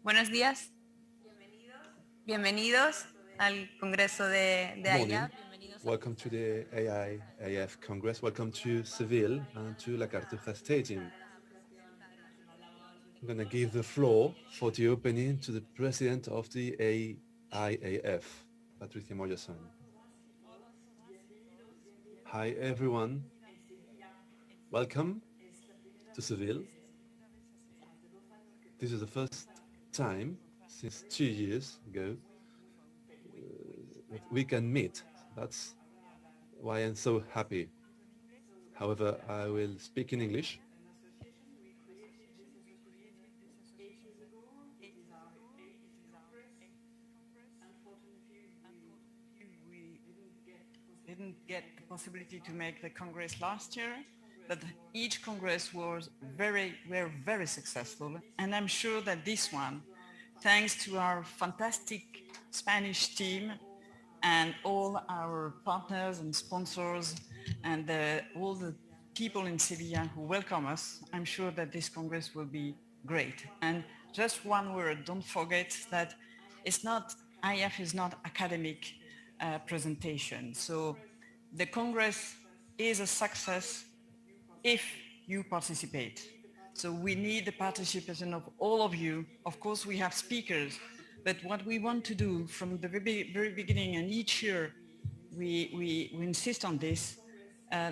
Buenos días. Bienvenidos al Congreso de AIAF. Welcome to the AIAF Congress. Welcome to Seville and to La Cartuja Stadium. I'm going to give the floor for the opening to the President of the AIAF, Patricia Moyersoen. Hi everyone. Welcome to Seville. This is the first time since 2 years ago that we can meet. That's why I'm so happy. However, I will speak in English. We didn't get the possibility to make the Congress last year, but each Congress was very successful. And I'm sure that this one, thanks to our fantastic Spanish team and all our partners and sponsors and all the people in Sevilla who welcome us, I'm sure that this Congress will be great. And just one word, don't forget that IAF is not academic presentation. So the Congress is a success if you participate. So we need the participation of all of you. Of course, we have speakers, but what we want to do from the very beginning, and each year we insist on this,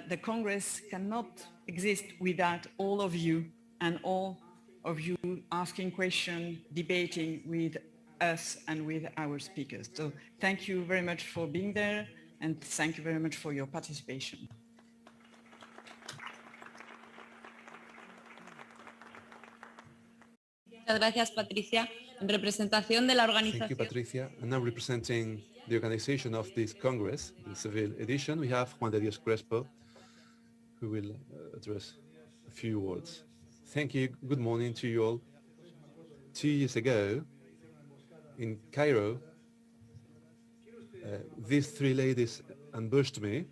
the Congress cannot exist without all of you and all of you asking questions, debating with us and with our speakers. So thank you very much for being there, and thank you very much for your participation. Muchas gracias, Patricia. En representación de la organización. Thank you, Patricia. And now representing the organization of this Congress, the Seville edition, we have Juan de Dios Crespo, who will address a few words. Thank you. Good morning to you all. 2 years ago, in Cairo, these three ladies ambushed me.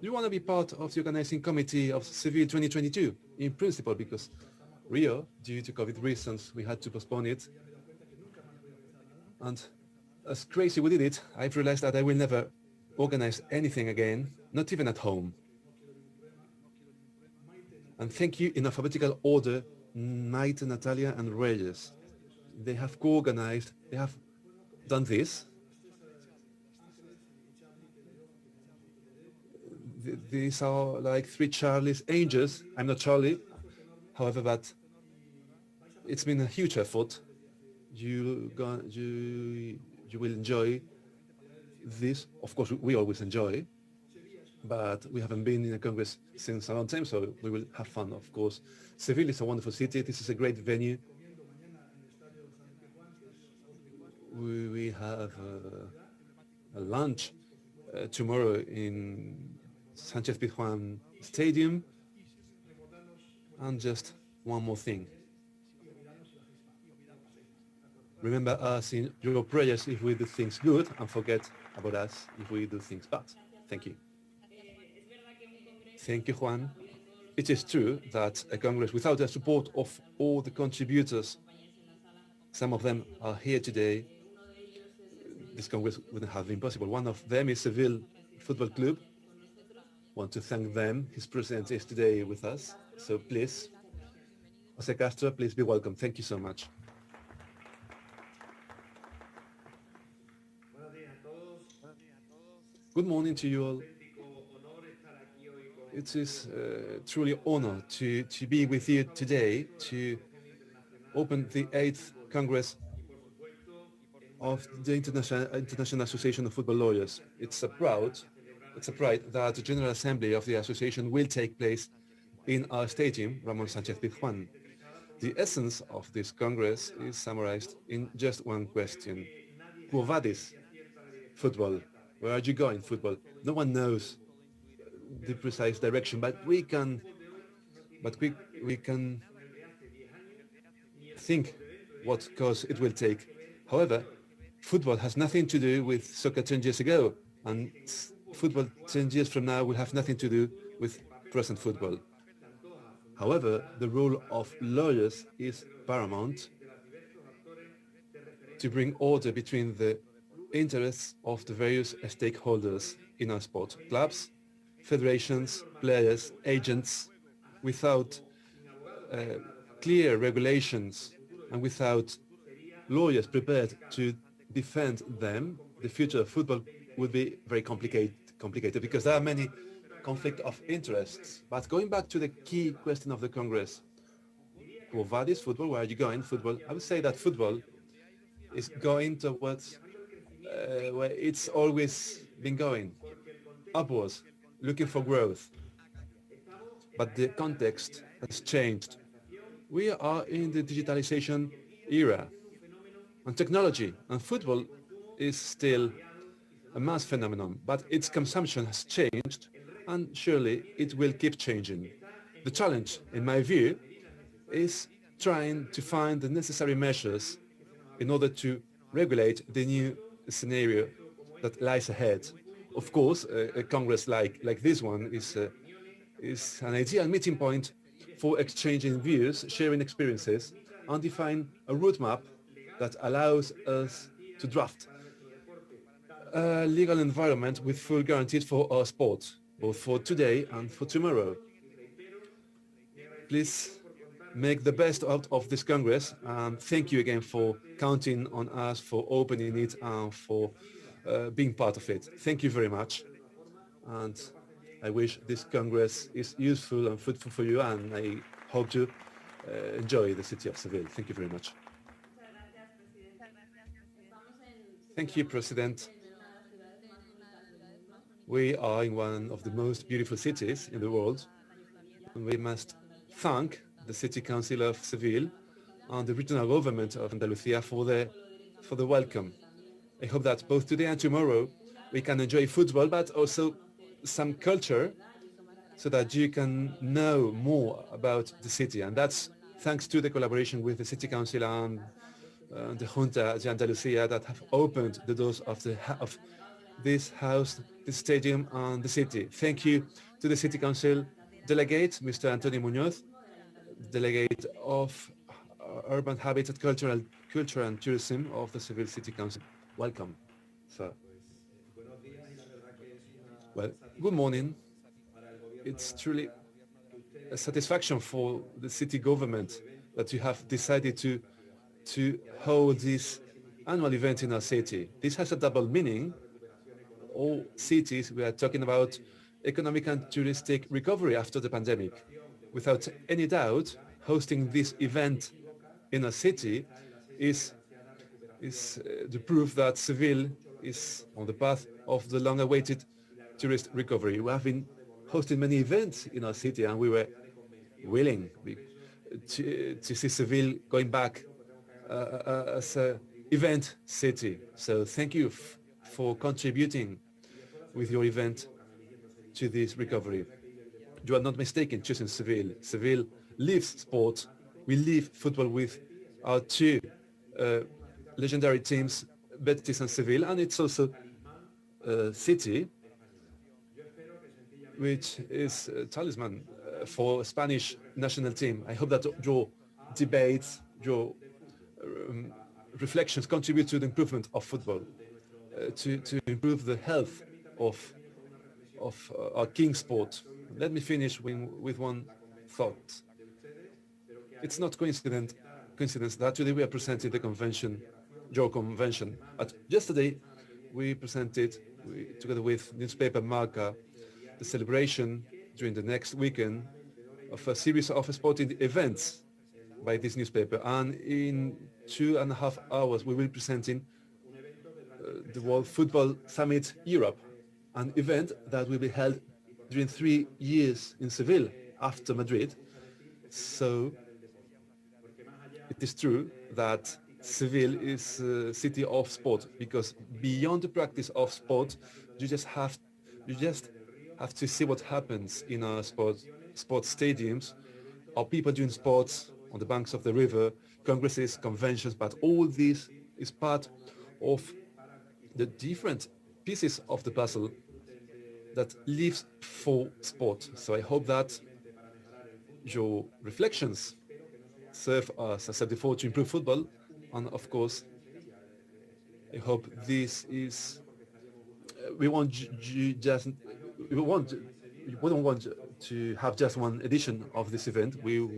Do you want to be part of the organizing committee of Seville 2022? In principle, because Rio, due to COVID reasons, we had to postpone it. And as crazy we did it, I've realized that I will never organize anything again, not even at home. And thank you in alphabetical order, Maite, Natalia and Reyes. They have co-organized, they have done this. These are like three Charlie's angels. I'm not Charlie, however, but it's been a huge effort. You will enjoy this. Of course, we always enjoy, but we haven't been in a Congress since a long time, so we will have fun, of course. Seville is a wonderful city. This is a great venue. We have a lunch tomorrow in Sánchez-Pizjuán Stadium. And just one more thing. Remember us in your prayers if we do things good, and forget about us if we do things bad. Thank you. Thank you, Juan. It is true that a Congress without the support of all the contributors, some of them are here today, this Congress wouldn't have been possible. One of them is Seville Football Club. Want to thank them. His president is today with us. So please, José Castro, please be welcome. Thank you so much. Good morning to you all. It is truly an honor to be with you today to open the 8th Congress of the International Association of Football Lawyers. It's a pride that the General Assembly of the Association will take place in our stadium, Ramón Sánchez-Pizjuán. The essence of this Congress is summarized in just one question. Quo Vadis? Football. Where are you going, football? No one knows the precise direction, but we can think what course it will take. However, football has nothing to do with soccer 10 years ago, and football 10 years from now will have nothing to do with present football. However, the role of lawyers is paramount to bring order between the interests of the various stakeholders in our sport, clubs, federations, players, agents, without clear regulations and without lawyers prepared to defend them, the future of football would be very complicated because there are many conflict of interests. But going back to the key question of the Congress, Quo Vadis, football, where are you going, football? I would say that football is going towards where it's always been going, upwards, looking for growth. But the context has changed. We are in the digitalization era, and technology and football is still a mass phenomenon, but its consumption has changed, and surely it will keep changing. The challenge, in my view, is trying to find the necessary measures in order to regulate the new scenario that lies ahead. Of course, a Congress like this one is an ideal meeting point for exchanging views, sharing experiences, and define a roadmap that allows us to draft a legal environment with full guarantees for our sport, both for today and for tomorrow. Please make the best out of this Congress, and thank you again for counting on us, for opening it, and for being part of it. Thank you very much, and I wish this Congress is useful and fruitful for you, and I hope to enjoy the city of Seville. Thank you very much. Thank you, President. We are in one of the most beautiful cities in the world, and we must thank the City Council of Seville and the regional government of Andalusia for the welcome. I hope that both today and tomorrow we can enjoy football, but also some culture, so that you can know more about the city. And that's thanks to the collaboration with the City Council and the Junta de Andalusia that have opened the doors of this house, the stadium, and the city. Thank you to the City Council delegate, Mr. Antonio Muñoz, delegate of Urban Habitat, Culture and Tourism of the Seville City Council. Welcome, sir. Well, good morning. It's truly a satisfaction for the city government that you have decided to hold this annual event in our city. This has a double meaning. All cities, we are talking about economic and touristic recovery after the pandemic. Without any doubt, hosting this event in a city is the proof that Seville is on the path of the long-awaited tourist recovery. We have been hosting many events in our city, and we were willing to see Seville going back as an event city. So thank you for contributing with your event to this recovery. You are not mistaken choosing Seville. Seville lives sport. We live football with our two legendary teams, Betis and Seville, and it's also a city which is a talisman for Spanish national team. I hope that your debates, your reflections contribute to the improvement of football, to improve the health of our king sport. Let me finish with one thought. It's not coincidence that today we are presenting the convention, your convention. But yesterday we presented, together with newspaper Marca, the celebration during the next weekend of a series of sporting events by this newspaper. And in 2.5 hours we will be presenting the World Football Summit Europe, an event that will be held during 3 years in Seville after Madrid. So it is true that Seville is a city of sport, because beyond the practice of sport, you just have to see what happens in our sports stadiums, or people doing sports on the banks of the river, congresses, conventions, but all this is part of the different pieces of the puzzle that lives for sport. So I hope that your reflections serve us, as I said before, to improve football, and of course I hope this is. We want you just. We don't want to have just one edition of this event. We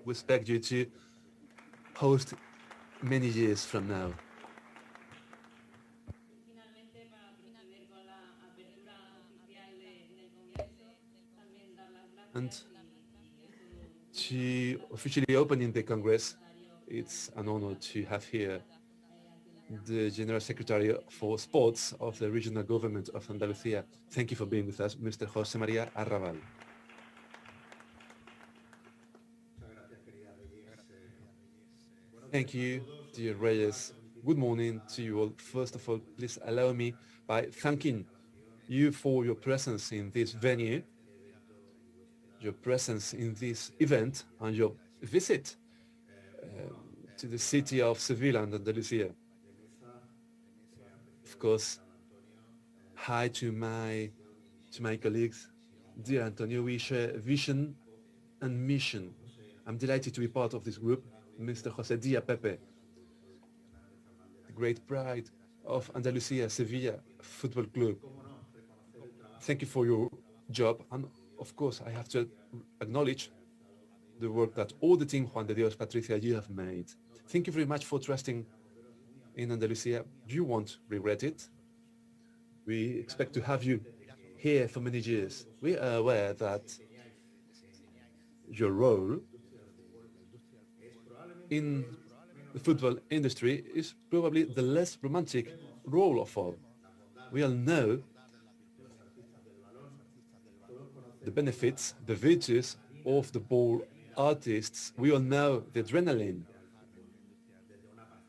expect you to host many years from now. And to officially opening the Congress, it's an honor to have here the General Secretary for Sports of the Regional Government of Andalusia. Thank you for being with us, Mr. José María Arrabal. Thank you, dear Reyes. Good morning to you all. First of all, please allow me by thanking you for your presence in this venue, your presence in this event, and your visit to the city of Sevilla and Andalusia. Of course, hi to my colleagues. Dear Antonio, we share vision and mission. I'm delighted to be part of this group. Mr. José Dia Pepe, the great pride of Andalusia, Sevilla Football Club. Thank you for your job. And of course, I have to acknowledge the work that all the team, Juan de Dios, Patricia, you have made. Thank you very much for trusting in Andalusia. You won't regret it. We expect to have you here for many years. We are aware that your role in the football industry is probably the less romantic role of all. We all know the benefits, the virtues of the ball artists. We all know the adrenaline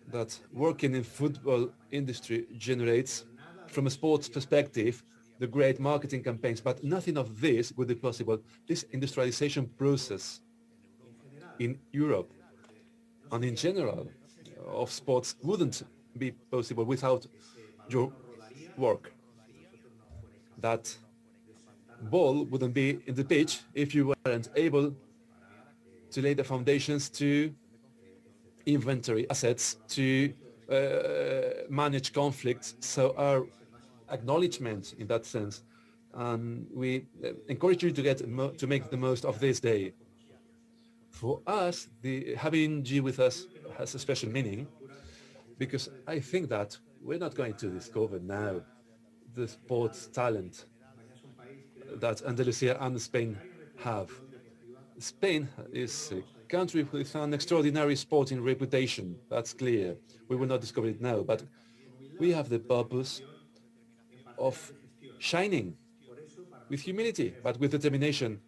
that working in football industry generates. From a sports perspective, the great marketing campaigns, but nothing of this would be possible. This industrialization process in Europe and in general of sports wouldn't be possible without your work. That ball wouldn't be in the pitch if you weren't able to lay the foundations to inventory assets, to manage conflicts. So our acknowledgement in that sense, and we encourage you to make the most of this day. For us, having you with us has a special meaning, because I think that we're not going to discover now the sports talent that Andalusia and Spain have. Spain is a country with an extraordinary sporting reputation, that's clear. We will not discover it now, but we have the purpose of shining with humility, but with determination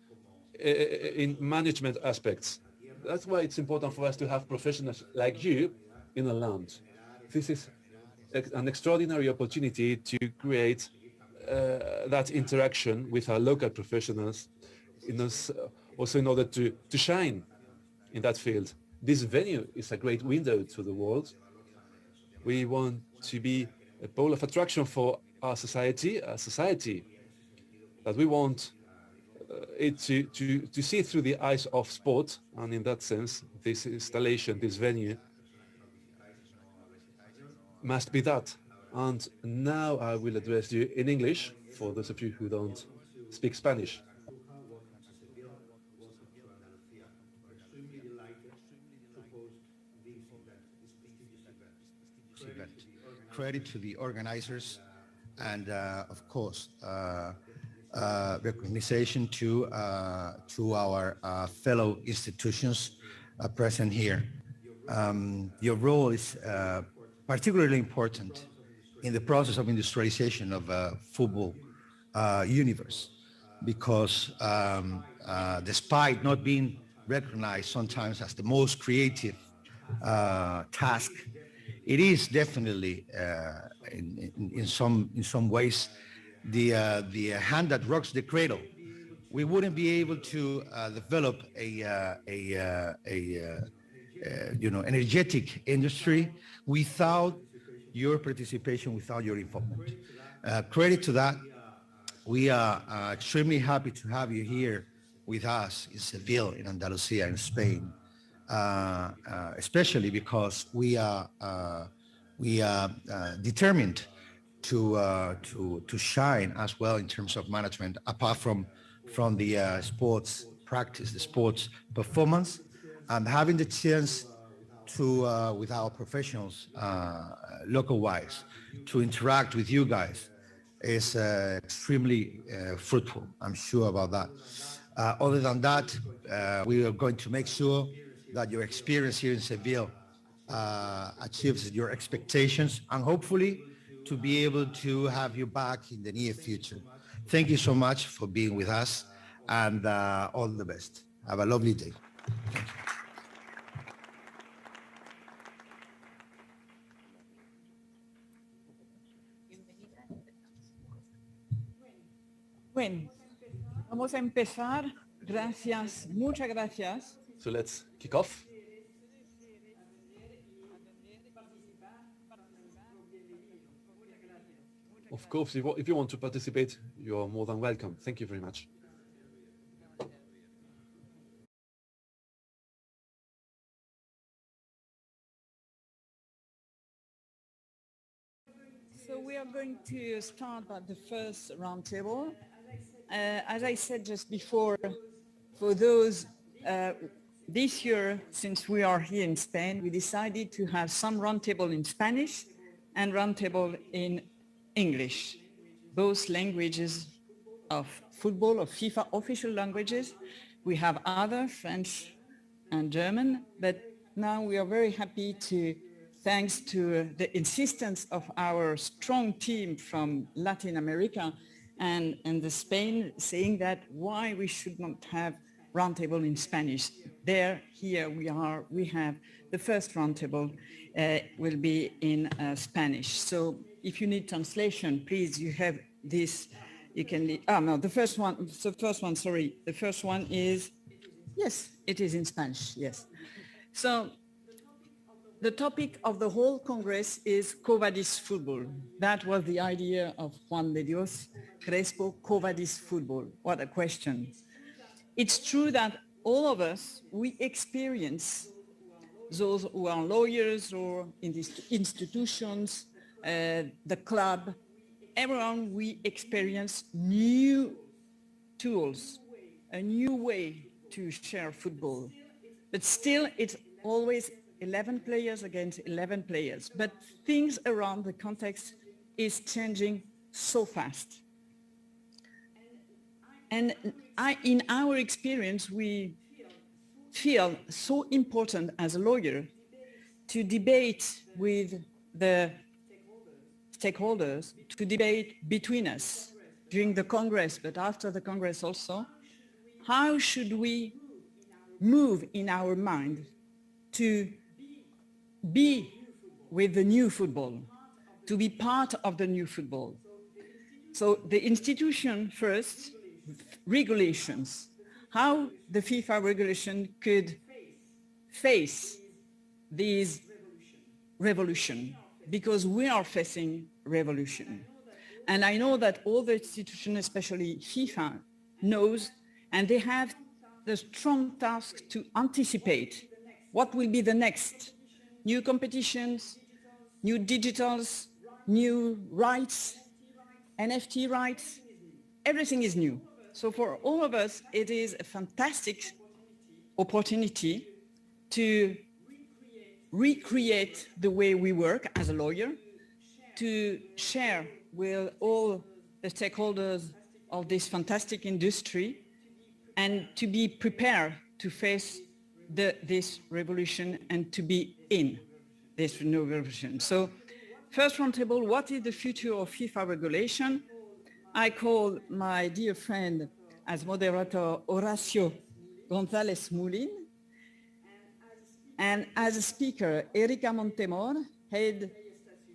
in management aspects. That's why it's important for us to have professionals like you in the land. This is an extraordinary opportunity to create that interaction with our local professionals, also in order to shine in that field. This venue is a great window to the world. We want to be a pole of attraction for our society, that we want it to see through the eyes of sport, and in that sense, this installation, this venue, must be that. And now I will address you in English, for those of you who don't speak Spanish. Credit to the organizers, and of course, recognition to our fellow institutions present here. Your role is particularly important in the process of industrialization of football universe, because despite not being recognized sometimes as the most creative task, it is definitely in some ways the hand that rocks the cradle. We wouldn't be able to develop a energetic industry without your participation, without your involvement. Credit to that. We are extremely happy to have you here with us in Seville, in Andalusia, in Spain, especially because we are We are determined to shine as well in terms of management, apart from the sports practice, the sports performance, and having the chance to with our professionals local wise to interact with you guys is extremely fruitful. I'm sure about that. Other than that, we are going to make sure that your experience here in Seville achieves your expectations, and hopefully to be able to have you back in the near future. Thank you so much for being with us, and all the best. Have a lovely day. Bueno, vamos a empezar. Gracias, muchas gracias. So let's kick off. Of course, if you want to participate, you're more than welcome. Thank you very much. So we are going to start at the first roundtable. As I said just before, for those this year, since we are here in Spain, we decided to have some roundtable in Spanish and roundtable in English, both languages of football, of FIFA official languages. We have other, French and German, but now we are very happy to, thanks to the insistence of our strong team from Latin America and the Spain, saying that why we should not have roundtable in Spanish. Here we have the first roundtable will be in Spanish. So if you need translation, please, you have this, you can, the first one is, yes, it is in Spanish, yes. So the topic of the whole Congress is Quo Vadis football. That was the idea of Juan de Dios Crespo, Quo Vadis football. What a question. It's true that all of us, we experience, those who are lawyers or in these institutions, the club, everyone, we experience new tools, a new way to share football. But still, it's always 11 players against 11 players. But things around the context is changing so fast. And in our experience, we feel so important as a lawyer to debate with the stakeholders, to debate between us during the Congress, but after the Congress also. How should we move in our mind to be with the new football, to be part of the new football? So the institution first, regulations, how the FIFA regulation could face this revolution, because we are facing revolution. And I know that all the institutions, especially FIFA, knows, and they have the strong task to anticipate what will be the next new competitions, new digitals, new rights, NFT rights, everything is new. So for all of us, it is a fantastic opportunity to recreate the way we work as a lawyer, to share with all the stakeholders of this fantastic industry, and to be prepared to face this revolution and to be in this new revolution. So first roundtable, what is the future of FIFA regulation? I call my dear friend as moderator Horacio González Mullin, and as a speaker, Erika Montermor, head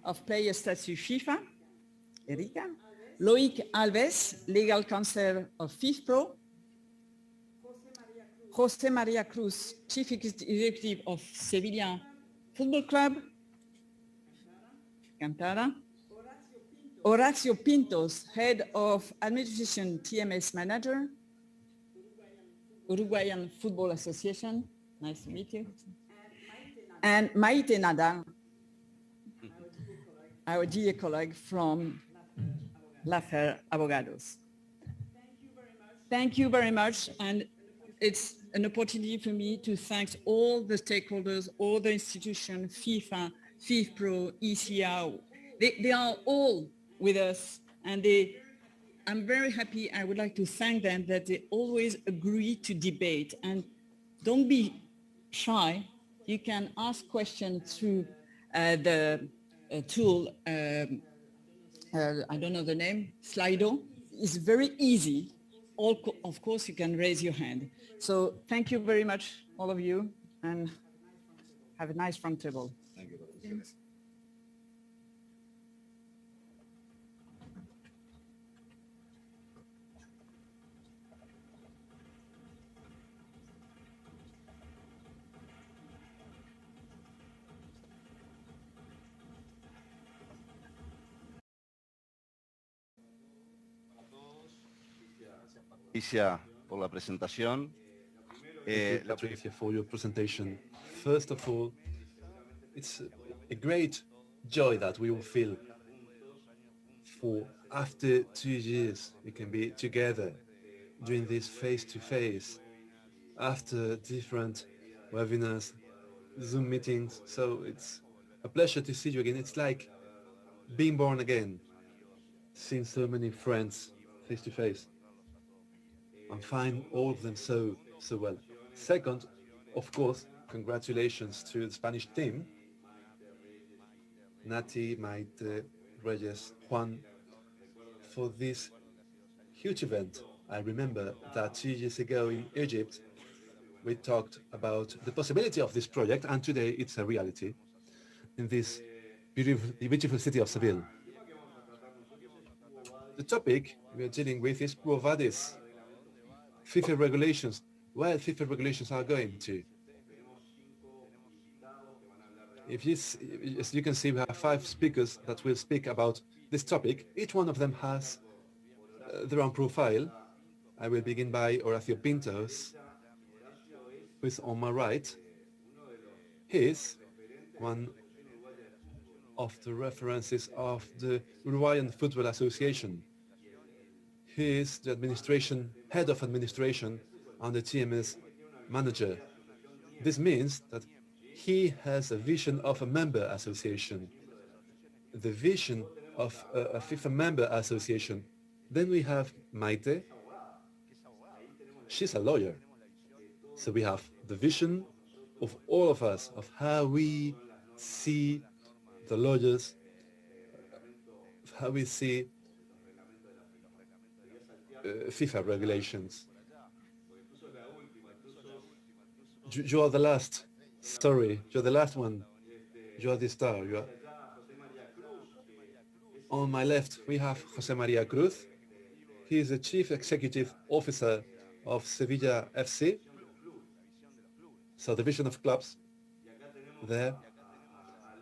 of player statute FIFA, Erika, Loic Alves, legal counsel of FIFPRO, José Cruz, chief executive of Sevilla Football Club, Cantada, Horacio Pintos, head of administration TMS manager, Uruguayan Football Association, nice to meet you, and Maite Nadal, our dear colleague from L'Affaire Abogados. Thank you very much, and it's an opportunity for me to thank all the stakeholders, all the institutions, FIFA, FIFPRO, ECR. They are all with us, and I'm very happy. I would like to thank them that they always agree to debate, and don't be shy. You can ask questions through the tool, I don't know the name, Slido. It's very easy. Of course, you can raise your hand. So thank you very much, all of you, and have a nice round table. Thank you. Patricia, por la presentación. Thank you, Patricia, for your presentation. First of all, it's a great joy that we will feel for after 2 years we can be together doing this face-to-face after different webinars, Zoom meetings. So it's a pleasure to see you again. It's like being born again, seeing so many friends face-to-face. And find all of them so well. Second, of course, congratulations to the Spanish team, Nati, Maite, Reyes, Juan, for this huge event. I remember that 2 years ago in Egypt, we talked about the possibility of this project, and today it's a reality in this beautiful city of Seville. The topic we are dealing with is Quo Vadis, FIFA regulations, where FIFA regulations are going to. As you can see, we have 5 speakers that will speak about this topic. Each one of them has their own profile. I will begin by Horacio Pintos, who is on my right. He is one of the references of the Uruguayan Football Association. He is the head of administration and the TMS manager. This means that he has a vision of a member association, the vision of a FIFA member association. Then we have Maite. She's a lawyer. So we have the vision of all of us, of how we see the lawyers, how we see FIFA regulations. You are the last. Sorry, you're the last one. You are the star. On my left, we have José María Cruz. He is the Chief Executive Officer of Sevilla FC. So division of clubs there.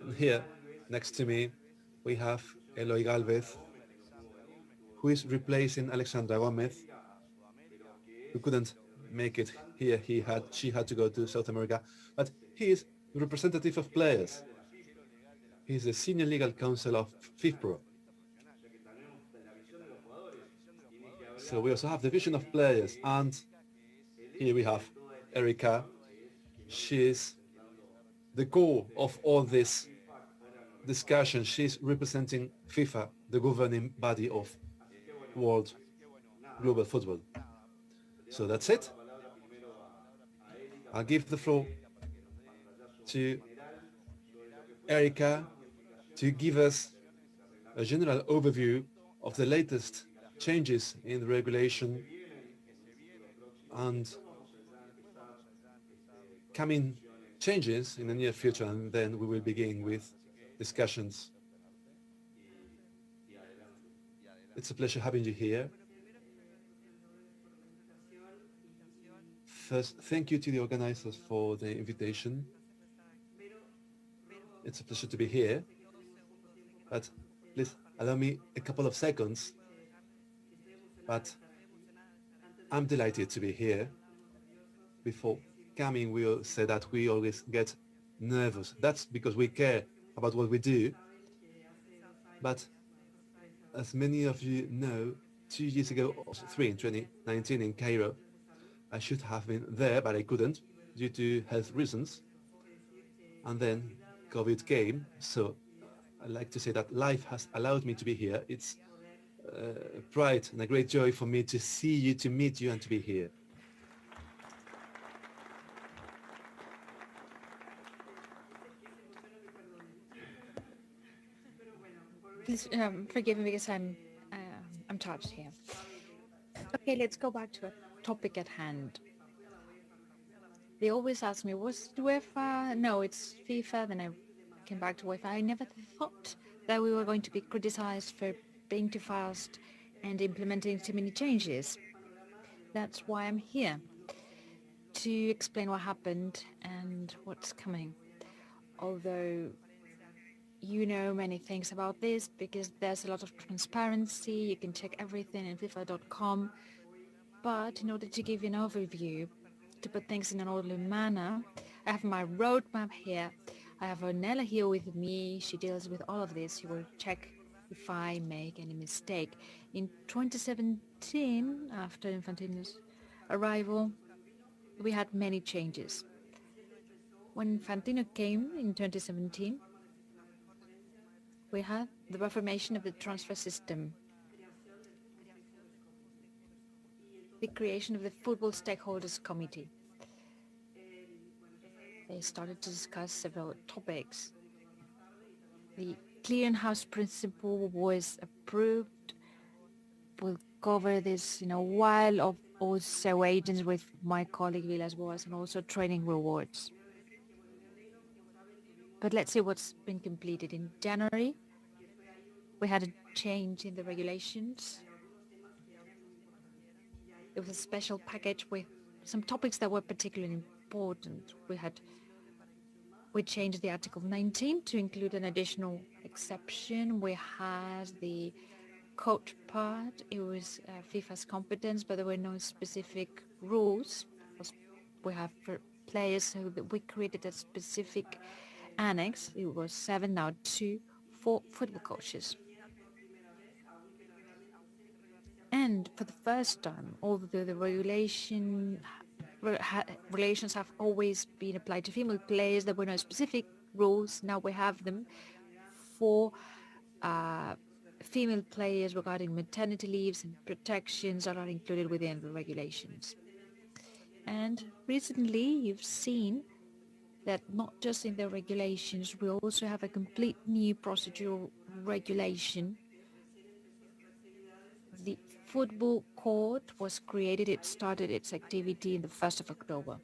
And here, next to me, we have Loic Alves, who is replacing Alexandra Gomez, who couldn't make it here. She had to go to South America, but he is the representative of players. He is the senior legal counsel of FIFPRO. So we also have the vision of players, and here we have Erika. She is the core of all this discussion. She's representing FIFA, the governing body of world global football. So that's it. I'll give the floor to Erika to give us a general overview of the latest changes in the regulation and coming changes in the near future, and then we will begin with discussions. It's a pleasure having you here. First, thank you to the organizers for the invitation. It's a pleasure to be here, but please allow me a couple of seconds. But I'm delighted to be here. Before coming, we'll say that we always get nervous. That's because we care about what we do. But as many of you know, 2 years ago, or 3 in 2019 in Cairo, I should have been there, but I couldn't due to health reasons. And then COVID came, so I like to say that life has allowed me to be here. It's a pride and a great joy for me to see you, to meet you, and to be here. Please forgive me because I'm touched here. Okay, let's go back to a topic at hand. They always ask me, was it UEFA? No, it's FIFA. Then I came back to UEFA. I never thought that we were going to be criticized for being too fast and implementing too many changes. That's why I'm here, to explain what happened and what's coming. Although you know many things about this because there's a lot of transparency, you can check everything in FIFA.com, but in order to give you an overview, to put things in an orderly manner, I have my roadmap here. I have Ornella here with me. She deals with all of this. She will check if I make any mistake. In 2017, after Infantino's arrival, we had many changes. When Infantino came in 2017, we had the reformation of the transfer system, the creation of the Football Stakeholders Committee. They started to discuss several topics. The clearinghouse principle was approved. We'll cover this in a while, of also agents with my colleague Villas-Boas, and also training rewards. But let's see what's been completed. In January, we had a change in the regulations. It was a special package with some topics that were particularly important. We changed the Article 19 to include an additional exception. We had the coach part. It was FIFA's competence, but there were no specific rules. We have for players, so that we created a specific annex. It was 7, now 2 for football coaches. And for the first time, although the relations have always been applied to female players, there were no specific rules. Now we have them for female players regarding maternity leaves and protections that are included within the regulations. And recently you've seen that not just in the regulations, we also have a complete new procedural regulation. The football court was created. It started its activity on the 1st of October.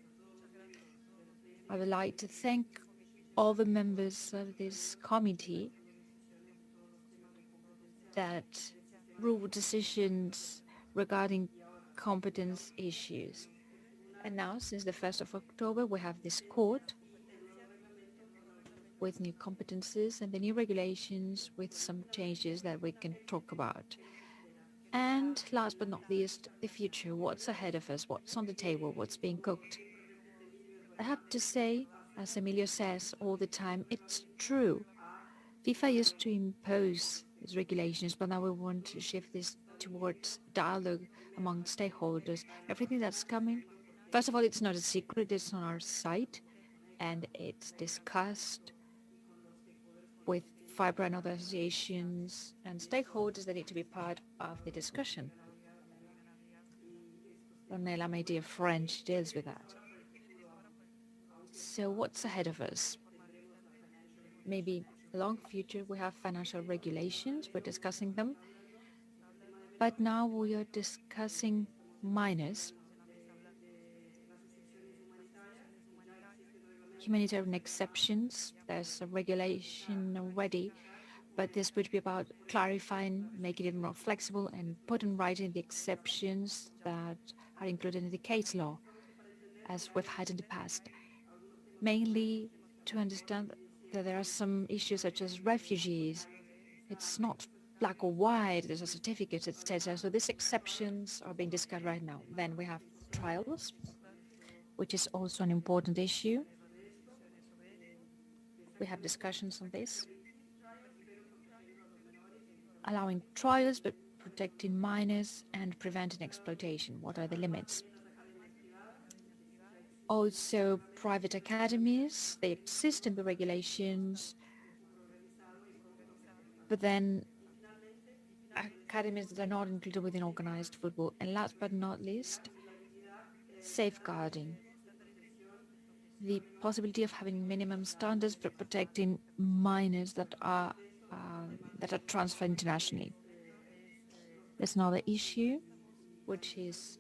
I would like to thank all the members of this committee that rule decisions regarding competence issues. And now, since the 1st of October, we have this court with new competences and the new regulations with some changes that we can talk about. And last but not least, the future. What's ahead of us? What's on the table? What's being cooked? I have to say, as Emilio says all the time, it's true. FIFA used to impose these regulations, but now we want to shift this towards dialogue among stakeholders. Everything that's coming, first of all, it's not a secret, it's on our site, and it's discussed with FIFPRO and other associations and stakeholders that need to be part of the discussion. Ornella, my dear friend, she deals with that. So what's ahead of us? Maybe a long future, we have financial regulations, we're discussing them. But now we are discussing minors. Humanitarian exceptions, there's a regulation already, but this would be about clarifying, making it more flexible and put in writing the exceptions that are included in the case law, as we've had in the past. Mainly to understand that there are some issues such as refugees. It's not black or white, there's a certificate, etc. So these exceptions are being discussed right now. Then we have trials, which is also an important issue. We have discussions on this. allowing trials but protecting minors and preventing exploitation. What are the limits? Also, private academies, they exist in the regulations, but then academies that are not included within organized football. And last but not least, safeguarding. The possibility of having minimum standards for protecting minors that are transferred internationally. There's another issue, which is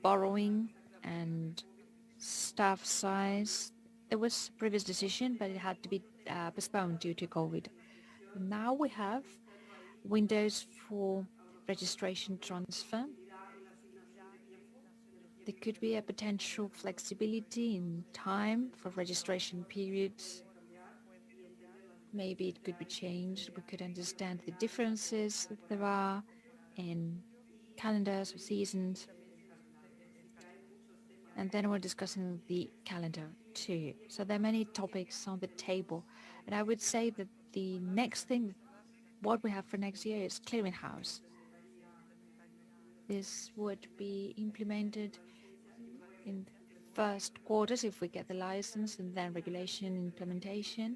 borrowing and staff size. There was a previous decision, but it had to be postponed due to COVID. Now we have windows for registration transfer. There could be a potential flexibility in time for registration periods. Maybe it could be changed. We could understand the differences that there are in calendars or seasons. And then we're discussing the calendar too. So there are many topics on the table. And I would say that the next thing, what we have for next year is clearinghouse. This would be implemented in first quarters if we get the license, and then regulation implementation,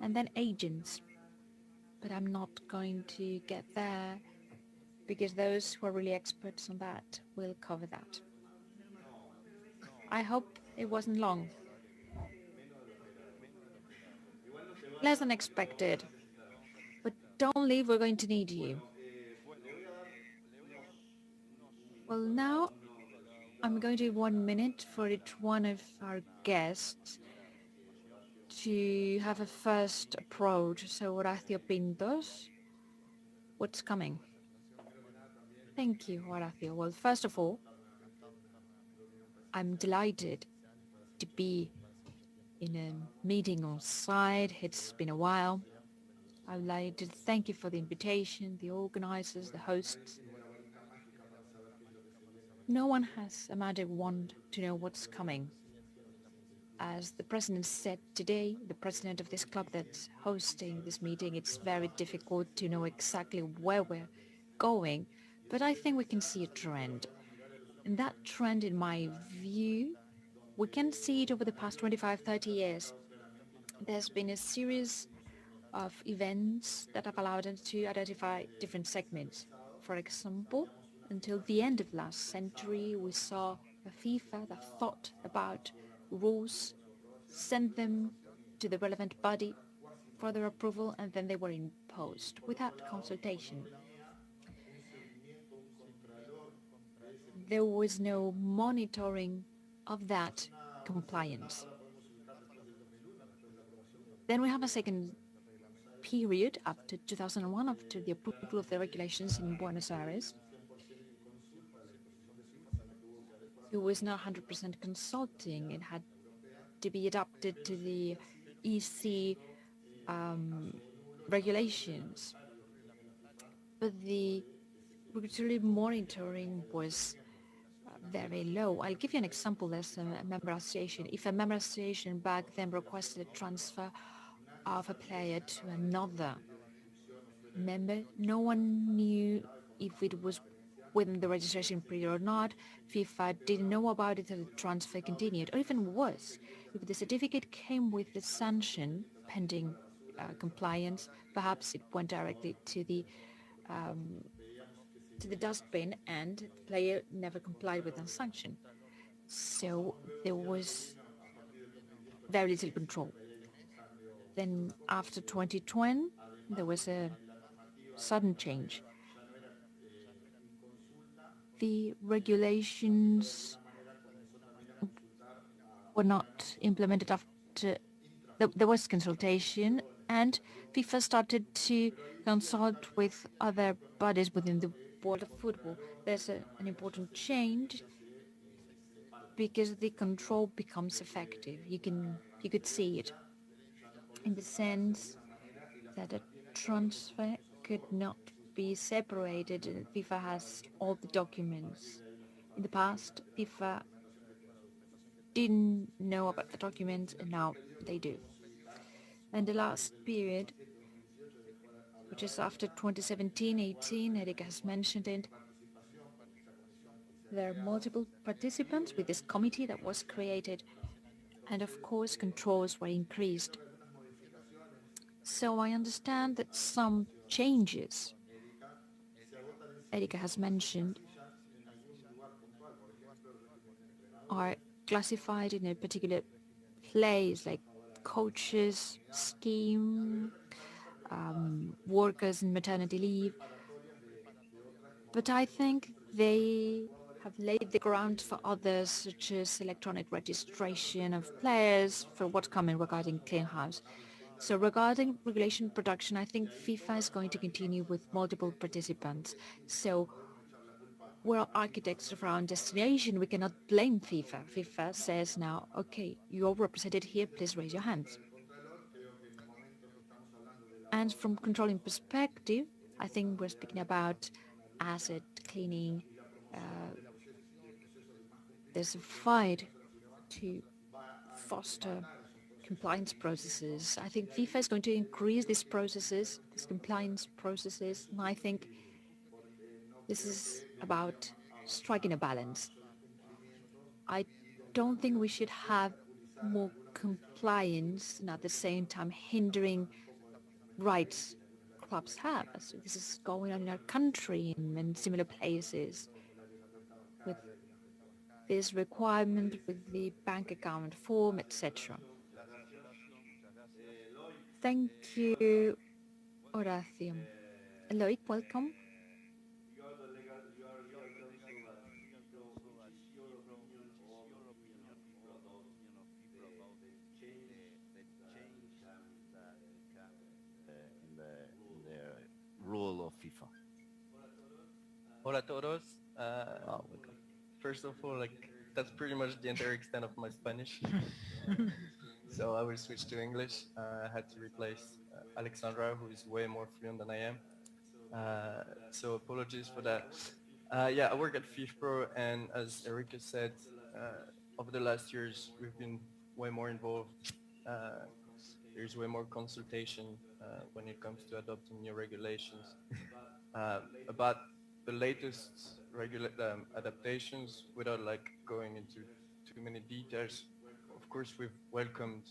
and then agents. But I'm not going to get there because those who are really experts on that will cover that. I hope it wasn't long. Less than expected. But don't leave, we're going to need you. Well, now I'm going to give 1 minute for each one of our guests to have a first approach. So Horacio, Pintos, what's coming? Thank you, Horacio. Well, first of all, I'm delighted to be in a meeting on site. It's been a while. I would like to thank you for the invitation, the organizers, the hosts. No one has a magic wand to know what's coming. As the president said today, the president of this club that's hosting this meeting, it's very difficult to know exactly where we're going, but I think we can see a trend. And that trend, in my view, we can see it over the past 25, 30 years. There's been a series of events that have allowed us to identify different segments. For example, until the end of last century, we saw a FIFA that thought about rules, sent them to the relevant body for their approval, and then they were imposed without consultation. There was no monitoring of that compliance. Then we have a second period after 2001, after the approval of the regulations in Buenos Aires. It was not 100% consulting. It had to be adapted to the EC regulations. But the regulatory monitoring was very low. I'll give you an example. There's a member association. If a member association back then requested a transfer of a player to another member, no one knew if it was within the registration period or not. FIFA didn't know about it and the transfer continued. Or even worse, if the certificate came with the sanction pending compliance, perhaps it went directly to the dustbin and the player never complied with the sanction. So there was very little control. Then after 2020, there was a sudden change. The regulations were not implemented after there was consultation, and FIFA started to consult with other bodies within the world of football. There's an important change because the control becomes effective. You could see it in the sense that a transfer could not be separated. FIFA has all the documents. In the past, FIFA didn't know about the documents, and now they do. And the last period, which is after 2017-18, Erika has mentioned it. There are multiple participants with this committee that was created, and of course controls were increased. So I understand that some changes Erika has mentioned are classified in a particular place, like coaches, scheme, workers in maternity leave. But I think they have laid the ground for others, such as electronic registration of players, for what's coming regarding clearinghouse. So regarding regulation production, I think FIFA is going to continue with multiple participants. So we're architects of our own destination. We cannot blame FIFA. FIFA says now, okay, you're represented here, please raise your hands. And from controlling perspective, I think we're speaking about asset cleaning. There's a fight to foster compliance processes. I think FIFA is going to increase these processes, these compliance processes, and I think this is about striking a balance. I don't think we should have more compliance and at the same time hindering rights clubs have. So this is going on in our country and similar places with this requirement with the bank account form, etc. Thank you, Horacio. Loic, welcome. in the rule of FIFA. Hola a todos. Welcome. First of all, that's pretty much the entire extent of my Spanish. So I will switch to English. I had to replace Alexandra, who is way more fluent than I am. So apologies for that. Yeah, I work at FIFPRO, and as Erika said, over the last years, we've been way more involved. There's way more consultation when it comes to adopting new regulations. About the latest adaptations, without going into too many details, of course we've welcomed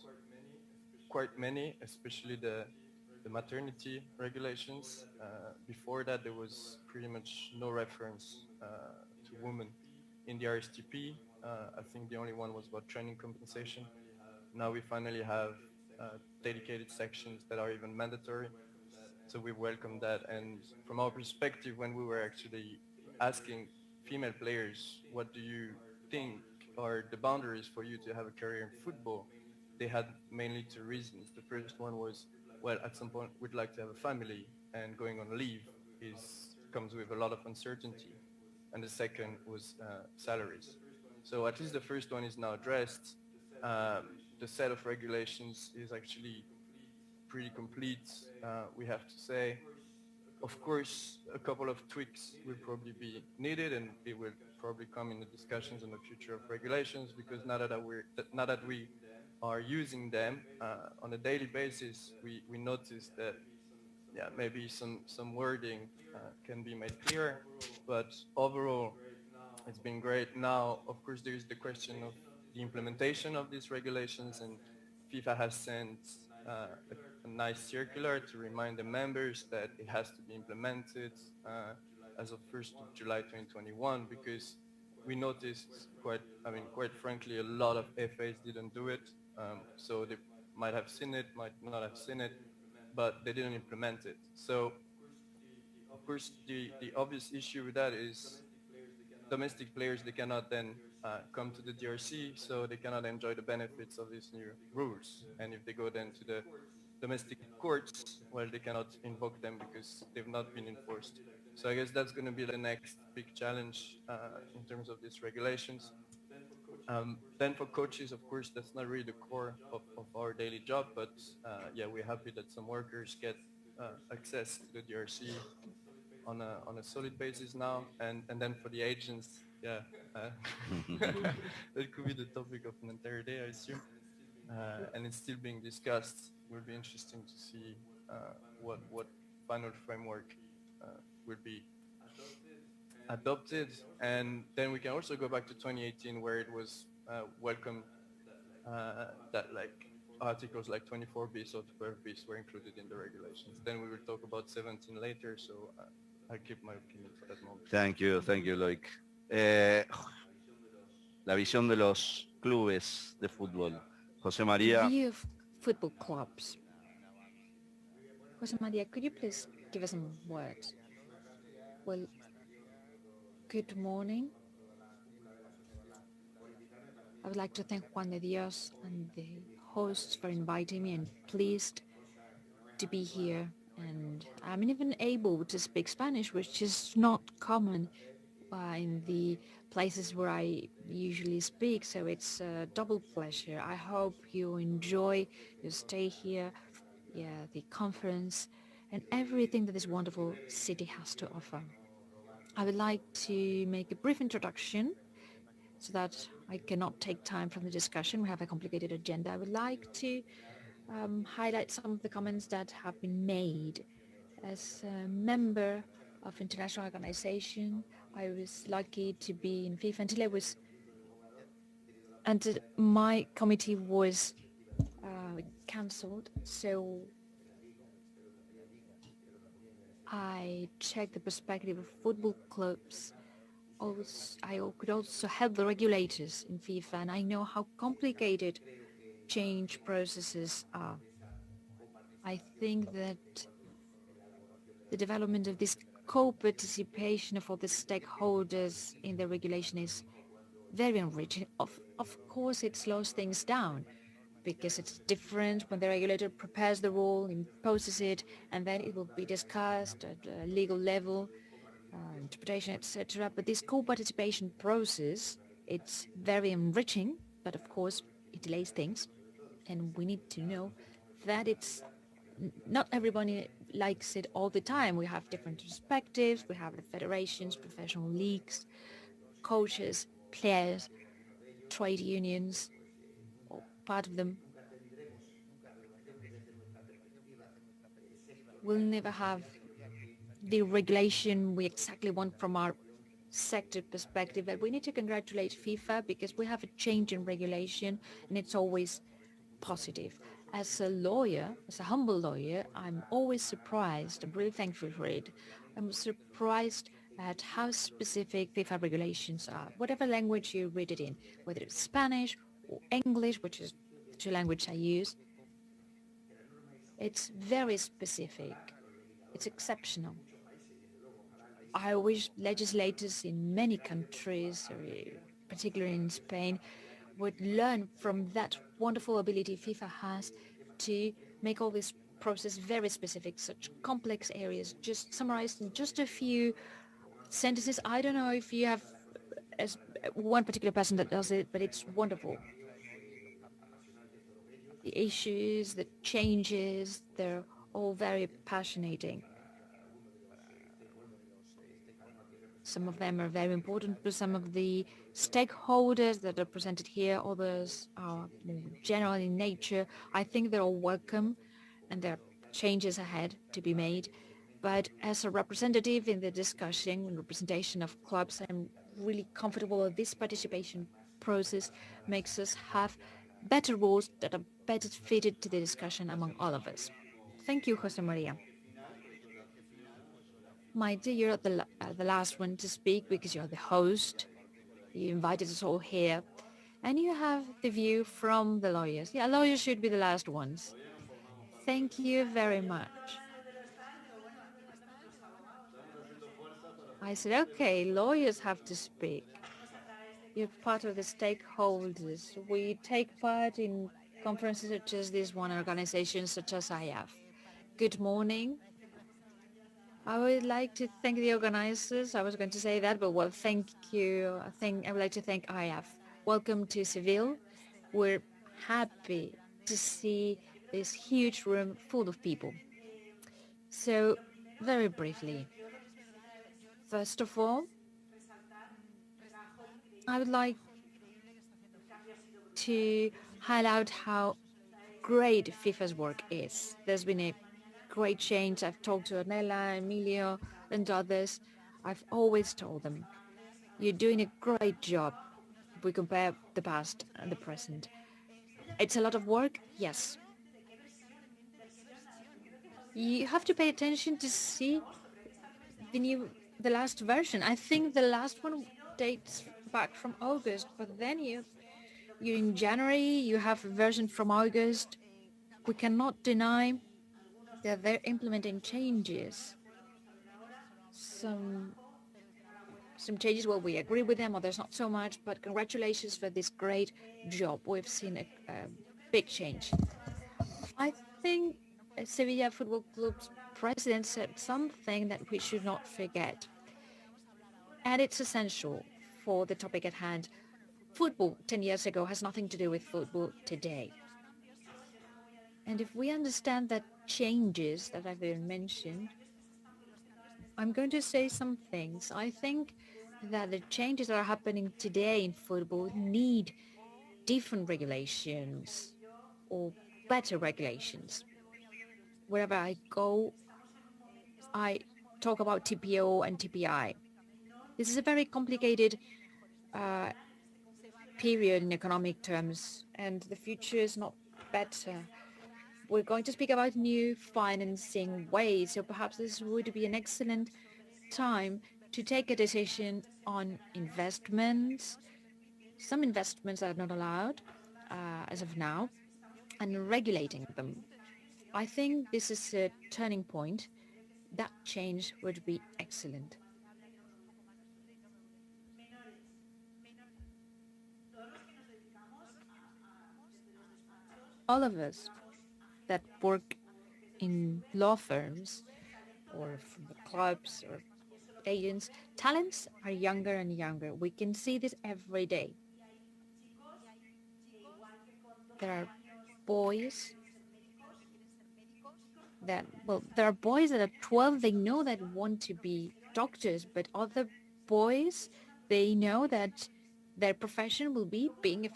quite many, especially the maternity regulations. Before that, there was pretty much no reference to women in the RSTP. I think the only one was about training compensation. Now we finally have dedicated sections that are even mandatory. So we welcome that. And from our perspective, when we were actually asking female players, what do you think are the boundaries for you to have a career in football, they had mainly two reasons. The first one was, well, at some point we'd like to have a family, and going on leave comes with a lot of uncertainty. And the second was salaries. So at least the first one is now addressed. The set of regulations is actually pretty complete, we have to say. Of course, a couple of tweaks will probably be needed, and it will probably come in the discussions on the future of regulations, because now that we are using them on a daily basis, we notice that maybe some wording can be made clearer, but overall it's been great. Now, of course, there is the question of the implementation of these regulations, and FIFA has sent a nice circular to remind the members that it has to be implemented as of 1st of July 2021, because we noticed quite frankly, a lot of FAs didn't do it. So they might have seen it, might not have seen it, but they didn't implement it. So, of course, the obvious issue with that is domestic players, they cannot then come to the DRC, so they cannot enjoy the benefits of these new rules. And if they go then to the domestic courts, well, they cannot invoke them because they've not been enforced. So I guess that's going to be the next big challenge in terms of these regulations. Then for coaches, of course, that's not really the core of our daily job, but we're happy that some workers get access to the DRC on a solid basis now. And then for the agents, that could be the topic of an entire day, I assume. And it's still being discussed. It will be interesting to see what final framework will be adopted. And then we can also go back to 2018, where it was welcomed that like articles like 24 bis or 12 bis were included in the regulations. Then we will talk about 17 later, so I'll keep my opinion for that moment. Thank you, Loic. La visión de los clubes de fútbol. José María. View of football clubs. José María, could you please give us some words? Well, good morning. I would like to thank Juan de Dios and the hosts for inviting me. I'm pleased to be here, and I'm even able to speak Spanish, which is not common in the places where I usually speak, so it's a double pleasure. I hope you enjoy your stay here, the conference, and everything that this wonderful city has to offer. I would like to make a brief introduction so that I cannot take time from the discussion. We have a complicated agenda. I would like to highlight some of the comments that have been made. As a member of international organization, I was lucky to be in FIFA until my committee was cancelled. So I checked the perspective of football clubs. I could also help the regulators in FIFA, and I know how complicated change processes are. I think that the development of this co-participation of all the stakeholders in the regulation is very enriching. Of course, it slows things down because it's different when the regulator prepares the rule, imposes it, and then it will be discussed at a legal level, interpretation, etc. But this co-participation process, it's very enriching, but of course it delays things, and we need to know that it's not everybody likes it all the time. We have different perspectives. We have the federations, professional leagues, coaches, players, trade unions, or part of them. We'll never have the regulation we exactly want from our sector perspective, but we need to congratulate FIFA because we have a change in regulation, and it's always positive. As a lawyer, as a humble lawyer, I'm always surprised. I'm really thankful for it. I'm surprised at how specific FIFA regulations are. Whatever language you read it in, whether it's Spanish or English, which is the two languages I use, it's very specific. It's exceptional. I wish legislators in many countries, particularly in Spain, would learn from that wonderful ability FIFA has to make all this process very specific, such complex areas, just summarized in just a few sentences. I don't know if you have one particular person that does it, but it's wonderful. The issues, the changes, they're all very passionating. Some of them are very important, but some of the stakeholders that are presented here, others are more general in nature. I think they're all welcome, and there are changes ahead to be made. But as a representative in the discussion and representation of clubs, I'm really comfortable that this participation process makes us have better rules that are better fitted to the discussion among all of us. Thank you, José María. Maite, you're the last one to speak because you're the host. You invited us all here. And you have the view from the lawyers. Yeah, lawyers should be the last ones. Thank you very much. I said, okay, lawyers have to speak. You're part of the stakeholders. We take part in conferences such as this one, organizations such as IAF. Good morning. I would like to thank the organizers. I was going to say that, but well, thank you. I would like to thank IAF. Welcome to Seville. We're happy to see this huge room full of people. So, very briefly, first of all, I would like to highlight how great FIFA's work is. There's been a great change. I've talked to Ornella, Emilio, and others. I've always told them, you're doing a great job if we compare the past and the present. It's a lot of work, yes. You have to pay attention to see the last version. I think the last one dates back from August, but then you're in January, you have a version from August. We cannot deny that they're implementing changes. Some changes, well, we agree with them, others not so much, but congratulations for this great job. We've seen a big change. I think Sevilla Football Club's president said something that we should not forget. And it's essential for the topic at hand. Football 10 years ago has nothing to do with football today. And if we understand that changes that I've been mentioned, I'm going to say some things. I think that the changes that are happening today in football need different regulations or better regulations. Wherever I go, I talk about TPO and TPI. This is a very complicated period in economic terms, and the future is not better. We're going to speak about new financing ways, so perhaps this would be an excellent time to take a decision on investments. Some investments are not allowed as of now, and regulating them. I think this is a turning point. That change would be excellent. All of us that work in law firms or from the clubs or agents, talents are younger and younger. We can see this every day. There are boys that, well, there are boys that are 12, they know that want to be doctors, but other boys, they know that their profession will be being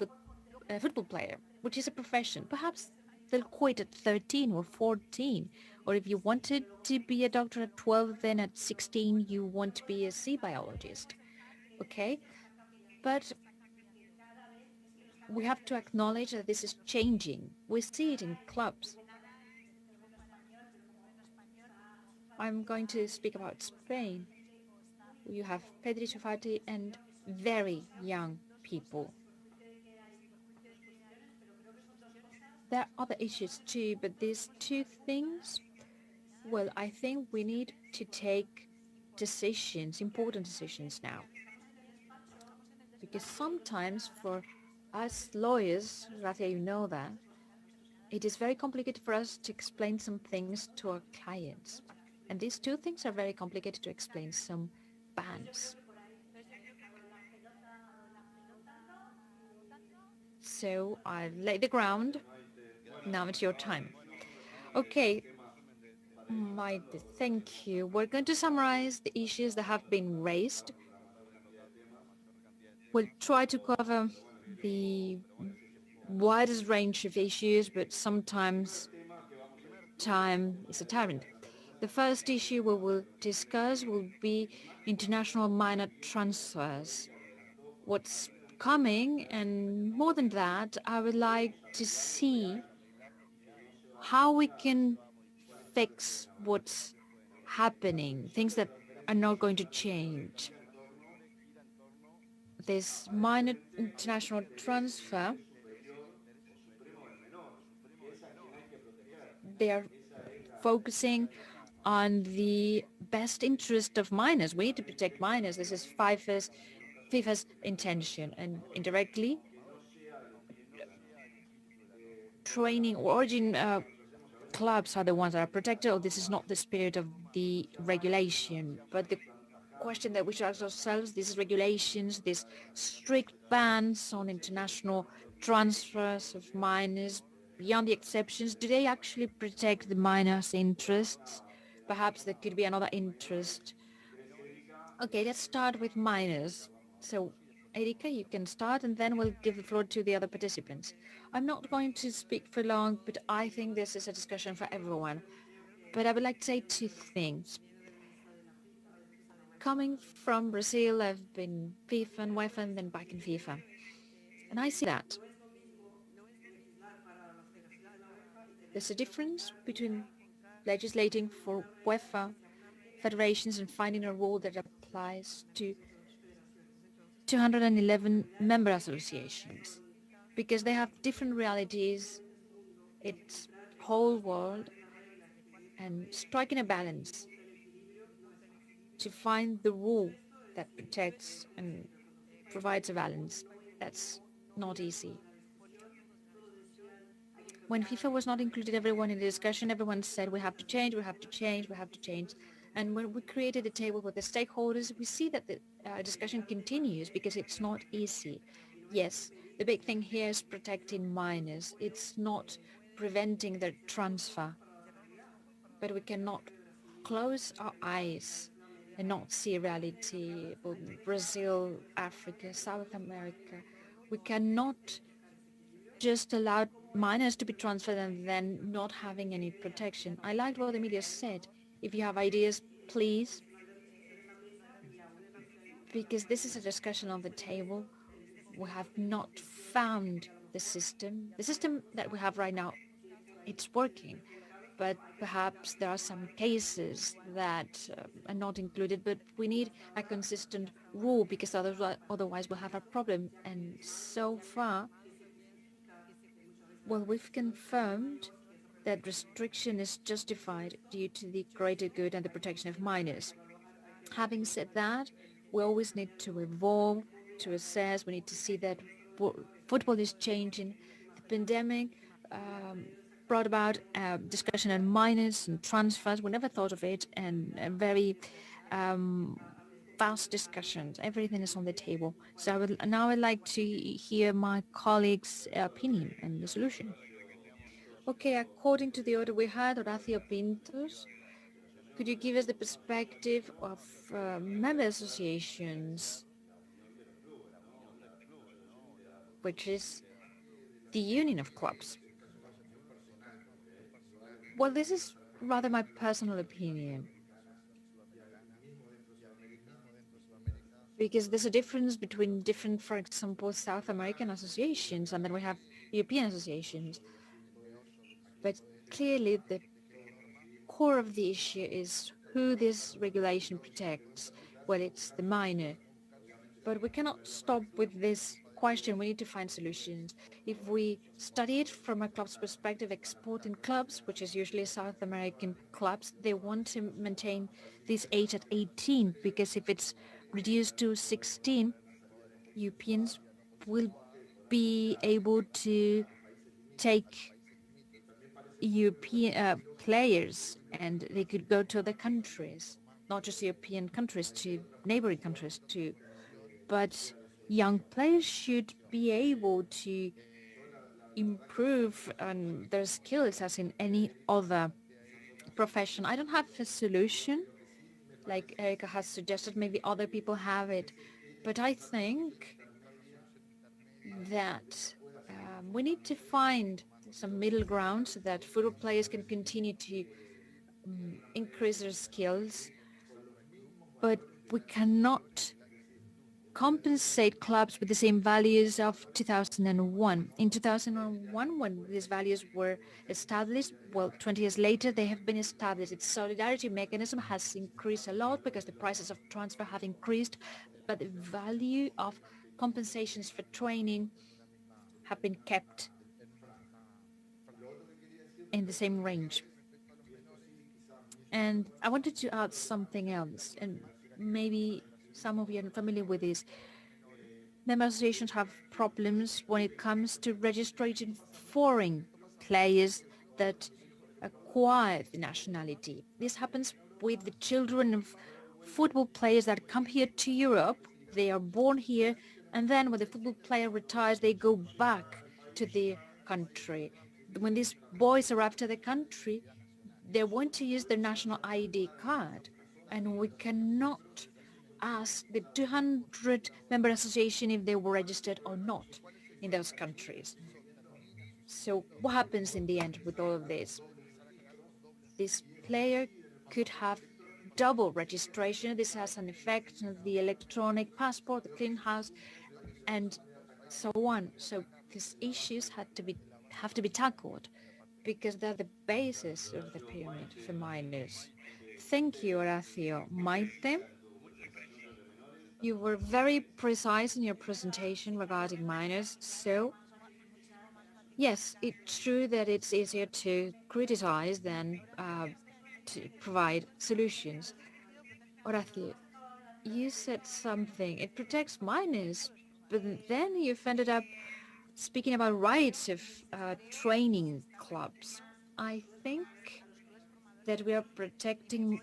a football player, which is a profession. Perhaps they'll quit at 13 or 14. Or if you wanted to be a doctor at 12, then at 16 you want to be a sea biologist. Okay? But we have to acknowledge that this is changing. We see it in clubs. I'm going to speak about Spain. You have Patricia and very young people. There are other issues too, but these two things, well, I think we need to take decisions, important decisions now. Because sometimes for us lawyers, Horacio, you know that, it is very complicated for us to explain some things to our clients. And these two things are very complicated to explain, some bans. So I've laid the ground. Now it's your time. Okay, Maite, thank you. We're going to summarize the issues that have been raised. We'll try to cover the widest range of issues, but sometimes time is a tyrant. The first issue we will discuss will be international minor transfers. What's coming, and more than that, I would like to see how we can fix what's happening, things that are not going to change. This minor international transfer, they are focusing on the best interest of minors. We need to protect minors. This is FIFA's intention, and indirectly training or origin clubs are the ones that are protected, or this is not the spirit of the regulation. But the question that we should ask ourselves, these regulations, these strict bans on international transfers of minors, beyond the exceptions, do they actually protect the minors' interests? Perhaps there could be another interest. Okay, let's start with minors. So, Erika, you can start, and then we'll give the floor to the other participants. I'm not going to speak for long, but I think this is a discussion for everyone. But I would like to say two things. Coming from Brazil, I've been FIFA and UEFA and then back in FIFA. And I see that there's a difference between legislating for UEFA federations and finding a rule that applies to 211 member associations, because they have different realities, it's whole world, and striking a balance to find the rule that protects and provides a balance, that's not easy. When FIFA was not included everyone in the discussion, everyone said we have to change, we have to change, we have to change. And when we created a table with the stakeholders, we see that the discussion continues because it's not easy. Yes, the big thing here is protecting minors. It's not preventing their transfer. But we cannot close our eyes and not see reality of Brazil, Africa, South America. We cannot just allow minors to be transferred and then not having any protection. I liked what Emilia said. If you have ideas, please, because this is a discussion on the table. We have not found the system. The system that we have right now, it's working, but perhaps there are some cases that are not included, but we need a consistent rule because otherwise we'll have a problem. And so far, well, we've confirmed that restriction is justified due to the greater good and the protection of minors. Having said that, we always need to evolve, to assess. We need to see that football is changing. The pandemic brought about discussion on minors and transfers. We never thought of it, and very vast discussions. Everything is on the table. So now I'd like to hear my colleagues' opinion and the solution. Okay, according to the order we had, Horacio Pintos, could you give us the perspective of member associations, which is the union of clubs? Well, this is rather my personal opinion, because there's a difference between different, for example, South American associations, and then we have European associations. But clearly the core of the issue is who this regulation protects. Well, it's the minor. But we cannot stop with this question. We need to find solutions. If we study it from a club's perspective, exporting clubs, which is usually South American clubs, they want to maintain this age at 18, because if it's reduced to 16, Europeans will be able to take European players, and they could go to other countries, not just European countries, to neighboring countries too. But young players should be able to improve on their skills as in any other profession. I don't have a solution like Erika has suggested. Maybe other people have it, but I think that we need to find some middle ground so that football players can continue to increase their skills, but we cannot compensate clubs with the same values of 2001. In 2001, when these values were established, well, 20 years later, they have been established. Its solidarity mechanism has increased a lot because the prices of transfer have increased, but the value of compensations for training have been kept in the same range. And I wanted to add something else, and maybe some of you are familiar with this. Member associations have problems when it comes to registering foreign players that acquire the nationality. This happens with the children of football players that come here to Europe. They are born here, and then when the football player retires, they go back to their country. When these boys arrive to the country, they want to use their national ID card, and we cannot ask the 200 member association if they were registered or not in those countries. So what happens in the end with all of this? These player could have double registration. This has an effect on the electronic passport, the clean house, and so on. So these issues have to be tackled because they're the basis of the pyramid for minors. Thank you, Horacio. Maite, you were very precise in your presentation regarding minors. So yes, it's true that it's easier to criticize than to provide solutions. Horacio, you said something. It protects minors, but then you've ended up speaking about rights of training clubs. I think that we are protecting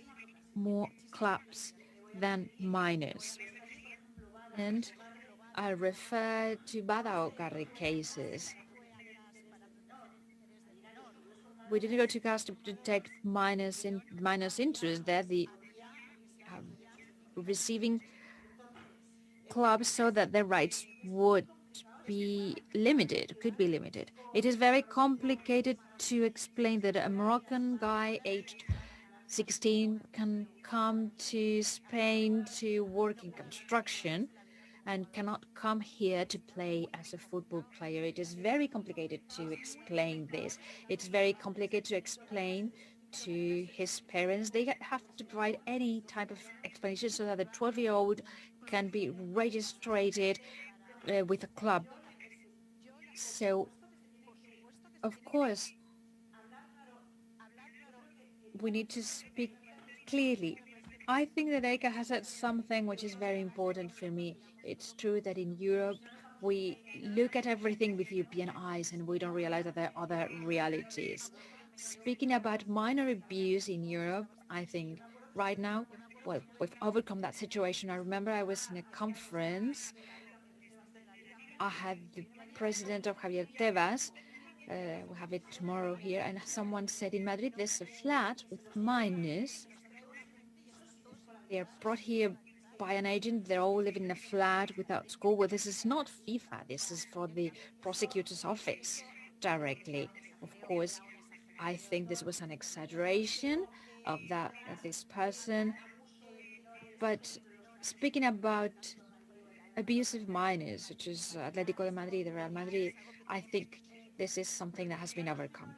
more clubs than minors. And I refer to Badaokarri cases. We didn't go to CAS to protect minors' interests. They're the receiving clubs so that their rights would be limited, could be limited. It is very complicated to explain that a Moroccan guy aged 16 can come to Spain to work in construction and cannot come here to play as a football player. It is very complicated to explain this. It's very complicated to explain to his parents. They have to provide any type of explanation so that the 12-year-old can be registered with a club. So, of course, we need to speak clearly. I think that Erika has said something which is very important for me. It's true that in Europe, we look at everything with European eyes and we don't realize that there are other realities. Speaking about minor abuse in Europe, I think right now, well, we've overcome that situation. I remember I was in a conference. I had the president of Javier Tebas. We have it tomorrow here. And someone said in Madrid, there's a flat with minors. They are brought here by an agent. They're all living in a flat without school. Well, this is not FIFA. This is for the prosecutor's office directly. Of course, I think this was an exaggeration of this person. But speaking about abusive minors, such as Atletico de Madrid, Real Madrid, I think this is something that has been overcome.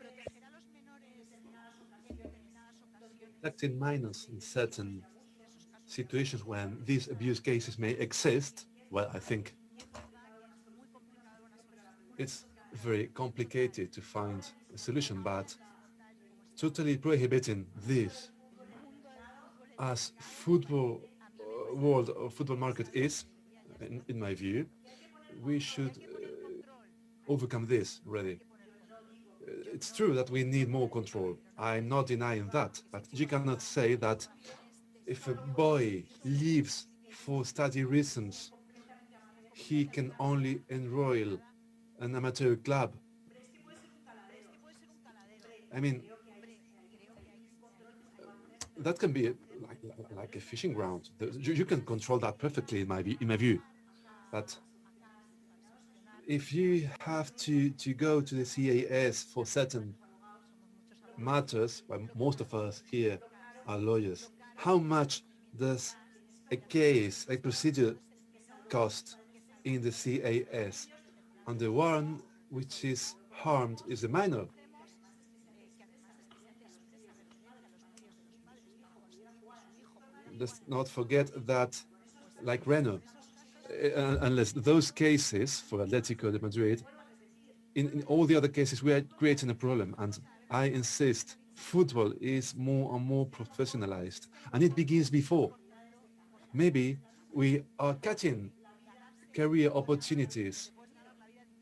Protecting minors in certain situations when these abuse cases may exist, well, I think it's very complicated to find a solution, but totally prohibiting this as football world or football market is, in my view, we should overcome this already. It's true that we need more control. I'm not denying that, but you cannot say that if a boy leaves for study reasons, he can only enroll an amateur club. I mean, that can be like a fishing ground. You can control that perfectly, in my view. But if you have to go to the CAS for certain matters, well, most of us here are lawyers, how much does a case, a procedure cost in the CAS? And the one which is harmed is the minor. Let's not forget that, like Renault, unless those cases for Atletico de Madrid, in all the other cases we are creating a problem. And I insist, football is more and more professionalized, and it begins before. Maybe we are cutting career opportunities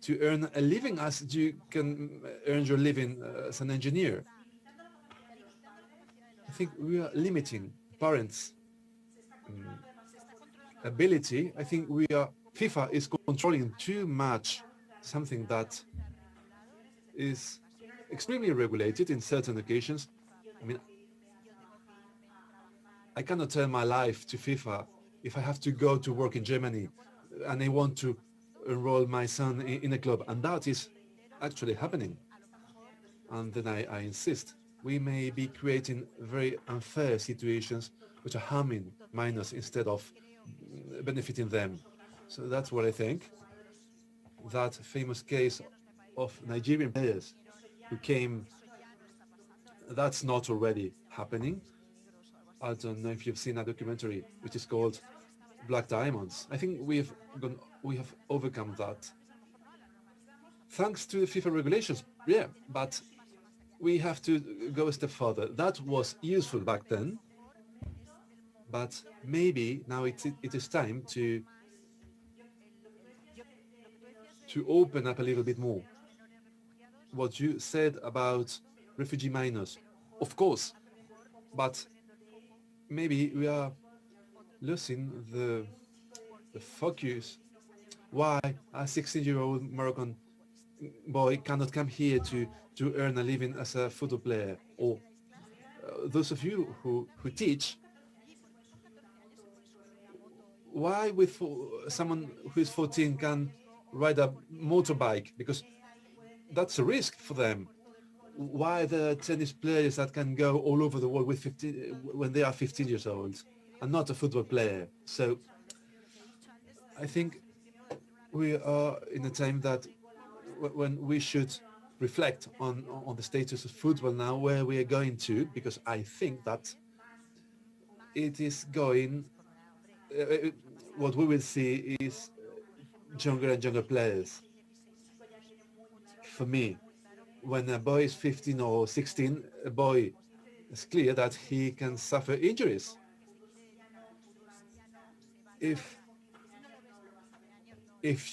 to earn a living as you can earn your living as an engineer. I think we are limiting parents' ability. I think FIFA is controlling too much something that is extremely regulated in certain occasions. I mean, I cannot turn my life to FIFA if I have to go to work in Germany and I want to enroll my son in a club, and that is actually happening. And then I insist, we may be creating very unfair situations which are harming minors instead of benefiting them. So that's what I think. That famous case of Nigerian players who came, that's not already happening. I don't know if you've seen a documentary which is called Black Diamonds. I think we have overcome that. Thanks to the FIFA regulations, yeah, but we have to go a step further. That was useful back then, but maybe now it is time to open up a little bit more. What you said about refugee minors, of course, but maybe we are losing the focus. Why a 16-year-old Moroccan boy cannot come here to earn a living as a football player? Or those of you who teach, why with someone who is 14 can ride a motorbike? Because that's a risk for them. Why the tennis players that can go all over the world with 15 when they are 15 years old and not a football player? So I think we are in a time that when we should reflect on the status of football now, where we are going to, because I think that it is going, what we will see is younger and younger players. For me, when a boy is 15 or 16, a boy, it's clear that he can suffer injuries. If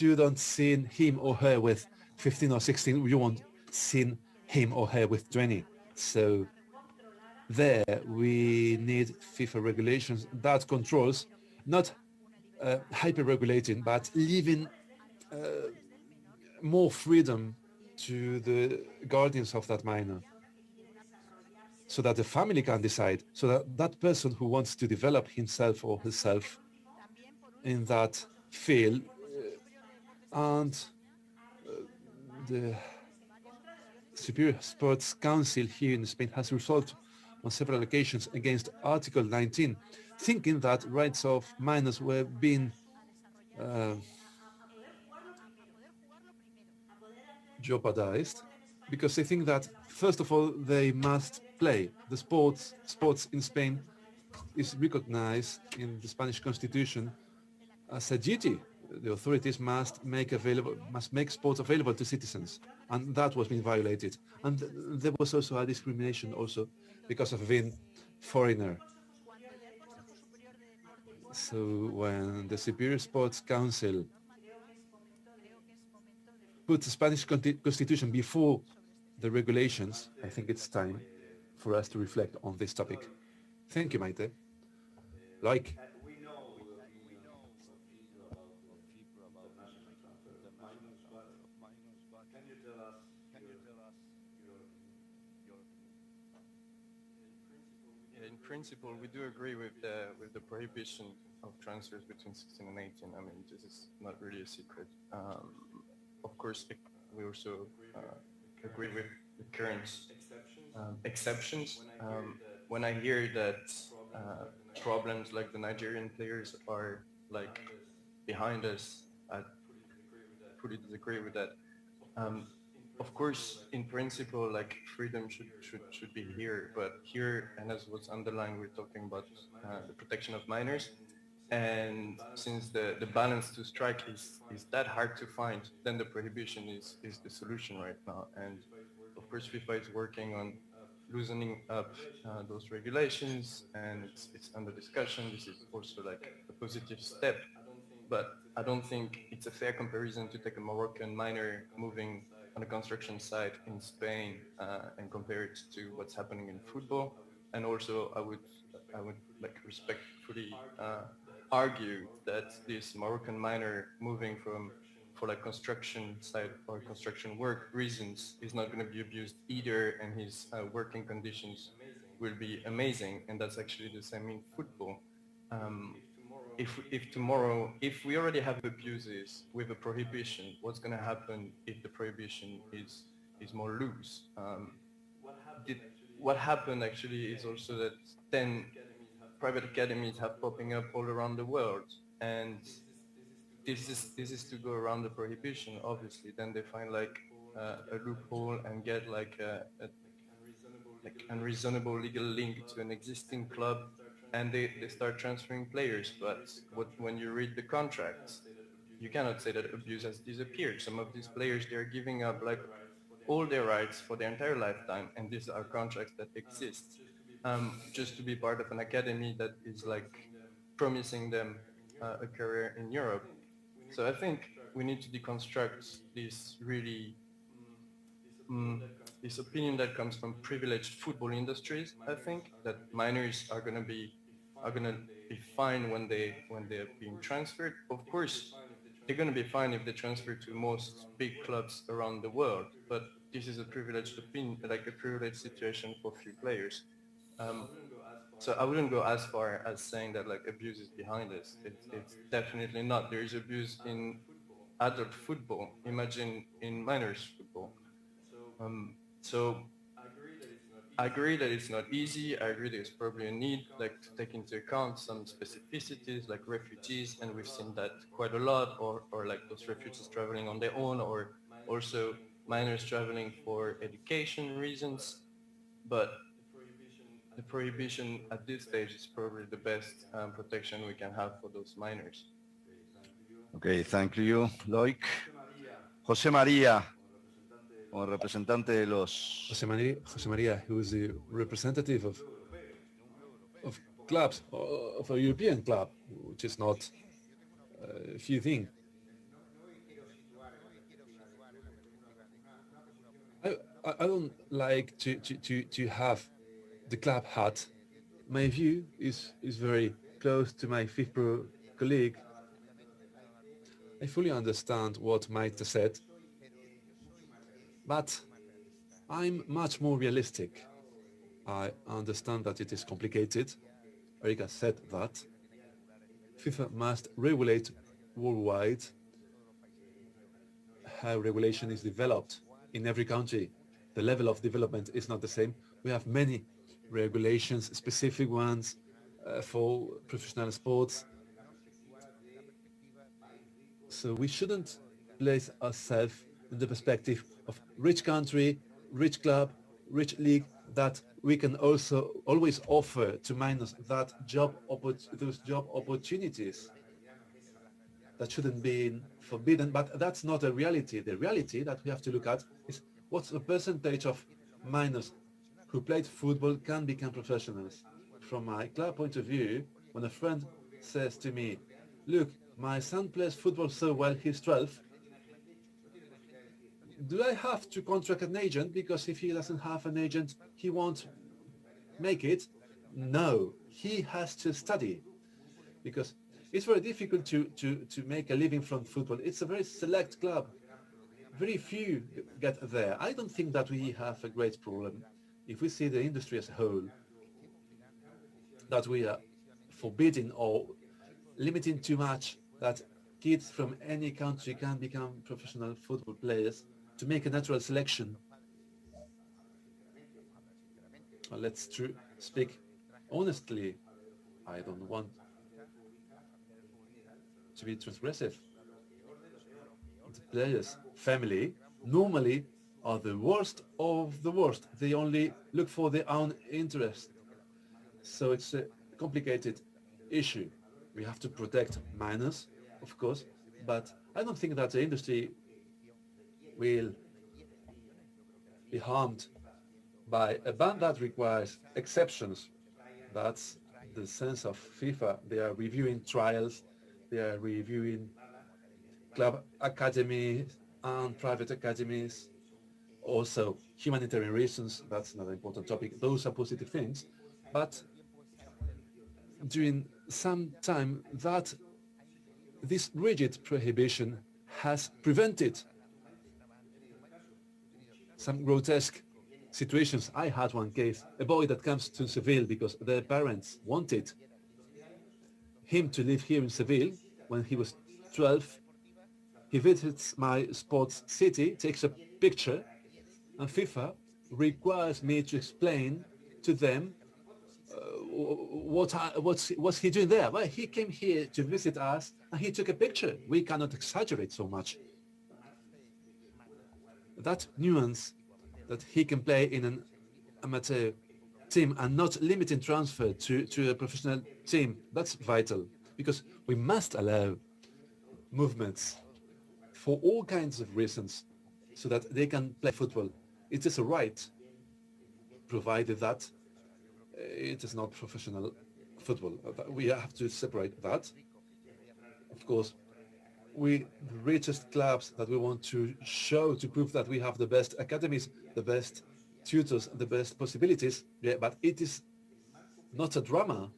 you don't see him or her with 15 or 16, you won't see him or her with 20. So there we need FIFA regulations that controls, not hyper-regulating, but leaving more freedom to the guardians of that minor, so that the family can decide, so that that person who wants to develop himself or herself in that field, and the Superior Sports Council here in Spain has resolved on several occasions against Article 19, thinking that rights of minors were being jeopardized, because they think that, first of all, they must play. The sports in Spain is recognized in the Spanish Constitution as a duty. The authorities must make sports available to citizens, and that was being violated. And there was also a discrimination also because of being foreigner. So when the Superior Sports Council put the Spanish Constitution before the regulations, I think it's time for us to reflect on this topic. Thank you, Maite. Loic. In principle, we do agree with the prohibition of transfers between 16 and 18. I mean, this is not really a secret. Of course, we also agree with the current exceptions. When I hear that problems like the Nigerian players are like behind us, I fully disagree with that. Of course, in principle, like freedom should be here, but here, and as was underlined, we're talking about the protection of minors. And since the balance to strike is that hard to find, then the prohibition is the solution right now. And of course, FIFA is working on loosening up those regulations, and it's under discussion. This is also like a positive step, but I don't think it's a fair comparison to take a Moroccan minor moving on a construction site in Spain and compare it to what's happening in football. And also, I would like respectfully argue that this Moroccan minor moving for like construction site or construction work reasons is not going to be abused either, and his working conditions will be amazing. And that's actually the same in football. If tomorrow, if we already have abuses with a prohibition, what's going to happen if the prohibition is more loose? what happened actually is also that then private academies have popping up all around the world, and this is to go around the prohibition. Obviously, then they find like a loophole and get like a unreasonable legal link to an existing club, and they start transferring players. But when you read the contracts, you cannot say that abuse has disappeared. Some of these players, they're giving up like all their rights for their entire lifetime, and these are contracts that exist, just to be part of an academy that is like promising them a career in Europe. So I think we need to deconstruct this really this opinion that comes from privileged football industries. I think that minors are gonna be fine when they're being transferred. Of course, they're gonna be fine if they transfer to most big clubs around the world. But this is a privileged opinion, like a privileged situation for few players. So I wouldn't go as far as saying that like abuse is behind this. It's definitely not. There is abuse in adult football. Imagine in minors football. So I agree that it's not easy. I agree there's probably a need like to take into account some specificities like refugees, and we've seen that quite a lot, or like those refugees traveling on their own, or also minors traveling for education reasons. But the prohibition at this stage is probably the best protection we can have for those minors. Okay, thank you, Loic. José María, como representante de los... José María, who is the representative of clubs, of a European club, which is not a few things. I don't like to have the club hat. My view is very close to my FIFPRO colleague. I fully understand what Maite said, but I'm much more realistic. I understand that it is complicated. Erika said that. FIFA must regulate worldwide how regulation is developed in every country. The level of development is not the same. We have many regulations, specific ones for professional sports. So we shouldn't place ourselves in the perspective of rich country, rich club, rich league, that we can also always offer to minors that those job opportunities. That shouldn't be forbidden, but that's not a reality. The reality that we have to look at is what's the percentage of minors who played football can become professionals. From my club point of view, when a friend says to me, look, my son plays football so well, he's 12, do I have to contract an agent? Because if he doesn't have an agent, he won't make it. No, he has to study, because it's very difficult to make a living from football. It's a very select club. Very few get there. I don't think that we have a great problem if we see the industry as a whole, that we are forbidding or limiting too much that kids from any country can become professional football players, to make a natural selection. Well, let's speak honestly. I don't want to be transgressive. The players' family normally are the worst of the worst. They only look for their own interest. So it's a complicated issue. We have to protect minors, of course, but I don't think that the industry will be harmed by a ban that requires exceptions. That's the sense of FIFA. They are reviewing trials, they are reviewing club academies and private academies, also humanitarian reasons. That's another important topic. Those are positive things, but during some time that this rigid prohibition has prevented some grotesque situations. I had one case, a boy that comes to Seville because their parents wanted him to live here in Seville. When he was 12, he visits my sports city, takes a picture, and FIFA requires me to explain to them what's he doing there. Well, he came here to visit us and he took a picture. We cannot exaggerate so much. That nuance that he can play in an amateur team and not limiting transfer to a professional team, that's vital, because we must allow movements for all kinds of reasons so that they can play football. It is a right, provided that it is not professional football. We have to separate that. Of course, the richest clubs that we want to show to prove that we have the best academies, the best tutors, the best possibilities, yeah, but it is not a drama,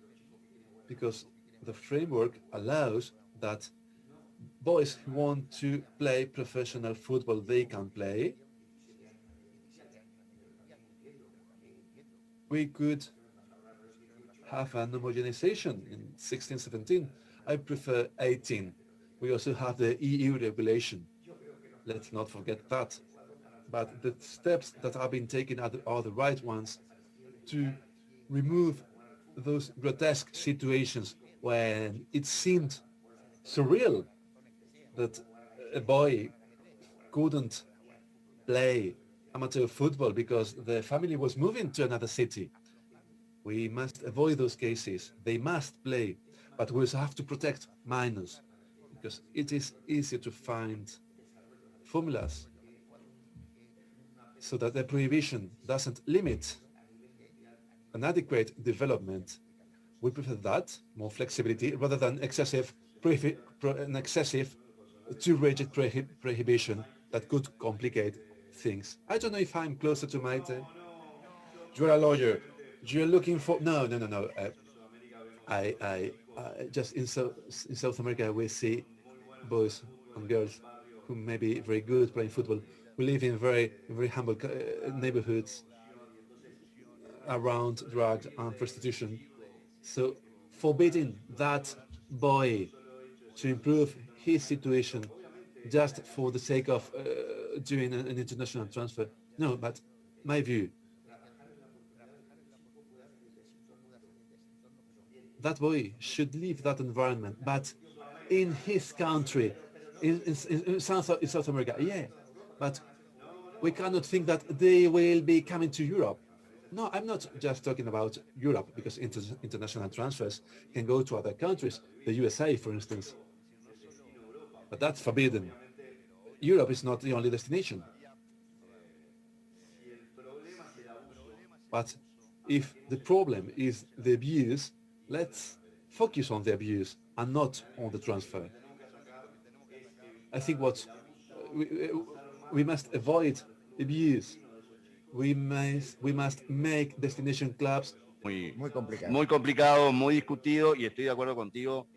because the framework allows that boys who want to play professional football, they can play. We could have an homogenization in 16, 17. I prefer 18. We also have the EU regulation. Let's not forget that. But the steps that have been taken are the right ones to remove those grotesque situations when it seemed surreal that a boy couldn't play amateur football because the family was moving to another city. We must avoid those cases. They must play, but we also have to protect minors, because it is easier to find formulas so that the prohibition doesn't limit an adequate development. We prefer that, more flexibility, rather than an excessive, too rigid prohibition that could complicate things. I don't know if I'm closer to Maite. You're a lawyer. You're looking for... No. I just in South America, we see boys and girls who may be very good playing football. We live in very humble neighborhoods around drugs and prostitution. So forbidding that boy to improve his situation just for the sake of doing an international transfer. No, but my view, that boy should leave that environment, but in his country, in South America, yeah. But we cannot think that they will be coming to Europe. No, I'm not just talking about Europe, because international transfers can go to other countries, the USA, for instance. But that's forbidden. Europe is not the only destination. But if the problem is the abuse, let's focus on the abuse and not on the transfer. I think what we must avoid abuse. We must make destination clubs. Muy complicado. Muy complicado, muy discutido, y estoy de acuerdo contigo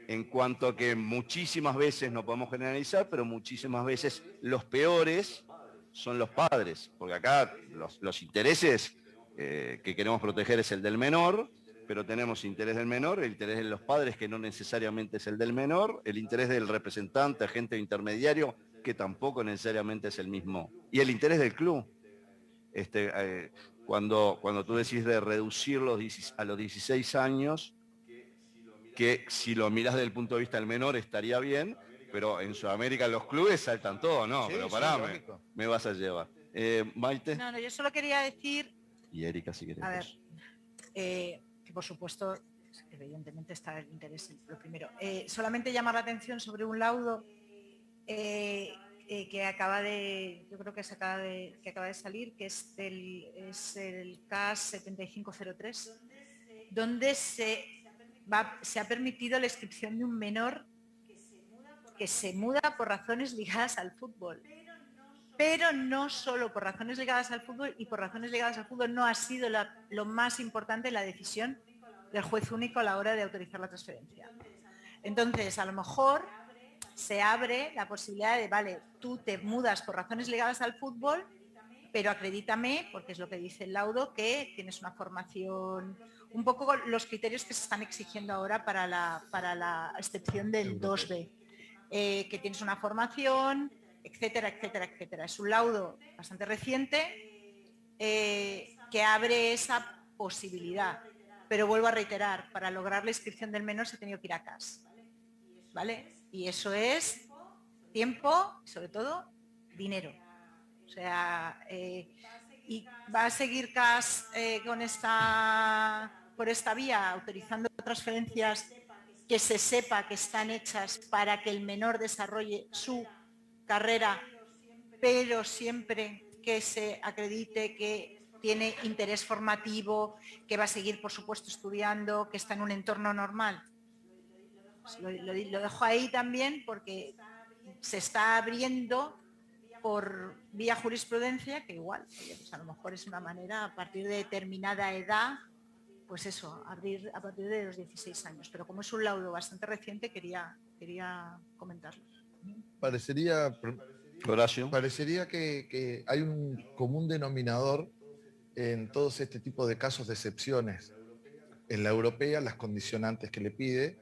en cuanto a que muchísimas veces, no podemos generalizar, pero muchísimas veces los peores son los padres, porque acá los intereses que queremos proteger es el del menor, pero tenemos interés del menor, el interés de los padres, que no necesariamente es el del menor, el interés del representante, agente intermediario, que tampoco necesariamente es el mismo, y el interés del club. Cuando tú decís de reducirlos a los 16 años, que si lo miras desde el punto de vista del menor estaría bien, pero en Sudamérica los clubes saltan todo, ¿no? Sí, pero pará, me vas a llevar. Maite. No, yo solo quería decir... Y Erika, si querés. A ver, que por supuesto, evidentemente está el interés, lo primero. Solamente llamar la atención sobre un laudo que acaba de, yo creo que acaba de salir, que es el CAS 7503, donde se ha permitido la inscripción de un menor que se muda por razones ligadas al fútbol. Pero no solo por razones ligadas al fútbol, y por razones ligadas al fútbol no ha sido lo más importante la decisión del juez único a la hora de autorizar la transferencia. Entonces, a lo mejor se abre la posibilidad de, vale, tú te mudas por razones ligadas al fútbol, pero acredítame, porque es lo que dice el laudo, que tienes una formación, un poco los criterios que se están exigiendo ahora para la excepción del 2B, que tienes una formación, etcétera, etcétera, etcétera. Es un laudo bastante reciente que abre esa posibilidad. Pero vuelvo a reiterar, para lograr la inscripción del menor se ha tenido que ir a CAS, ¿vale? Y eso es tiempo y sobre todo dinero. O sea, y va a seguir CAS por esta vía, autorizando transferencias que se sepa que están hechas para que el menor desarrolle su carrera, pero siempre que se acredite que tiene interés formativo, que va a seguir, por supuesto, estudiando, que está en un entorno normal. Pues lo dejo ahí también porque se está abriendo por vía jurisprudencia, que igual, oye, pues a lo mejor es una manera a partir de determinada edad, pues eso, abrir a partir de los 16 años. Pero como es un laudo bastante reciente, quería comentarlo. Horacio. Parecería que hay un común denominador en todos este tipo de casos de excepciones. En la europea, las condicionantes que le pide,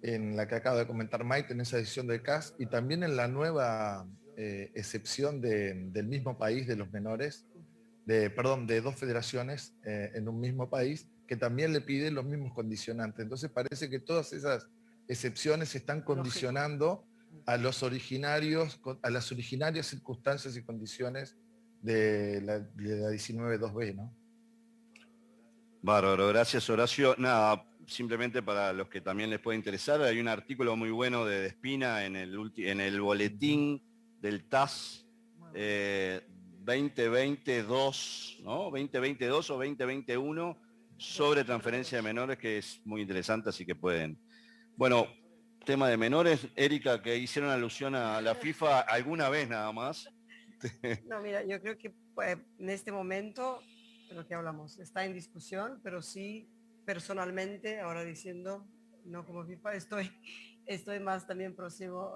en la que acaba de comentar Maite, en esa decisión del CAS, y también en la nueva excepción del mismo país de los menores, de dos federaciones en un mismo país, que también le pide los mismos condicionantes. Entonces parece que todas esas excepciones se están condicionando a los originarios, a las originarias circunstancias y condiciones de la 19.2b, ¿no? Bárbaro, gracias Horacio. Nada, simplemente para los que también les puede interesar, hay un artículo muy bueno de Despina en el boletín del TAS 2022, ¿no? 2022 o 2021 sobre transferencia de menores, que es muy interesante, así que pueden. Bueno, tema de menores, Erika, que hicieron alusión a la FIFA alguna vez nada más. No, mira, yo creo que pues, en este momento, de lo que hablamos, está en discusión, pero sí, personalmente, ahora diciendo, no como FIFA, estoy más también próximo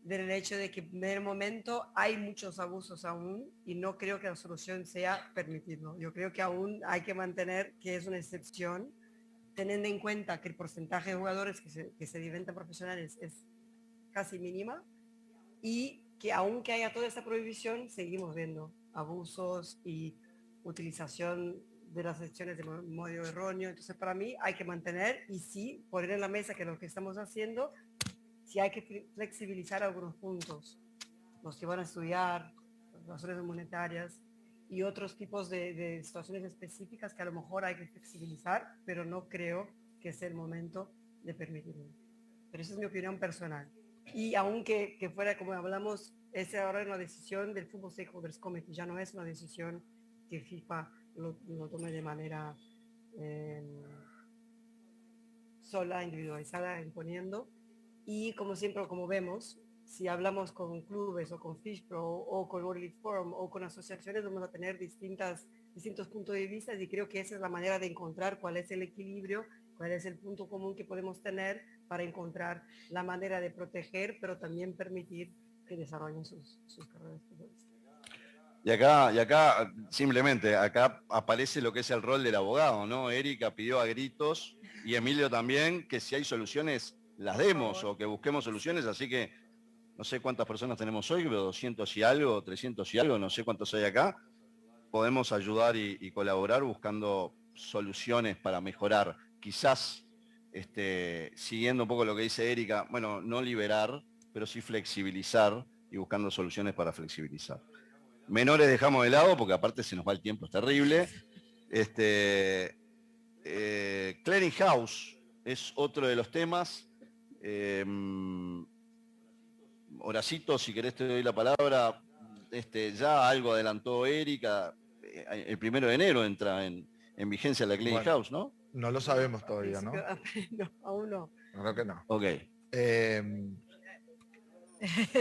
del hecho de que en el momento hay muchos abusos aún y no creo que la solución sea permitirlo. Yo creo que aún hay que mantener que es una excepción, teniendo en cuenta que el porcentaje de jugadores que se diventan profesionales es casi mínima y que aunque haya toda esta prohibición, seguimos viendo abusos y utilización de las secciones de modo erróneo. Entonces, para mí hay que mantener y sí poner en la mesa que lo que estamos haciendo, sí hay que flexibilizar algunos puntos. Los que van a estudiar, las razones monetarias y otros tipos de situaciones específicas que a lo mejor hay que flexibilizar, pero no creo que sea el momento de permitirlo. Pero esa es mi opinión personal. Y aunque fuera, como hablamos, esa ahora es una decisión del Football Stakeholders Committee, ya no es una decisión que FIFA lo tome de manera sola, individualizada, imponiendo. Y como siempre, como vemos, si hablamos con clubes o con FIFPRO o con World League Forum o con asociaciones, vamos a tener distintos puntos de vista y creo que esa es la manera de encontrar cuál es el equilibrio, cuál es el punto común que podemos tener para encontrar la manera de proteger, pero también permitir que desarrollen sus carreras. Y acá, simplemente, acá aparece lo que es el rol del abogado, ¿no? Erika pidió a gritos y Emilio también que si hay soluciones las demos o que busquemos soluciones, así que no sé cuántas personas tenemos hoy, pero 200 y algo, 300 y algo, no sé cuántos hay acá. Podemos ayudar y colaborar buscando soluciones para mejorar. Quizás, siguiendo un poco lo que dice Erika, bueno, no liberar, pero sí flexibilizar y buscando soluciones para flexibilizar. Menores dejamos de lado porque aparte se nos va el tiempo, es terrible. Clearing House es otro de los temas. Horacito, si querés te doy la palabra. Ya algo adelantó Erika. El 1 de enero entra en vigencia la Clearing House, ¿no? No lo sabemos todavía, ¿no? No, aún no. Creo que no. Ok.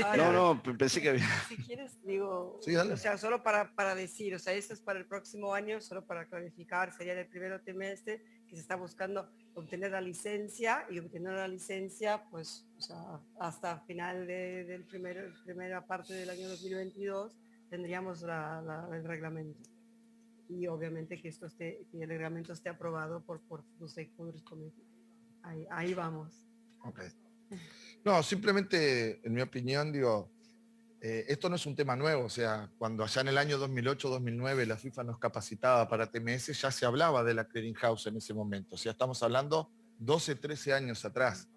Ahora, No, pensé que había... Si quieres, digo, Sí, dale. o sea, solo para decir, o sea, esto es para el próximo año, solo para clarificar, sería en el primer trimestre que se está buscando obtener la licencia y obtener la licencia, pues, o sea, hasta final del primera parte del año 2022 tendríamos el reglamento. Y obviamente que que el reglamento esté aprobado por los stakeholders committee. Ahí vamos. Okay. No, simplemente, en mi opinión, digo, esto no es un tema nuevo, o sea, cuando allá en el año 2008-2009 la FIFA nos capacitaba para TMS, ya se hablaba de la clearing house en ese momento, o sea, estamos hablando 12, 13 años atrás.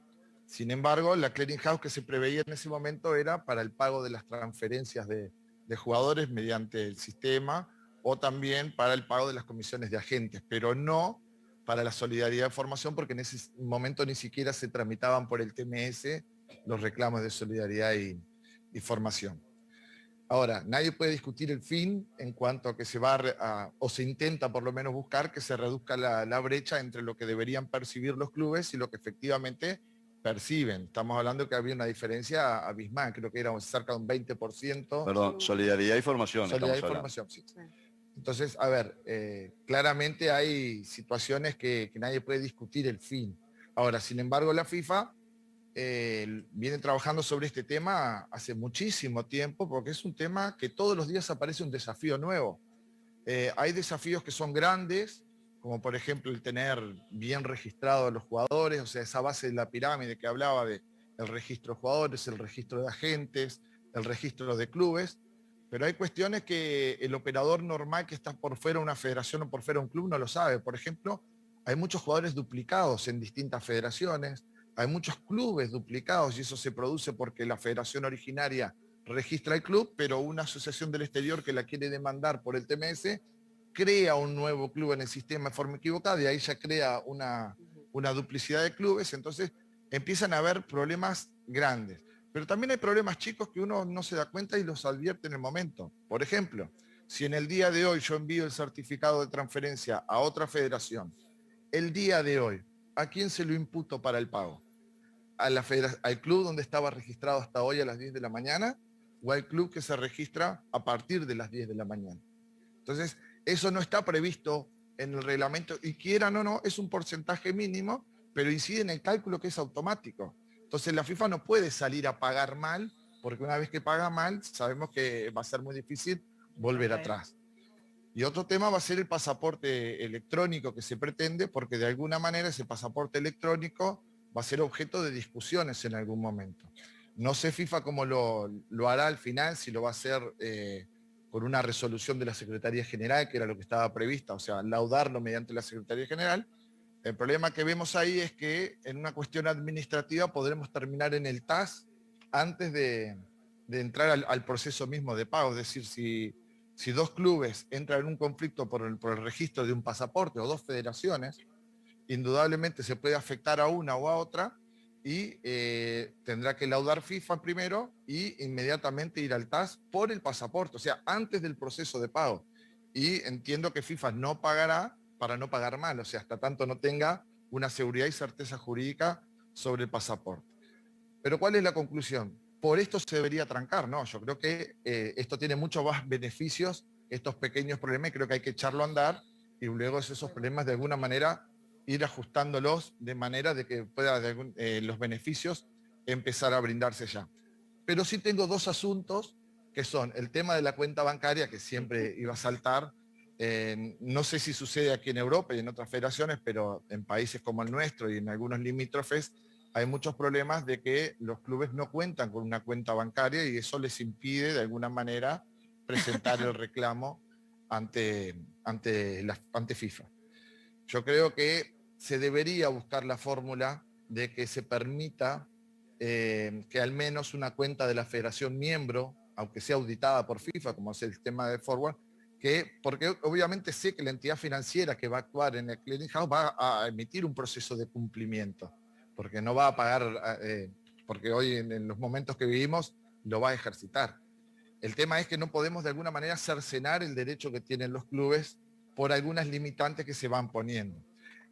Sin embargo, la clearing house que se preveía en ese momento era para el pago de las transferencias de jugadores mediante el sistema, o también para el pago de las comisiones de agentes, pero no para la solidaridad de formación, porque en ese momento ni siquiera se tramitaban por el TMS los reclamos de solidaridad y formación. Ahora, nadie puede discutir el fin en cuanto a que se va o se intenta por lo menos buscar que se reduzca la brecha entre lo que deberían percibir los clubes y lo que efectivamente perciben. Estamos hablando de que había una diferencia abismal, creo que era cerca de un 20%. Perdón, solidaridad y formación. Solidaridad y formación, sí. Entonces, a ver, claramente hay situaciones que nadie puede discutir el fin. Ahora, sin embargo, la FIFA viene trabajando sobre este tema hace muchísimo tiempo, porque es un tema que todos los días aparece un desafío nuevo. Hay desafíos que son grandes, como por ejemplo el tener bien registrados a los jugadores, o sea, esa base de la pirámide que hablaba de el registro de jugadores, el registro de agentes, el registro de clubes, pero hay cuestiones que el operador normal que está por fuera de una federación o por fuera de un club no lo sabe. Por ejemplo, hay muchos jugadores duplicados en distintas federaciones, hay muchos clubes duplicados y eso se produce porque la federación originaria registra el club, pero una asociación del exterior que la quiere demandar por el TMS crea un nuevo club en el sistema de forma equivocada y ahí ya crea una duplicidad de clubes, entonces empiezan a haber problemas grandes. Pero también hay problemas chicos que uno no se da cuenta y los advierte en el momento. Por ejemplo, si en el día de hoy yo envío el certificado de transferencia a otra federación, el día de hoy, ¿a quién se lo imputo para el pago? ¿Al club donde estaba registrado hasta hoy a las 10 de la mañana o al club que se registra a partir de las 10 de la mañana? Entonces, eso no está previsto en el reglamento y quieran o no, es un porcentaje mínimo, pero incide en el cálculo que es automático. Entonces, la FIFA no puede salir a pagar mal, porque una vez que paga mal, sabemos que va a ser muy difícil volver atrás. Y otro tema va a ser el pasaporte electrónico que se pretende, porque de alguna manera ese pasaporte electrónico va a ser objeto de discusiones en algún momento. No sé FIFA cómo lo hará al final, si lo va a hacer con una resolución de la Secretaría General, que era lo que estaba prevista, o sea, laudarlo mediante la Secretaría General. El problema que vemos ahí es que en una cuestión administrativa podremos terminar en el TAS antes de entrar al proceso mismo de pago. Es decir, si dos clubes entran en un conflicto por el registro de un pasaporte o dos federaciones, indudablemente se puede afectar a una o a otra y tendrá que laudar FIFA primero y inmediatamente ir al TAS por el pasaporte, o sea, antes del proceso de pago. Y entiendo que FIFA no pagará para no pagar mal, o sea, hasta tanto no tenga una seguridad y certeza jurídica sobre el pasaporte. Pero ¿cuál es la conclusión? Por esto se debería trancar, ¿no? Yo creo que esto tiene muchos más beneficios, estos pequeños problemas, y creo que hay que echarlo a andar y luego esos problemas de alguna manera ir ajustándolos de manera de que pueda los beneficios empezar a brindarse ya. Pero sí tengo dos asuntos que son el tema de la cuenta bancaria, que siempre iba a saltar. No sé si sucede aquí en Europa y en otras federaciones, pero en países como el nuestro y en algunos limítrofes hay muchos problemas de que los clubes no cuentan con una cuenta bancaria y eso les impide de alguna manera presentar el reclamo ante FIFA. Yo creo que se debería buscar la fórmula de que se permita que al menos una cuenta de la federación miembro, aunque sea auditada por FIFA, como es el tema de Forward, porque obviamente sé que la entidad financiera que va a actuar en el clearing house va a emitir un proceso de cumplimiento, porque no va a pagar, porque hoy en los momentos que vivimos lo va a ejercitar. El tema es que no podemos de alguna manera cercenar el derecho que tienen los clubes por algunas limitantes que se van poniendo.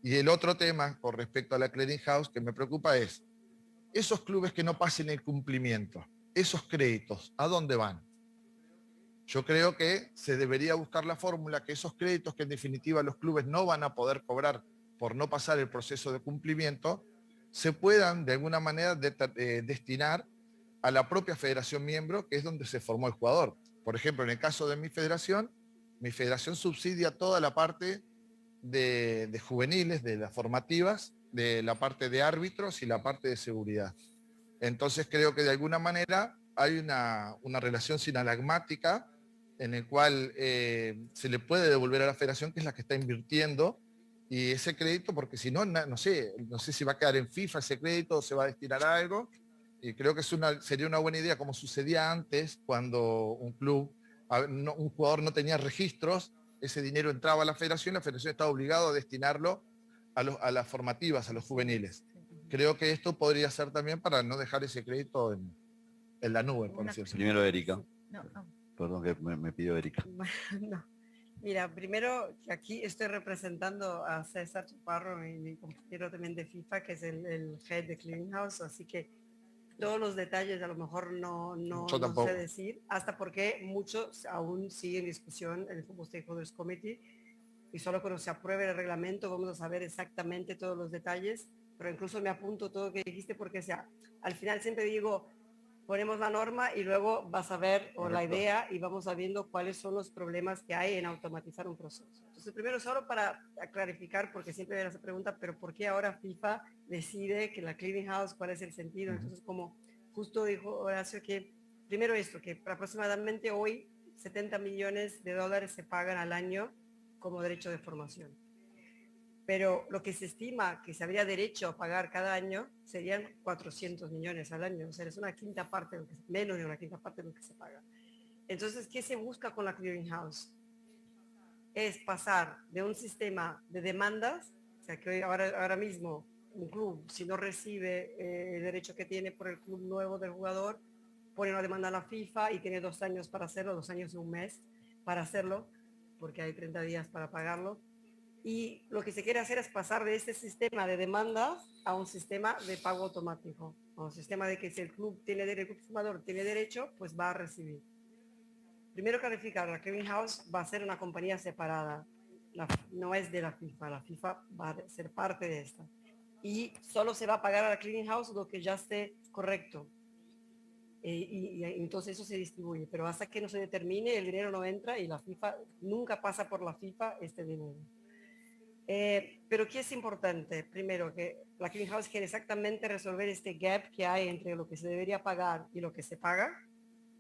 Y el otro tema, con respecto a la clearing house, que me preocupa es, esos clubes que no pasen el cumplimiento, esos créditos, ¿a dónde van? Yo creo que se debería buscar la fórmula que esos créditos que en definitiva los clubes no van a poder cobrar por no pasar el proceso de cumplimiento, se puedan de alguna manera destinar a la propia federación miembro, que es donde se formó el jugador. Por ejemplo, en el caso de mi federación subsidia toda la parte de juveniles, de las formativas, de la parte de árbitros y la parte de seguridad. Entonces creo que de alguna manera hay una relación sinalagmática en el cual se le puede devolver a la federación, que es la que está invirtiendo, y ese crédito, porque si no, no sé si va a quedar en FIFA ese crédito o se va a destinar a algo, y creo que sería una buena idea, como sucedía antes, cuando un club, un jugador no tenía registros, ese dinero entraba a la federación estaba obligada a destinarlo a las formativas, a los juveniles. Creo que esto podría ser también para no dejar ese crédito en la nube, por así decirlo. Primero Erika. No. Perdón que me pidió Erika. No. Mira, primero aquí estoy representando a César Chaparro, mi compañero también de FIFA, que es el head de Clearinghouse, así que todos los detalles a lo mejor no sé decir, hasta porque muchos aún siguen en discusión en el Football Stakeholders Committee, y solo cuando se apruebe el reglamento vamos a saber exactamente todos los detalles, pero incluso me apunto todo lo que dijiste, porque al final siempre digo, ponemos la norma y luego vas a ver la idea y vamos sabiendo cuáles son los problemas que hay en automatizar un proceso. Entonces, primero, solo para clarificar, porque siempre me se pregunta, pero ¿por qué ahora FIFA decide que la clearing house, cuál es el sentido? Entonces, como justo dijo Horacio, que primero esto, que aproximadamente hoy 70 millones de dólares se pagan al año como derecho de formación. Pero lo que se estima que se habría derecho a pagar cada año serían 400 millones al año. O sea, es una quinta parte, menos de una quinta parte de lo que se paga. Entonces, ¿qué se busca con la clearing house? Es pasar de un sistema de demandas, o sea, que ahora mismo un club, si no recibe el derecho que tiene por el club nuevo del jugador, pone una demanda a la FIFA y tiene 2 años para hacerlo, 2 años y un mes para hacerlo, porque hay 30 días para pagarlo. Y lo que se quiere hacer es pasar de este sistema de demandas a un sistema de pago automático, a un sistema de que si el club el club formador tiene derecho, pues va a recibir. Primero clarificar, la clearing house va a ser una compañía separada, no es de la FIFA va a ser parte de esta. Y solo se va a pagar a la clearing house lo que ya esté correcto. Y entonces eso se distribuye, pero hasta que no se determine, el dinero no entra y la FIFA nunca pasa por la FIFA este dinero. Pero ¿qué es importante? Primero, que la clearing house quiere exactamente resolver este gap que hay entre lo que se debería pagar y lo que se paga.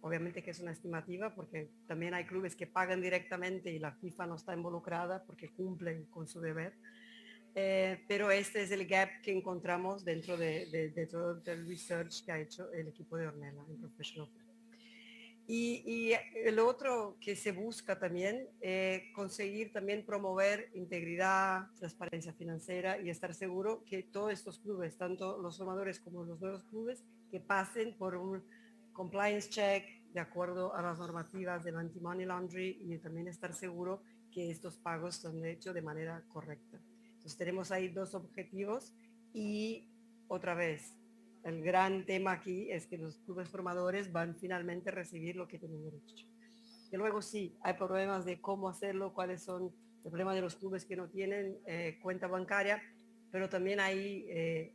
Obviamente que es una estimativa, porque también hay clubes que pagan directamente y la FIFA no está involucrada porque cumplen con su deber. Pero este es el gap que encontramos dentro del research que ha hecho el equipo de Ornella en Professional. Y el otro que se busca también, conseguir también promover integridad, transparencia financiera y estar seguro que todos estos clubes, tanto los formadores como los nuevos clubes, que pasen por un compliance check de acuerdo a las normativas del anti-money laundering, y también estar seguro que estos pagos son hechos de manera correcta. Entonces tenemos ahí 2 objetivos y otra vez, el gran tema aquí es que los clubes formadores van finalmente a recibir lo que tienen derecho. Y luego sí, hay problemas de cómo hacerlo, cuáles son el problema de los clubes que no tienen cuenta bancaria, pero también ahí,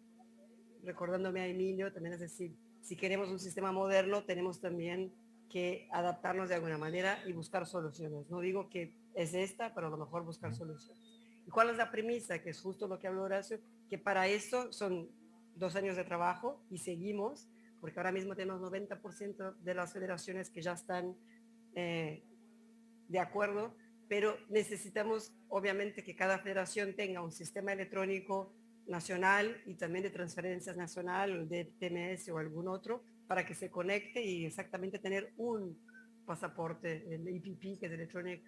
recordándome a Emilio, también es decir, si queremos un sistema moderno, tenemos también que adaptarnos de alguna manera y buscar soluciones. No digo que es esta, pero a lo mejor buscar soluciones. ¿Y cuál es la premisa? Que es justo lo que habló Horacio, que para esto son 2 años de trabajo y seguimos, porque ahora mismo tenemos 90% de las federaciones que ya están de acuerdo, pero necesitamos obviamente que cada federación tenga un sistema electrónico nacional y también de transferencias nacional, de TMS o algún otro, para que se conecte y exactamente tener un pasaporte, el EPP, que es Electronic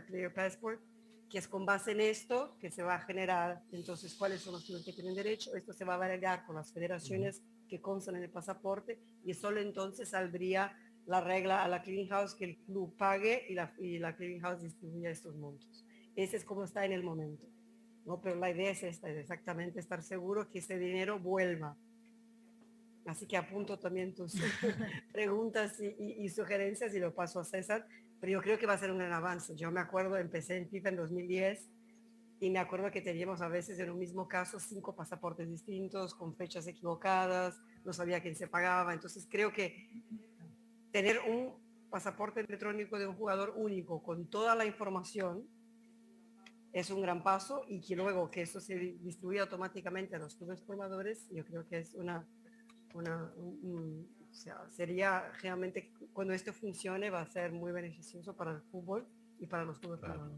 Player Passport, que es con base en esto que se va a generar. Entonces, ¿cuáles son los clubes que tienen derecho? Esto se va a validar con las federaciones que constan en el pasaporte, y solo entonces saldría la regla a la clearing house que el club pague y la clearing house distribuya estos montos. Ese es como está en el momento, ¿no? Pero la idea es esta, es exactamente estar seguro que ese dinero vuelva. Así que apunto también tus preguntas y sugerencias y lo paso a César, pero yo creo que va a ser un gran avance. Yo me acuerdo, empecé en FIFA en 2010 y me acuerdo que teníamos a veces en un mismo caso 5 pasaportes distintos, con fechas equivocadas, no sabía quién se pagaba. Entonces creo que tener un pasaporte electrónico de un jugador único con toda la información es un gran paso, y que luego que eso se distribuya automáticamente a los clubes formadores, yo creo que es O sea, sería realmente, cuando esto funcione, va a ser muy beneficioso para el fútbol y para los clubes. Claro.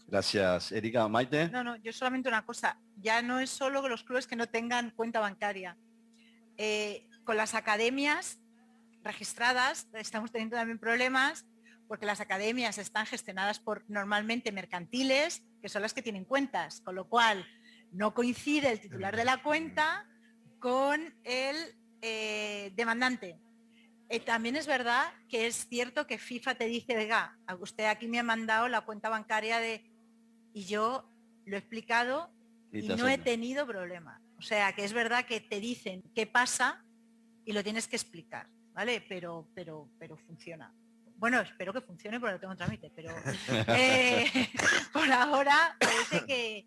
Gracias, Erika. Maite. No, yo solamente una cosa. Ya no es solo los clubes que no tengan cuenta bancaria. Con las academias registradas estamos teniendo también problemas porque las academias están gestionadas por normalmente mercantiles, que son las que tienen cuentas, con lo cual no coincide el titular de la cuenta con el demandante. También es verdad que es cierto que FIFA te dice, venga, usted aquí me ha mandado la cuenta bancaria y yo lo he explicado y no he tenido problema. O sea, que es verdad que te dicen qué pasa y lo tienes que explicar, ¿vale? Pero funciona. Bueno, espero que funcione porque lo tengo en trámite, pero por ahora parece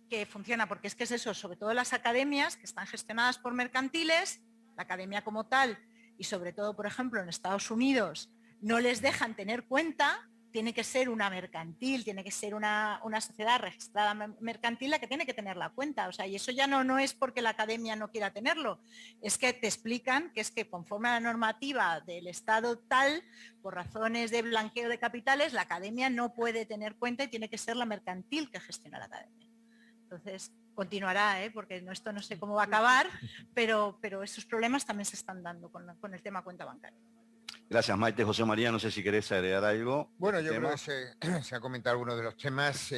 que funciona, porque es que es eso, sobre todo las academias que están gestionadas por mercantiles, la academia como tal, y sobre todo, por ejemplo, en Estados Unidos, no les dejan tener cuenta, tiene que ser una mercantil, tiene que ser una sociedad registrada mercantil la que tiene que tener la cuenta. O sea, y eso ya no es porque la academia no quiera tenerlo, es que te explican que es que conforme a la normativa del Estado tal, por razones de blanqueo de capitales, la academia no puede tener cuenta y tiene que ser la mercantil que gestiona la academia. Entonces, continuará, porque esto no sé cómo va a acabar, pero esos problemas también se están dando con el tema cuenta bancaria. Gracias, Maite. José María, no sé si querés agregar algo. Bueno, yo creo que se ha comentado algunos de los temas.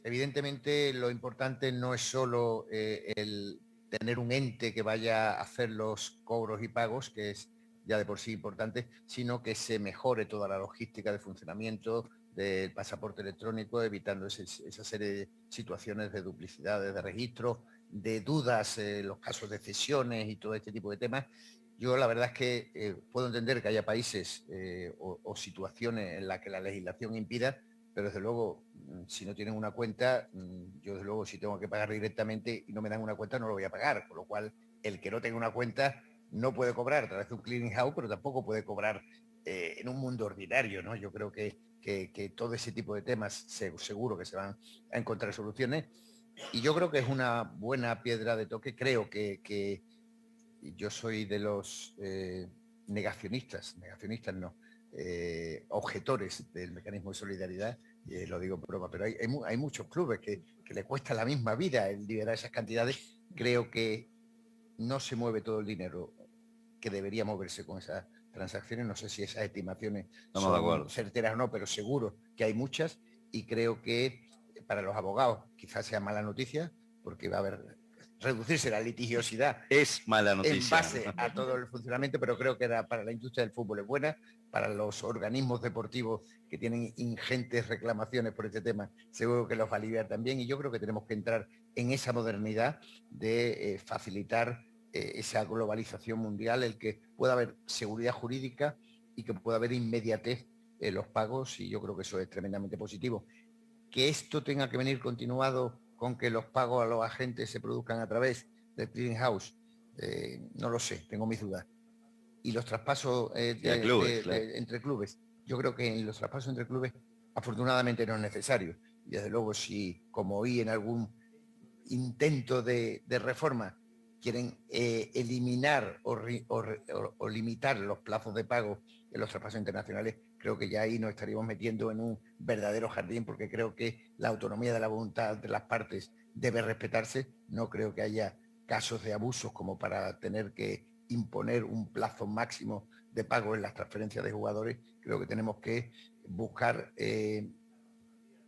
Evidentemente, lo importante no es solo el tener un ente que vaya a hacer los cobros y pagos, que es ya de por sí importante, sino que se mejore toda la logística de funcionamiento del pasaporte electrónico, evitando esa serie de situaciones de duplicidades de registro, de dudas, los casos de cesiones y todo este tipo de temas. Yo la verdad es que puedo entender que haya países o situaciones en las que la legislación impida, pero desde luego, si no tienen una cuenta, yo desde luego si tengo que pagar directamente y no me dan una cuenta, no lo voy a pagar. Con lo cual, el que no tenga una cuenta no puede cobrar a través de un clearing house, pero tampoco puede cobrar en un mundo ordinario, ¿no? Yo creo que todo ese tipo de temas seguro que se van a encontrar soluciones. Y yo creo que es una buena piedra de toque. Creo que yo soy de los negacionistas no, objetores del mecanismo de solidaridad, lo digo en broma, pero hay muchos clubes que le cuesta la misma vida el liberar esas cantidades. Creo que no se mueve todo el dinero que debería moverse con esas transacciones. No sé si esas estimaciones son certeras o no, pero seguro que hay muchas, y creo que para los abogados quizás sea mala noticia, porque va a haber reducirse la litigiosidad. Es mala noticia. En base a todo el funcionamiento, pero creo que para la industria del fútbol es buena, para los organismos deportivos que tienen ingentes reclamaciones por este tema, seguro que los va a aliviar también, y yo creo que tenemos que entrar en esa modernidad de facilitar esa globalización mundial, el que pueda haber seguridad jurídica y que pueda haber inmediatez en los pagos, y yo creo que eso es tremendamente positivo. Que esto tenga que venir continuado con que los pagos a los agentes se produzcan a través del clearing house, no lo sé, tengo mis dudas. Y los traspasos entre clubes, yo creo que en los traspasos entre clubes afortunadamente no es necesario. Y desde luego, si como oí en algún intento de reforma quieren eliminar o limitar los plazos de pago en los traspasos internacionales, creo que ya ahí nos estaríamos metiendo en un verdadero jardín, porque creo que la autonomía de la voluntad de las partes debe respetarse. No creo que haya casos de abusos como para tener que imponer un plazo máximo de pago en las transferencias de jugadores. Creo que tenemos que buscar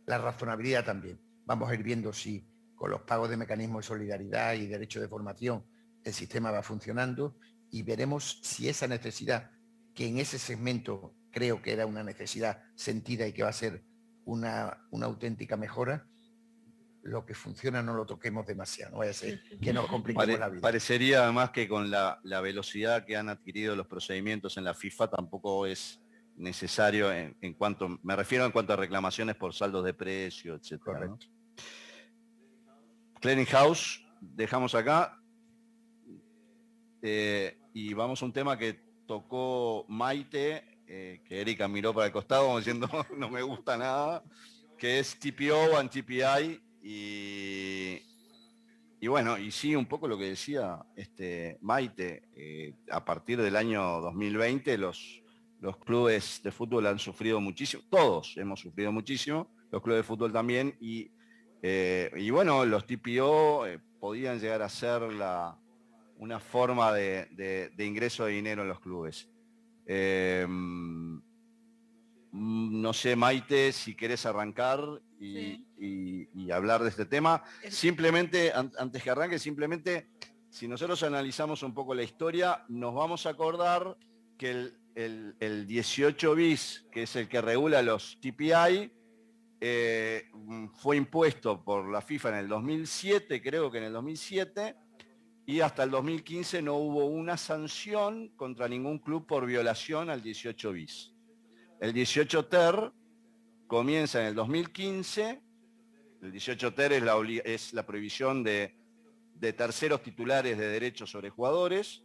la razonabilidad también. Vamos a ir viendo si con los pagos de mecanismos de solidaridad y derecho de formación el sistema va funcionando, y veremos si esa necesidad, que en ese segmento creo que era una necesidad sentida y que va a ser una auténtica mejora, lo que funciona no lo toquemos demasiado, no vaya a ser que nos compliquemos la vida. Parecería además que con la velocidad que han adquirido los procedimientos en la FIFA tampoco es necesario en cuanto, me refiero en cuanto a reclamaciones por saldos de precio, etc. Correcto. ¿No? Clearing House, dejamos acá. Y vamos a un tema que tocó Maite, que Erika miró para el costado como diciendo no me gusta nada, que es TPO and TPI, y Y bueno, y sí, un poco lo que decía Maite, a partir del año 2020 los clubes de fútbol han sufrido muchísimo, todos hemos sufrido muchísimo, los clubes de fútbol también, y bueno, los TPO podían llegar a ser una forma de ingreso de dinero en los clubes. No sé, Maite, si querés arrancar y hablar de este tema. Simplemente, antes que arranque, simplemente, si nosotros analizamos un poco la historia, nos vamos a acordar que el 18 bis, que es el que regula los TPI, fue impuesto por la FIFA en el 2007, creo que en el 2007, y hasta el 2015 no hubo una sanción contra ningún club por violación al 18 bis. El 18 ter comienza en el 2015. El 18 ter es la prohibición de terceros titulares de derechos sobre jugadores.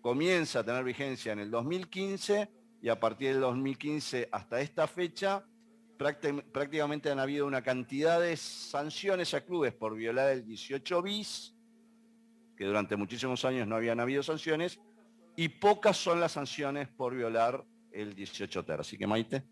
Comienza a tener vigencia en el 2015 y a partir del 2015 hasta esta fecha prácticamente han habido una cantidad de sanciones a clubes por violar el 18 bis, que durante muchísimos años no habían habido sanciones, y pocas son las sanciones por violar el 18 ter. Así que, Maite.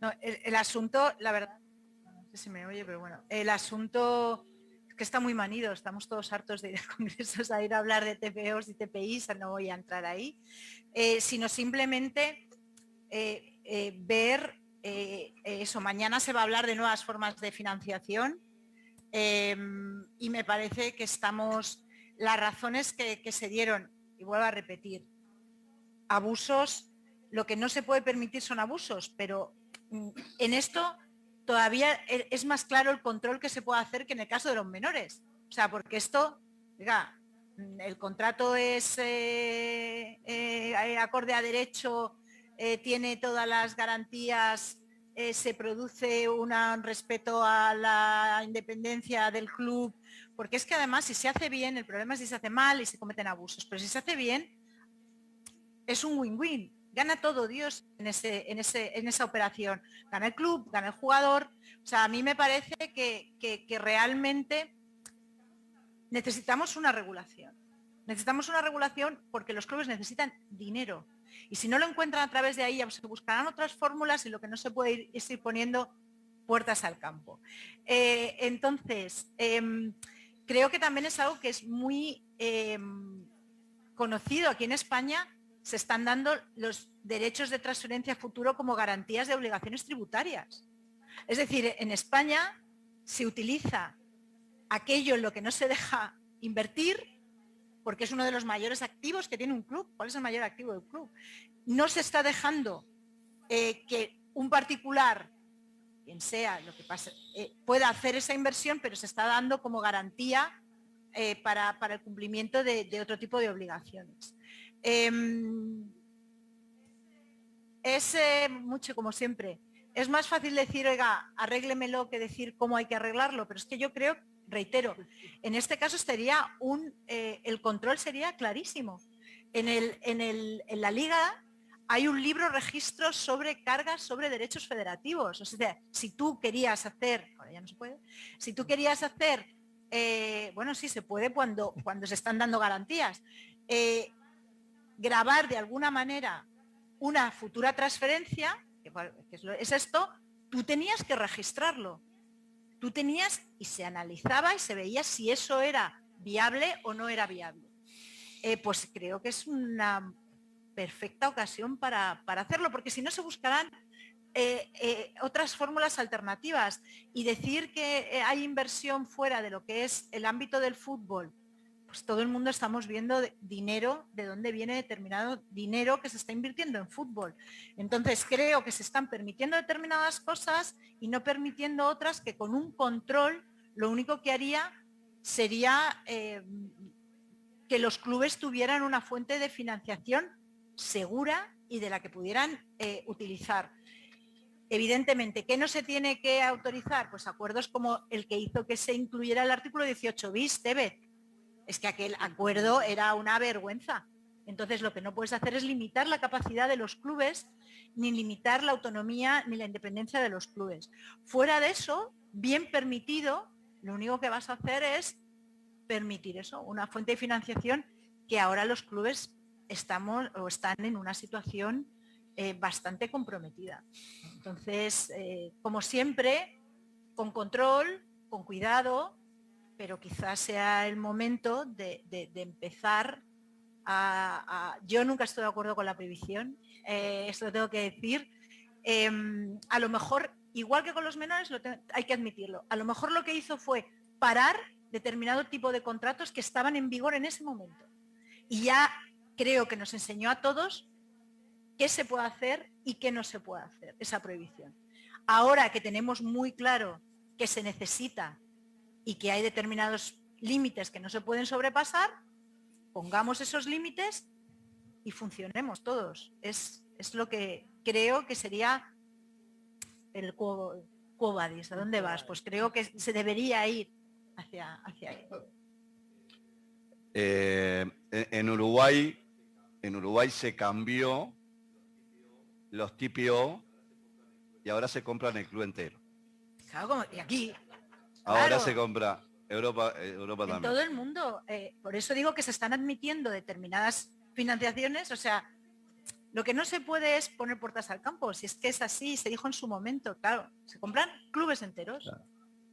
No, el asunto, la verdad, no sé si me oye, pero bueno, el asunto es que está muy manido, estamos todos hartos de ir a congresos, a ir a hablar de TPOs y TPIs, no voy a entrar ahí, sino simplemente ver eso. Mañana se va a hablar de nuevas formas de financiación y me parece que las razones que se dieron, y vuelvo a repetir, abusos. Lo que no se puede permitir son abusos, pero en esto todavía es más claro el control que se puede hacer que en el caso de los menores. O sea, porque esto, diga, el contrato es acorde a derecho, tiene todas las garantías, se produce un respeto a la independencia del club, porque es que además si se hace bien, el problema es si se hace mal y se cometen abusos, pero si se hace bien es un win-win. Gana todo Dios en esa operación. Gana el club, gana el jugador. O sea, a mí me parece que realmente necesitamos una regulación. Necesitamos una regulación porque los clubes necesitan dinero. Y si no lo encuentran a través de ahí, se buscarán otras fórmulas y lo que no se puede es ir poniendo puertas al campo. Entonces, creo que también es algo que es muy conocido aquí en España. Se están dando los derechos de transferencia a futuro como garantías de obligaciones tributarias. Es decir, en España se utiliza aquello en lo que no se deja invertir, porque es uno de los mayores activos que tiene un club. ¿Cuál es el mayor activo del club? No se está dejando que un particular, quien sea, lo que pase, pueda hacer esa inversión, pero se está dando como garantía para el cumplimiento de otro tipo de obligaciones. Es mucho, como siempre, es más fácil decir, oiga, arréglemelo, que decir cómo hay que arreglarlo, pero es que yo creo, reitero, en este caso sería el control sería clarísimo. En la Liga hay un libro registro sobre cargas sobre derechos federativos. O sea, si tú querías hacer, ahora ya no se puede, si tú querías hacer, bueno, sí se puede cuando se están dando garantías, grabar de alguna manera una futura transferencia, que es esto, tú tenías que registrarlo. Tú tenías y se analizaba y se veía si eso era viable o no era viable. Pues creo que es una perfecta ocasión para hacerlo, porque si no se buscarán otras fórmulas alternativas, y decir que hay inversión fuera de lo que es el ámbito del fútbol, pues todo el mundo estamos viendo dinero, de dónde viene determinado dinero que se está invirtiendo en fútbol. Entonces creo que se están permitiendo determinadas cosas y no permitiendo otras que con un control lo único que haría sería que los clubes tuvieran una fuente de financiación segura y de la que pudieran utilizar. Evidentemente, ¿qué no se tiene que autorizar? Pues acuerdos como el que hizo que se incluyera el artículo 18 bis, Tevez. Es que aquel acuerdo era una vergüenza. Entonces lo que no puedes hacer es limitar la capacidad de los clubes, ni limitar la autonomía ni la independencia de los clubes. Fuera de eso, bien permitido, lo único que vas a hacer es permitir eso, una fuente de financiación que ahora los clubes están en una situación bastante comprometida. Entonces, como siempre, con control, con cuidado, pero quizás sea el momento de empezar yo nunca estoy de acuerdo con la prohibición, esto lo tengo que decir. A lo mejor, igual que con los menores, hay que admitirlo. A lo mejor lo que hizo fue parar determinado tipo de contratos que estaban en vigor en ese momento. Y ya creo que nos enseñó a todos qué se puede hacer y qué no se puede hacer, esa prohibición. Ahora que tenemos muy claro que se necesita y que hay determinados límites que no se pueden sobrepasar, pongamos esos límites y funcionemos todos. Es lo que creo que sería el Quo Vadis. ¿A dónde vas? Pues creo que se debería ir hacia ahí. En Uruguay se cambió los TPO y ahora se compran el club entero. Claro, y aquí. Ahora claro, se compra Europa en también. todo el mundo. Por eso digo que se están admitiendo determinadas financiaciones. O sea, lo que no se puede es poner puertas al campo. Si es que es así, se dijo en su momento. Claro, se compran clubes enteros. Claro.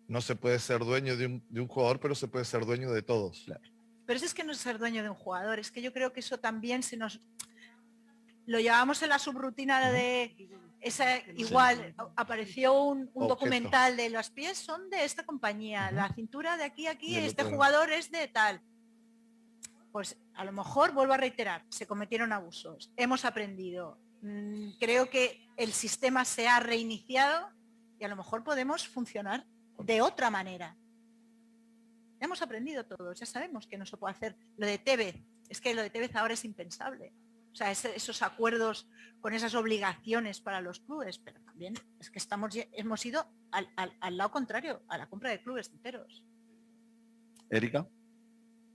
No se puede ser dueño de un jugador, pero se puede ser dueño de todos. Claro. Pero eso es que no es ser dueño de un jugador. Es que yo creo que eso también lo llevamos en la subrutina de esa, igual apareció un documental de los pies son de esta compañía, la cintura de aquí a aquí, este jugador es de tal. Pues a lo mejor, vuelvo a reiterar, se cometieron abusos, hemos aprendido. Creo que el sistema se ha reiniciado y a lo mejor podemos funcionar de otra manera. Hemos aprendido todos, ya sabemos que no se puede hacer. Lo de Tevez, es que lo de Tevez ahora es impensable. O sea, esos acuerdos con esas obligaciones para los clubes, pero también es que hemos ido al lado contrario, a la compra de clubes enteros. Erika.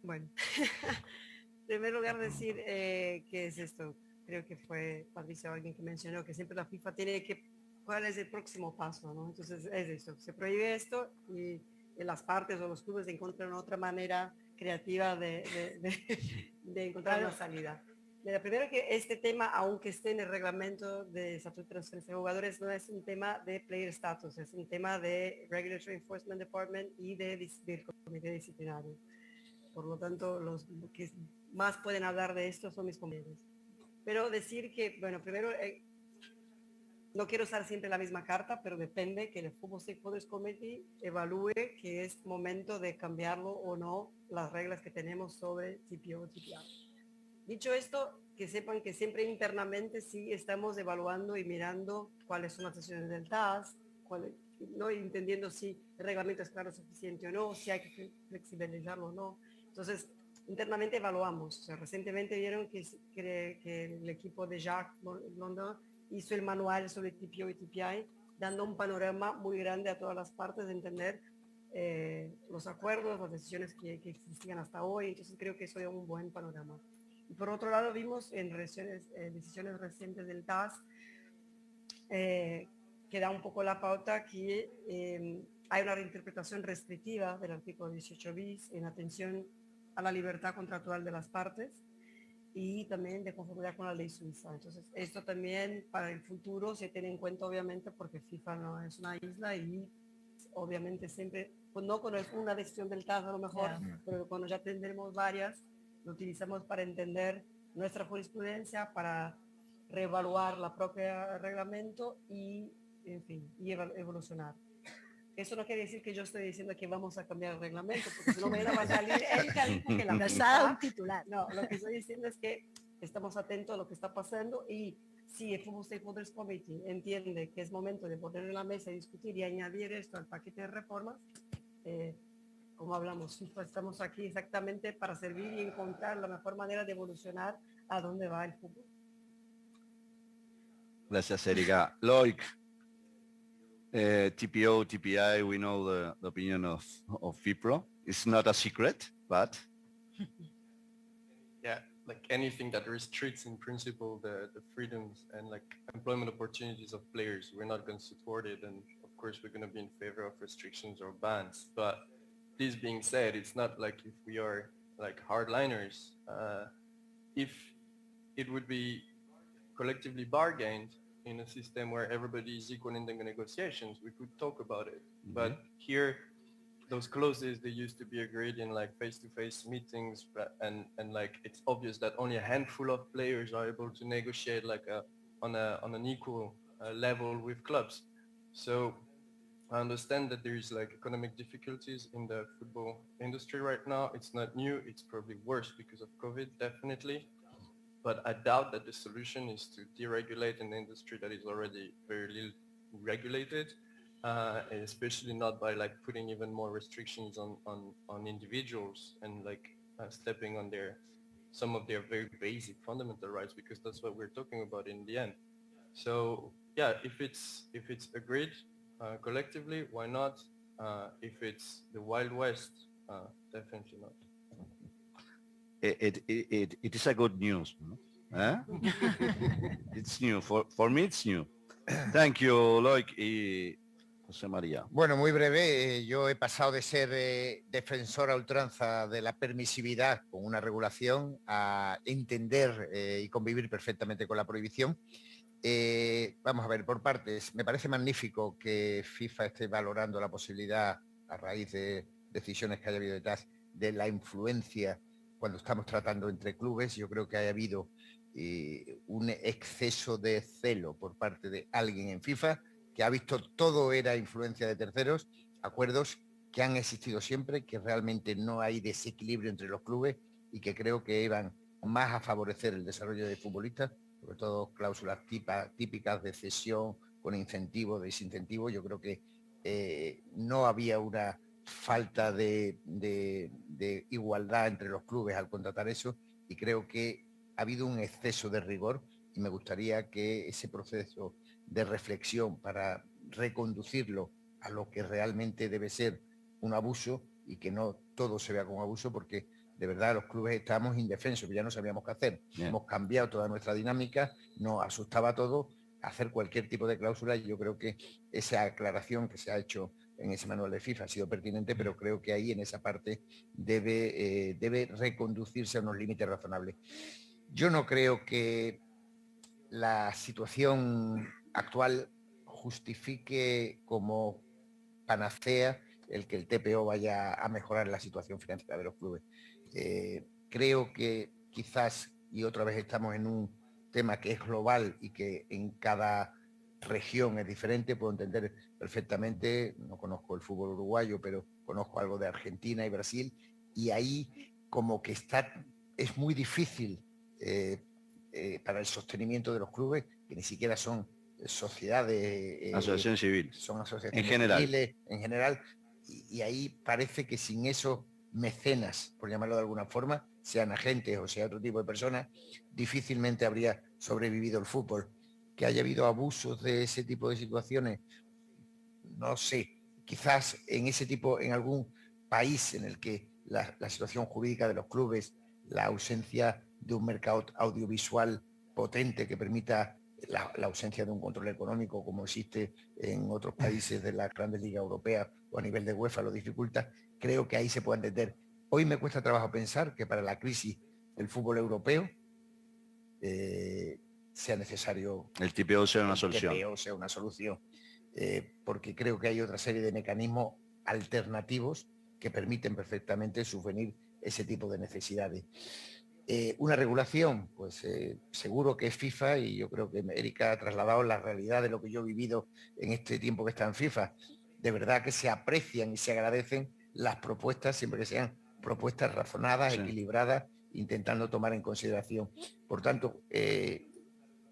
Bueno, en primer lugar decir que es esto, creo que fue Patricia o alguien que mencionó que siempre la FIFA tiene que, ¿cuál es el próximo paso? ¿No? Entonces es esto, se prohíbe esto y las partes o los clubes encuentran otra manera creativa de encontrar una salida. Primero que este tema, aunque esté en el reglamento de estatuto de transferencia de jugadores, no es un tema de player status, es un tema de Regulatory Enforcement Department y del comité disciplinario. Por lo tanto, los que más pueden hablar de esto son mis compañeros. Pero decir que, bueno, primero, no quiero usar siempre la misma carta, pero depende que el Football Stakeholders Committee evalúe que es momento de cambiarlo o no las reglas que tenemos sobre TPO o TPI. Dicho esto, que sepan que siempre internamente sí estamos evaluando y mirando cuáles son las decisiones del TAS, ¿no? Entendiendo si el reglamento es claro suficiente o no, si hay que flexibilizarlo o no. Entonces, internamente evaluamos. O sea, recientemente vieron que el equipo de Jacques London hizo el manual sobre TPO y TPI, dando un panorama muy grande a todas las partes de entender los acuerdos, las decisiones que existían hasta hoy. Entonces, creo que eso es un buen panorama. Y por otro lado, vimos en decisiones recientes del TAS que da un poco la pauta que hay una reinterpretación restrictiva del artículo 18 bis en atención a la libertad contractual de las partes y también de conformidad con la ley suiza. Entonces, esto también para el futuro se tiene en cuenta, obviamente, porque FIFA no es una isla y obviamente siempre, pues no con una decisión del TAS a lo mejor, pero cuando ya tendremos varias, lo utilizamos para entender nuestra jurisprudencia, para reevaluar la propia reglamento y, en fin, y evolucionar. Eso no quiere decir que yo estoy diciendo que vamos a cambiar el reglamento, porque si no me va a salir Erika que la nos ha dado un titular. No, lo que estoy diciendo es que estamos atentos a lo que está pasando y si el Football Stakeholders Committee entiende que es momento de poner en la mesa y discutir y añadir esto al paquete de reformas, como hablamos, estamos aquí exactamente para servir y encontrar la mejor manera de evolucionar a dónde va el fútbol. Gracias, Erika. Loic, TPO, TPI, we know the opinion of FIFPRO. It's not a secret, but... Yeah, like anything that restricts in principle the freedoms and like employment opportunities of players, we're not going to support it. And of course, we're going to be in favor of restrictions or bans. But this being said, it's not like if we are like hardliners. If it would be collectively bargained in a system where everybody is equal in the negotiations, we could talk about it. But here, those clauses, they used to be agreed in like face-to-face meetings, and like it's obvious that only a handful of players are able to negotiate like on an equal level with clubs. So I understand that there is like economic difficulties in the football industry right now. It's not new. It's probably worse because of COVID, definitely. But I doubt that the solution is to deregulate an industry that is already very little regulated, and especially not by like putting even more restrictions on individuals and like stepping on some of their very basic fundamental rights, because that's what we're talking about in the end. So yeah, if it's agreed collectively, why not? If it's the Wild West, definitely not. It is a good news. No? Huh? It's new. For me, it's new. Thank you, Loic y José María. Bueno, muy breve. Yo he pasado de ser defensor a ultranza de la permisividad con una regulación a entender y convivir perfectamente con la prohibición. Vamos a ver, por partes. Me parece magnífico que FIFA esté valorando la posibilidad, a raíz de decisiones que haya habido detrás, de la influencia cuando estamos tratando entre clubes. Yo creo que haya habido un exceso de celo por parte de alguien en FIFA que ha visto todo era influencia de terceros, acuerdos que han existido siempre, que realmente no hay desequilibrio entre los clubes y que creo que iban más a favorecer el desarrollo de futbolistas, sobre todo cláusulas típicas de cesión con incentivo, desincentivo. Yo creo que no había una falta de igualdad entre los clubes al contratar eso, y creo que ha habido un exceso de rigor, y me gustaría que ese proceso de reflexión para reconducirlo a lo que realmente debe ser un abuso, y que no todo se vea como abuso, porque de verdad los clubes estábamos indefensos, ya no sabíamos qué hacer. Hemos cambiado toda nuestra dinámica, nos asustaba todo hacer cualquier tipo de cláusula, y yo creo que esa aclaración que se ha hecho en ese manual de FIFA ha sido pertinente, pero creo que ahí en esa parte debe reconducirse a unos límites razonables. Yo no creo que la situación actual justifique como panacea el que el TPO vaya a mejorar la situación financiera de los clubes. Creo que quizás, y otra vez estamos en un tema que es global y que en cada región es diferente, puedo entender perfectamente, no conozco el fútbol uruguayo, pero conozco algo de Argentina y Brasil, y ahí como que es muy difícil para el sostenimiento de los clubes, que ni siquiera son sociedades... asociaciones civiles. Son asociaciones civiles en general, y ahí parece que sin esos mecenas, por llamarlo de alguna forma, sean agentes o sea otro tipo de personas, difícilmente habría sobrevivido el fútbol. Que haya habido abusos de ese tipo de situaciones, no sé, quizás en algún país en el que la situación jurídica de los clubes, la ausencia de un mercado audiovisual potente que permita la ausencia de un control económico como existe en otros países de las grandes ligas europeas o a nivel de UEFA, lo dificulta. Creo que ahí se puede entender. Hoy me cuesta trabajo pensar que para la crisis del fútbol europeo sea necesario el TPO sea una solución. TPO sea una solución, porque creo que hay otra serie de mecanismos alternativos que permiten perfectamente subvenir ese tipo de necesidades. Una regulación, pues seguro que es FIFA, y yo creo que Erika ha trasladado la realidad de lo que yo he vivido en este tiempo que está en FIFA. De verdad que se aprecian y se agradecen las propuestas, siempre que sean propuestas razonadas, equilibradas, intentando tomar en consideración. Por tanto,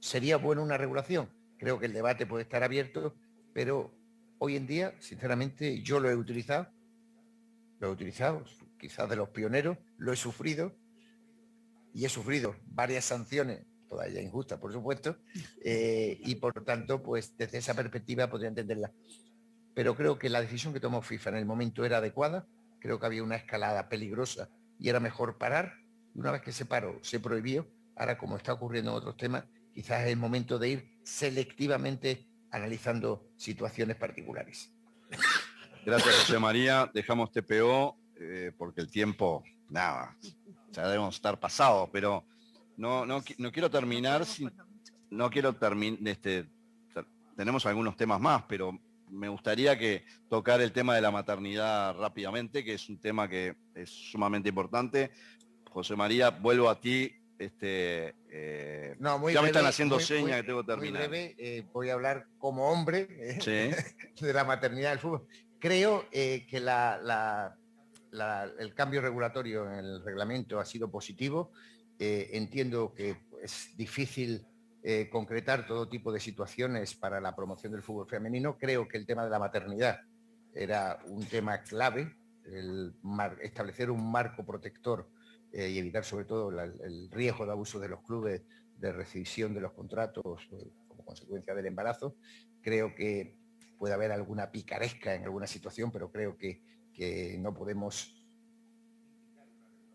¿sería buena una regulación? Creo que el debate puede estar abierto, pero hoy en día, sinceramente, yo lo he utilizado, quizás de los pioneros, lo he sufrido, y he sufrido varias sanciones, todas ellas injustas, por supuesto, y por tanto, pues desde esa perspectiva podría entenderla. Pero creo que la decisión que tomó FIFA en el momento era adecuada. Creo que había una escalada peligrosa y era mejor parar. Y una vez que se paró, se prohibió. Ahora, como está ocurriendo en otros temas, quizás es el momento de ir selectivamente analizando situaciones particulares. Gracias, José María. Dejamos TPO porque el tiempo, nada, ya debemos estar pasados, pero no quiero terminar sin... No quiero terminar, tenemos algunos temas más, pero me gustaría que tocar el tema de la maternidad rápidamente, que es un tema que es sumamente importante. José María, vuelvo a ti. No, muy ya breve, me están haciendo muy, señas muy, que tengo que terminar. Muy breve, voy a hablar como hombre Sí. de la maternidad del fútbol. Creo que el cambio regulatorio en el reglamento ha sido positivo. Entiendo que es difícil concretar todo tipo de situaciones para la promoción del fútbol femenino. Creo que el tema de la maternidad era un tema clave, establecer un marco protector y evitar sobre todo el riesgo de abuso de los clubes, de rescisión de los contratos como consecuencia del embarazo. Creo que puede haber alguna picaresca en alguna situación, pero creo que no podemos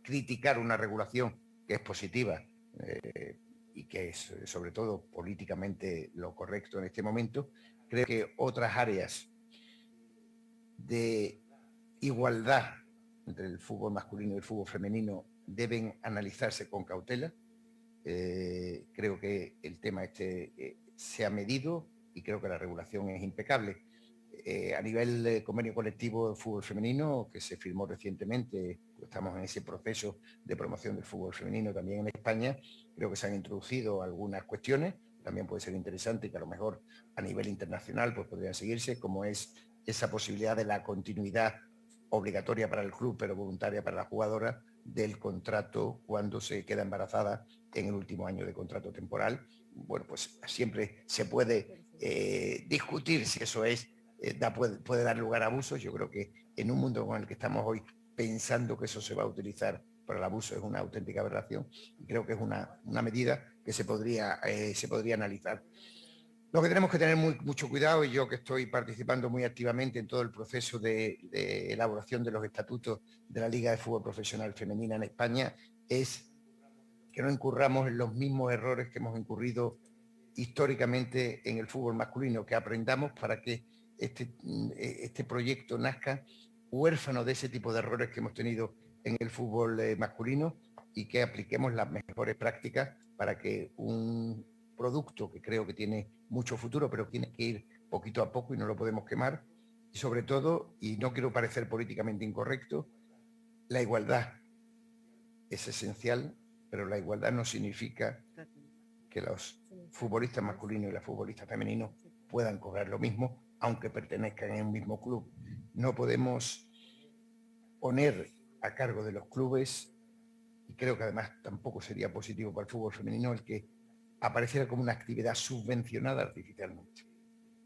criticar una regulación que es positiva y que es sobre todo políticamente lo correcto en este momento. Creo que otras áreas de igualdad entre el fútbol masculino y el fútbol femenino deben analizarse con cautela. Creo que el tema se ha medido y creo que la regulación es impecable. A nivel de convenio colectivo de fútbol femenino que se firmó recientemente, estamos en ese proceso de promoción del fútbol femenino también en España, creo que se han introducido algunas cuestiones, también puede ser interesante que a lo mejor a nivel internacional pues podrían seguirse, como es esa posibilidad de la continuidad obligatoria para el club pero voluntaria para la jugadora del contrato cuando se queda embarazada en el último año de contrato temporal. Bueno, pues siempre se puede discutir si eso puede dar lugar a abusos. Yo creo que en un mundo con el que estamos hoy pensando que eso se va a utilizar para el abuso es una auténtica aberración. Creo que es una medida que se podría analizar. Lo que tenemos que tener mucho cuidado, y yo que estoy participando muy activamente en todo el proceso de elaboración de los estatutos de la Liga de Fútbol Profesional Femenina en España, es que no incurramos en los mismos errores que hemos incurrido históricamente en el fútbol masculino, que aprendamos para que este proyecto nazca huérfano de ese tipo de errores que hemos tenido en el fútbol masculino y que apliquemos las mejores prácticas para que un producto que creo que tiene mucho futuro, pero tiene que ir poquito a poco y no lo podemos quemar. Y sobre todo, y no quiero parecer políticamente incorrecto, la igualdad es esencial, pero la igualdad no significa que los futbolistas masculinos y las futbolistas femeninos puedan cobrar lo mismo, aunque pertenezcan en un mismo club. No podemos poner a cargo de los clubes, y creo que además tampoco sería positivo para el fútbol femenino, el que apareciera como una actividad subvencionada artificialmente.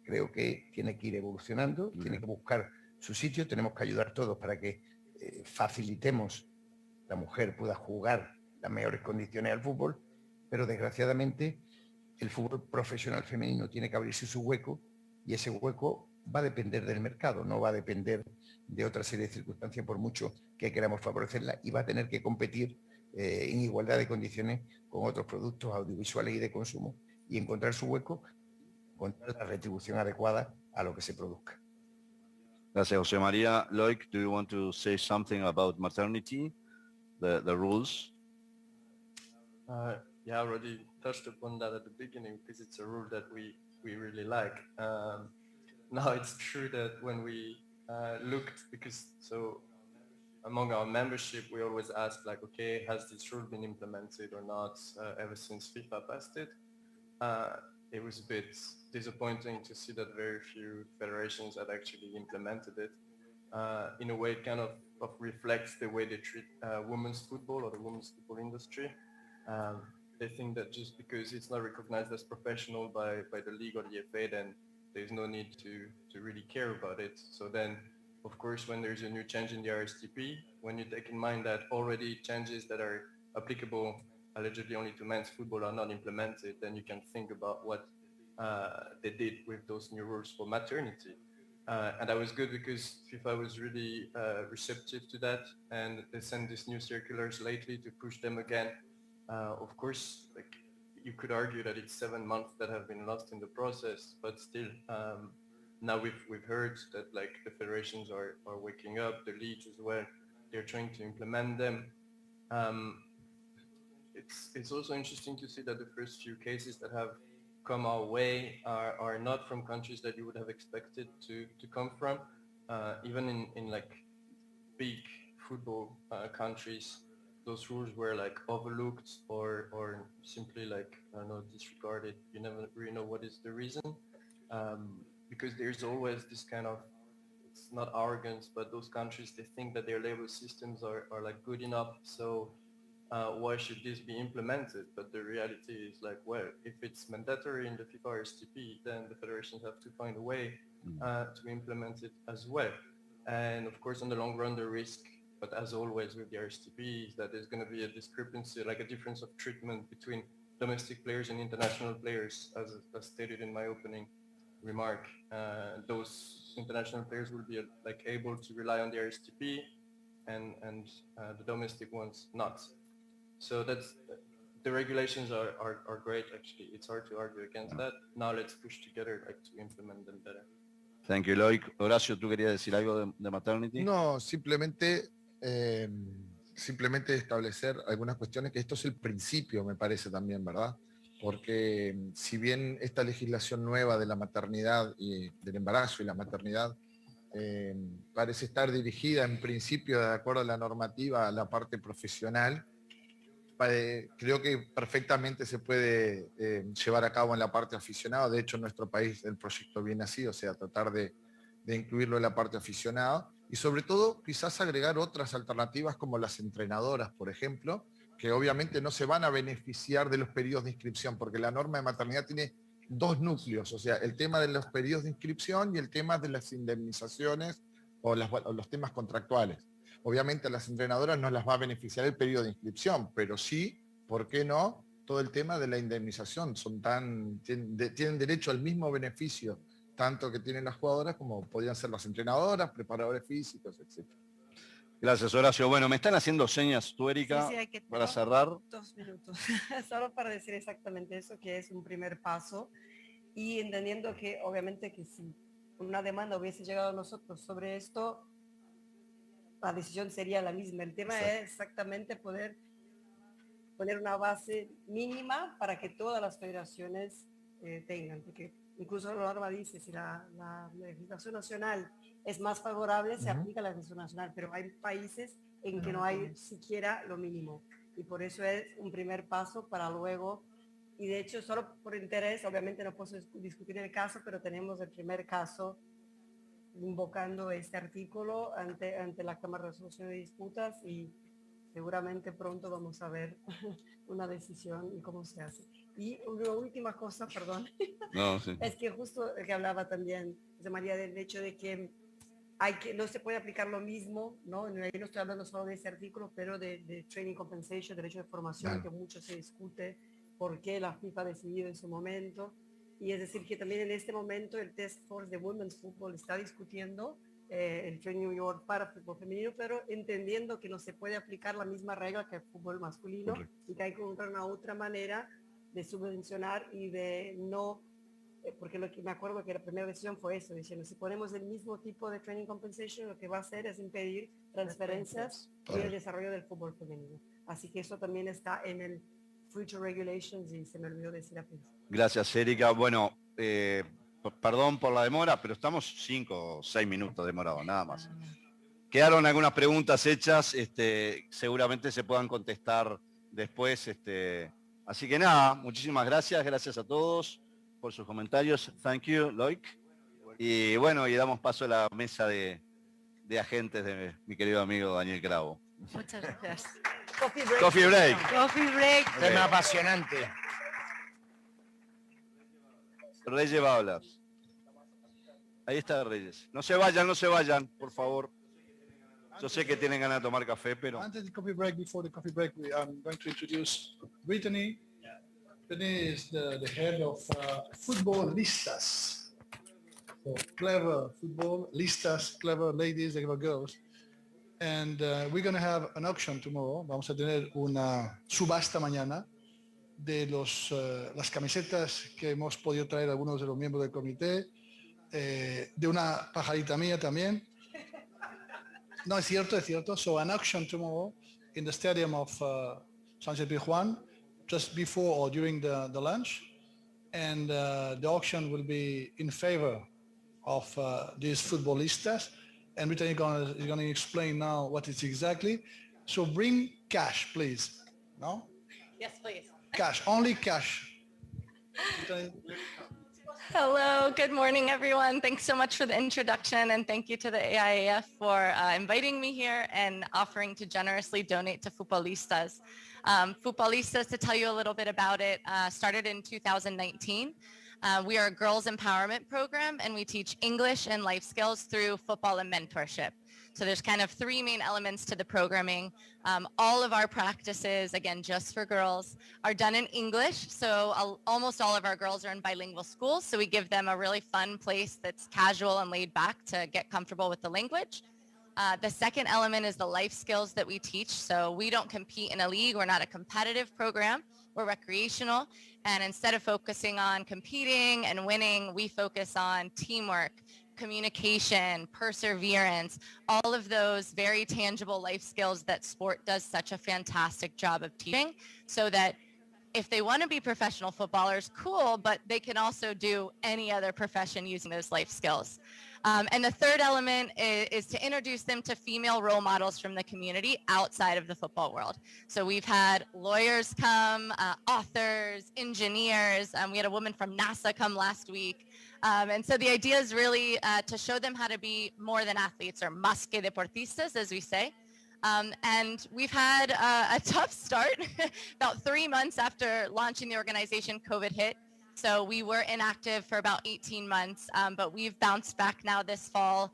Creo que tiene que ir evolucionando, tiene que buscar su sitio, tenemos que ayudar todos para que facilitemos la mujer pueda jugar las mejores condiciones al fútbol, pero desgraciadamente el fútbol profesional femenino tiene que abrirse su hueco y ese hueco va a depender del mercado, no va a depender de otra serie de circunstancias por mucho que queramos favorecerla, y va a tener que competir en igualdad de condiciones con otros productos audiovisuales y de consumo y encontrar su hueco, encontrar la retribución adecuada a lo que se produzca. Gracias, José María. Loic, do you want to say something about maternity, the rules? Yeah, I already touched upon that at the beginning because it's a rule that we really like. Now it's true that when we looked, so among our membership, we always ask like, okay, has this rule been implemented or not ever since FIFA passed it? It was a bit disappointing to see that very few federations had actually implemented it. In a way, it kind of reflects the way they treat women's football or the women's football industry. They think that just because it's not recognized as professional by the league or the FA, then there's no need to really care about it. So then, of course, when there's a new change in the RSTP, when you take in mind that already changes that are applicable allegedly only to men's football are not implemented, then you can think about what they did with those new rules for maternity. And that was good because FIFA was really receptive to that, and they sent these new circulars lately to push them again. Of course, like you could argue that it's 7 months that have been lost in the process, but still, now we've heard that like the federations are waking up, the leagues as well, they're trying to implement them. It's also interesting to see that the first few cases that have come our way are not from countries that you would have expected to come from. Even in like big football countries, those rules were like overlooked or simply like, I don't know, disregarded. You never really know what is the reason, because there's always this kind of, it's not arrogance, but those countries, they think that their labor systems are like good enough, so why should this be implemented? But the reality is like, well, if it's mandatory in the FIFA RSTP, then the federations have to find a way to implement it as well. And of course, in the long run, the risk, but as always with the RSTP, is that there's going to be a discrepancy, like a difference of treatment between domestic players and international players, as stated in my opening remark. Those international players will be like able to rely on the RSTP, and the domestic ones not. So that's, the regulations are great, actually. It's hard to argue against that. Now let's push together like to implement them better. Thank you, Loic. Horacio, ¿tú querías decir algo de maternity? No, simplemente establecer algunas cuestiones, que esto es el principio, me parece también, ¿verdad? Porque si bien esta legislación nueva de la maternidad y del embarazo y la maternidad parece estar dirigida en principio, de acuerdo a la normativa, a la parte profesional, creo que perfectamente se puede llevar a cabo en la parte aficionada. De hecho, en nuestro país el proyecto viene así, o sea, tratar de incluirlo en la parte aficionada, y sobre todo quizás agregar otras alternativas como las entrenadoras, por ejemplo, que obviamente no se van a beneficiar de los periodos de inscripción, porque la norma de maternidad tiene dos núcleos, o sea, el tema de los periodos de inscripción y el tema de las indemnizaciones o los temas contractuales. Obviamente a las entrenadoras no las va a beneficiar el periodo de inscripción, pero sí, ¿por qué no? Todo el tema de la indemnización. Tienen derecho al mismo beneficio, tanto que tienen las jugadoras como podrían ser las entrenadoras, preparadores físicos, etc. Gracias, Horacio. Bueno, me están haciendo señas tú, Erika, para cerrar. 2 minutos, solo para decir exactamente eso, que es un primer paso, y entendiendo que obviamente que si una demanda hubiese llegado a nosotros sobre esto, la decisión sería la misma. El tema es exactamente poder poner una base mínima para que todas las federaciones tengan, porque incluso la norma dice, si la legislación nacional es más favorable, se aplica la legislación nacional, pero hay países en que no hay siquiera lo mínimo, y por eso es un primer paso para luego, y de hecho solo por interés, obviamente no puedo discutir el caso, pero tenemos el primer caso invocando este artículo ante la Cámara de Resolución de Disputas, y seguramente pronto vamos a ver una decisión y cómo se hace. Y una última cosa, perdón, no, sí. Es que justo el que hablaba también José María del hecho de que no se puede aplicar lo mismo, ¿no? Ahí no estoy hablando solo de ese artículo, pero de training compensation, derecho de formación, que mucho se discute por qué la FIFA ha decidido en su momento. Y es decir, que también en este momento el Task Force de Women's Football está discutiendo el Training Award para fútbol femenino, pero entendiendo que no se puede aplicar la misma regla que el fútbol masculino. Correcto. Y que hay que encontrar una otra manera de subvencionar y de no, porque lo que me acuerdo que la primera decisión fue eso, diciendo, si ponemos el mismo tipo de Training Compensation, lo que va a hacer es impedir transferencias y el desarrollo del fútbol femenino. Así que eso también está en el Future Regulations y se me olvidó decir a principio. Gracias, Erika. Bueno, perdón por la demora, pero estamos 5 o 6 minutos demorados, nada más. Quedaron algunas preguntas hechas, seguramente se puedan contestar después. Así que nada, muchísimas gracias a todos por sus comentarios. Thank you, Loic. Y bueno, y damos paso a la mesa de agentes de mi querido amigo Daniel Cravo. Muchas gracias. Coffee break. Coffee break. Coffee break. Okay. Tema apasionante. Reyes va a hablar. Ahí está Reyes. No se vayan, por favor. Yo sé que tienen ganas de tomar café, pero... Before the coffee break, I'm going to introduce Brittany. Brittany is the head of football listas. So clever football listas, clever ladies, clever girls. And we're going to have an auction tomorrow. Vamos a tener una subasta mañana de las camisetas que hemos podido traer algunos de los miembros del comité, de una pajarita mía también. No, es cierto. So an auction tomorrow in the stadium of Sánchez Pizjuán, just before or during the lunch. And the auction will be in favor of these footballistas. And Brittany is going to explain now what it's exactly. So bring cash, please. No? Yes, please. Cash, only cash. Hello, good morning, everyone. Thanks so much for the introduction, and thank you to the AIAF for inviting me here and offering to generously donate to Futbolistas. Futbolistas, to tell you a little bit about it, started in 2019. We are a girls empowerment program, and we teach English and life skills through football and mentorship. So there's kind of three main elements to the programming. All of our practices, again, just for girls, are done in English. So almost all of our girls are in bilingual schools. So we give them a really fun place that's casual and laid back to get comfortable with the language. The second element is the life skills that we teach. So we don't compete in a league. We're not a competitive program. We're recreational. And instead of focusing on competing and winning, we focus on teamwork, communication, perseverance, all of those very tangible life skills that sport does such a fantastic job of teaching, so that if they want to be professional footballers, cool, but they can also do any other profession using those life skills. And the third element is to introduce them to female role models from the community outside of the football world. So we've had lawyers come, authors, engineers. We had a woman from NASA come last week. And so the idea is really to show them how to be more than athletes, or más que deportistas, as we say. And we've had a tough start. About 3 months after launching the organization, COVID hit. So we were inactive for about 18 months, but we've bounced back now this fall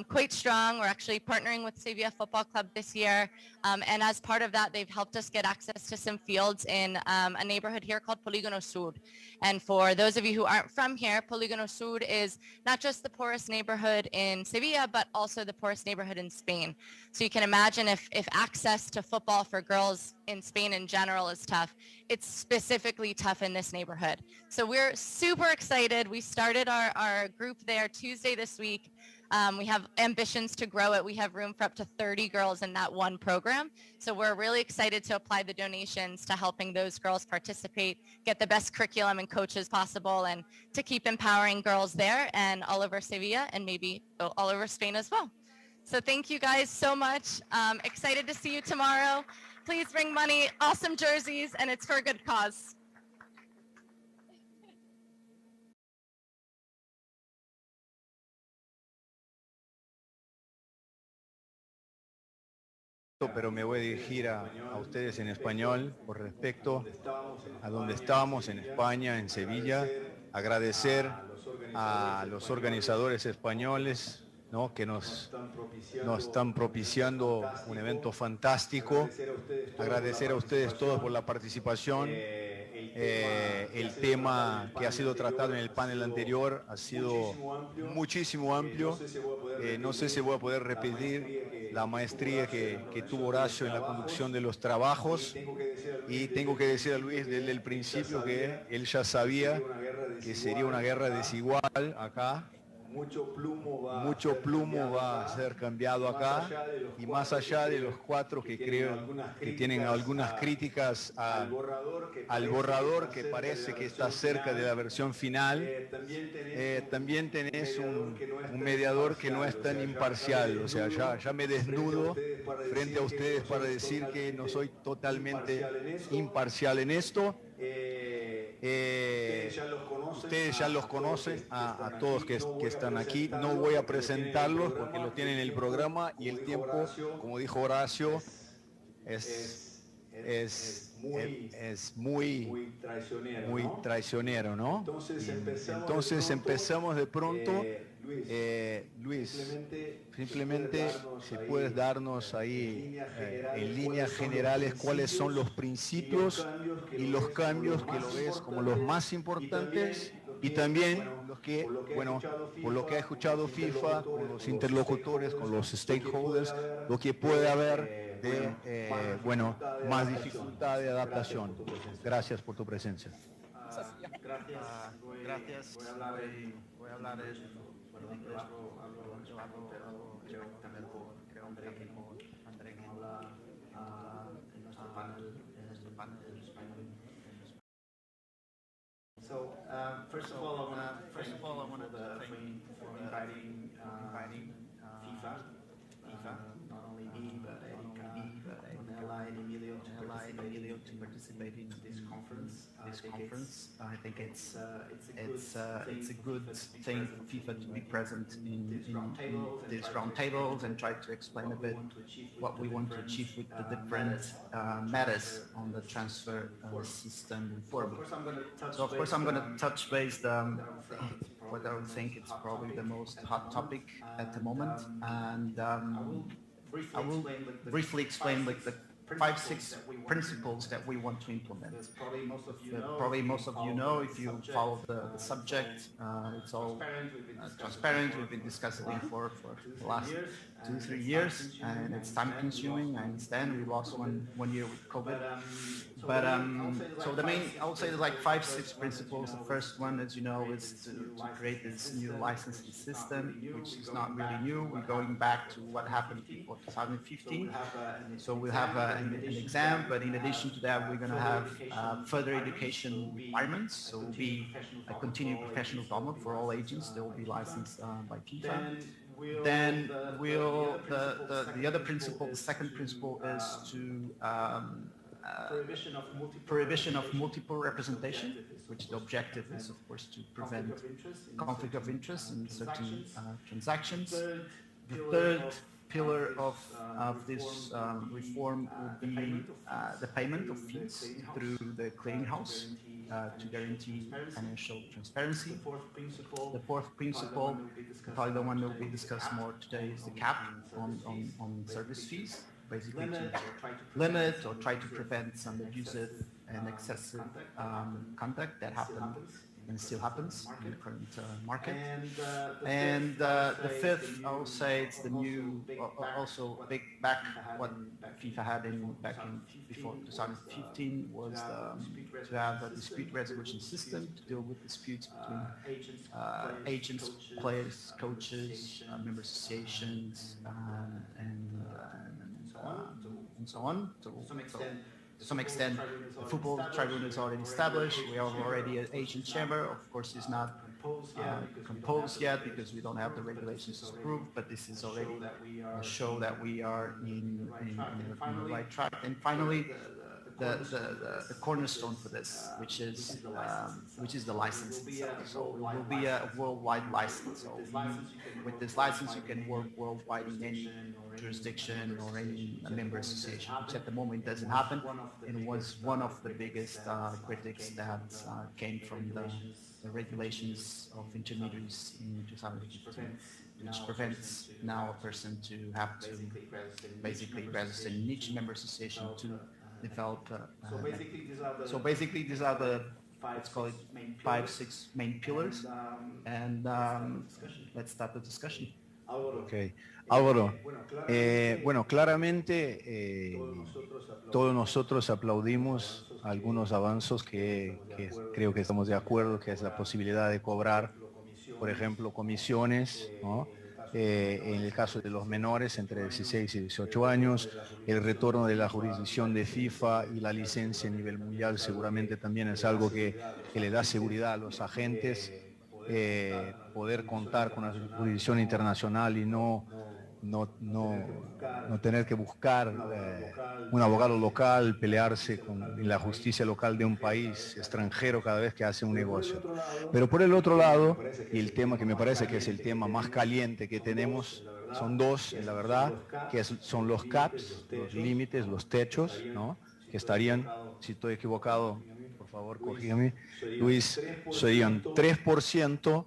quite strong. We're actually partnering with Sevilla Football Club this year. And as part of that, they've helped us get access to some fields in a neighborhood here called Polígono Sur. And for those of you who aren't from here, Polígono Sur is not just the poorest neighborhood in Sevilla, but also the poorest neighborhood in Spain. So you can imagine if access to football for girls in Spain in general is tough, it's specifically tough in this neighborhood. So we're super excited. We started our group there Tuesday this week. We have ambitions to grow it. We have room for up to 30 girls in that one program. So we're really excited to apply the donations to helping those girls participate, get the best curriculum and coaches possible, and to keep empowering girls there and all over Sevilla and maybe all over Spain as well. So thank you guys so much. Excited to see you tomorrow. Please bring money, awesome jerseys, and it's for a good cause. Pero me voy a dirigir a ustedes en español por respecto a donde estábamos en España, en Sevilla. Agradecer a los organizadores españoles, ¿no?, que nos están propiciando un evento fantástico. Agradecer a ustedes todos por la participación. El tema que ha sido tratado en el panel anterior ha sido muchísimo amplio. No sé si voy a poder repetir la maestría que tuvo Horacio en la conducción de los trabajos, y tengo que decir a Luis desde el principio que él ya sabía que sería una guerra desigual acá. Mucho plomo va a ser cambiado acá, y más allá de los cuatro que creo que tienen algunas críticas al borrador que parece que está cerca de la versión final, también tenés un mediador que no es tan imparcial. O sea, ya me desnudo frente a ustedes para decir que no soy totalmente imparcial en esto. Ustedes ya los conocen a todos que están aquí. No voy a presentarlos porque lo tienen en el programa, y el tiempo, como dijo Horacio, es muy traicionero, ¿no? Entonces empezamos de pronto. Luis, simplemente si puedes darnos ahí en líneas generales cuáles son los principios y los cambios que lo ves como los más importantes, y también los que, bueno, por lo que ha escuchado FIFA, con los interlocutores, con los stakeholders, lo que puede haber de, bueno, más dificultad de adaptación. Gracias por tu presencia. Gracias. Voy a hablar yo también creo André que habla en nuestro panel en español. So first of all, I want to thank for inviting FIFA, not only me but Erika, Natalia and Emilio to participate in this conference. I think it's a good thing for FIFA to be present in these roundtables and try to explain a bit what we want to achieve with the different matters on the transfer system reform. So of course I'm going to touch base what I would think it's probably the most hot topic at the moment, and I will briefly explain like the 5-6 principles that we want to implement. Probably most of you know, if you follow the subject, it's all transparent. We've been discussing it for the last 2-3 years, and it's time consuming. I understand we lost one year with COVID. But so the main, I would say there's like 5-6 principles. The first one, as you know, is to create this new licensing system, which is not really new. We're going back to what happened before 2015. So we'll have an exam, but in addition to that, we're going to have further education requirements. So it will be a continuing professional development for all agents. They will be licensed by FIFA. Then the other principle, the second principle, is to prohibition of multiple representation, which the objective is, of course, to prevent conflict of interest in certain transactions. The third pillar of this reform would be the payment of fees through the clearinghouse to guarantee financial transparency. The fourth principle, probably the one that will be discussed more today, is the cap on service fees, basically to limit or try to prevent some abusive and excessive conduct that happened and still happens in the current market. And the fifth, I will say, it's the new, also back what FIFA had before 2015 was to have a dispute resolution system to deal with disputes between agents, players, coaches, member associations, and so on. To some extent, the football tribunal is already established. We have already an agent chamber. Of course, it's not composed yet because we don't have the regulations approved, but this is already a show that we are in the right track. And finally, the cornerstone for this, which is the license itself. So it will be a worldwide license. So with this license, you can work worldwide in any jurisdiction or any member association, which at the moment doesn't happen, and was one of the biggest critics that came from the regulations of intermediaries in 2015, which prevents now a person to have to basically register in each member association to develop. So basically, these are the, let's call it 5-6 main pillars, and let's start the discussion. Okay. Álvaro, bueno, claramente todos nosotros aplaudimos algunos avances que creo que estamos de acuerdo, que es la posibilidad de cobrar, por ejemplo, comisiones, ¿no? En el caso de los menores entre 16 y 18 años, el retorno de la jurisdicción de FIFA y la licencia a nivel mundial seguramente también es algo que le da seguridad a los agentes, poder contar con una jurisdicción internacional y no tener que buscar un abogado local, pelearse en la justicia local de un país extranjero cada vez que hace un negocio. Pero por el otro lado, y el tema que me parece que es el tema más caliente que tenemos, son dos, en la verdad, que son los caps, los límites, los techos, ¿no? Que estarían, si estoy equivocado, por favor, corrígeme, Luis, serían 3%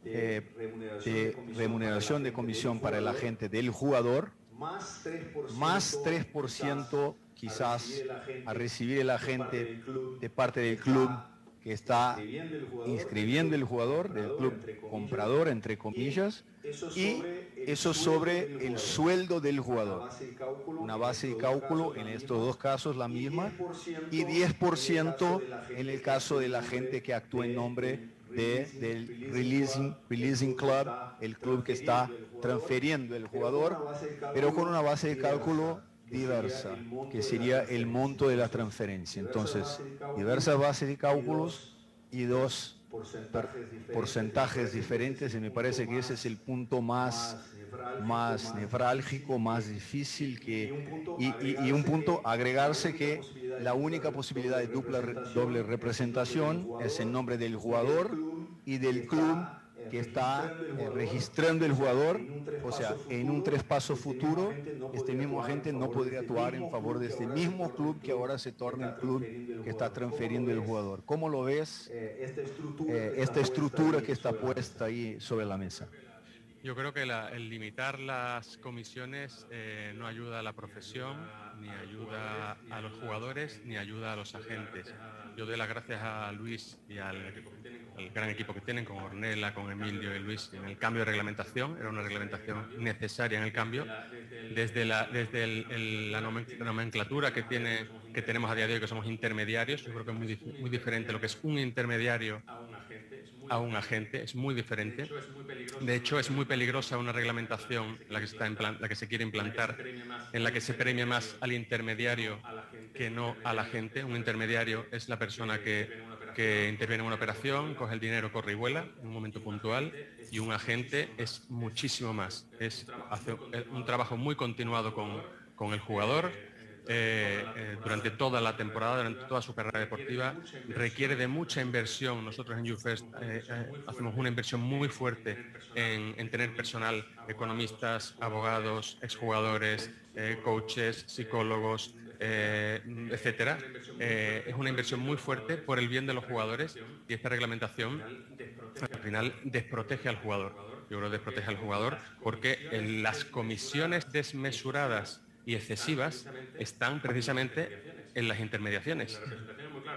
de remuneración de comisión para el agente del jugador, más 3% quizás a recibir el agente de parte del club que está inscribiendo el jugador, del club comprador, entre comillas, y eso sobre el sueldo del jugador. Una base de cálculo en estos dos casos la misma, y 10% en el caso del agente que actúa en nombre del releasing club, el club que está transfiriendo el jugador, pero con una base de cálculo diversa, que sería el monto de la transferencia. Entonces, diversas bases de cálculos y dos porcentajes diferentes, y me parece que ese es el punto más nevrálgico, más difícil, y un punto agregarse que la única posibilidad de doble representación es en nombre del jugador y del club que está registrando el jugador. O sea, en un traspaso futuro, este mismo agente no podría actuar en favor de este mismo club que ahora se torna el club que está transfiriendo el jugador. ¿Cómo lo ves, esta estructura que está puesta ahí sobre la mesa? Yo creo que el limitar las comisiones no ayuda a la profesión, ni ayuda a los jugadores, ni ayuda a los agentes. Yo doy las gracias a Luis y al gran equipo que tienen, con Ornella, con Emilio y Luis, en el cambio de reglamentación. Era una reglamentación necesaria en el cambio. Desde la nomenclatura que tenemos a día de hoy, que somos intermediarios, yo creo que es muy diferente lo que es un intermediario a un agente, es muy diferente. De hecho, es muy peligrosa una reglamentación la que se quiere implantar, en la que se premia más al intermediario que no al agente. Un intermediario es la persona que interviene en una operación, coge el dinero, corre y vuela en un momento puntual, y un agente es muchísimo más. Hace un trabajo muy continuado con el jugador, durante toda la temporada, durante toda su carrera deportiva, requiere de mucha inversión. Nosotros en YouFirst hacemos una inversión muy fuerte en tener personal, economistas, abogados, exjugadores, coaches, psicólogos, etcétera. Es una inversión muy fuerte por el bien de los jugadores, y esta reglamentación al final desprotege al jugador. Yo creo que desprotege al jugador porque las comisiones desmesuradas y excesivas están precisamente en las intermediaciones.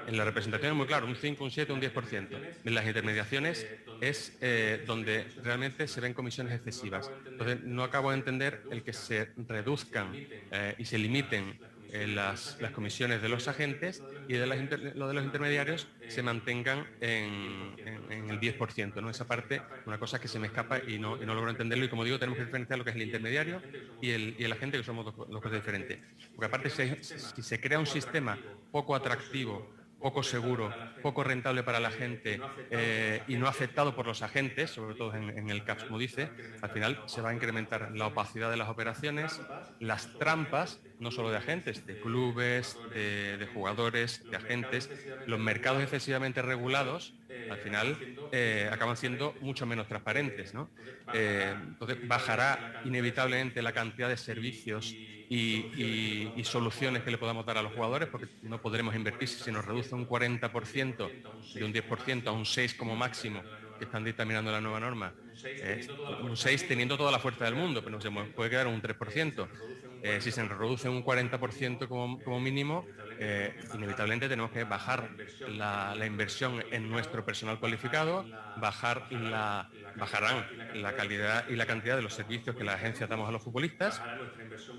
En la representación es muy claro, un 5, un 7, un 10%. En las intermediaciones es donde realmente se ven comisiones excesivas. Entonces, no acabo de entender el que se reduzcan y se limiten las comisiones de los agentes, y lo de los intermediarios se mantengan en el 10%, ¿no? Esa parte, una cosa que se me escapa y no logro entenderlo, y como digo, tenemos que diferenciar lo que es el intermediario y el agente, que somos dos cosas diferentes. Porque aparte, si se crea un sistema poco atractivo, poco seguro, poco rentable para la gente, y no aceptado por los agentes, sobre todo en el CAPS, como dice, al final se va a incrementar la opacidad de las operaciones, las trampas, no solo de agentes, de clubes, de jugadores, de agentes. Los mercados excesivamente regulados al final acaban siendo mucho menos transparentes, ¿no? Entonces bajará inevitablemente la cantidad de servicios y soluciones que le podamos dar a los jugadores, porque no podremos invertir si se nos reduce un 40%, de un 10% a un 6% como máximo, que están dictaminando la nueva norma. Un 6% teniendo toda la fuerza del mundo, pero se puede quedar un 3%. Si se nos reduce un 40% como mínimo, inevitablemente tenemos que bajar la inversión en nuestro personal cualificado, bajarán la calidad y la cantidad de los servicios que la agencia damos a los futbolistas,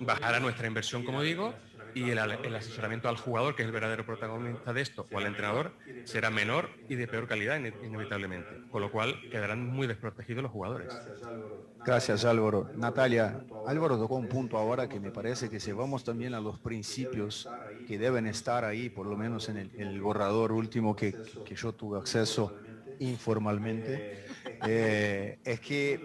bajará nuestra inversión, como digo, y el asesoramiento al jugador, que es el verdadero protagonista de esto, o al entrenador, será menor y de peor calidad, inevitablemente, con lo cual quedarán muy desprotegidos los jugadores. Gracias, Álvaro. Natalia, Álvaro tocó un punto ahora que me parece que si vamos también a los principios que deben estar ahí, por lo menos en el borrador último que yo tuve acceso informalmente, es que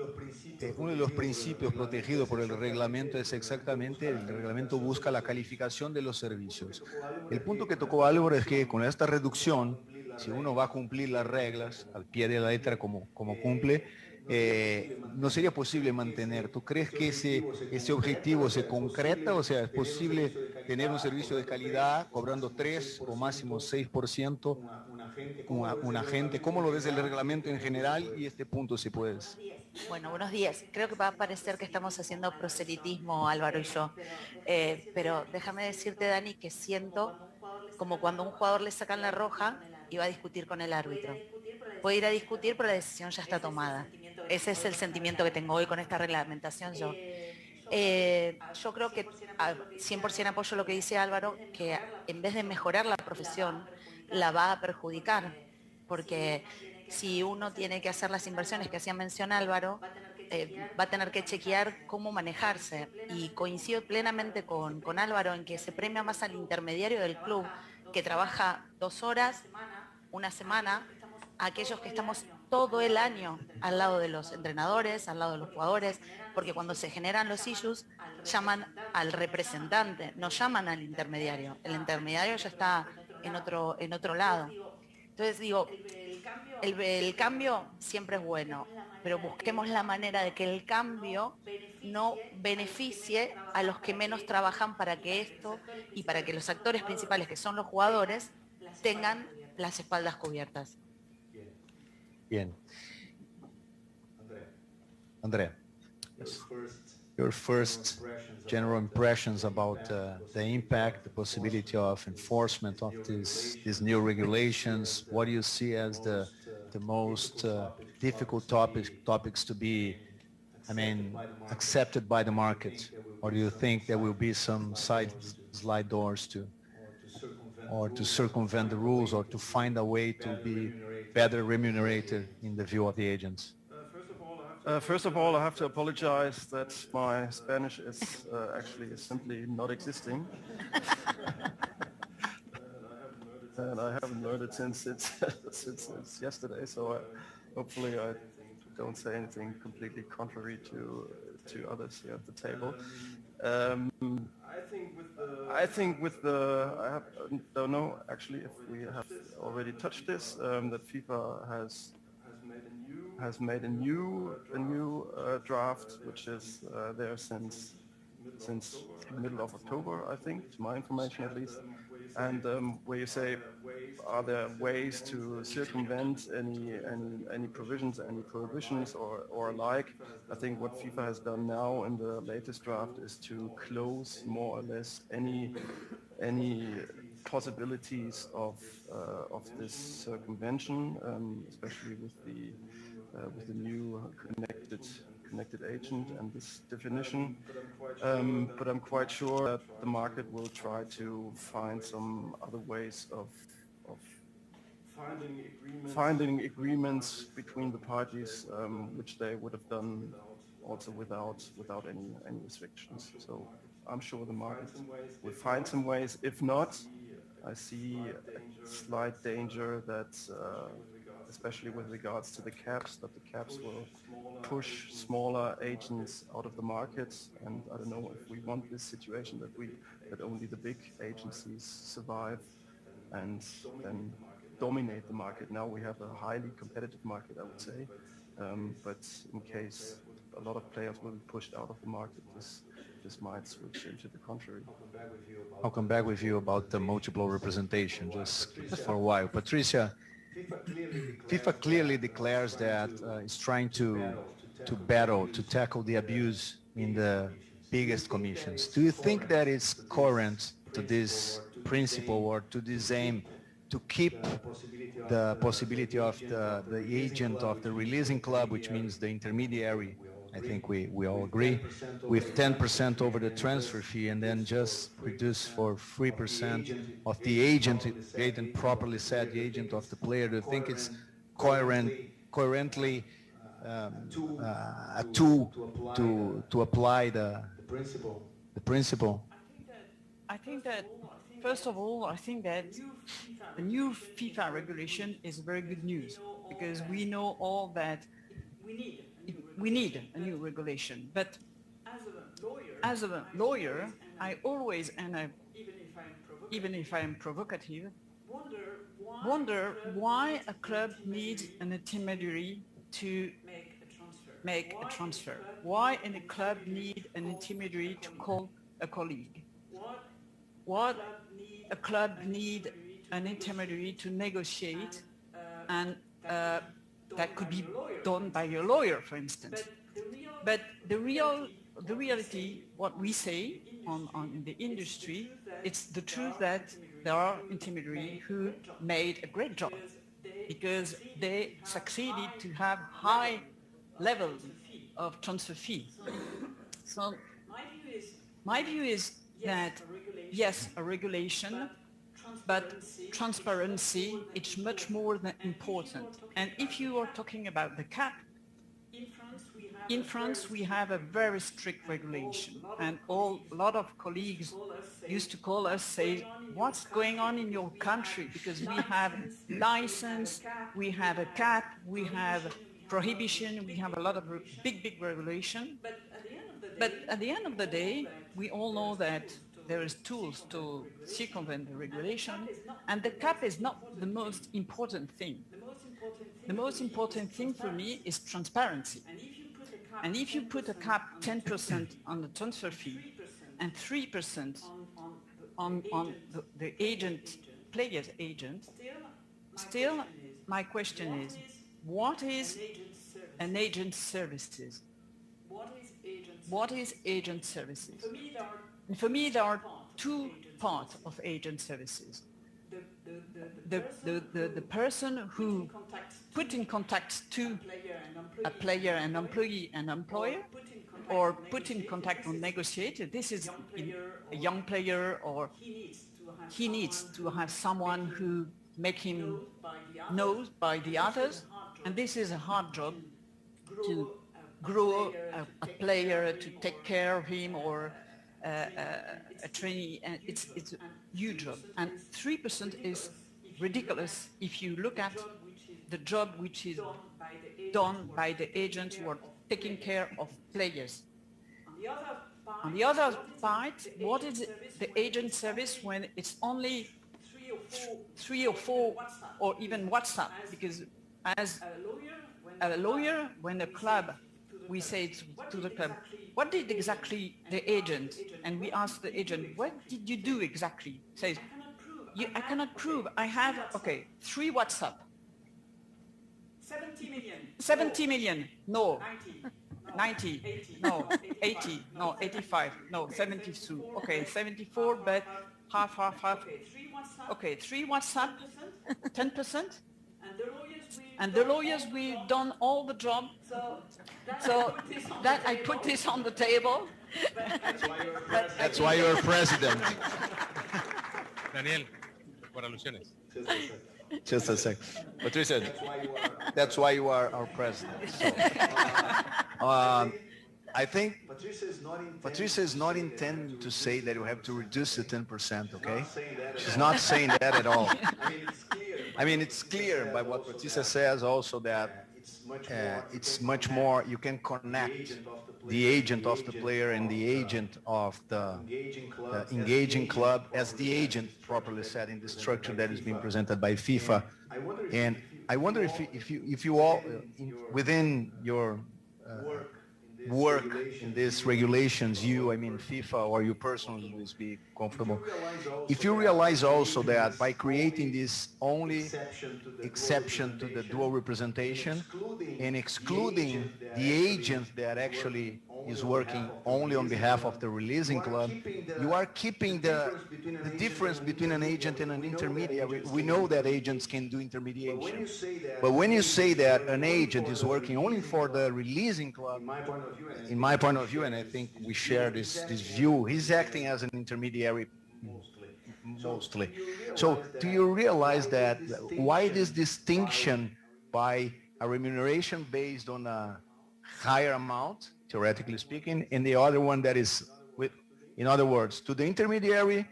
uno de los principios protegidos por el reglamento es exactamente, el reglamento busca la calificación de los servicios. El punto que tocó Álvaro es que con esta reducción, si uno va a cumplir las reglas al pie de la letra como cumple, no sería posible mantener. ¿Tú crees que ese objetivo se concreta? O sea, ¿es posible tener un servicio de calidad cobrando 3 o máximo 6% un agente? ¿Cómo lo ves el reglamento en general y este punto, si puedes? Bueno, buenos días. Creo que va a parecer que estamos haciendo proselitismo, Álvaro y yo. Pero déjame decirte, Dani, que siento como cuando a un jugador le sacan la roja y va a discutir con el árbitro. Puede ir a discutir, pero la decisión ya está tomada. Ese es el sentimiento que tengo hoy con esta reglamentación yo. Yo creo que 100% apoyo lo que dice Álvaro, que en vez de mejorar la profesión, la va a perjudicar, porque si uno tiene que hacer las inversiones que hacía mención Álvaro, va a tener que chequear cómo manejarse. Y coincido plenamente con Álvaro en que se premia más al intermediario del club, que trabaja 2 horas, una semana, a aquellos que estamos todo el año al lado de los entrenadores, al lado de los jugadores, porque cuando se generan los issues, llaman al representante, no llaman al intermediario. El intermediario ya está en otro lado. Entonces digo, el cambio siempre es bueno, pero busquemos la manera de que el cambio no beneficie a los que menos trabajan para que esto y para que los actores principales, que son los jugadores, tengan las espaldas cubiertas. Bien. André, your first general impressions about the impact, the possibility of enforcement of these new regulations. What do you see as the most difficult topics to be, accepted by the market? Or do you think there will be some slide doors to circumvent the rules, or to find a way to be better remunerated in the view of the agents? First of all, I have to apologize that my Spanish is actually simply not existing. And I haven't learned it since yesterday, so hopefully I don't say anything completely contrary to others here at the table. I don't know actually if we have already touched this, that FIFA has made a new draft, which is there since middle of October, I think, to my information at least. And where you say, are there ways to circumvent any provisions, any prohibitions or alike? I think what FIFA has done now in the latest draft is to close more or less any possibilities of this circumvention, especially with the new connected agent and this definition. But I'm quite sure that the market will try to find some other ways of finding agreements between the parties, which they would have done also without any restrictions. So I'm sure the market will find some ways. If not, I see a slight danger that, especially with regards to the caps, that the caps will push smaller agents out of the market. And I don't know if we want this situation that only the big agencies survive and then dominate the market. Now we have a highly competitive market, I would say. But in case a lot of players will be pushed out of the market, this might switch into the contrary. I'll come back with you about the multiple representation just for a while. Patricia, FIFA clearly declares that it's trying to tackle the abuse in the biggest commissions. Do you think that it's coherent to this principle or to this aim to keep the possibility of the agent of the releasing club, which means the intermediary, I think we all agree, with 10% over the transfer fee, and then just reduce for 3% of the agent properly said, the agent of the player? Do you think it's coherently a tool to apply the principle? I think that, first of all, I think that the new FIFA regulation is very good news, because we know all that we need a new regulation. But as a lawyer, I always, even if I'm provocative, wonder why a club needs an intermediary to make a transfer. Why a club need an intermediary to call a colleague? What a club need an intermediary to negotiate, and that could be done by a lawyer, for instance. But the reality, what we say on the industry, it's the truth that there are intermediaries who made a great job because they succeeded to have high levels of transfer fee. So my view is that, yes, a regulation but transparency, it's much more than important. And if you are talking about the cap, in France, we have a very strict regulation, and a lot of colleagues used to call us, say, what's going on in your country? Because we have license, we have a cap, we have prohibition, we have a lot of big regulation. But at the end of the day, we all know that there is tools to circumvent the regulation, and the cap is not the most important thing. The most important thing for me is transparency. And if you put a cap 10% on the transfer fee and 3% on the agent, player's agent, still my question is, what is an agent services? What is agent services? And for me, there are two parts of agent services. The person who put in contact to a player, an employee, an employer, or put in contact or negotiate. This is a young player, or he needs to have someone who make him known by the others. And this is a hard job to grow a player, to take care of him, or a trainee, and it's a huge job. And 3% is ridiculous if you look at the job which is done by the agents who are taking care of players. On the other part, what is the agent service when it's only 3 or 4 or even WhatsApp? Because as a lawyer, when the club, we say to the club, what did exactly the agent? And we ask the agent, what did you do exactly? Says, I cannot prove. I have, okay, 3 WhatsApp. 70 million. 70 million. No. 90. No. 80. No. 85. No. 72. Okay. 74, but half. Okay. 3 WhatsApp. 10%. And the lawyers, we've done all the job. So that I put this on the table. That's why you're president. Daniel, por alusiones. Just a sec. Patricia, that's why you are our president. So, I think Patricia is not intending to say that you have to reduce the 10%, okay? She's not saying that at all. I mean, it's clear by what Patricia says also that it's much more, you can connect the agent of the player and the agent of the engaging club as the agent properly said in the structure that is being presented by FIFA. And I wonder if you all, within your work in these regulations, I mean FIFA or you personally will be comfortable, if you realize also that by creating this only exception to the dual representation and excluding the agent that actually is working only on behalf of the releasing club, you are keeping the difference between an agent and an intermediary. We know that agents can do intermediation, but when you say that an agent is working only for the releasing club, in my point of view, and I think we share this view, he's acting as an intermediary mostly. So do you realize that why this distinction by a remuneration based on a higher amount, theoretically speaking, and the other one that is with, in other words, to the intermediary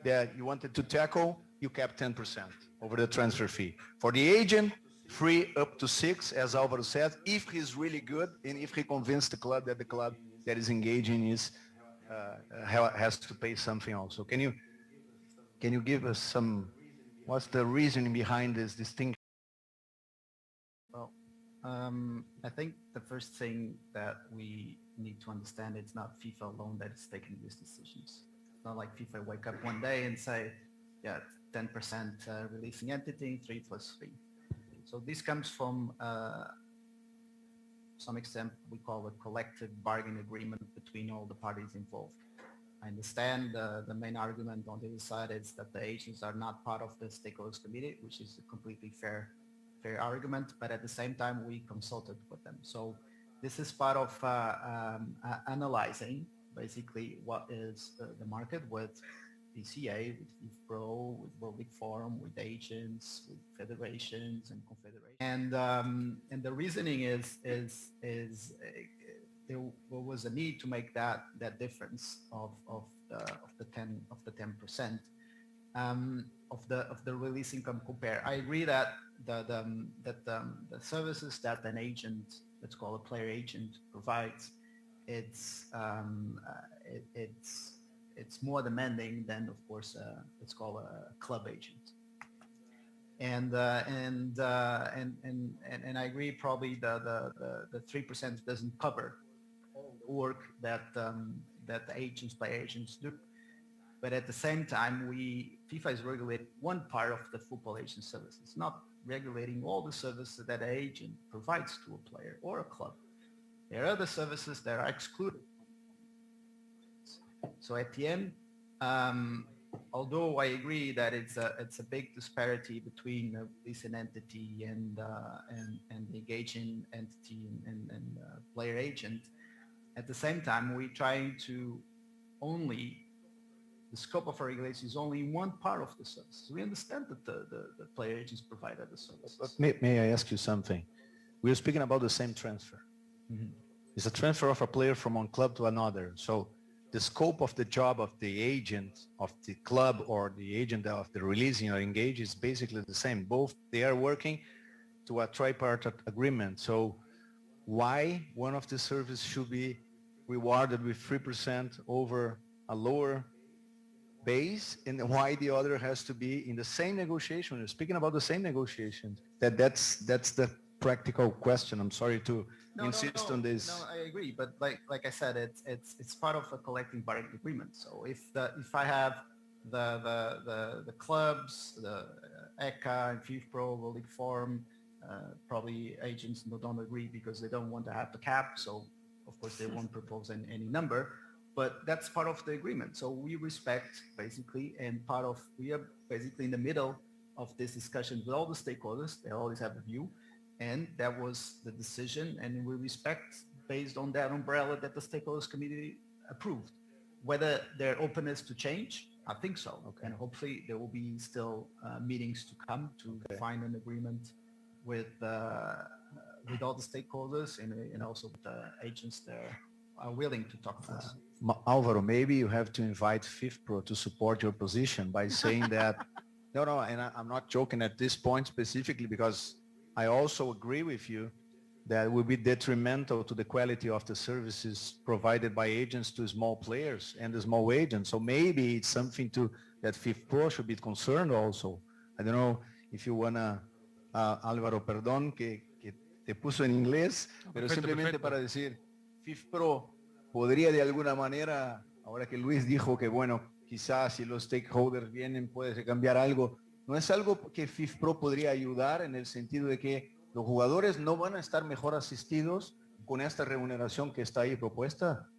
that you wanted to tackle, you kept 10% over the transfer fee. For the agent, free up to 6, as Álvaro said, if he's really good and if he convinced the club that is engaging is has to pay something also. Can you give us some, what's the reasoning behind this distinction? Well, I think the first thing that we need to understand, it's not FIFA alone that is taking these decisions. It's not like FIFA wake up one day and say, yeah, 10% releasing entity, 3 plus 3. So this comes from some extent we call a collective bargaining agreement between all the parties involved. I understand the main argument on the other side is that the agents are not part of the stakeholders committee, which is a completely fair argument, but at the same time we consulted with them. So this is part of analyzing basically what is the market with PCA, with FIFPRO, with World League Forum, with agents, with federations and confederations. And the reasoning is there was a need to make that difference of the 10% of the release income compare. I agree that the services that an agent, let's call a player agent, provides, it's more demanding than, of course, let's call a club agent. And I agree, probably the 3% doesn't cover all the work that the agents by agents do. But at the same time, FIFA is regulating one part of the football agent services. It's not regulating all the services that an agent provides to a player or a club. There are other services that are excluded. So at the end, although I agree that it's a big disparity between a releasing entity and the engaging entity and player agent, at the same time, we're trying to the scope of our regulation is only one part of the service. We understand that the player agents provide other services. But may I ask you something? We are speaking about the same transfer. Mm-hmm. It's a transfer of a player from one club to another. So the scope of the job of the agent of the club or the agent of the releasing or engage is basically the same. Both, they are working to a tripartite agreement. So why one of the services should be rewarded with 3% over a lower base, and why the other has to be in the same negotiation? We're speaking about the same negotiation. That's the practical question. I'm sorry to insist on this. No, I agree, but like I said, it's part of a collective bargaining agreement. So if I have the clubs, the ECA and FIFPRO, World League Forum, probably agents don't agree because they don't want to have the cap. So of course they won't propose any number. But that's part of the agreement. So we respect basically, and we are basically in the middle of this discussion with all the stakeholders. They always have a view, and that was the decision. And we respect based on that umbrella that the stakeholders committee approved. Whether their openness to change, I think so. Okay. And hopefully there will be still meetings to come to find an agreement with all the stakeholders and also with the agents that are willing to talk to us. Álvaro, maybe you have to invite FIFPRO to support your position by saying that, no, and I'm not joking at this point specifically, because I also agree with you that it will be detrimental to the quality of the services provided by agents to small players and the small agents. So maybe it's something that FIFPRO should be concerned also. I don't know if you wanna, Álvaro, perdón que te puso en inglés, pero simplemente para decir, FIFPRO podría de alguna manera, ahora que Luis dijo que bueno, quizás si los stakeholders vienen puede cambiar algo, ¿no es algo que FIFPRO podría ayudar en el sentido de que los jugadores no van a estar mejor asistidos con esta remuneración que está ahí propuesta?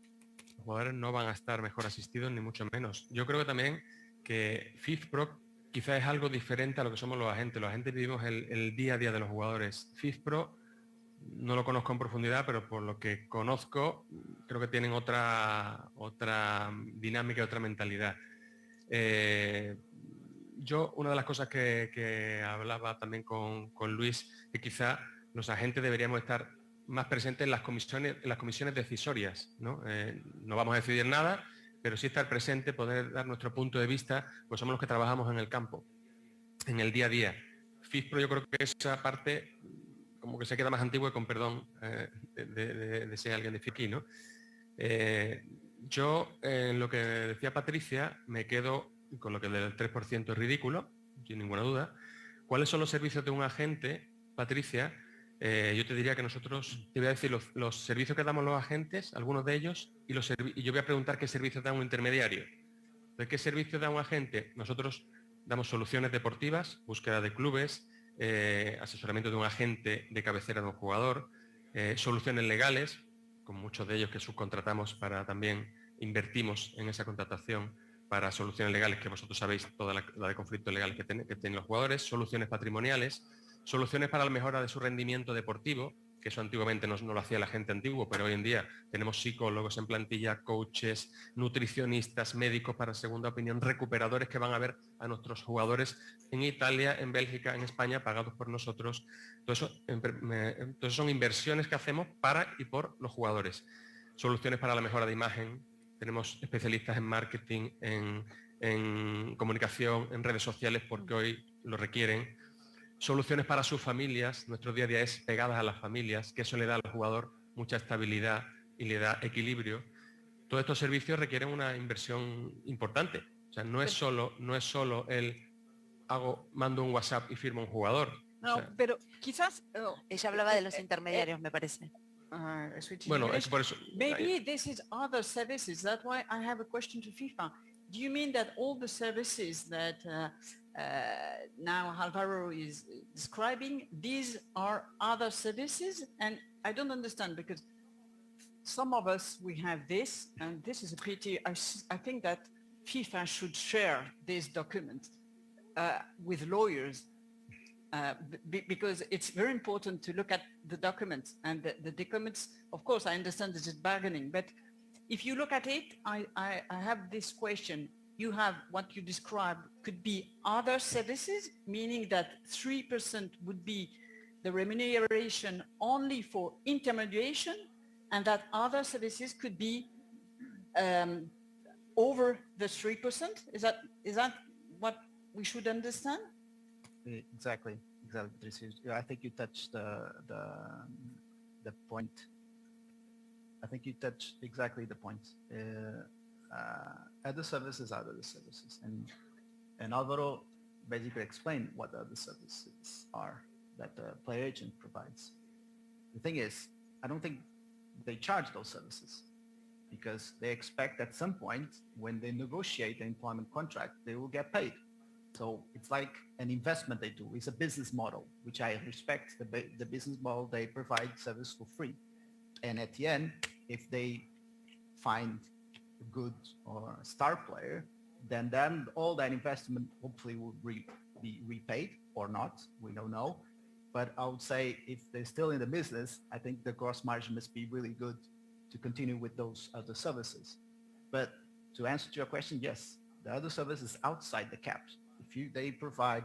Los jugadores no van a estar mejor asistidos ni mucho menos. Yo creo que también que FIFPRO quizás es algo diferente a lo que somos los agentes. Los agentes vivimos el día a día de los jugadores. FIFPRO no lo conozco en profundidad, pero por lo que conozco, creo que tienen otra dinámica y otra mentalidad. Yo, una de las cosas que hablaba también con Luis, que quizá los agentes deberíamos estar más presentes en las comisiones decisorias, ¿no? No vamos a decidir nada, pero sí estar presente, poder dar nuestro punto de vista, pues somos los que trabajamos en el campo, en el día a día. FIFPRO, yo creo que esa parte como que se queda más antiguo, con perdón de ser alguien de FIFI, ¿no? Yo, en lo que decía Patricia, me quedo con lo que del 3% es ridículo, sin ninguna duda. ¿Cuáles son los servicios de un agente, Patricia? Yo te diría que nosotros, te voy a decir los servicios que damos los agentes, algunos de ellos, y yo voy a preguntar qué servicios da un intermediario. ¿De qué servicio da un agente? Nosotros damos soluciones deportivas, búsqueda de clubes, asesoramiento de un agente de cabecera de un jugador, soluciones legales, con muchos de ellos que subcontratamos para también invertimos en esa contratación para soluciones legales, que vosotros sabéis toda la de conflictos legales que tienen los jugadores, soluciones patrimoniales, soluciones para la mejora de su rendimiento deportivo, que eso antiguamente no lo hacía la gente antigua, pero hoy en día tenemos psicólogos en plantilla, coaches, nutricionistas, médicos para segunda opinión, recuperadores que van a ver a nuestros jugadores en Italia, en Bélgica, en España, pagados por nosotros. Todo eso, entonces son inversiones que hacemos para y por los jugadores. Soluciones para la mejora de imagen, tenemos especialistas en marketing, en comunicación, en redes sociales, porque hoy lo requieren. Soluciones para sus familias, nuestro día a día es pegadas a las familias, que eso le da al jugador mucha estabilidad y le da equilibrio. Todos estos servicios requieren una inversión importante. O sea, no es solo mando un WhatsApp y firmo un jugador. No, o sea, pero quizás... Ella hablaba de los intermediarios, me parece. Bueno, es por eso. Maybe this is other services. That's why I have a question to FIFA. Do you mean that all the services that now Álvaro is describing, these are other services? And I don't understand, because some of us, we have this, and this is a pity. I think that FIFA should share this document with lawyers, because it's very important to look at the documents, and the documents, of course, I understand this is bargaining, but if you look at it, I have this question. You have what you described could be other services, meaning that 3% would be the remuneration only for intermediation, and that other services could be over the 3%. Is that what we should understand? Exactly, Patricia. I think you touched the point. I think you touched exactly the point. Other services are other services, and Álvaro basically explained what the other services are that the player agent provides. The thing is, I don't think they charge those services, because they expect at some point when they negotiate an employment contract, they will get paid. So it's like an investment they do. It's a business model, which I respect. The business model, they provide service for free. And at the end, if they find a good or a star player, then all that investment hopefully will be repaid or not. We don't know. But I would say if they're still in the business, I think the gross margin must be really good to continue with those other services. But to answer to your question, yes, the other services outside the caps. They provide,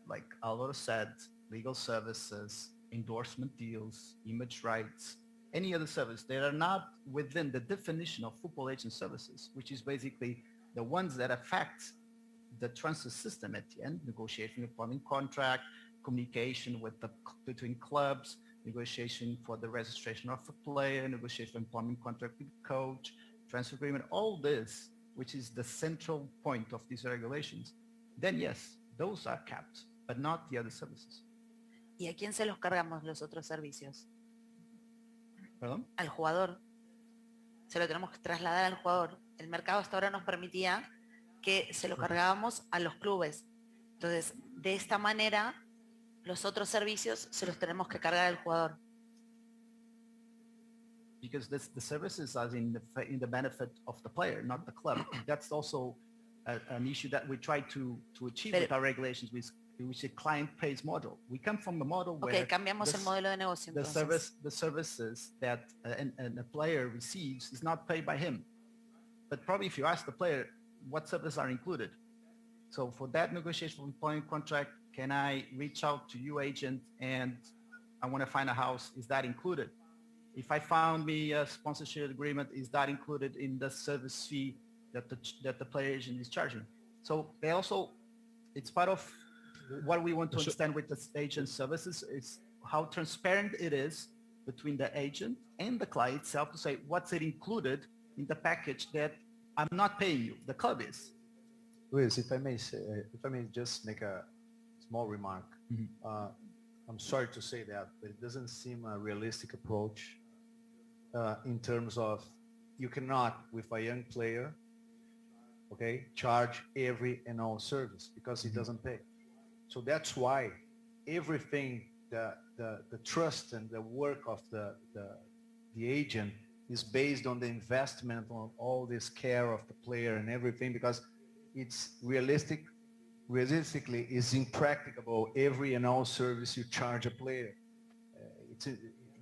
like Álvaro said, legal services, endorsement deals, image rights, any other service that are not within the definition of football agent services, which is basically the ones that affect the transfer system at the end, negotiation, employment contract, communication between clubs, negotiation for the registration of a player, negotiation employment contract with coach, transfer agreement, all this, which is the central point of these regulations, then yes, those are capped, but not the other services. ¿Y a quién se los cargamos los otros servicios? ¿Perdón? Al jugador. Se lo tenemos que trasladar al jugador. El mercado hasta ahora nos permitía que se lo cargábamos a los clubes. Entonces, de esta manera, los otros servicios se los tenemos que cargar al jugador. Because the services are in the benefit of the player, not the club. That's also an issue that we try to achieve with our regulations, which is a client pays model. We come from a model where cambiamos el modelo de negocio, the services that a player receives is not paid by him. But probably if you ask the player what services are included. So for that negotiation of employment contract, can I reach out to you agent and I want to find a house, is that included? If I found me a sponsorship agreement, is that included in the service fee that the player agent is charging? So they also, it's part of what we want to understand with the agent services is how transparent it is between the agent and the client itself to say what's it included in the package that I'm not paying you, the club is. Luis, if I may just make a small remark. I'm sorry to say that, but it doesn't seem a realistic approach in terms of you cannot, with a young player, charge every and all service because he doesn't pay. So that's why everything, the trust and the work of the agent is based on the investment on all this care of the player and everything, because it's realistically is impracticable every and all service you charge a player.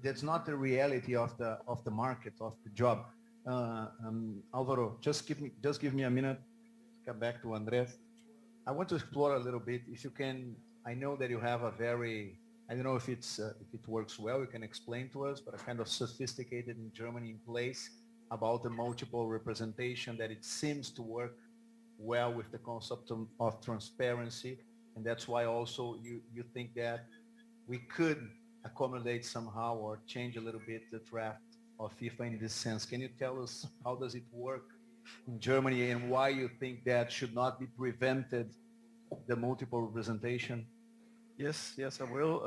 that's not the reality of the market, of the job. Álvaro, just give me a minute. Come back to André. I want to explore a little bit, if you can. I know that you have a very, I don't know if it works well, you can explain to us, but a kind of sophisticated in Germany in place about the multiple representation, that it seems to work well with the concept of transparency. And that's why also you think that we could accommodate somehow or change a little bit the draft of FIFA in this sense. Can you tell us how does it work in Germany and why you think that should not be prevented, the multiple representation? Yes, I will.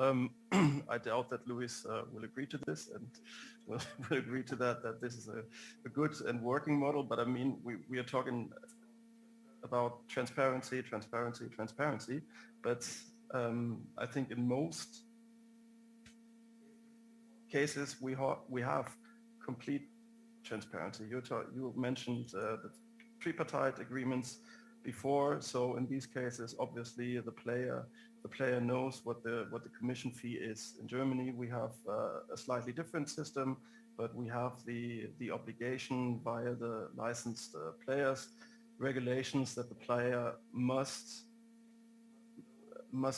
I doubt that Luis will agree to this and will agree to that this is a good and working model. But I mean, we are talking about transparency. But I think in most cases we have complete transparency. You mentioned the tripartite agreements before. So in these cases, obviously the player knows what the commission fee is. In Germany, we have a slightly different system, but we have the obligation via the licensed players regulations that the player must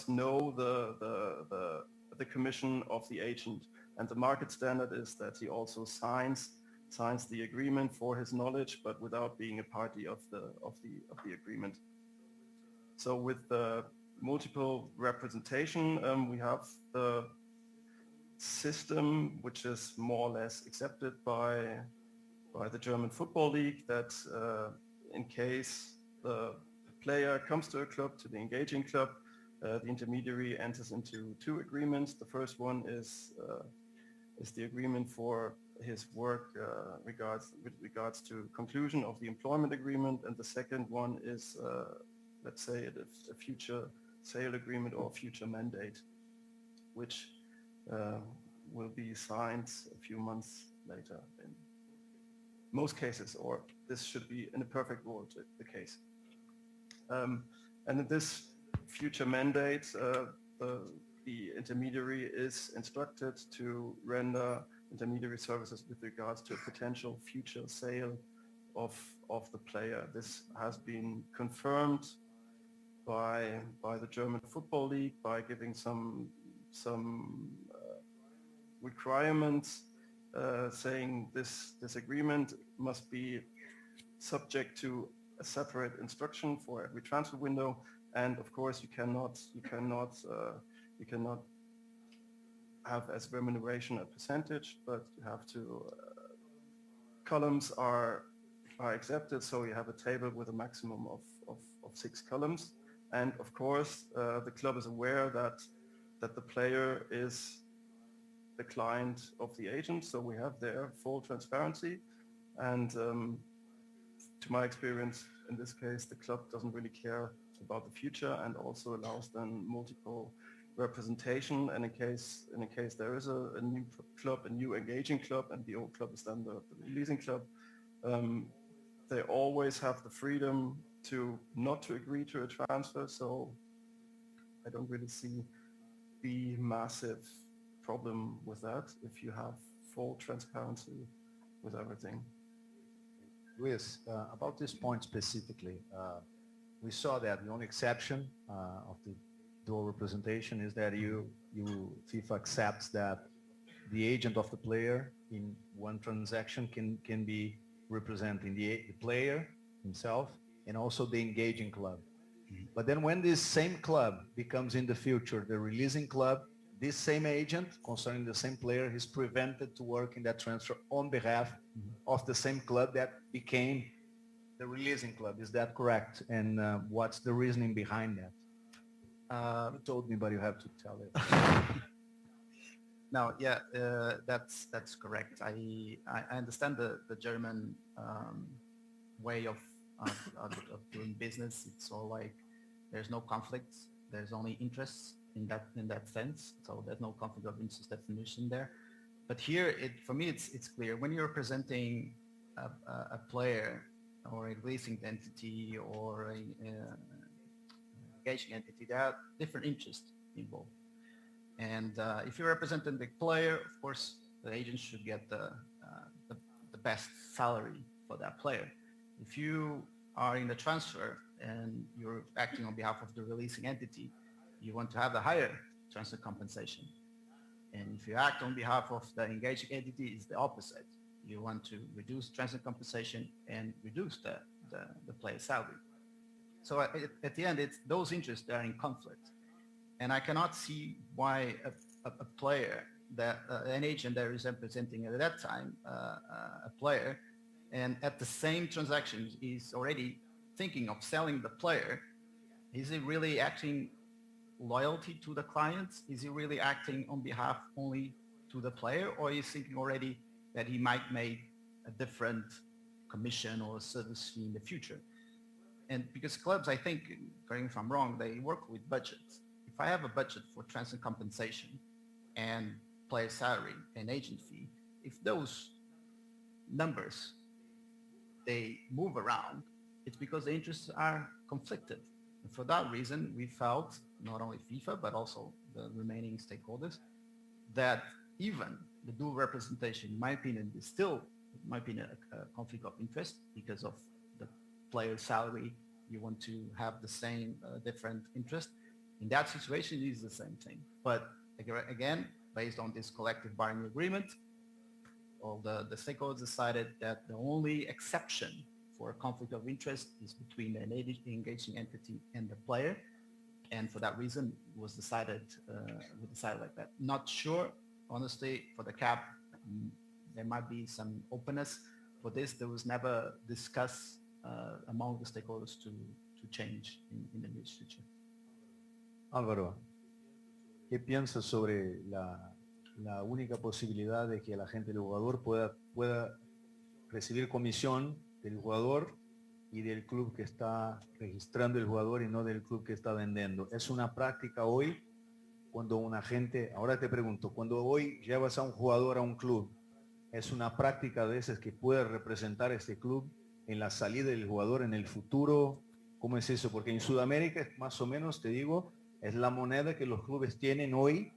know the commission of the agent, and the market standard is that he also signs the agreement for his knowledge, but without being a party of the agreement. So with the multiple representation, we have the system which is more or less accepted by the German Football League, that in case the player comes to a club, to the engaging club, the intermediary enters into two agreements. The first one is the agreement for his work with regards to conclusion of the employment agreement, and the second one is, let's say, a future sale agreement or future mandate, which will be signed a few months later in most cases, or this should be in a perfect world the case. And in this future mandate, the intermediary is instructed to render intermediary services with regards to a potential future sale of the player. This has been confirmed by the German Football League by giving some requirements, saying this agreement must be subject to a separate instruction for every transfer window, and of course you cannot have as remuneration a percentage, but you have to columns are accepted, so you have a table with a maximum of 6 columns, and of course the club is aware that the player is the client of the agent, so we have there full transparency. And to my experience in this case, the club doesn't really care about the future and also allows then multiple representation. And in case there is a new club, a new engaging club, and the old club is then the releasing club, they always have the freedom to not to agree to a transfer. So I don't really see the massive problem with that if you have full transparency with everything. Luis, about this point specifically, we saw that the only exception of the dual representation is that FIFA accepts that the agent of the player in one transaction can be representing the player himself and also the engaging club. Mm-hmm. But then when this same club becomes in the future the releasing club, this same agent concerning the same player is prevented to work in that transfer on behalf of the same club that became the releasing club. Is that correct? And what's the reasoning behind that? You told me, but you have to tell it. No, yeah, that's correct. I understand the German way of doing business. It's all like there's no conflicts, there's only interests in that sense. So there's no conflict of interest definition there. But here, for me, it's clear when you're presenting a player or a releasing entity or a engaging entity, there are different interests involved. And if you're representing the player, of course, the agent should get the best salary for that player. If you are in the transfer and you're acting on behalf of the releasing entity, you want to have the higher transfer compensation. And if you act on behalf of the engaging entity, it's the opposite. You want to reduce transfer compensation and reduce the player's salary. So at the end, it's those interests that are in conflict. And I cannot see why a player, that an agent that is representing at that time a player, and at the same transactions is already thinking of selling the player. Is he really acting loyalty to the clients? Is he really acting on behalf only to the player, or is he thinking already that he might make a different commission or service fee in the future? And because clubs, I think, correct me if I'm wrong, they work with budgets. If I have a budget for transfer compensation and player salary and agent fee, if those numbers, they move around, it's because the interests are conflicted. And for that reason, we felt, not only FIFA, but also the remaining stakeholders, that even the dual representation, in my opinion, is still, in my opinion, a conflict of interest because of the player salary. You want to have the same different interest. In that situation, it is the same thing. But again, based on this collective bargaining agreement, all the stakeholders decided that the only exception for a conflict of interest is between an engaging entity and the player. And for that reason, it was decided, we decided like that. Not sure, honestly, for the cap, there might be some openness for this. There was never discussed among the stakeholders to change in the near future. Álvaro, ¿qué piensas sobre la única posibilidad de que la gente del jugador pueda recibir comisión del jugador y del club que está registrando el jugador y no del club que está vendiendo? ¿Es una práctica hoy cuando un agente, ahora te pregunto, cuando hoy llevas a un jugador a un club, es una práctica a veces que puede representar este club en la salida del jugador en el futuro? ¿Cómo es eso? Porque en Sudamérica, más o menos, te digo, es la moneda que los clubes tienen hoy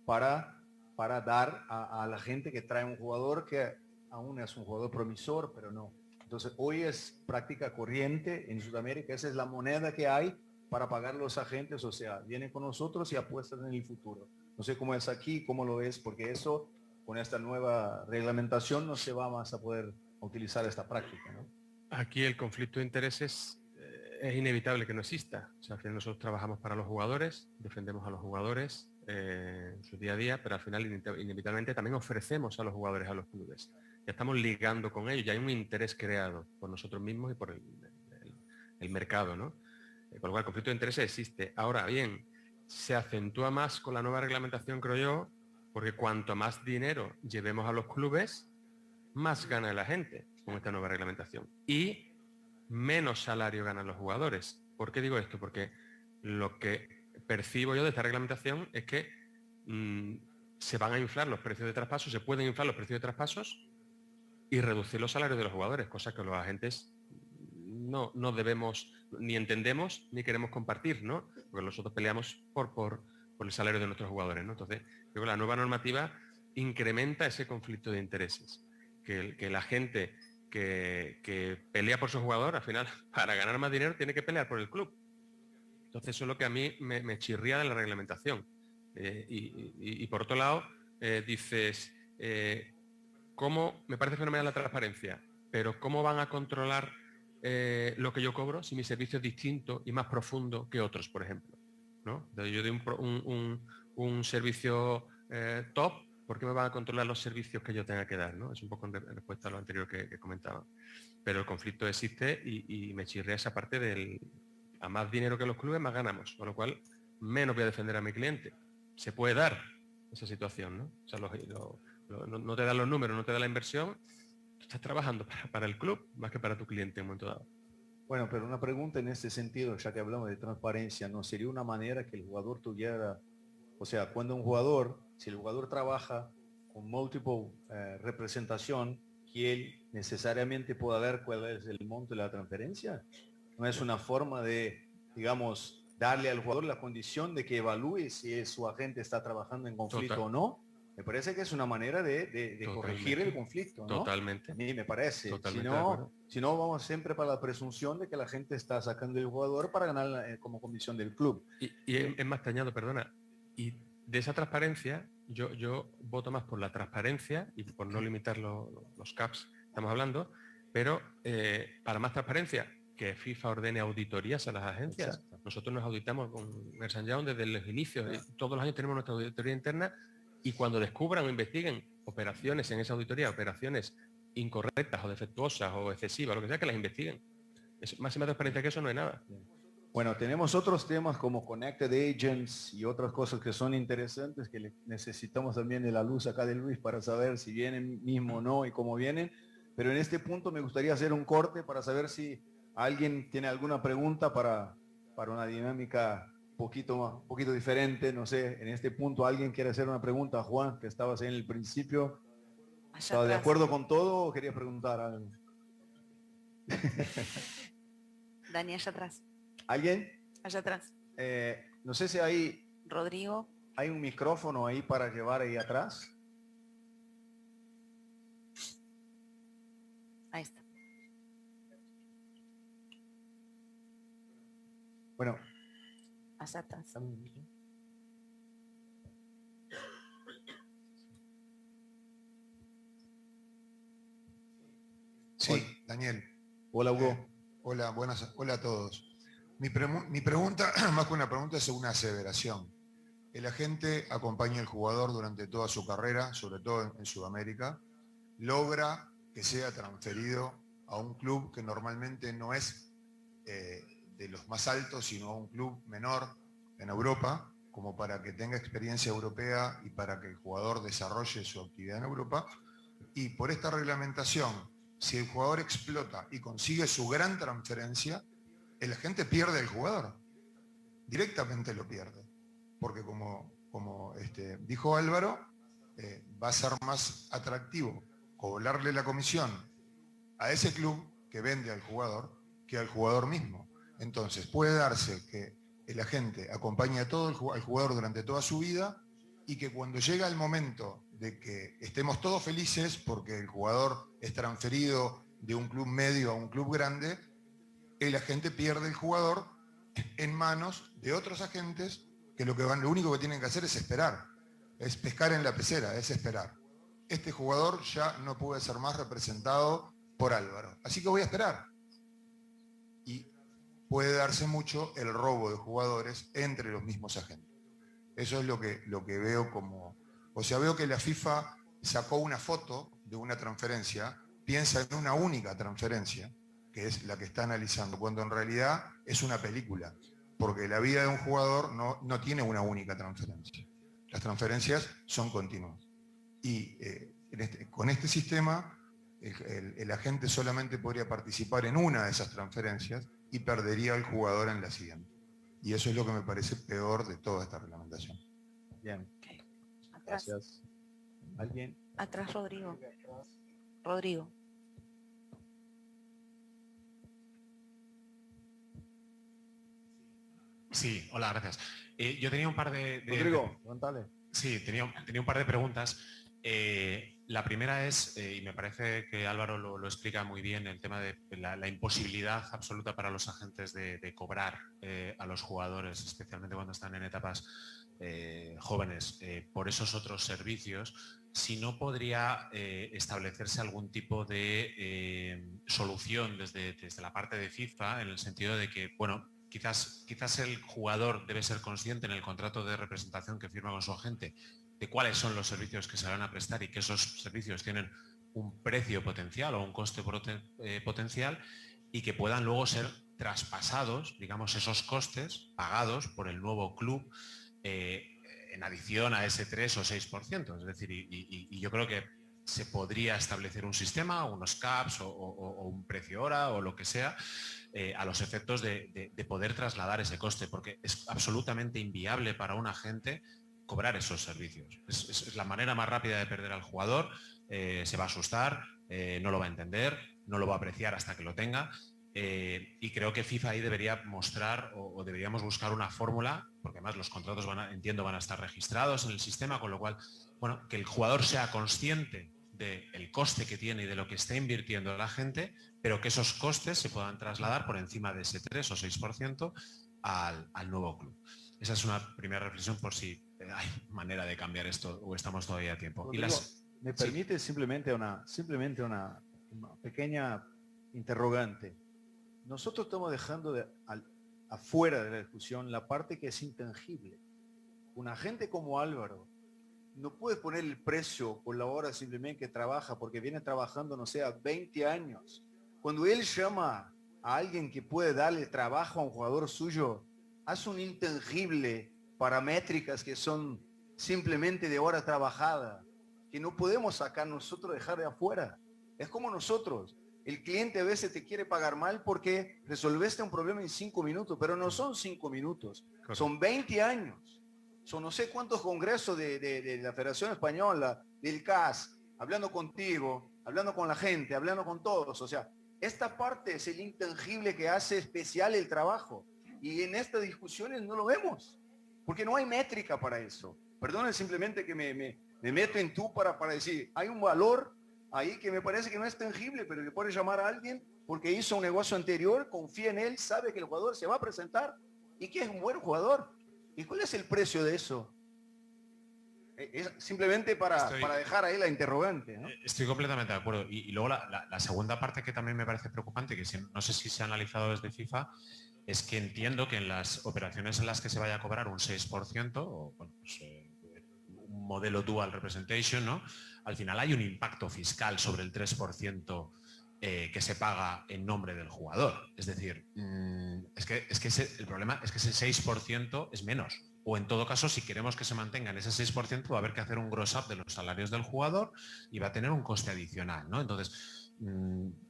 para dar a la gente que trae un jugador que aún es un jugador promisor, pero no. Entonces, hoy es práctica corriente en Sudamérica, esa es la moneda que hay para pagar los agentes, o sea, vienen con nosotros y apuestan en el futuro. No sé cómo es aquí, cómo lo es, porque eso, con esta nueva reglamentación, no se va más a poder utilizar esta práctica, ¿no? Aquí el conflicto de intereses es inevitable que no exista. O sea, al final nosotros trabajamos para los jugadores, defendemos a los jugadores en su día a día, pero al final inevitablemente también ofrecemos a los jugadores a los clubes. Ya estamos ligando con ellos, ya hay un interés creado por nosotros mismos y por el mercado, ¿no? Con lo cual el conflicto de intereses existe. Ahora bien, se acentúa más con la nueva reglamentación, creo yo, porque cuanto más dinero llevemos a los clubes, más gana la gente con esta nueva reglamentación. Y menos salario ganan los jugadores. ¿Por qué digo esto? Porque lo que percibo yo de esta reglamentación es que se van a inflar los precios de traspasos, se pueden inflar los precios de traspasos y reducir los salarios de los jugadores, cosa que los agentes no debemos, ni entendemos, ni queremos compartir, ¿no? Porque nosotros peleamos por el salario de nuestros jugadores, ¿no? Entonces, creo que la nueva normativa incrementa ese conflicto de intereses. Que la gente que pelea por su jugador, al final, para ganar más dinero, tiene que pelear por el club. Entonces, eso es lo que a mí me chirría de la reglamentación. Y por otro lado, dices, ¿cómo? Me parece fenomenal la transparencia, pero ¿cómo van a controlar lo que yo cobro si mi servicio es distinto y más profundo que otros, por ejemplo? ¿No? Entonces, yo doy un servicio top, ¿por qué me van a controlar los servicios que yo tenga que dar? ¿No? Es un poco en respuesta a lo anterior que comentaba. Pero el conflicto existe y me chirrea esa parte del a más dinero que los clubes, más ganamos. Con lo cual, menos voy a defender a mi cliente. Se puede dar esa situación, ¿no? O sea, no te dan los números, no te da la inversión. Tú estás trabajando para el club más que para tu cliente en un momento dado. Bueno, pero una pregunta en este sentido, ya que hablamos de transparencia, ¿no sería una manera que el jugador tuviera, o sea, cuando un jugador, si el jugador trabaja con múltiple representación, que él necesariamente pueda ver cuál es el monto de la transferencia? ¿No es una forma de, digamos, darle al jugador la condición de que evalúe si su agente está trabajando en conflicto o no, me parece que es una manera de corregir el conflicto, ¿no? Totalmente. A mí me parece. Totalmente Si no, vamos siempre para la presunción de que la gente está sacando el jugador para ganar como comisión del club. Y es más tañado, perdona. Y de esa transparencia, yo voto más por la transparencia y por no limitar los caps, estamos hablando, pero para más transparencia, que FIFA ordene auditorías a las agencias. Exacto. Nosotros nos auditamos con Ernst & Young desde los inicios. Todos los años tenemos nuestra auditoría interna y cuando descubran o investiguen operaciones en esa auditoría, operaciones incorrectas o defectuosas o excesivas, lo que sea, que las investiguen. Máxima transparencia que eso no hay nada. Bueno, tenemos otros temas como Connected Agents y otras cosas que son interesantes que necesitamos también de la luz acá de Luis para saber si vienen mismo o no y cómo vienen. Pero en este punto me gustaría hacer un corte para saber si alguien tiene alguna pregunta para una dinámica un poquito diferente. No sé, en este punto alguien quiere hacer una pregunta a Juan, que estabas en el principio. ¿Estaba de acuerdo con todo o quería preguntar algo? Dani, allá atrás. ¿Alguien? Allá atrás. No sé si hay... Rodrigo. ¿Hay un micrófono ahí para llevar ahí atrás? Ahí está. Bueno. Allá atrás. Sí, Daniel. Hola, Hugo. Hola, hola a todos. Mi pregunta, más que una pregunta, es una aseveración. El agente acompaña al jugador durante toda su carrera, sobre todo en Sudamérica, logra que sea transferido a un club que normalmente no es de los más altos, sino a un club menor en Europa, como para que tenga experiencia europea y para que el jugador desarrolle su actividad en Europa. Y por esta reglamentación, si el jugador explota y consigue su gran transferencia, el agente pierde al jugador. Directamente lo pierde. Porque como dijo Álvaro, va a ser más atractivo cobrarle la comisión a ese club que vende al jugador que al jugador mismo. Entonces puede darse que el agente acompañe a todo al jugador durante toda su vida y que cuando llega el momento de que estemos todos felices porque el jugador es transferido de un club medio a un club grande, el agente pierde el jugador en manos de otros agentes que lo único que tienen que hacer es esperar, es pescar en la pecera, es esperar. Este jugador ya no puede ser más representado por Álvaro, así que voy a esperar. Y puede darse mucho el robo de jugadores entre los mismos agentes. Eso es lo que veo como... O sea, veo que la FIFA sacó una foto de una transferencia, piensa en una única transferencia, que es la que está analizando, cuando en realidad es una película, porque la vida de un jugador no tiene una única transferencia. Las transferencias son continuas. Y con este sistema, el agente solamente podría participar en una de esas transferencias y perdería al jugador en la siguiente. Y eso es lo que me parece peor de toda esta reglamentación. Bien. Okay. Atrás. Gracias. ¿Alguien? Atrás, Rodrigo. Rodrigo. Sí, hola, gracias. Yo tenía un par de Rodrigo, González. Sí, tenía un par de preguntas. La primera es, y me parece que Álvaro lo explica muy bien, el tema de la imposibilidad absoluta para los agentes de cobrar a los jugadores, especialmente cuando están en etapas jóvenes, por esos otros servicios. Si no podría establecerse algún tipo de solución desde la parte de FIFA, en el sentido de que, bueno, quizás el jugador debe ser consciente en el contrato de representación que firma con su agente de cuáles son los servicios que se van a prestar y que esos servicios tienen un precio potencial o un coste potencial y que puedan luego ser traspasados, digamos, esos costes pagados por el nuevo club en adición a ese 3 o 6%. Es decir, y yo creo que se podría establecer un sistema, unos caps o un precio hora o lo que sea, a los efectos de poder trasladar ese coste, porque es absolutamente inviable para un agente cobrar esos servicios. Es la manera más rápida de perder al jugador, se va a asustar, no lo va a entender, no lo va a apreciar hasta que lo tenga. Y creo que FIFA ahí debería mostrar o deberíamos buscar una fórmula, porque además los contratos entiendo van a estar registrados en el sistema, con lo cual, bueno, que el jugador sea consciente del coste que tiene y de lo que está invirtiendo la gente, pero que esos costes se puedan trasladar por encima de ese 3 o 6% al nuevo club. Esa es una primera reflexión por si hay manera de cambiar esto o estamos todavía a tiempo. Rodrigo, ¿me permite simplemente una pequeña interrogante? Nosotros estamos dejando afuera de la discusión la parte que es intangible. Una gente como Álvaro no puede poner el precio por la hora simplemente que trabaja, porque viene trabajando, no sé, 20 años. Cuando él llama a alguien que puede darle trabajo a un jugador suyo, hace un intangible para métricas que son simplemente de hora trabajada, que no podemos sacar nosotros, dejar de afuera. Es como nosotros. El cliente a veces te quiere pagar mal porque resolviste un problema en 5 minutos, pero no son 5 minutos, son 20 años. Son no sé cuántos congresos de la Federación Española, del CAS, hablando contigo, hablando con la gente, hablando con todos. O sea, esta parte es el intangible que hace especial el trabajo. Y en estas discusiones no lo vemos, porque no hay métrica para eso. Perdonen simplemente que me meto en tú para decir, hay un valor ahí que me parece que no es tangible, pero que puede llamar a alguien porque hizo un negocio anterior, confía en él, sabe que el jugador se va a presentar y que es un buen jugador. ¿Y cuál es el precio de eso? Es simplemente para dejar ahí la interrogante, ¿no? Estoy completamente de acuerdo. Y luego la segunda parte que también me parece preocupante, que no sé si se ha analizado desde FIFA, es que entiendo que en las operaciones en las que se vaya a cobrar un 6%, o bueno, pues, un modelo dual representation, ¿no? Al final hay un impacto fiscal sobre el 3% que se paga en nombre del jugador. Es decir, el problema es que ese 6% es menos. O en todo caso, si queremos que se mantenga en ese 6%, va a haber que hacer un gross up de los salarios del jugador y va a tener un coste adicional, ¿no? Entonces,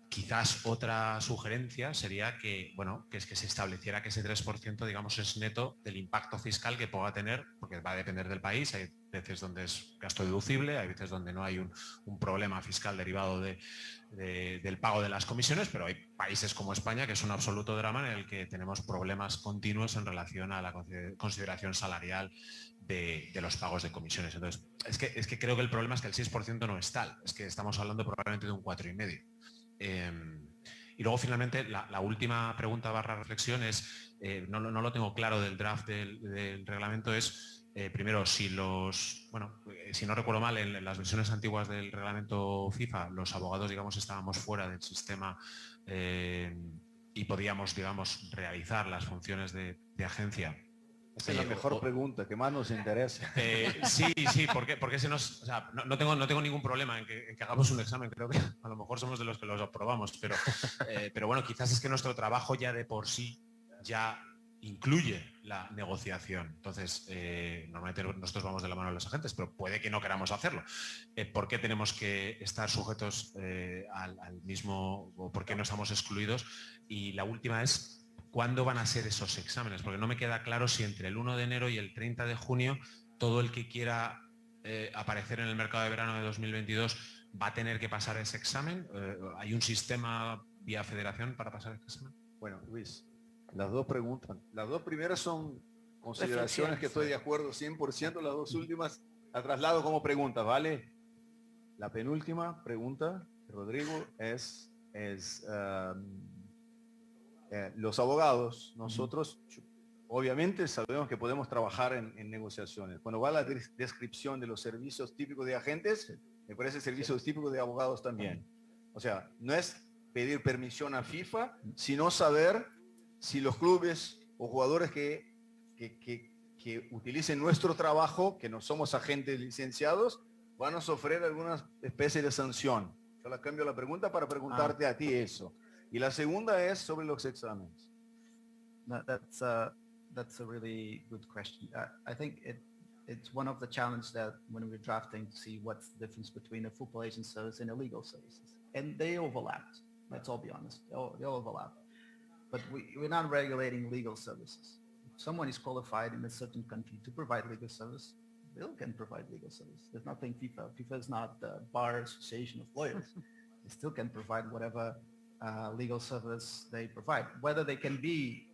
quizás otra sugerencia sería que, bueno, que se estableciera que ese 3%, digamos, es neto del impacto fiscal que pueda tener, porque va a depender del país. Hay veces donde es gasto deducible, hay veces donde no hay un problema fiscal derivado del pago de las comisiones, pero hay países como España que es un absoluto drama en el que tenemos problemas continuos en relación a la consideración salarial de los pagos de comisiones. Entonces, es que creo que el problema es que el 6% no es tal, es que estamos hablando probablemente de un 4,5%. Y luego finalmente la última pregunta / reflexión es, no lo tengo claro del draft del reglamento, es primero si si no recuerdo mal, en las versiones antiguas del reglamento FIFA los abogados, digamos, estábamos fuera del sistema y podíamos, digamos, realizar las funciones de agencia. Esa es la mejor pregunta, que más nos interesa. Sí, porque no tengo ningún problema en que hagamos un examen, creo que a lo mejor somos de los que los aprobamos, pero bueno, quizás es que nuestro trabajo ya de por sí ya incluye la negociación. Entonces, normalmente nosotros vamos de la mano de los agentes, pero puede que no queramos hacerlo. ¿Por qué tenemos que estar sujetos al mismo, o por qué no estamos excluidos? Y la última es, ¿cuándo van a ser esos exámenes? Porque no me queda claro si entre el 1 de enero y el 30 de junio todo el que quiera aparecer en el mercado de verano de 2022 va a tener que pasar ese examen. ¿Hay un sistema vía federación para pasar ese examen? Bueno, Luis, las dos preguntas. Las dos primeras son consideraciones que estoy de acuerdo 100%, las dos últimas las traslado como preguntas, ¿vale? La penúltima pregunta, Rodrigo, es los abogados, nosotros obviamente sabemos que podemos trabajar en negociaciones. Cuando va la descripción de los servicios típicos de agentes, me parece servicios típicos de abogados también. O sea, no es pedir permisión a FIFA, sino saber si los clubes o jugadores que utilicen nuestro trabajo, que no somos agentes licenciados, van a sufrir alguna especie de sanción. Yo la cambio la pregunta para preguntarte a ti eso. Y la segunda es sobre los exámenes. That's a really good question. I think it's one of the challenges that when we're drafting to see what's the difference between a football agent service and illegal services. And they overlap. Let's all be honest. They overlap. But we're not regulating legal services. If someone is qualified in a certain country to provide legal service, they can provide legal service. There's nothing FIFA. FIFA is not the bar association of lawyers. They still can provide whatever legal service they provide. Whether they can be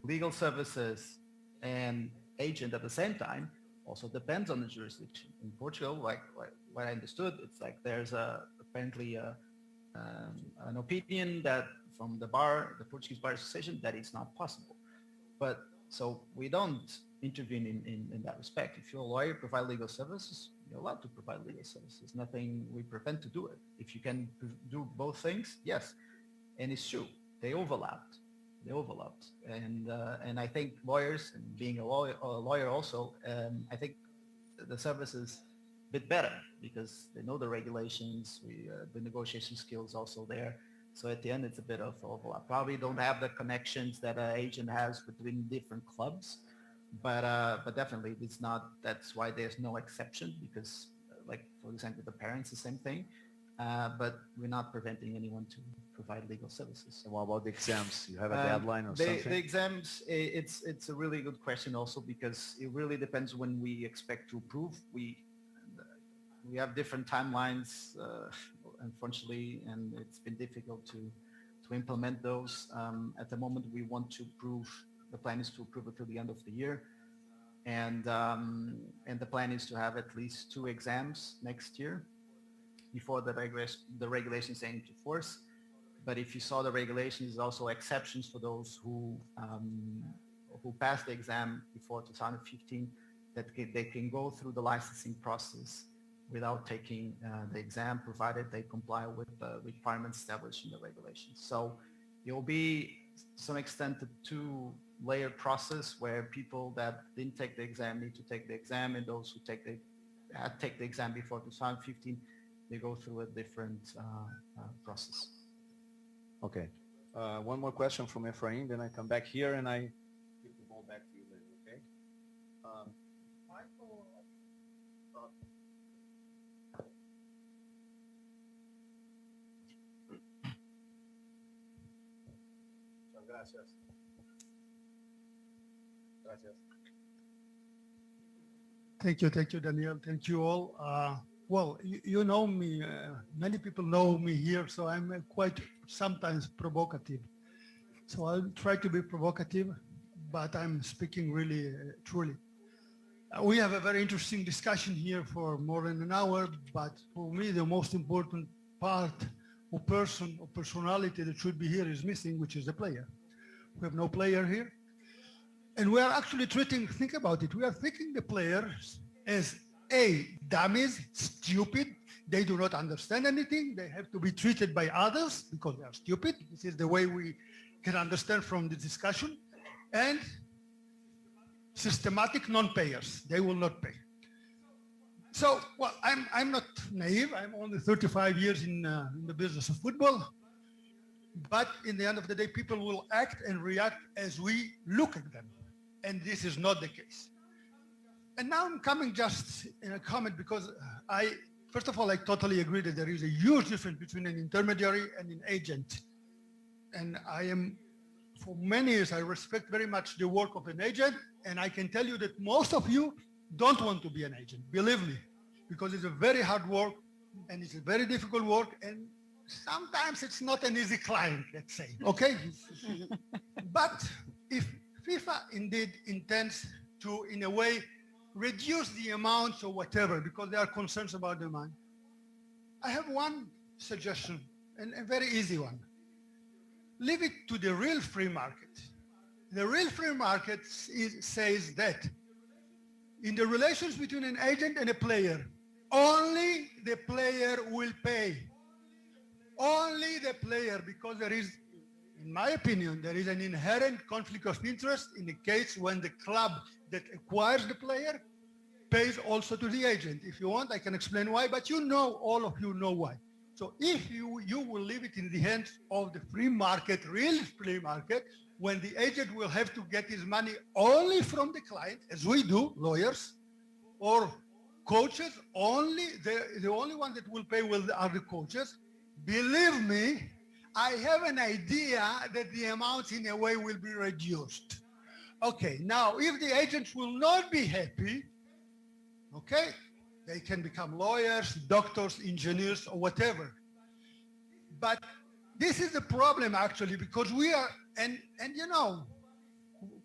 legal services and agent at the same time also depends on the jurisdiction. In Portugal, like what I understood, it's like there's apparently an opinion that from the Portuguese Bar Association, that it's not possible. But so we don't intervene in that respect. If you're a lawyer, provide legal services, you're allowed to provide legal services. Nothing we prevent to do it. If you can do both things, yes. And it's true, they overlapped. And I think lawyers, and being a lawyer also, I think the service is a bit better because they know the regulations, the negotiation skills also there. So at the end, it's a bit of overlap. Probably don't have the connections that an agent has between different clubs, but definitely it's not. That's why there's no exception because, like for example, the parents, the same thing. But we're not preventing anyone to provide legal services. And what about the exams? You have a deadline or something? The exams, it's a really good question also because it really depends when we expect to approve. We have different timelines, unfortunately, and it's been difficult to implement those. At the moment, we want to approve. The plan is to approve it till the end of the year, and the plan is to have at least 2 exams next year before the regulations enter into force. But if you saw the regulations, there's also exceptions for those who passed the exam before 2015, that they can go through the licensing process without taking the exam, provided they comply with the requirements established in the regulations. So it will be, to some extent, a 2-layer process where people that didn't take the exam need to take the exam, and those who take the exam before 2015, they go through a different process. Okay. One more question from Efrain, then I come back here and I give the ball back to you later, okay? Gracias. Thank you, Daniel. Thank you all. Well, you know me, many people know me here, so I'm quite sometimes provocative. So I'll try to be provocative, but I'm speaking really, truly. We have a very interesting discussion here for more than an hour, but for me, the most important part or person or personality that should be here is missing, which is the player. We have no player here. And we are actually think about it, we are treating the players as dummies, stupid, they do not understand anything, they have to be treated by others because they are stupid. This is the way we can understand from the discussion. And systematic non-payers, they will not pay. So, well, I'm not naive, I'm only 35 years in the business of football, but in the end of the day, people will act and react as we look at them. And this is not the case. And now I'm coming just in a comment because first of all, I totally agree that there is a huge difference between an intermediary and an agent. And for many years, I respect very much the work of an agent. And I can tell you that most of you don't want to be an agent, believe me, because it's a very hard work and it's a very difficult work. And sometimes it's not an easy client, let's say, okay? But if FIFA indeed intends to, in a way, reduce the amounts or whatever, because there are concerns about demand, I have one suggestion, and a very easy one. Leave it to the real free market. The real free market says that in the relations between an agent and a player, only the player will pay. Only the player, because there is, in my opinion, there is an inherent conflict of interest in the case when the club that acquires the player pays also to the agent. If you want, I can explain why, but you know, all of you know why. So if you will leave it in the hands of the free market, real free market, when the agent will have to get his money only from the client, as we do, lawyers, or coaches, the only one that will pay are the coaches. Believe me, I have an idea that the amounts in a way will be reduced. Okay, now if the agents will not be happy, okay, they can become lawyers, doctors, engineers, or whatever. But this is the problem actually, because we are, and you know,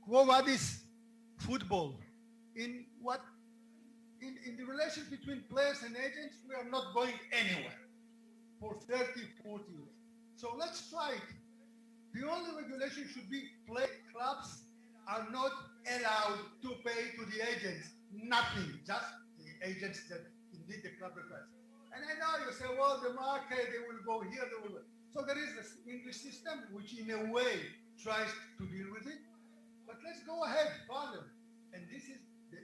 Quo Vadis football, in the relation between players and agents, we are not going anywhere for 30, 40 years. So let's try it. The only regulation should be clubs are not allowed to pay to the agents. Nothing, just the agents that indeed the club requires. And I know you say, well, the market, they will go here, they will go. So there is this English system which in a way tries to deal with it. But let's go ahead further. And this is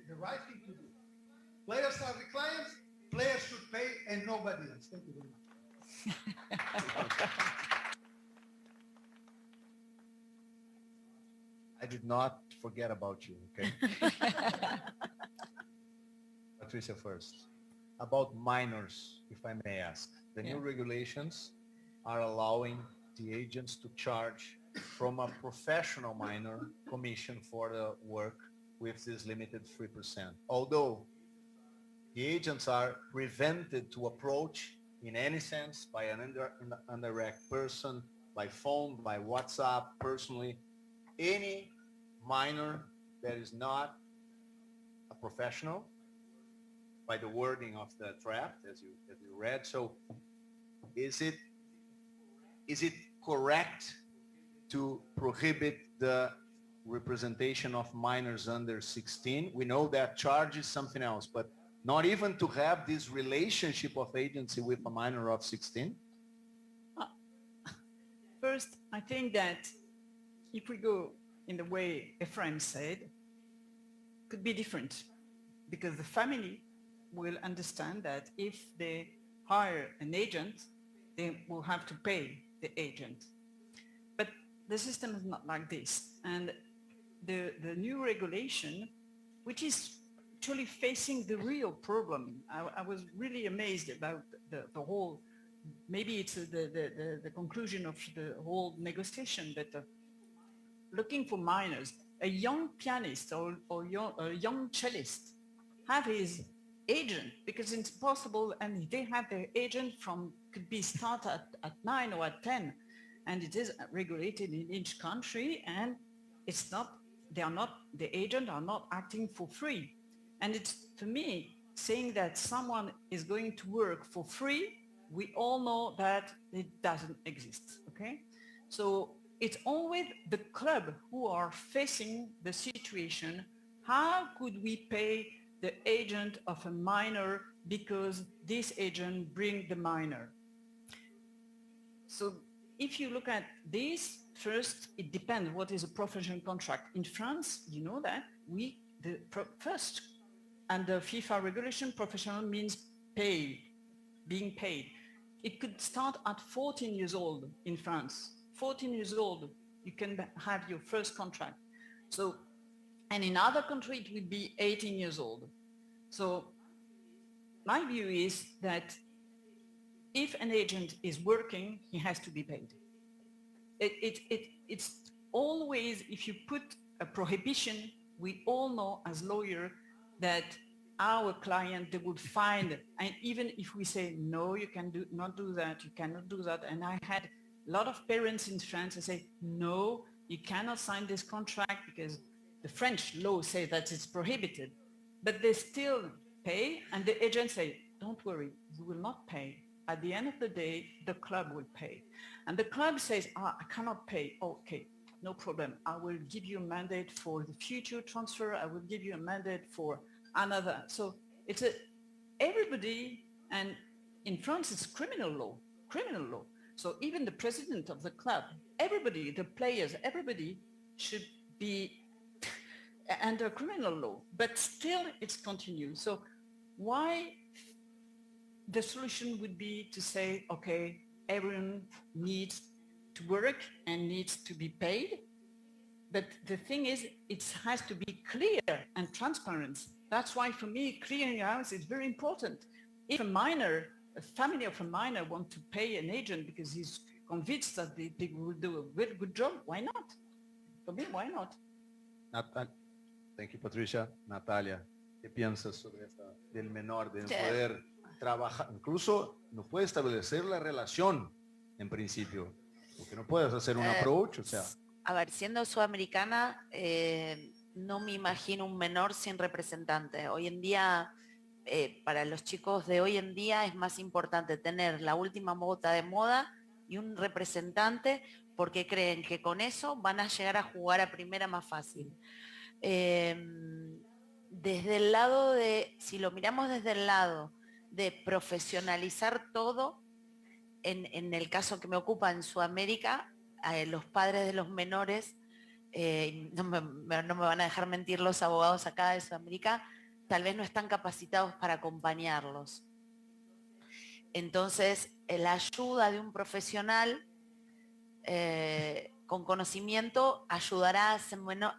the right thing to do. Players are the clients, players should pay, and nobody else. Thank you very much. I did not forget about you, okay? Patricia first. About minors, if I may ask. The new regulations are allowing the agents to charge from a professional minor commission for the work with this limited 3%. Although the agents are prevented to approach in any sense by an indirect person, by phone, by WhatsApp, personally, any minor that is not a professional, by the wording of the draft, as you read. So is it correct to prohibit the representation of minors under 16? We know that charge is something else, but not even to have this relationship of agency with a minor of 16? First, I think that if we go in the way Ephraim said, could be different, because the family will understand that if they hire an agent, they will have to pay the agent. But the system is not like this. And the new regulation, which is actually facing the real problem, I was really amazed about the whole, maybe it's the conclusion of the whole negotiation, but looking for minors, a young pianist or a young cellist have his agent, because it's possible, and they have their agent from, could be start at 9 or at 10, and it is regulated in each country, and it's not, they are not, the agent are not acting for free. And it's, to me, saying that someone is going to work for free, we all know that it doesn't exist, okay? So it's always the club who are facing the situation. How could we pay the agent of a minor because this agent bring the minor? So if you look at this, first, it depends what is a professional contract. In France, you know that first, under FIFA regulation, professional means paid, being paid. It could start at 14 years old in France. 14 years old, you can have your first contract. So, and in other countries, it would be 18 years old. So my view is that if an agent is working, he has to be paid. It's always, if you put a prohibition, we all know as lawyers that our client, they would find, and even if we say, no, you can not do that, you cannot do that. And I had a lot of parents in France that say, no, you cannot sign this contract because the French law says that it's prohibited, but they still pay, and the agent say, don't worry, you will not pay. At the end of the day, the club will pay. And the club says, I cannot pay. Okay, no problem. I will give you a mandate for the future transfer. I will give you a mandate for another. So it's everybody, and in France, it's criminal law. So even the president of the club, everybody, the players, everybody should be under criminal law, but still it's continued. So why the solution would be to say, okay, everyone needs to work and needs to be paid. But the thing is, it has to be clear and transparent. That's why for me, clearing house is very important. If a family of a minor want to pay an agent because he's convinced that they will do a very good job, why not? For me, why not? Thank you, Patricia. Natalia, ¿qué piensas sobre esta del menor, de poder trabajar? Incluso no puede establecer la relación en principio. Que no puedes hacer un approach, o sea. A ver, siendo sudamericana, no me imagino un menor sin representante. Hoy en día, para los chicos de hoy en día es más importante tener la última bota de moda y un representante porque creen que con eso van a llegar a jugar a primera más fácil. Desde el lado de, si lo miramos desde el lado de profesionalizar todo, en el caso que me ocupa en Sudamérica, los padres de los menores, no me van a dejar mentir los abogados acá de Sudamérica, tal vez no están capacitados para acompañarlos. Entonces, la ayuda de un profesional con conocimiento ayudará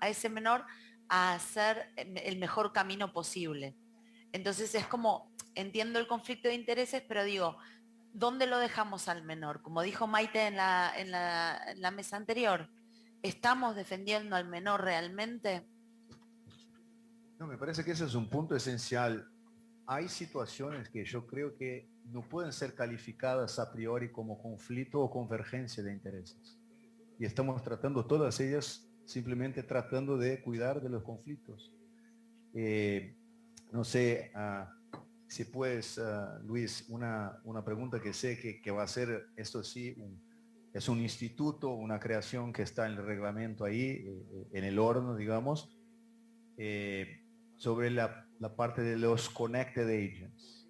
a ese menor a hacer el mejor camino posible. Entonces es como, entiendo el conflicto de intereses, pero digo, ¿dónde lo dejamos al menor? Como dijo Maite en la mesa anterior, ¿estamos defendiendo al menor realmente? No, me parece que ese es un punto esencial. Hay situaciones que yo creo que no pueden ser calificadas a priori como conflicto o convergencia de intereses. Y estamos tratando todas ellas simplemente tratando de cuidar de los conflictos. No sé si puedes, Luis, una pregunta que sé que va a ser, esto sí, es un instituto, una creación que está en el reglamento ahí, en el horno, digamos, sobre la parte de los connected agents.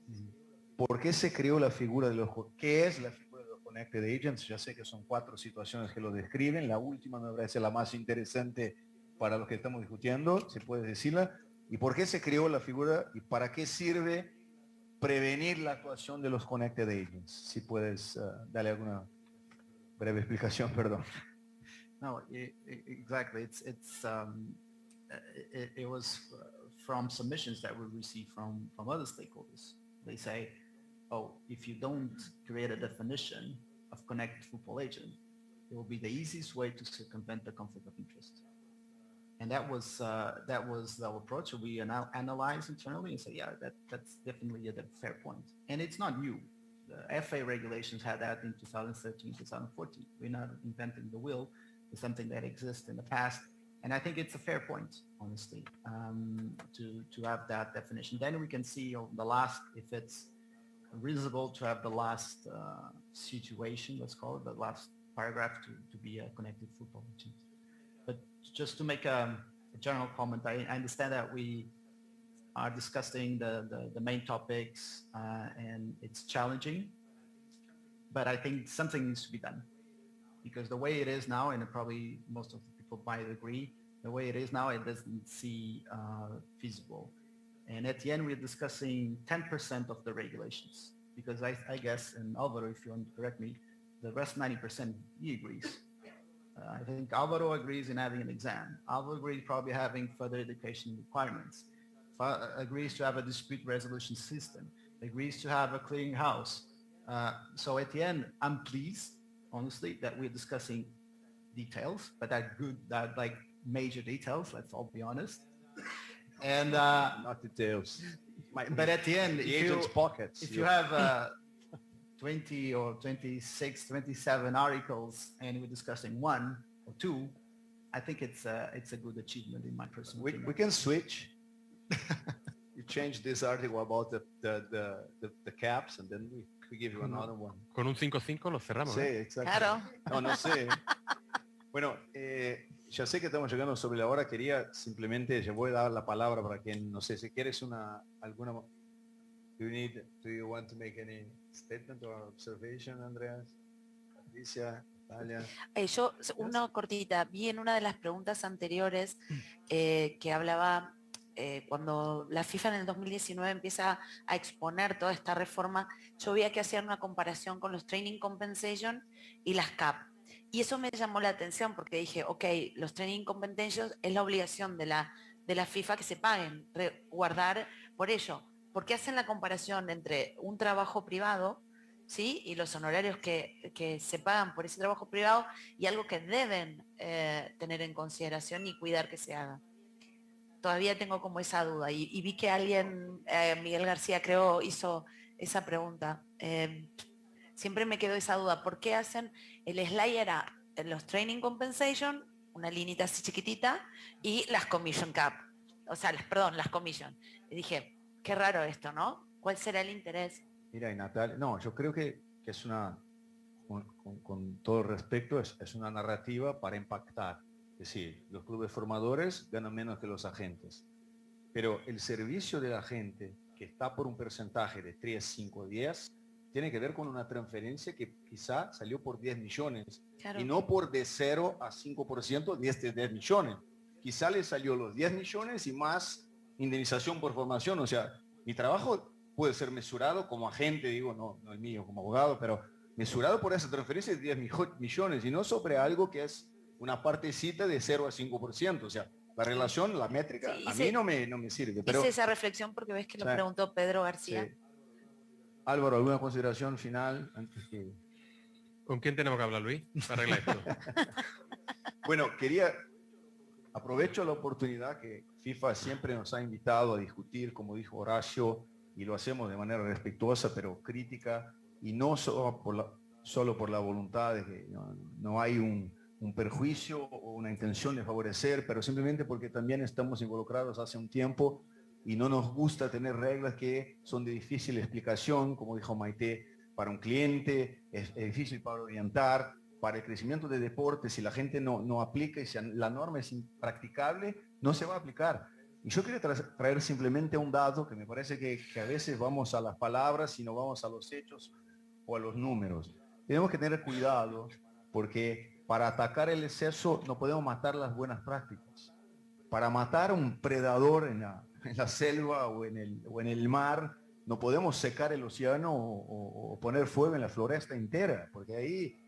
¿Por qué se creó la figura de los... ¿Qué es la figura de los connected agents? Ya sé que son 4 situaciones que lo describen. La última me parece la más interesante para los que estamos discutiendo, si puedes decirla. ¿Y por qué se creó la figura y para qué sirve prevenir la actuación de los connected agents? Si puedes darle alguna breve explicación, perdón. No, exactly. It was from submissions that we received from other stakeholders. They say, oh, if you don't create a definition of connected football agent, it will be the easiest way to circumvent the conflict of interest. And that was our approach. We analyzed internally and said, yeah, that's definitely a fair point. And it's not new. The FA regulations had that in 2013, 2014. We're not inventing the wheel. It's something that exists in the past. And I think it's a fair point, honestly, to have that definition. Then we can see on the last, if it's reasonable to have the last situation, let's call it, the last paragraph to be a connected football agent. But just to make a general comment, I understand that we are discussing the main topics and it's challenging, but I think something needs to be done. Because the way it is now, and probably most of the people might agree, the way it is now, it doesn't seem feasible. And at the end, we're discussing 10% of the regulations. Because I guess, and Álvaro, if you want to correct me, the rest 90%, he agrees. I think Álvaro agrees in having an exam. Álvaro agrees probably having further education requirements. Agrees to have a dispute resolution system. Agrees to have a clearing house. So at the end, I'm pleased, honestly, that we're discussing details, but that good, that like major details, let's all be honest. And not details. But at the end, the agent's pockets. If you have 20 or 26, 27 articles and we're discussing 1 or 2, I think it's a good achievement in my personal opinion. We can switch. You change this article about the caps and then we give you another one. Con un 5-5 lo cerramos. Sí, exacto. Claro. No sé. Bueno, ya sé que estamos llegando sobre la hora. Quería simplemente, yo voy a dar la palabra para quien, no sé, si quieres alguna... Do you want to make any statement or observation, Andrea? Patricia, Natalia. Yo, una cortita, vi en una de las preguntas anteriores que hablaba cuando la FIFA en el 2019 empieza a exponer toda esta reforma, yo veía que hacían una comparación con los training compensation y las CAP. Y eso me llamó la atención porque dije, ok, los training compensations es la obligación de la FIFA que se paguen, guardar por ello. Porque hacen la comparación entre un trabajo privado, ¿sí? Y los honorarios que se pagan por ese trabajo privado y algo que deben tener en consideración y cuidar que se haga. Todavía tengo como esa duda y vi que alguien, Miguel García creo, hizo esa pregunta. siempre me quedó esa duda. ¿Por qué hacen el slide era los training compensation, una linita así chiquitita, y las commission cap? O sea, las commission. Y dije, qué raro esto, ¿no? ¿Cuál será el interés? Mira, y Natalia, no, yo creo que es una, con todo respeto, es una narrativa para impactar. Es decir, los clubes formadores ganan menos que los agentes. Pero el servicio del agente, que está por un porcentaje de 3, 5, 10, tiene que ver con una transferencia que quizá salió por 10 millones. Claro. Y no por de 0 a 5% de este 10 millones. Quizá le salió los 10 millones y más indemnización por formación. O sea, mi trabajo puede ser mesurado como agente, digo, no el mío como abogado, pero mesurado por esa transferencia de 10 millones y no sobre algo que es una partecita de 0 a 5%. O sea, la relación, la métrica, Sí, a mí no me sirve. Pero, hice esa reflexión porque ves que lo sí. preguntó Pedro García. Sí. Álvaro, ¿alguna consideración final antes que... ¿Con quién tenemos que hablar, Luis? Para arreglar esto. Bueno, aprovecho la oportunidad que FIFA siempre nos ha invitado a discutir, como dijo Horacio, y lo hacemos de manera respetuosa, pero crítica, y no solo por la voluntad de que no hay un perjuicio o una intención de favorecer, pero simplemente porque también estamos involucrados hace un tiempo y no nos gusta tener reglas que son de difícil explicación, como dijo Maite, para un cliente, es difícil para orientar, para el crecimiento de deportes. Si la gente no aplica y si la norma es impracticable, no se va a aplicar. Y yo quería traer simplemente un dato que me parece que a veces vamos a las palabras y no vamos a los hechos o a los números. Tenemos que tener cuidado porque para atacar el exceso no podemos matar las buenas prácticas. Para matar a un predador en la selva o en el mar, no podemos secar el océano o poner fuego en la floresta entera, porque ahí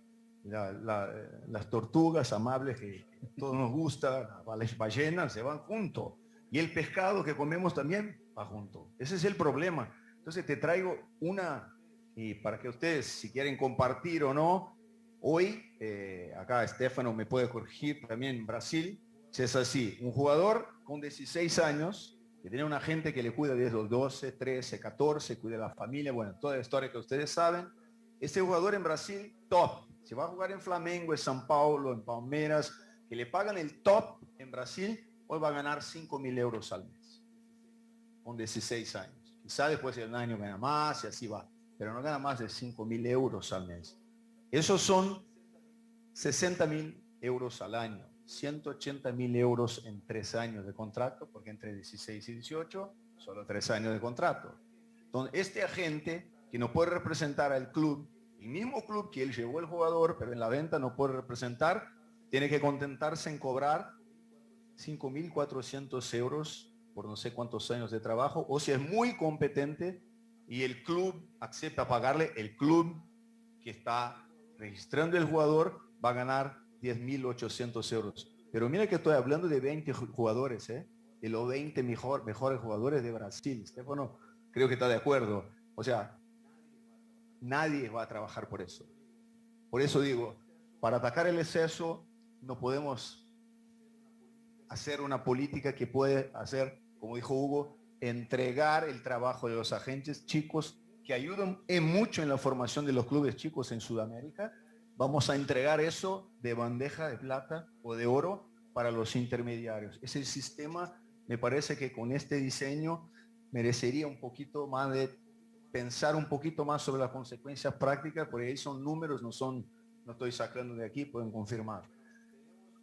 las tortugas amables que todos nos gusta, las ballenas, se van juntos. Y el pescado que comemos también va junto. Ese es el problema. Entonces te traigo y para que ustedes, si quieren compartir o no, hoy, acá Estefano me puede corregir también en Brasil, si es así, un jugador con 16 años, que tiene un agente que le cuida desde los 12, 13, 14, cuida de la familia, bueno, toda la historia que ustedes saben. Este jugador en Brasil, top. Si va a jugar en Flamengo, en São Paulo, en Palmeiras, que le pagan el top en Brasil, hoy va a ganar 5.000 euros al mes, con 16 años. Quizá después de un año gana más y así va, pero no gana más de 5.000 euros al mes. Esos son 60.000 euros al año. 180.000 euros en 3 años de contrato, porque entre 16 y 18, solo 3 años de contrato. Entonces, este agente que no puede representar al club, el mismo club que él llevó el jugador, pero en la venta no puede representar, tiene que contentarse en cobrar 5.400 euros por no sé cuántos años de trabajo, o si es muy competente y el club acepta pagarle, el club que está registrando el jugador va a ganar 10.800 euros. Pero mira que estoy hablando de 20 jugadores, de los 20 mejores jugadores de Brasil. Estefano creo que está de acuerdo. O sea, nadie va a trabajar por eso. Por eso digo, para atacar el exceso no podemos hacer una política que puede hacer, como dijo Hugo, entregar el trabajo de los agentes chicos que ayudan mucho en la formación de los clubes chicos en Sudamérica. Vamos a entregar eso de bandeja de plata o de oro para los intermediarios. Ese sistema me parece que con este diseño merecería un poquito más de pensar un poquito más sobre las consecuencias prácticas, porque ahí son números, no estoy sacando de aquí, pueden confirmar.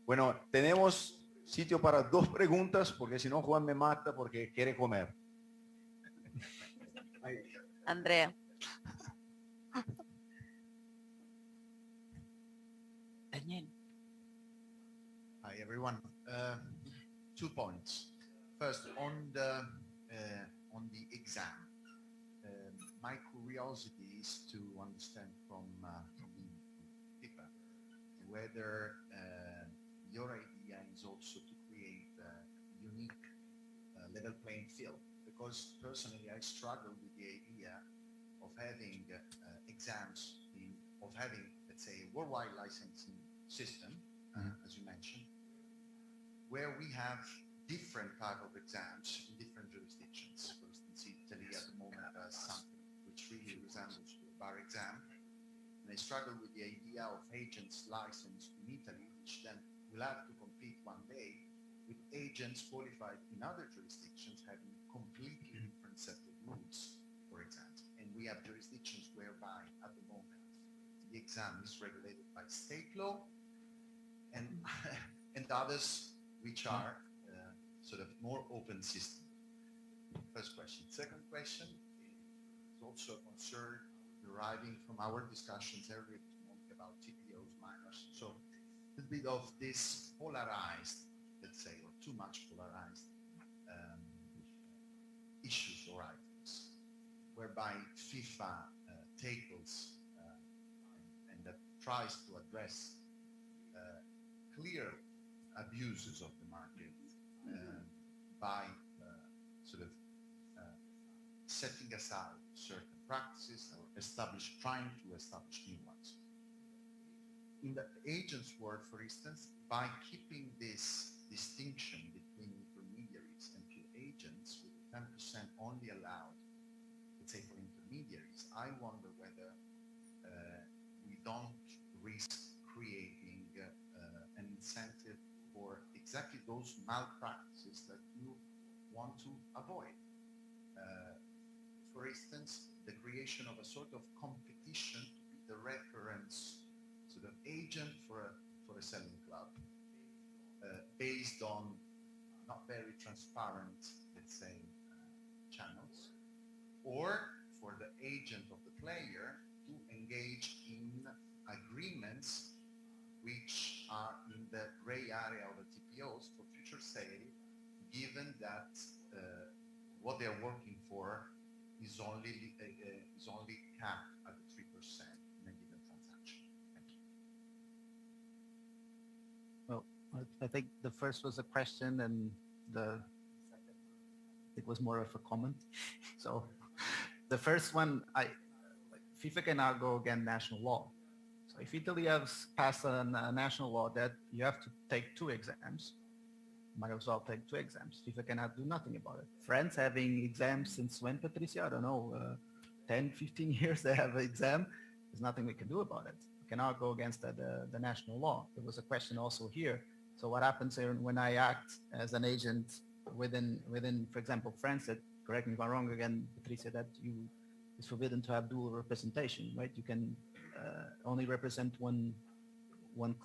Bueno, tenemos sitio para 2 preguntas, porque si no Juan me mata porque quiere comer. André. Hi everyone. 2 points. First, on the exam, my curiosity is to understand from FIFA whether your idea is also to create a unique level playing field. Because personally, I struggle with the idea of having exams, of having, let's say, a worldwide licensing system, as you mentioned, where we have different type of exams in different jurisdictions. For instance, Italy at the moment has something which really resembles the bar exam. struggle with the idea of agents licensed in Italy, which then will have to compete one day with agents qualified in other jurisdictions having completely different set of rules, for example. And we have jurisdictions whereby, at the moment, the exam is regulated by state law, and others which are sort of more open system. First question. Second question is also a concern deriving from our discussions earlier this morning about TPOs, minors. So a bit of this polarized, let's say, or too much polarized issues or items, whereby FIFA tackles and that tries to address clear abuses of the market by sort of setting aside certain practices or trying to establish new ones. In the agents' world, for instance, by keeping this distinction between intermediaries and pure agents, with 10% only allowed, let's say, for intermediaries, I wonder whether we don't risk creating an incentive for exactly those malpractices that you want to avoid. For instance, the creation of a sort of competition to be the reference sort of agent for a selling club, based on not very transparent, let's say, channels, or for the agent of the player to engage in agreements which are in the gray area of the TPOs for future sale, given that what they're working for is only capped at the 3% in a given transaction. Thank you. Well, I think the first was a question and the second, it was more of a comment. So the first one, FIFA cannot go against national law. So if Italy has passed a national law that you have to take 2 exams, might as well take 2 exams. FIFA cannot do nothing about it. France having exams since when, Patricia? I don't know, 10, 15 years they have an exam. There's nothing we can do about it. We cannot go against the national law. There was a question also here. So what happens here when I act as an agent within, for example, France, that, correct me if I'm wrong again, Patricia, that it's forbidden to have dual representation, right? You can only represent one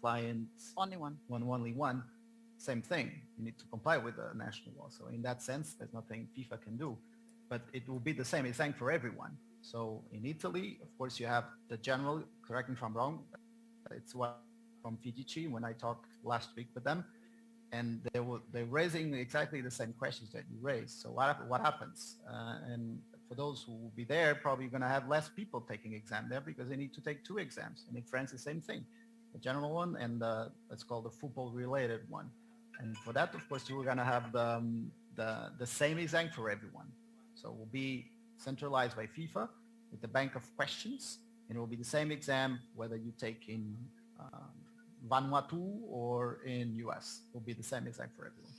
client. Only one. Only one. Same thing. You need to comply with the national law. So in that sense, there's nothing FIFA can do, but it will be the same. It's the same for everyone. So in Italy, of course, you have the general, correct me if I'm wrong, it's what from FIGC when I talked last week with them, and they're raising exactly the same questions that you raised. So what happens? And for those who will be there, probably going to have less people taking exam there because they need to take 2 exams. And in France, the same thing, the general one and let's call the football related one. And for that, of course, we're going to have the same exam for everyone. So it will be centralized by FIFA with the bank of questions, and it will be the same exam whether you take in Vanuatu or in US. It will be the same exam for everyone.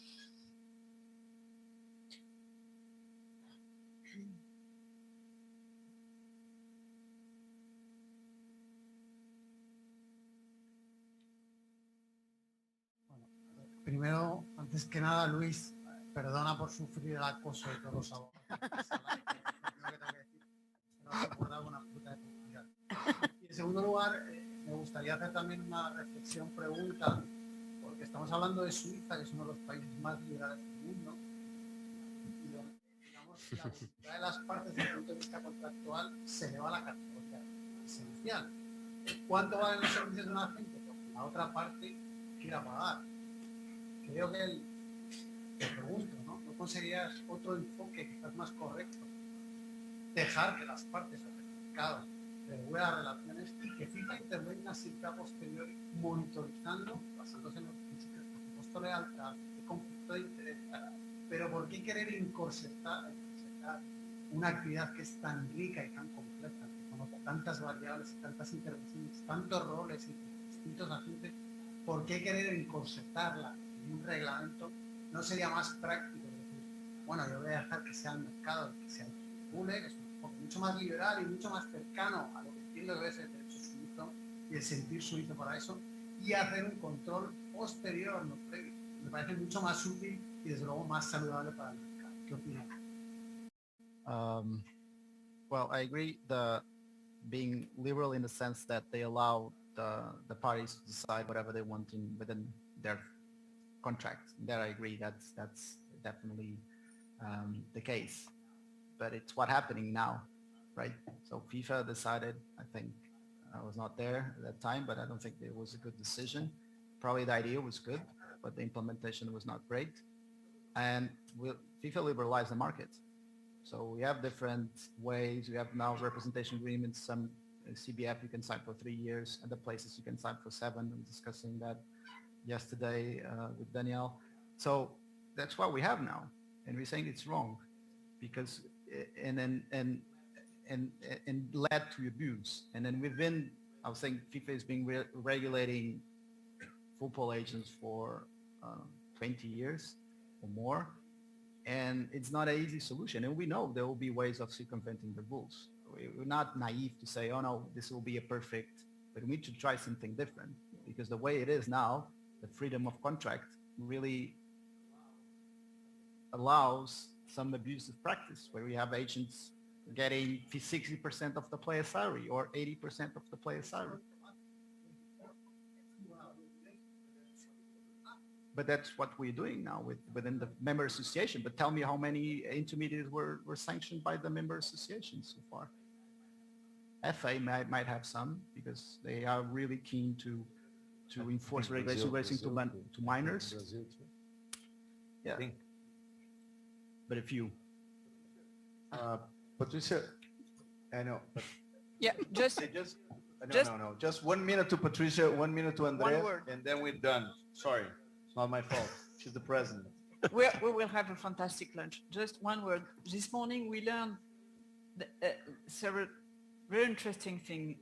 Primero, antes que nada, Luis, perdona por sufrir el acoso de todos los abogados. Y en segundo lugar, me gustaría hacer también una reflexión, pregunta, porque estamos hablando de Suiza, que es uno de los países más liberales del mundo, y donde, digamos, la voluntad de las partes desde el punto de vista contractual se eleva a la categoría esencial. ¿Cuánto valen los servicios de una gente? Porque la otra parte quiera pagar. Creo que te pregunto, ¿no? ¿No conseguirías otro enfoque quizás más correcto? Dejar que las partes del mercado regulen las relaciones y que FIFA intervenga siempre a posteriori monitorizando, basándose en los principios de presupuesto lealtad, de conflicto de interés. Pero ¿por qué querer encorsetar una actividad que es tan rica y tan compleja, que conoce tantas variables y tantas intervenciones, tantos roles y distintos agentes? ¿Por qué querer encorsetarla en un reglamento? ¿No sería más práctico decir, bueno, yo voy a dejar que sea el mercado el que se regule, que es un enfoque mucho más liberal y mucho más cercano a lo que entiendo que debe ser el derecho suizo, y el sentir suizo para eso y hacer un control posterior, no previo. Me parece mucho más útil y desde luego más saludable para el mercado. ¿Qué opinas? Well, I agree. Being liberal in the sense that they allow the parties to decide whatever they want within their contract. There, I agree. That's definitely the case. But it's what's happening now, right? So FIFA decided. I think I was not there at that time, but I don't think it was a good decision. Probably the idea was good, but the implementation was not great. And FIFA liberalized the market. So we have different ways. We have now representation agreements. Some CBF you can sign for 3 years, and the places you can sign for 7. I'm discussing that yesterday with Danielle. So that's what we have now, and we're saying it's wrong because and led to abuse. And then within, I was saying FIFA is being regulating football agents for 20 years or more. And it's not an easy solution. And we know there will be ways of circumventing the rules. We're not naive to say, oh no, this will be a perfect, but we need to try something different because the way it is now, the freedom of contract really allows some abusive practice where we have agents getting 60% of the player's salary or 80% of the player's salary. But that's what we're doing now within the member association. But tell me how many intermediaries were sanctioned by the member association so far. FA might have some because they are really keen to enforce regulation racing to minors. Yeah, but a few. Patricia, I know. Yeah, just 1 minute to Patricia, 1 minute to André, One word. and then we're done. Sorry, it's not my fault. She's the president. We will have a fantastic lunch. Just one word. This morning we learned several very interesting things.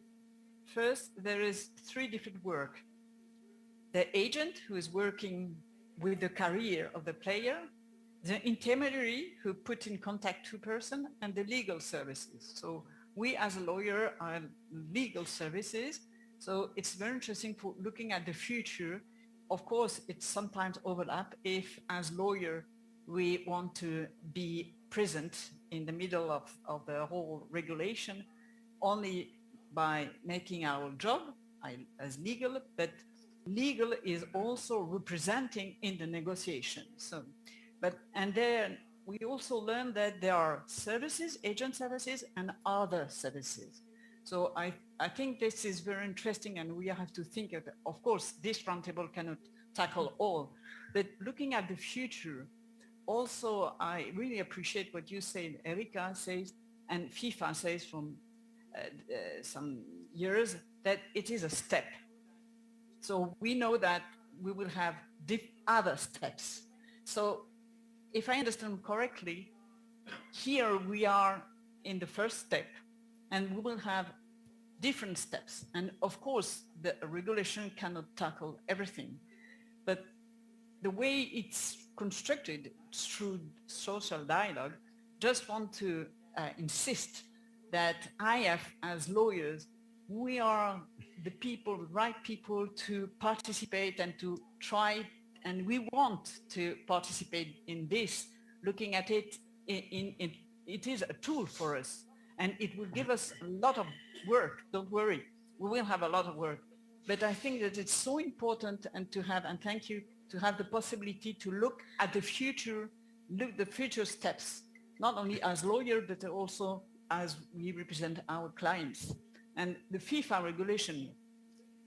First, there is 3 different work. The agent who is working with the career of the player, the intermediary who put in contact 2 persons, and the legal services. So we as a lawyer are legal services. So it's very interesting for looking at the future. Of course, it's sometimes overlap if as lawyer we want to be present in the middle of the whole regulation only by making our job as legal, but legal is also representing in the negotiation. So, and then we also learned that there are services, agent services and other services. So I think this is very interesting and we have to think of course, this roundtable cannot tackle all, but looking at the future, also I really appreciate what you said, Erika says, and FIFA says from some years, that it is a step. So we know that we will have other steps. So if I understand correctly, here we are in the first step and we will have different steps. And of course, the regulation cannot tackle everything, but the way it's constructed through social dialogue, just want to insist that IAF as lawyers, we are the people, right people to participate and to try, and we want to participate in this, looking at it, it is a tool for us and it will give us a lot of work. Don't worry, we will have a lot of work. But I think that it's so important and to have, and thank you, to have the possibility to look at the future, the future steps, not only as lawyers, but also as we represent our clients. And the FIFA regulation,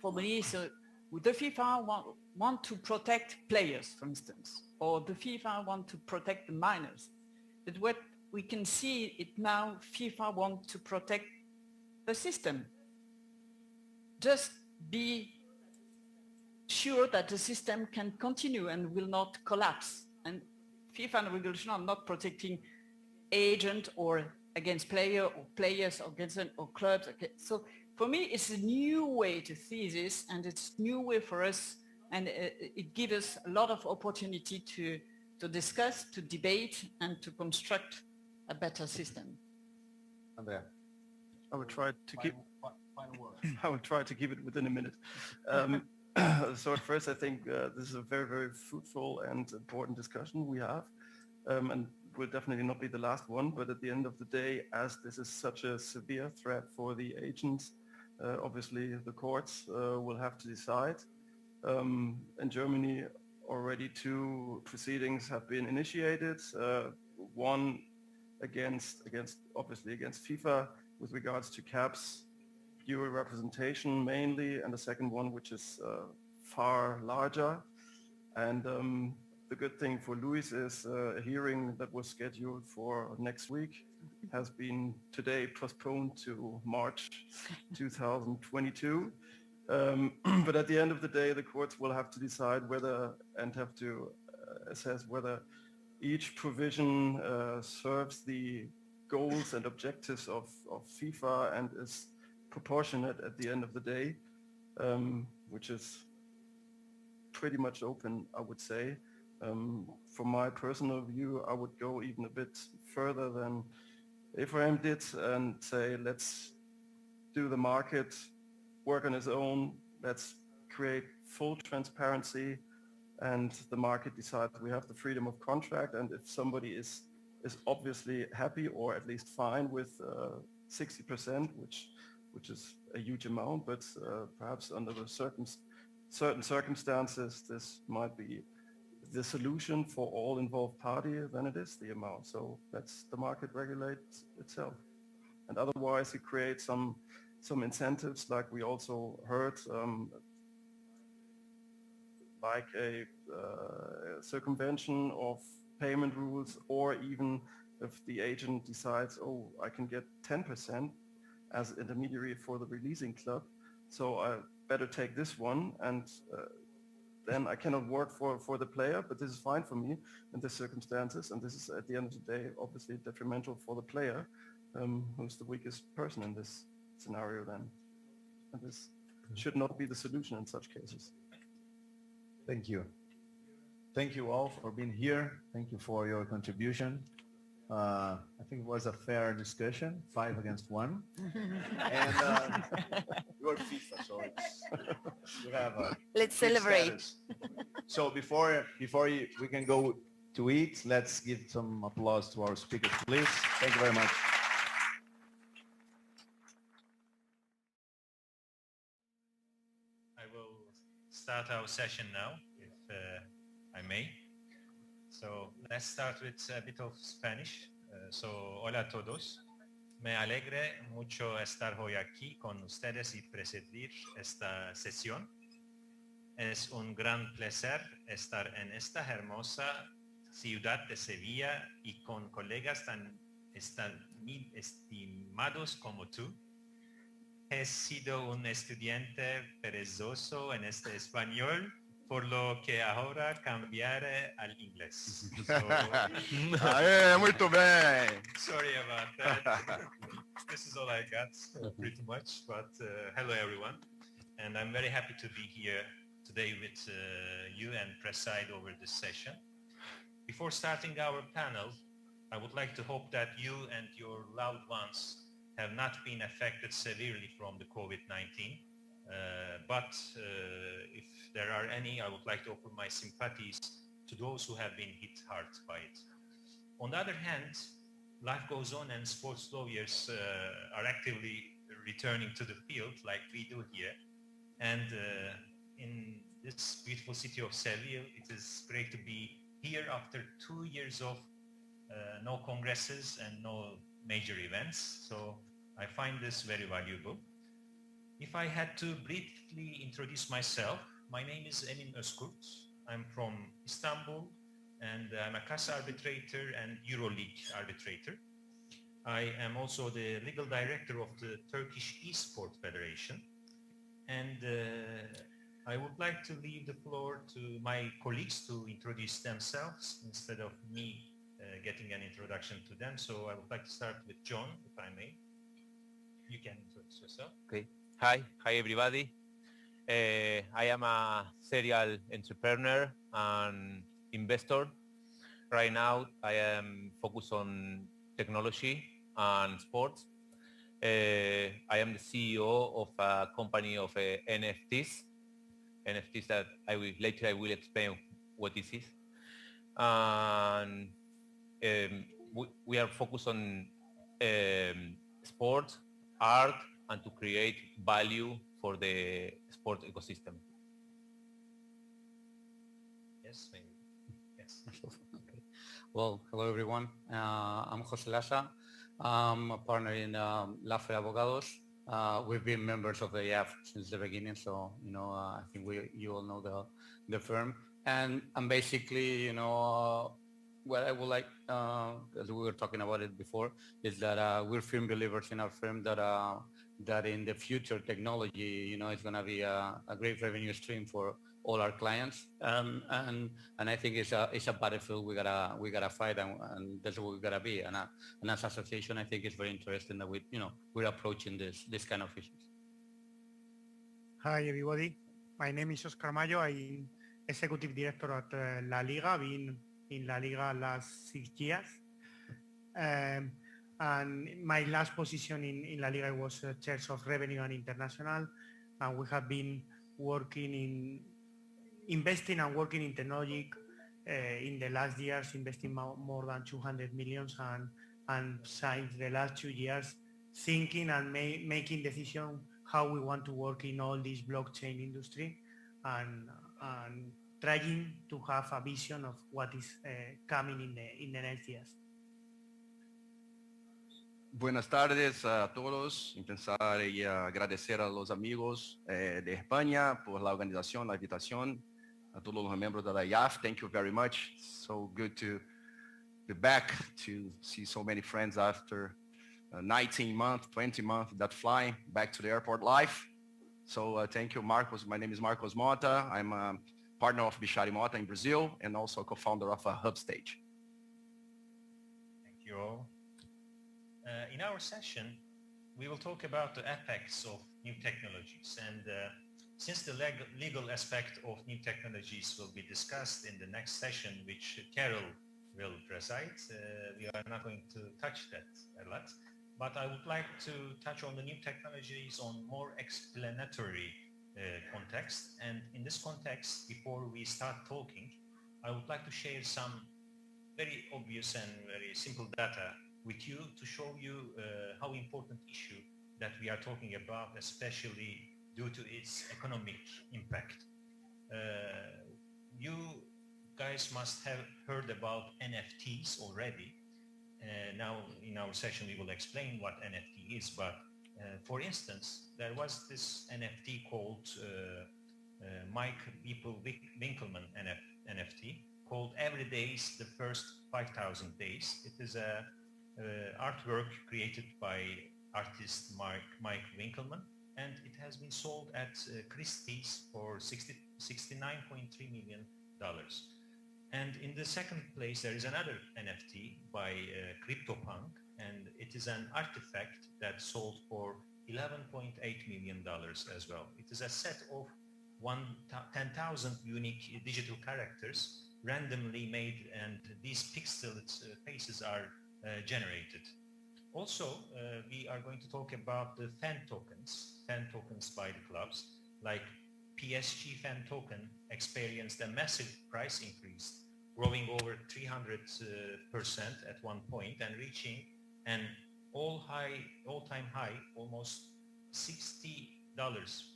for me, so the FIFA want to protect players, for instance, or the FIFA want to protect the minors. But what we can see it now, FIFA want to protect the system. Just be sure that the system can continue and will not collapse. And FIFA and regulation are not protecting agent or against player or players or against or clubs. Okay. So for me, it's a new way to see this, and it's a new way for us, and it gives us a lot of opportunity to discuss, to debate, and to construct a better system. André. I will try to keep. I will try to keep it within a minute. So at first, I think this is a very, very fruitful and important discussion we have, and will definitely not be the last one. But at the end of the day, as this is such a severe threat for the agents, obviously the courts will have to decide. In Germany, already 2 proceedings have been initiated. One against FIFA with regards to caps, Euro representation mainly, and the second one, which is far larger. And the good thing for Luis is a hearing that was scheduled for next week has been today postponed to March 2022. But at the end of the day, the courts will have to decide whether and have to assess whether each provision serves the goals and objectives of FIFA and is proportionate at the end of the day, which is pretty much open, I would say. From my personal view, I would go even a bit further than Ephraim did and say, let's do the market work on its own, let's create full transparency, and the market decides. We have the freedom of contract, and if somebody is obviously happy or at least fine with 60%, which is a huge amount, but perhaps under the certain circumstances, this might be the solution for all involved parties, then it is the amount. So that's the market regulates itself. And otherwise it creates some incentives, like we also heard, like a circumvention of payment rules, or even if the agent decides, oh, I can get 10% as intermediary for the releasing club, so I better take this one, and then I cannot work for the player, but this is fine for me in the circumstances, and this is at the end of the day obviously detrimental for the player, who's the weakest person in this scenario then. And this should not be the solution in such cases. Thank you. Thank you all for being here. Thank you for your contribution. I think it was a fair discussion, 5 against 1. And you're FIFA, so you have a Let's celebrate. status. So before we can go to eat, let's give some applause to our speakers, please. Thank you very much. I will start our session now, if I may. So let's start with a bit of Spanish. So hola a todos. Me alegre mucho estar hoy aquí con ustedes y presidir esta sesión. Es un gran placer estar en esta hermosa ciudad de Sevilla y con colegas tan estimados como tú. He sido un estudiante perezoso en este español, por lo que ahora cambiaré al inglés. Muito bem. Sorry about that. This is all I got, pretty much. But hello, everyone. And I'm very happy to be here today with you and preside over this session. Before starting our panel, I would like to hope that you and your loved ones have not been affected severely from the COVID-19. But if there are any, I would like to offer my sympathies to those who have been hit hard by it. On the other hand, life goes on and sports lawyers are actively returning to the field like we do here. And in this beautiful city of Sevilla, it is great to be here after 2 years of no congresses and no major events. So I find this very valuable. If I had to briefly introduce myself, my name is Emin Özkurt. I'm from Istanbul, and I'm a CAS arbitrator and EuroLeague arbitrator. I am also the legal director of the Turkish Esport Federation. And I would like to leave the floor to my colleagues to introduce themselves instead of me getting an introduction to them. So I would like to start with John, if I may. You can introduce yourself. Okay. Hi everybody. I am a serial entrepreneur and investor. Right now I am focused on technology and sports. I am the CEO of a company of NFTs that later I will explain what this is. And we are focused on sport, art, and to create value for the sport ecosystem. Yes, maybe. Yes. Okay. Well, hello everyone. I'm José. I'm a partner in Laffer Abogados. We've been members of the AIAF since the beginning, so I think you all know the firm. And basically, what I would like, as we were talking about it before, is that we're firm believers in our firm that in the future technology, is going to be a great revenue stream for all our clients, and I think it's a battlefield we gotta fight, and that's what we gotta be. And as an association, I think it's very interesting that we're approaching this kind of issues. Hi everybody, my name is Oscar Mayo. I'm executive director at La Liga. I've been in La Liga last 6 years, and my last position in La Liga was chair of revenue and international, and we have been working in investing and working in technology in the last years, investing more than 200 million, and since the last 2 years thinking and making decisions how we want to work in all this blockchain industry, and trying to have a vision of what is coming in the next years. Buenas tardes a todos. Empezar y agradecer a los amigos de España por la organización, la invitación, a todos los miembros de la AIAF. Thank you very much. So good to be back, to see so many friends after 19 months, 20 months that flying back to the airport life. So thank you, Marcos. My name is Marcos Mota. I'm a partner of Bichari Mota in Brazil and also a co-founder of Hubstage. Thank you all. In our session, we will talk about the apex of new technologies, and since the legal aspect of new technologies will be discussed in the next session, which Carol will preside, we are not going to touch that a lot, but I would like to touch on the new technologies on more explanatory context. And in this context, before we start talking, I would like to share some very obvious and very simple data with you to show you how important issue that we are talking about, especially due to its economic impact. You guys must have heard about NFTs already. Now in our session we will explain what NFT is, but for instance, there was this NFT called Mike Winkelmann NFT called Every Day's the First 5,000 Days. It is a artwork created by artist Mike Winkelmann, and it has been sold at Christie's for $69.3 million. And in the second place, there is another NFT by CryptoPunk, and it is an artifact that sold for $11.8 million as well. It is a set of 10,000 unique digital characters randomly made, and these pixeled faces are generated. Also, we are going to talk about the fan tokens by the clubs, like PSG fan token experienced a massive price increase, growing over 300% at one point and reaching an all-time high, almost $60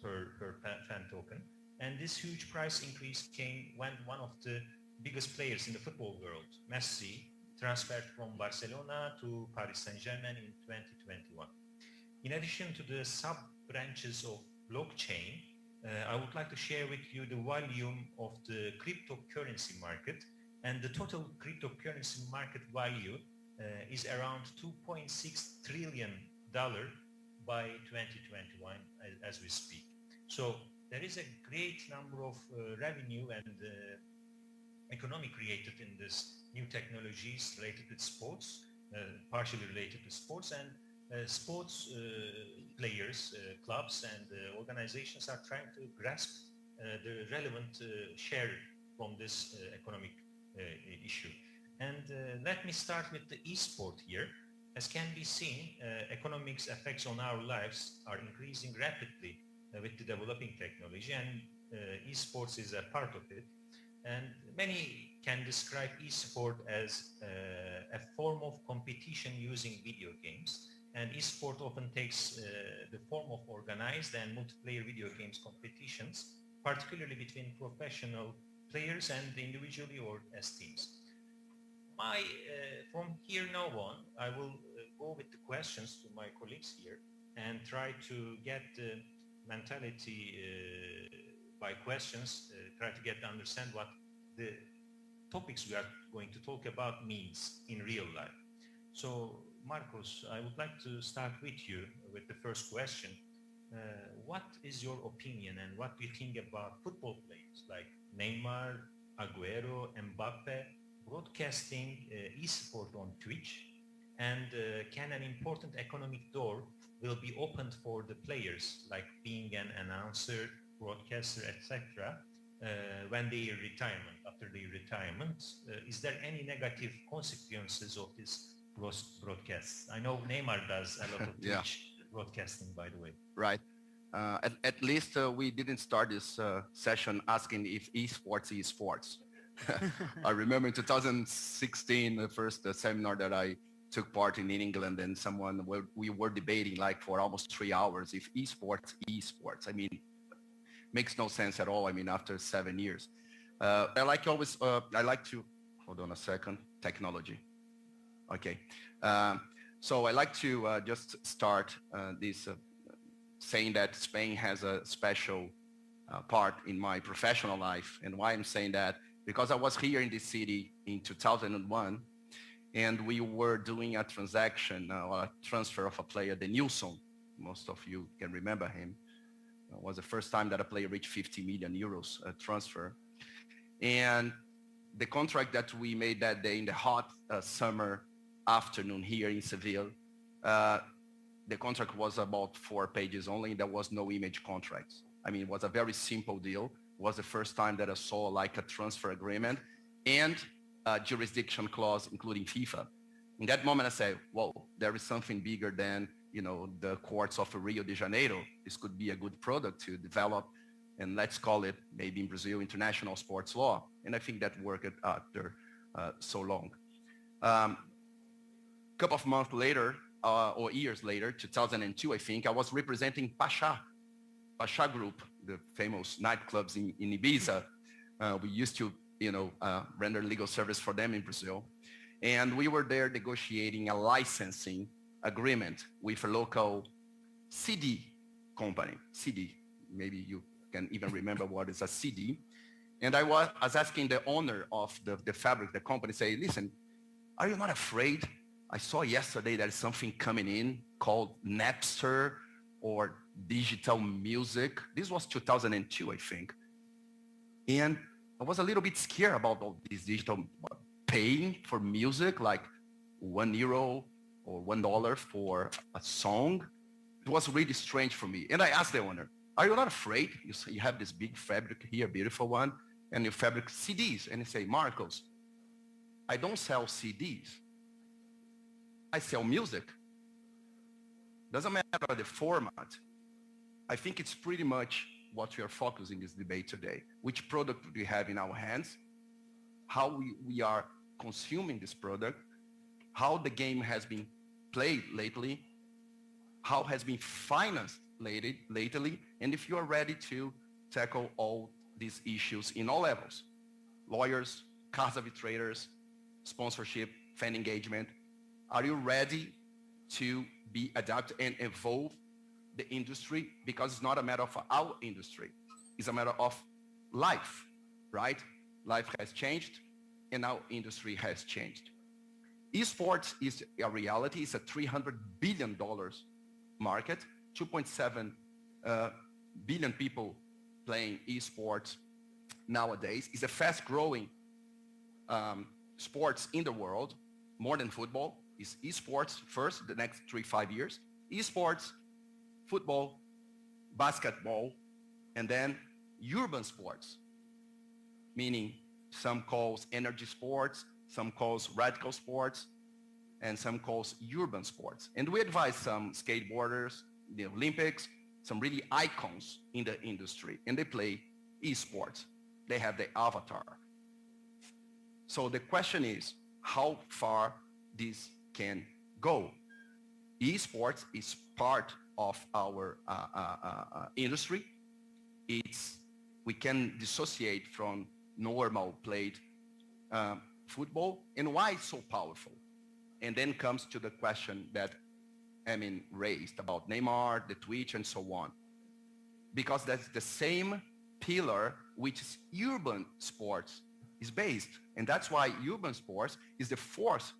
per fan token. And this huge price increase came when one of the biggest players in the football world, Messi, transferred from Barcelona to Paris Saint-Germain in 2021. In addition to the sub-branches of blockchain, I would like to share with you the volume of the cryptocurrency market, and the total cryptocurrency market value is around $2.6 trillion by 2021 as we speak. So there is a great number of revenue and economic created in this new technologies related to sports, partially related to sports, and sports players, clubs and organizations are trying to grasp the relevant share from this economic issue. And let me start with the e-sport here. As can be seen, economics effects on our lives are increasing rapidly with the developing technology, and esports is a part of it. And many can describe esport as a form of competition using video games. And esport often takes the form of organized and multiplayer video games competitions, particularly between professional players and individually or as teams. From here now on, I will go with the questions to my colleagues here and try to get the mentality by questions, try to get to understand what the topics we are going to talk about means in real life. So, Marcos, I would like to start with you with the first question. What is your opinion and what do you think about football players like Neymar, Aguero, Mbappe, broadcasting esport on Twitch, and can an important economic door will be opened for the players, like being an announcer, broadcaster, etc., when they retirement, after their retirement? Is there any negative consequences of this broadcasts? I know Neymar does a lot of Twitch broadcasting, by the way. Right. At least we didn't start this session asking if esports is sports. I remember in 2016, the first seminar that I took part in England, and we were debating like for almost 3 hours if esports. I mean, makes no sense at all. I mean, after 7 years. I like to, hold on a second, technology. Okay. So I like to just start this saying that Spain has a special part in my professional life. And why I'm saying that, because I was here in this city in 2001, and we were doing a transaction, a transfer of a player, the Nilsson. Most of you can remember him. It was the first time that a player reached 50 million euros transfer. And the contract that we made that day in the hot summer afternoon here in Sevilla, the contract was about 4 pages only. There was no image contracts. I mean, it was a very simple deal. It was the first time that I saw like a transfer agreement and a jurisdiction clause, including FIFA. In that moment, I said, whoa, there is something bigger than, you know, the courts of Rio de Janeiro. This could be a good product to develop, and let's call it maybe in Brazil, international sports law. And I think that worked after so long. Couple of months later, or years later, 2002, I think, I was representing Pasha Group, the famous nightclubs in Ibiza. We used to, you know, render legal service for them in Brazil. And we were there negotiating a licensing agreement with a local CD company. CD, maybe you can even remember what is a CD. And I was asking the owner of the fabric, the company, say, listen, are you not afraid? I saw yesterday there's something coming in called Napster or digital music. This was 2002, I think. And I was a little bit scared about all this digital paying for music, like €1 or $1 for a song. It was really strange for me. And I asked the owner, are you not afraid? You have this big fabric here, beautiful one, and you fabric CDs. And he say, Marcos, I don't sell CDs. I sell music. Doesn't matter the format. I think it's pretty much what we are focusing this debate today. Which product do we have in our hands? How we are consuming this product? How the game has been played lately? How has been financed lately? And if you are ready to tackle all these issues in all levels, lawyers, cars arbitrators, sponsorship, fan engagement, are you ready to be adapted and evolve the industry? Because it's not a matter of our industry. It's a matter of life, right? Life has changed and our industry has changed. Esports is a reality. It's a $300 billion market, 2.7 billion people playing esports nowadays. It's a fast growing sports in the world, more than football. It's esports first, the next 3-5 years. Esports, football, basketball, and then urban sports, meaning some calls energy sports, some calls radical sports, and some calls urban sports. And we advise some skateboarders, the Olympics, some really icons in the industry, and they play esports. They have the avatar. So the question is how far this can go. Esports is part of our industry. We can dissociate from normal played football, and why it's so powerful. And then comes to the question that Emin raised about Neymar, the Twitch, and so on. Because that's the same pillar which is urban sports is based. And that's why urban sports is the fourth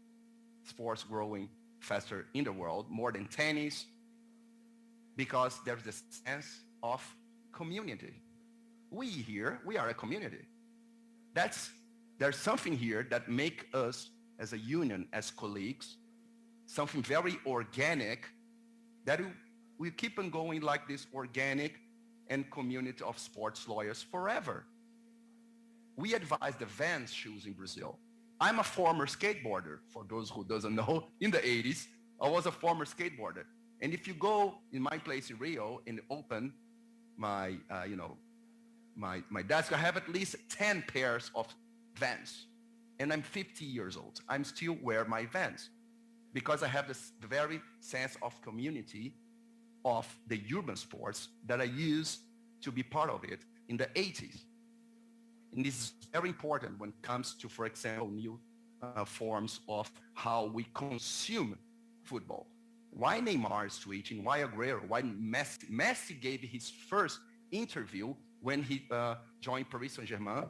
sports growing faster in the world, more than tennis, because there's this sense of community. We are a community. There's something here that make us as a union, as colleagues, something very organic that we keep on going like this organic and community of sports lawyers forever. We advise the Vans shoes in Brazil. I'm a former skateboarder, for those who doesn't know, in the 80s, I was a former skateboarder. And if you go in my place in Rio and open my, my desk, I have at least 10 pairs of Vans. And I'm 50 years old. I'm still wear my Vans because I have the very sense of community of the urban sports that I used to be part of it in the 80s. And this is very important when it comes to, for example, new forms of how we consume football. Why Neymar is tweeting, why Aguero, why Messi. Messi gave his first interview when he joined Paris Saint-Germain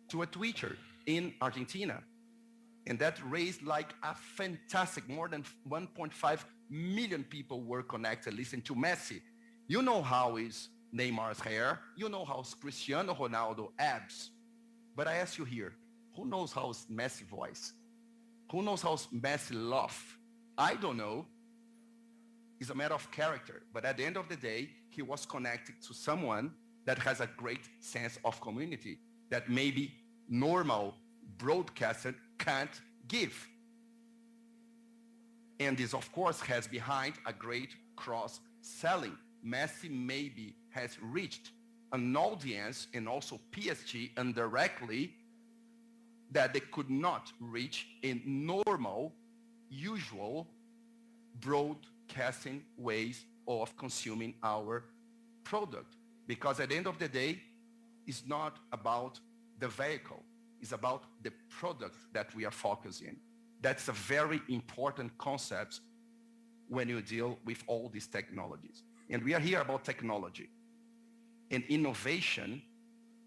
to a Twitter in Argentina. And that raised like a fantastic, more than 1.5 million people were connected, listening to Messi. You know how is Neymar's hair, you know how's Cristiano Ronaldo abs. But I ask you here, who knows how's Messi voice? Who knows how's Messi laugh? I don't know. It's a matter of character. But at the end of the day, he was connected to someone that has a great sense of community that maybe normal broadcaster can't give. And this, of course, has behind a great cross-selling. Messi maybe has reached an audience and also PSG indirectly that they could not reach in normal, usual broadcasting ways of consuming our product. Because at the end of the day, it's not about the vehicle, it's about the product that we are focusing. That's a very important concept when you deal with all these technologies. And we are here about technology. And innovation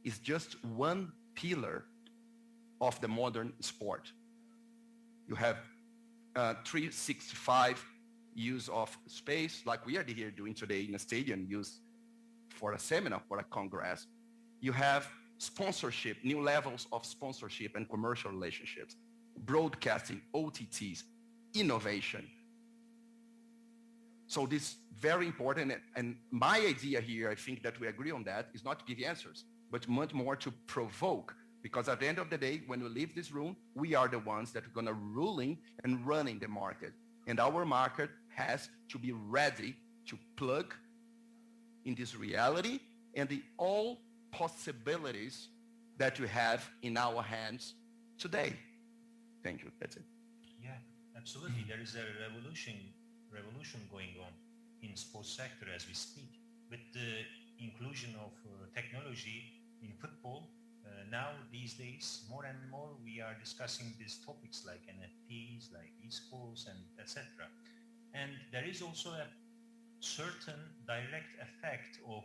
is just one pillar of the modern sport. You have 365 use of space, like we are here doing today in a stadium, used for a seminar, for a congress. You have sponsorship, new levels of sponsorship and commercial relationships, broadcasting, OTTs, innovation. So this is very important, and my idea here, I think that we agree on that, is not to give answers, but much more to provoke, because at the end of the day, when we leave this room, we are the ones that are gonna ruling and running the market. And our market has to be ready to plug in this reality and the all possibilities that we have in our hands today. Thank you, that's it. Yeah, absolutely. There is a revolution going on in sports sector as we speak. With the inclusion of technology in football, now these days, more and more we are discussing these topics like NFTs, like esports, and etc. And there is also a certain direct effect of,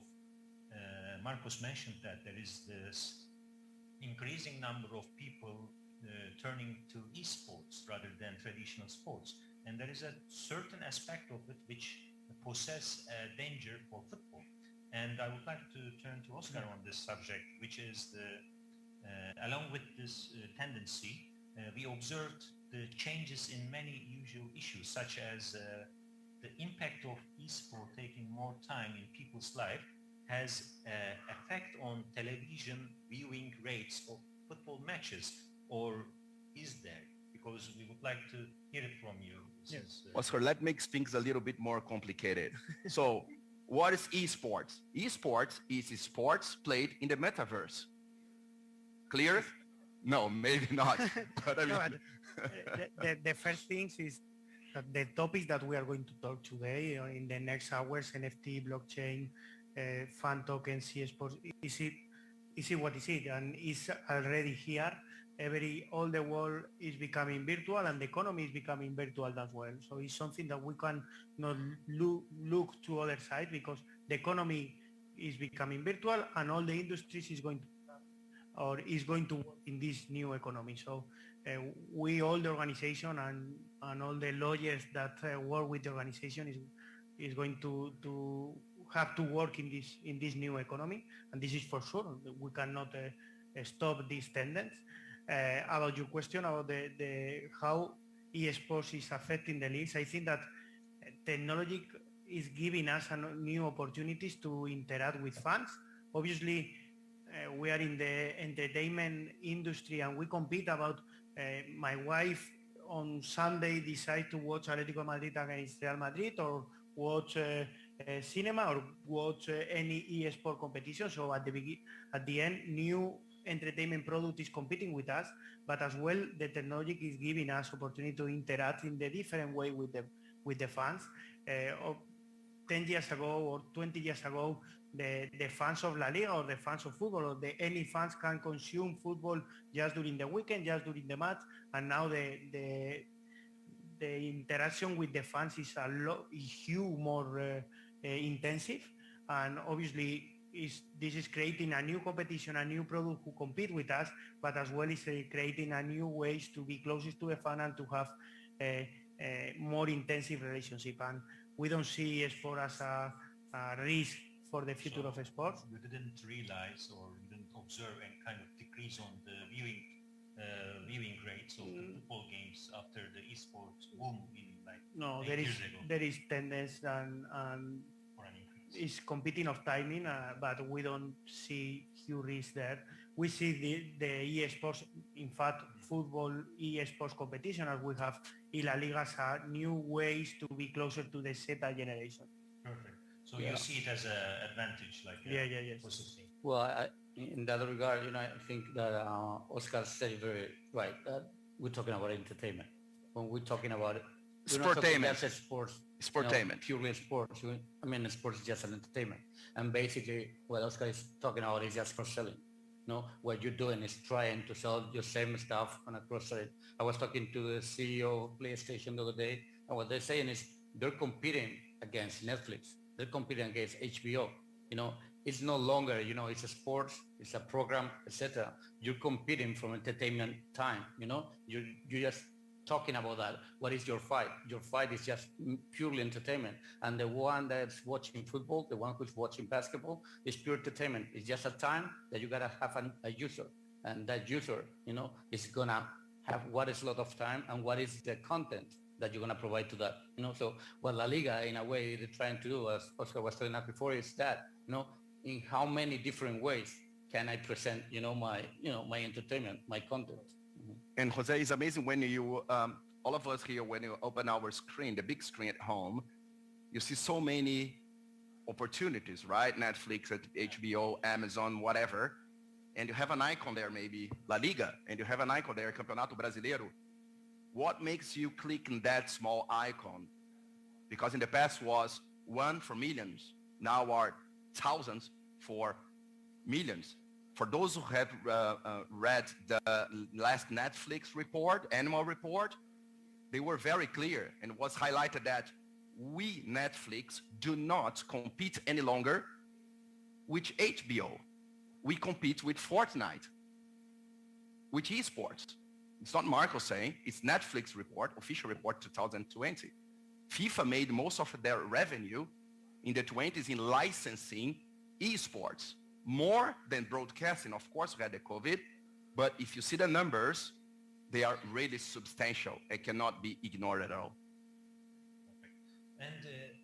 Marcos mentioned that there is this increasing number of people turning to esports rather than traditional sports. And there is a certain aspect of it which possess a danger for football. And I would like to turn to Oscar on this subject, which is along with this tendency, we observed the changes in many usual issues, such as the impact of esport taking more time in people's life has effect on television viewing rates of football matches, or is there? because we would like to hear it from you. Since, Oscar, let's make things a little bit more complicated. So what is esports? Esports is sports played in the metaverse. Clear? No, maybe not. But I mean, the first thing is that the topics that we are going to talk today in the next hours, NFT, blockchain, fan tokens, esports, is it what is it? And it's already here. All the world is becoming virtual, and the economy is becoming virtual as well. So it's something that we can not look to other side, because the economy is becoming virtual, and all the industries is going to work in this new economy. So we, all the organization and all the lawyers that work with the organization is going to have to work in this new economy, and this is for sure. We cannot stop this tendency. About your question about the how esports is affecting the leagues, I think that technology is giving us new opportunities to interact with fans. Obviously, we are in the entertainment industry, and we compete about my wife on Sunday decide to watch Atletico Madrid against Real Madrid, or watch cinema, or watch any e-sport competition. So at the end, new entertainment product is competing with us, but as well the technology is giving us opportunity to interact in the different way with the fans. 10 years ago or 20 years ago, the fans of La Liga or the fans of football or any fans can consume football just during the weekend, just during the match, and now the interaction with the fans is huge more intensive, and obviously this is creating a new competition, a new product who compete with us, but as well is creating a new ways to be closest to the fan and to have a more intensive relationship. And we don't see sport as a risk for the future of sports. You didn't realize or you didn't observe any kind of decrease on the viewing rates of the football games after the esports boom in like 8 years ago? There is tendency and is competing of timing, but we don't see huge risk there. We see the esports, in fact, football esports competition, as we have in La Liga, as new ways to be closer to the Zeta generation. Perfect. So you see it as an advantage, like yes. positive. Well, in that regard, I think that Oscar said it very right. We're talking about entertainment. When we're talking about sportainment. Sports. Sportainment. Purely sports. Sports is just an entertainment. And basically, what Oscar is talking about is just cross-selling. What you're doing is trying to sell your same stuff on a cross-sell. I was talking to the CEO of PlayStation the other day, and what they're saying is they're competing against Netflix. They're competing against HBO. It's no longer, it's a sports, it's a program, etc. You're competing from entertainment time. You're just talking about that. What is your fight? Your fight is just purely entertainment. And the one that's watching football, the one who's watching basketball, is pure entertainment. It's just a time that you gotta have a user. And that user, is gonna have what is a lot of time and what is the content that you're gonna provide to that. So what La Liga, in a way, they're trying to do, as Oscar was telling us before, is that, in how many different ways can I present, my entertainment, my content. And Jose, it's amazing when you, all of us here, when you open our screen, the big screen at home, you see so many opportunities, right? Netflix, HBO, Amazon, whatever. And you have an icon there, maybe La Liga, and you have an icon there, Campeonato Brasileiro. What makes you click on that small icon? Because in the past was one for millions, now are thousands for millions. For those who have read the last Netflix report, annual report, they were very clear, and it was highlighted that we, Netflix, do not compete any longer with HBO. We compete with Fortnite, with esports. It's not Marco saying, it's Netflix report, official report 2020. FIFA made most of their revenue in the 20s in licensing esports. More than broadcasting. Of course, we had the COVID, but if you see the numbers, they are really substantial and cannot be ignored at all. And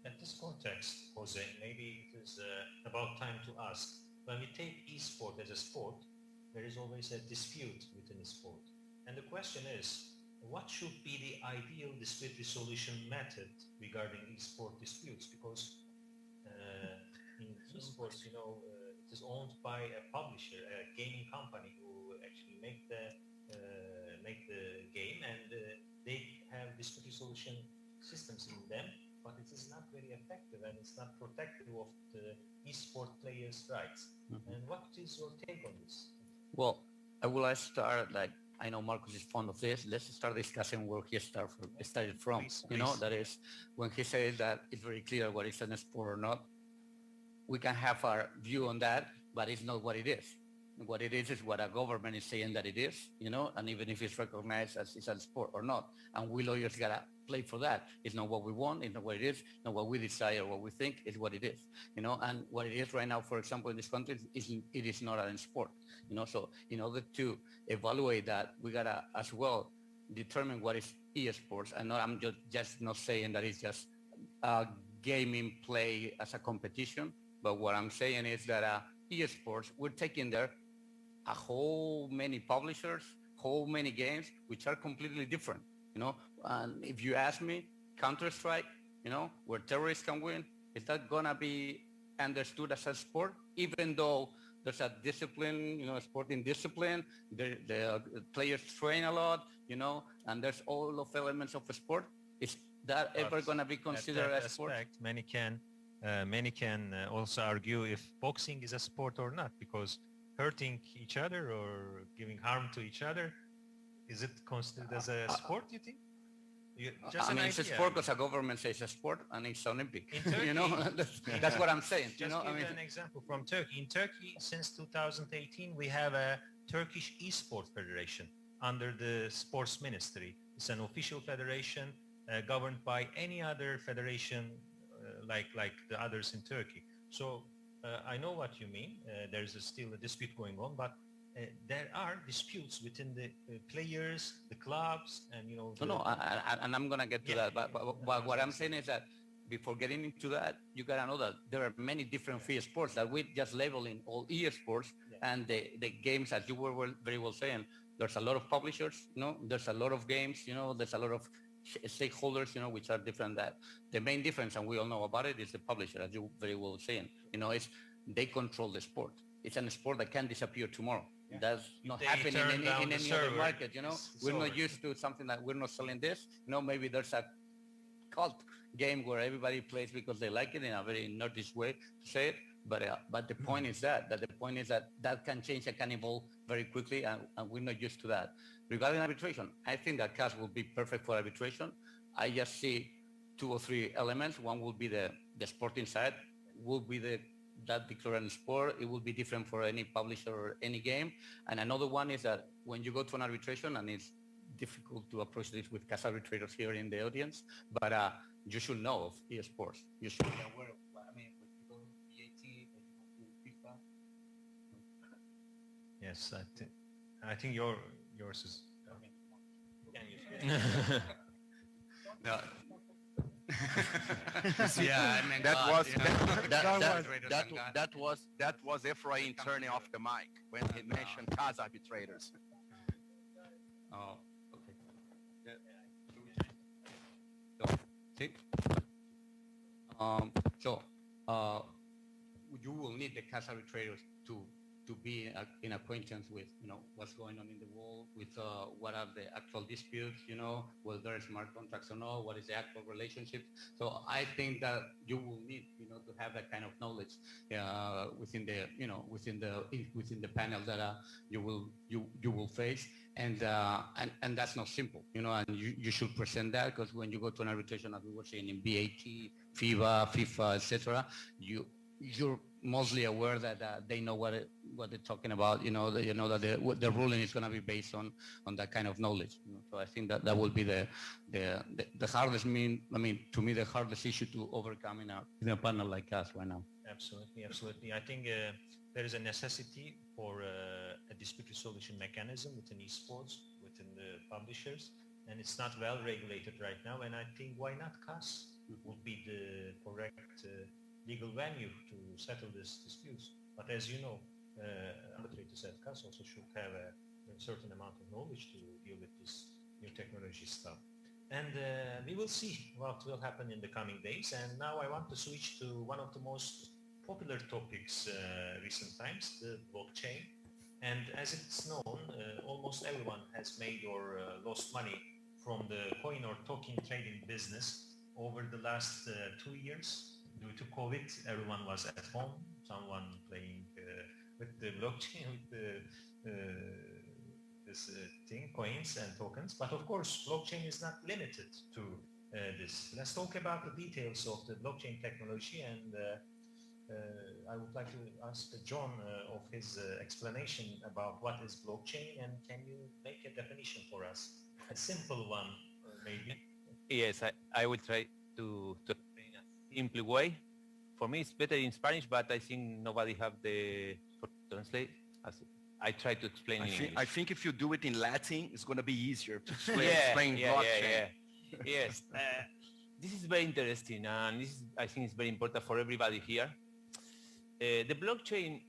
at this context, Jose, maybe it is about time to ask, when we take esport as a sport, there is always a dispute within the sport. And the question is, what should be the ideal dispute resolution method regarding e-sport disputes? Because in esports, it is owned by a publisher, a gaming company who actually make the game, and they have dispute resolution systems in them, but it is not very effective and it's not protective of the e-sport players' rights. And what is your take on this? Well, I will start, like, I know Marcus is fond of this. Let's start discussing where he started from. Please. That is when he said that it's very clear what is an sport or not. We can have our view on that, but it's not what it is. What it is what a government is saying that it is, and even if it's recognized as it's a sport or not. And we lawyers gotta play for that. It's not what we want, it's not what it is, not what we desire, what we think is what it is, and what it is right now, for example, in this country, it is not a sport, so in order to evaluate that, we gotta as well determine what is e-sports. And I'm just not saying that it's just gaming play as a competition, but what I'm saying is that e-sports, we're taking there a whole many publishers, whole many games, which are completely different, and if you ask me, Counter-Strike, where terrorists can win, is that gonna be understood as a sport, even though there's a discipline, sporting discipline, the players train a lot, and there's all of elements of a sport? Is that ever gonna be considered a sport? Many can also argue if boxing is a sport or not, because hurting each other or giving harm to each other, is it considered as a sport, you think? It's a sport because a government says a sport and it's Olympic. That's what I'm saying. Just give an example from Turkey. In Turkey, since 2018, we have a Turkish Esport Federation under the Sports Ministry. It's an official federation governed by any other federation like the others in Turkey. So I know what you mean. There's still a dispute going on, but there are disputes within the players, the clubs, and and I'm gonna get to that. But what I'm saying is that before getting into that, you gotta know that there are many different free sports that we just labeling all e-sports, and the games, as you were very well saying, there's a lot of publishers, there's a lot of games, there's a lot of stakeholders, which are different. That the main difference, and we all know about it, is the publisher, as you very well saying. It's they control the sport. It's a sport that can disappear tomorrow. That's not happening in any other market. We're not used to something that we're not selling this. Maybe there's a cult game where everybody plays because they like it in a very nerdish way to say it. But the point is that can change and can evolve very quickly, and we're not used to that. Regarding arbitration, I think that CAS will be perfect for arbitration. I just see 2 or 3 elements. One will be the sporting side, will be that declared sport. It will be different for any publisher or any game. And another one is that when you go to an arbitration, and it's difficult to approach this with CAS arbitrators here in the audience, but you should know of esports. You should be aware of, when you go to BAT, when you go to FIFA. Yes, I think yours is. No. Yeah, I mean, that was Ephraim turning off the mic when he mentioned CAS arbitrators. Oh, okay. You will need the CAS arbitrators to be in acquaintance with what's going on in the world, with what are the actual disputes, whether there is smart contracts or not, what is the actual relationship. So I think that you will need to have that kind of knowledge within the panel that you will face, and that's not simple, and you should present that, because when you go to an arbitration, as we were saying, in BAT, FIBA, FIFA, etc., you're mostly aware that they know what they're talking about, that the ruling is going to be based on that kind of knowledge. So I think that will be the hardest to me, the hardest issue to overcome in a panel like us right now. Absolutely. I think there is a necessity for a dispute resolution mechanism within esports, within the publishers, and it's not well regulated right now. And I think why not CAS would be the correct legal venue to settle this disputes. But as you know, arbitrators at CAS also should have a certain amount of knowledge to deal with this new technology stuff. And we will see what will happen in the coming days. And now I want to switch to one of the most popular topics recent times, the blockchain. And as it's known, almost everyone has made or lost money from the coin or token trading business over the last 2 years. Due to COVID, everyone was at home, someone playing with the blockchain, with this thing, coins and tokens. But of course, blockchain is not limited to this. Let's talk about the details of the blockchain technology, and I would like to ask John of his explanation about what is blockchain, and can you make a definition for us? A simple one, maybe. Yes, I will try to explain a simple way. For me, it's better in Spanish, but I think nobody have the for translate. I try to explain in English. I think if you do it in Latin, it's going to be easier to explain blockchain. Yes, this is very interesting, and I think it's very important for everybody here. The blockchain,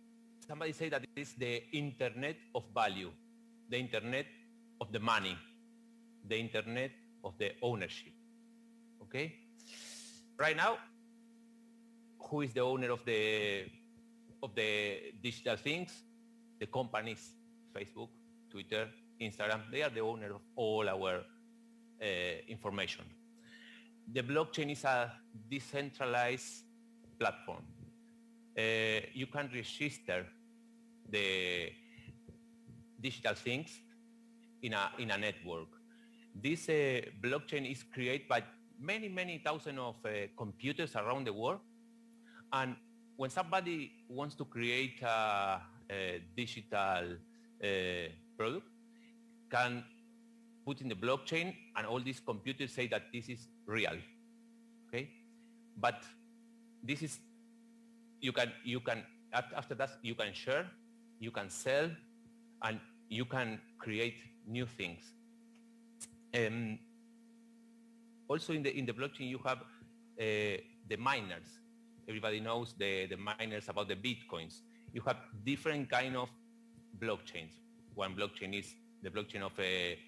somebody say that it is the internet of value, the internet of the money, the internet of the ownership. Okay? Right now, who is the owner of the digital things? The companies, Facebook, Twitter, Instagram, they are the owner of all our information. The blockchain is a decentralized platform. You can register the digital things in a network. This blockchain is created by many thousands of computers around the world. And when somebody wants to create a digital product, can put in the blockchain, and all these computers say that this is real. Okay, but this is you can after that you can share, you can sell, and you can create new things. Also in the blockchain you have the miners. Everybody knows the miners about the bitcoins. You have different kind of blockchains. One blockchain is the blockchain of a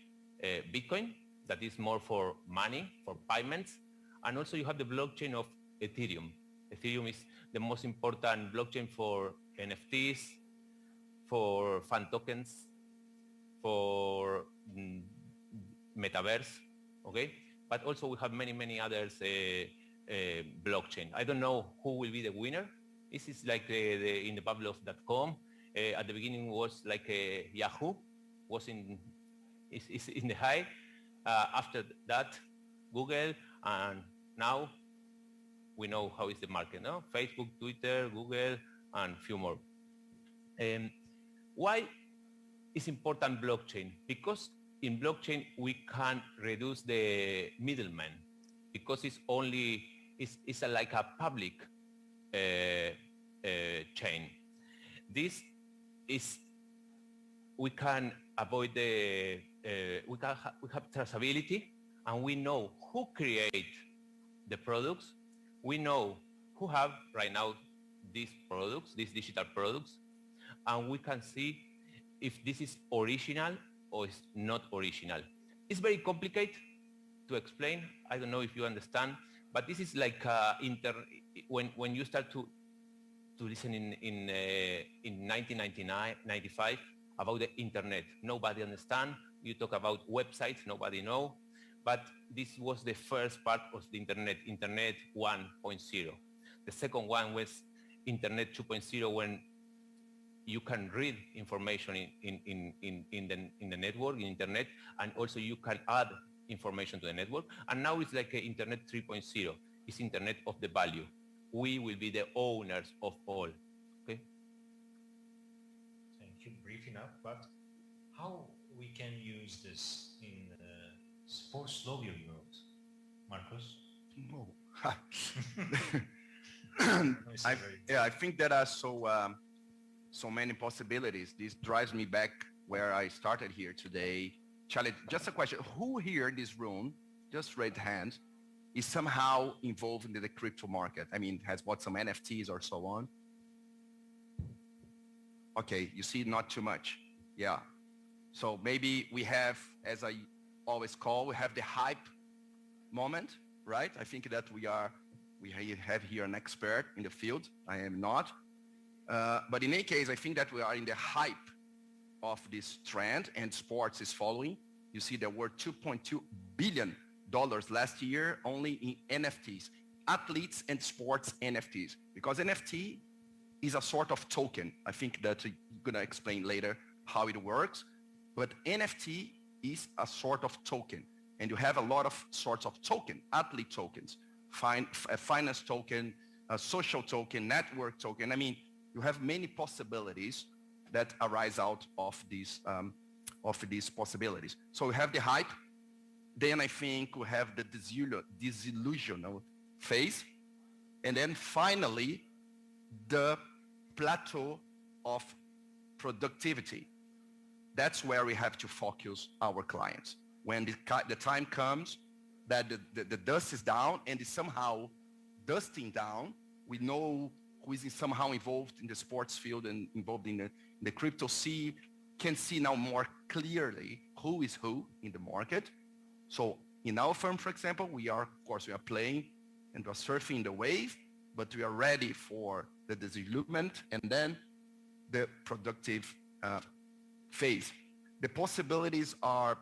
Bitcoin, that is more for money, for payments. And also you have the blockchain of Ethereum. Ethereum is the most important blockchain for NFTs, for fan tokens, for metaverse, okay? But also we have many others blockchain. I don't know who will be the winner. This is like in the bubble of .com. At the beginning was like Yahoo, was in the high. After that, Google, and now we know how is the market, no? Facebook, Twitter, Google, and few more. Why is important blockchain? Because in blockchain we can reduce the middleman, because it's like a public chain. This is, we can avoid the we have traceability, and we know who create the products. We know who have right now these products, these digital products, and we can see if this is original or is not original. It's very complicated to explain. I don't know if you understand, but this is like when you start to listen in 1995 about the internet. Nobody understand. You talk about websites, nobody know. But this was the first part of the internet, Internet 1.0. The second one was Internet 2.0, when you can read information in the network, in internet, and also you can add information to the network. And now it's like Internet 3.0. It's Internet of the value. We will be the owners of all. Okay. Thank you. Brief enough, but how we can use this in sports law world, Marcos? Oh. I think there are so many possibilities. This drives me back where I started here today. Charlie, just a question. Who here in this room, just raise hand, is somehow involved in the crypto market? I mean, has bought some NFTs or so on? Okay, you see, not too much. Yeah. So maybe we have, as always call. We have the hype moment, right? I think that we have here an expert in the field. I am not. But in any case, I think that we are in the hype of this trend, and sports is following. You see there were $2.2 billion last year only in NFTs, athletes and sports NFTs, because NFT is a sort of token. I think that you're gonna explain later how it works, but NFT is a sort of token, and you have a lot of sorts of token, athlete tokens, a finance token, a social token, network token. I mean, you have many possibilities that arise out of these possibilities. So we have the hype, then I think we have the disillusional phase, and then finally the plateau of productivity. That's where we have to focus our clients. When the time comes that the dust is down and is somehow dusting down, we know who is somehow involved in the sports field and involved in the crypto sea, can see now more clearly who is who in the market. So in our firm, for example, we are playing and we are surfing the wave, but we are ready for the disillusionment and then the productive phase. The possibilities are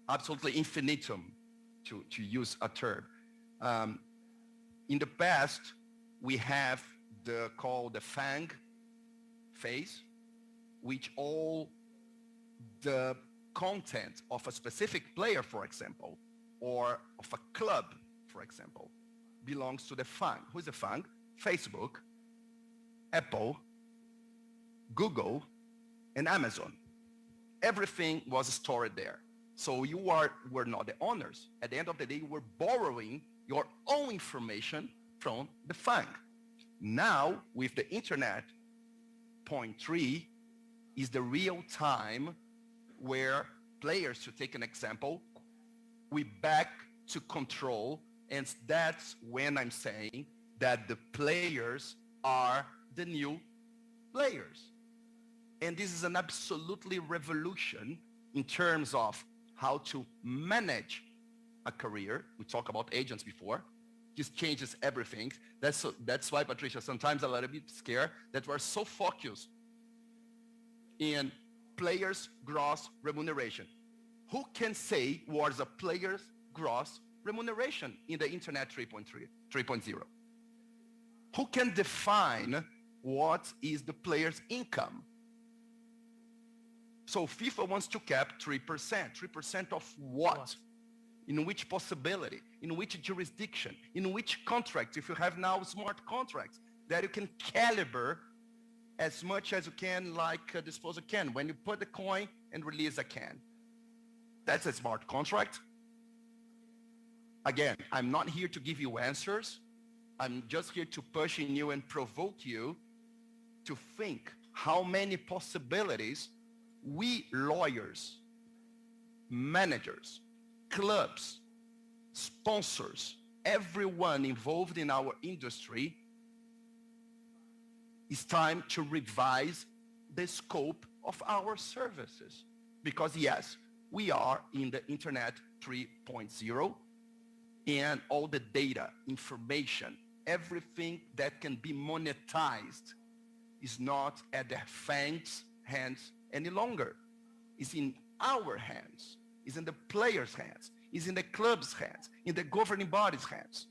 absolutely infinitum, to use a term. In the past, we have called the FANG phase, which all the content of a specific player, for example, or of a club, for example, belongs to the FANG. Who's the FANG? Facebook, Apple, Google, and Amazon. Everything was stored there. So you were not the owners. At the end of the day, you were borrowing your own information from the FANG. Now, with the internet, 0.3 is the real time where players, to take an example, we back to control, and that's when I'm saying that the players are the new players. And this is an absolutely revolution in terms of how to manage a career. We talked about agents before. This changes everything. That's why, Patricia, sometimes a little bit scared that we're so focused in players' gross remuneration. Who can say what is a player's gross remuneration in the Internet 3.0? Who can define what is the player's income? So FIFA wants to cap 3%. 3% of what? In which possibility? In which jurisdiction? In which contract? If you have now smart contracts that you can calibrate as much as you can, like a disposal can. When you put the coin and release a can. That's a smart contract. Again, I'm not here to give you answers. I'm just here to push in you and provoke you to think how many possibilities we lawyers, managers, clubs, sponsors, everyone involved in our industry, it's time to revise the scope of our services. Because yes, we are in the Internet 3.0, and all the data, information, everything that can be monetized is not at the FANG's hands any longer. It's in our hands. It's in the players' hands. It's in the club's hands, in the governing body's hands.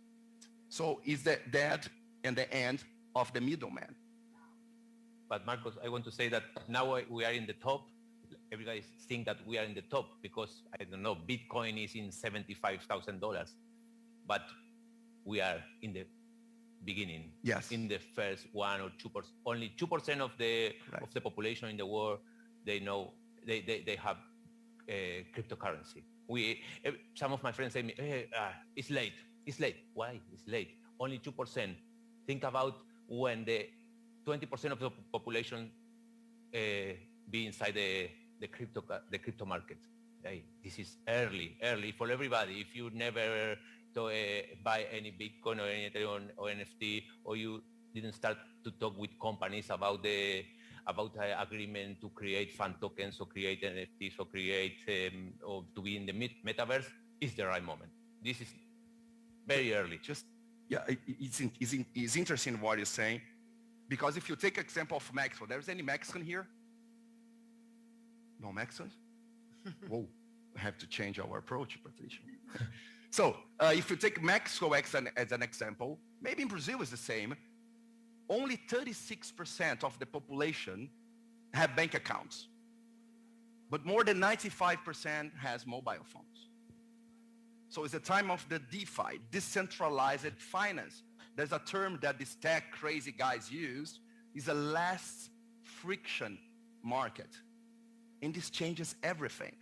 So it's that and the end of the middleman. But Marcos, I want to say that now we are in the top. Everybody think that we are in the top because, I don't know, Bitcoin is in $75,000. But we are in the beginning. Yes. In the first 1 or 2%. Only 2% of the population in the world, they know, they have cryptocurrency. Some of my friends say to me, it's late. It's late. Why? It's late. Only 2%. Think about when the 20% of the population be inside the crypto market. Hey, this is early for everybody. If you never buy any Bitcoin or any Ethereum or NFT, or you didn't start to talk with companies about about an agreement to create fan tokens or create NFTs or create or to be in the metaverse is the right moment. This is very early. Yeah, it's interesting what you're saying, because if you take example of Mexico, there's any Mexican here? No Mexicans? Whoa, we have to change our approach, Patricia. So if you take Mexico as an example, maybe in Brazil is the same. Only 36% of the population have bank accounts, but more than 95% has mobile phones. So it's a time of the DeFi, decentralized finance. There's a term that these tech crazy guys use, is a less friction market. And this changes everything.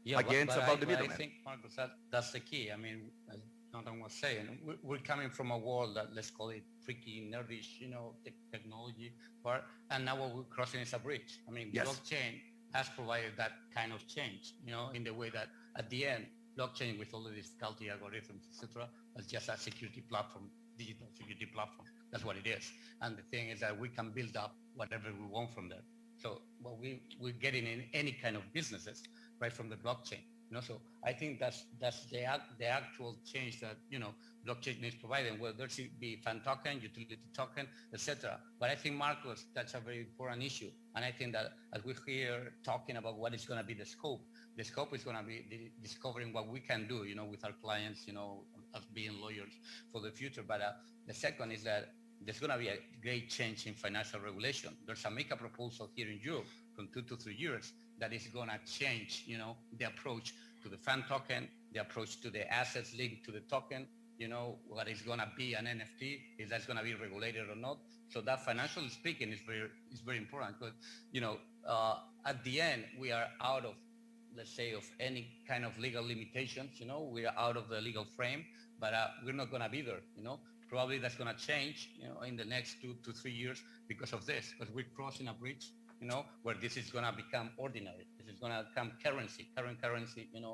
Yeah, again, it's about the middleman. I think, Marcos, that's the key. I mean, as Nathan was saying, we're coming from a world that, let's call it freaky, nerdish, technology part, and now what we're crossing is a bridge. I mean, yes. Blockchain has provided that kind of change, in the way that at the end, blockchain with all the difficulty algorithms, etc., is just a security platform, digital security platform. That's what it is. And the thing is that we can build up whatever we want from there. So what we're getting in any kind of businesses, right from the blockchain. So I think that's the actual change that blockchain is providing. Well, there should be fan token, utility token, etc. But I think, Marcos, that's a very important issue. And I think that as we're here talking about what is going to be the scope is going to be discovering what we can do, with our clients, as being lawyers for the future. But the second is that there's going to be a great change in financial regulation. There's a make a proposal here in Europe from 2 to 3 years that is going to change, the approach to the fan token, the approach to the assets linked to the token, what is going to be an NFT, if that's going to be regulated or not. So that financially speaking is very important. But, at the end, we are out of, let's say, of any kind of legal limitations, we are out of the legal frame, but we're not going to be there, Probably that's going to change, in the next 2 to 3 years because of this, because we're crossing a bridge, where this is going to become ordinary. This is going to become current currency, in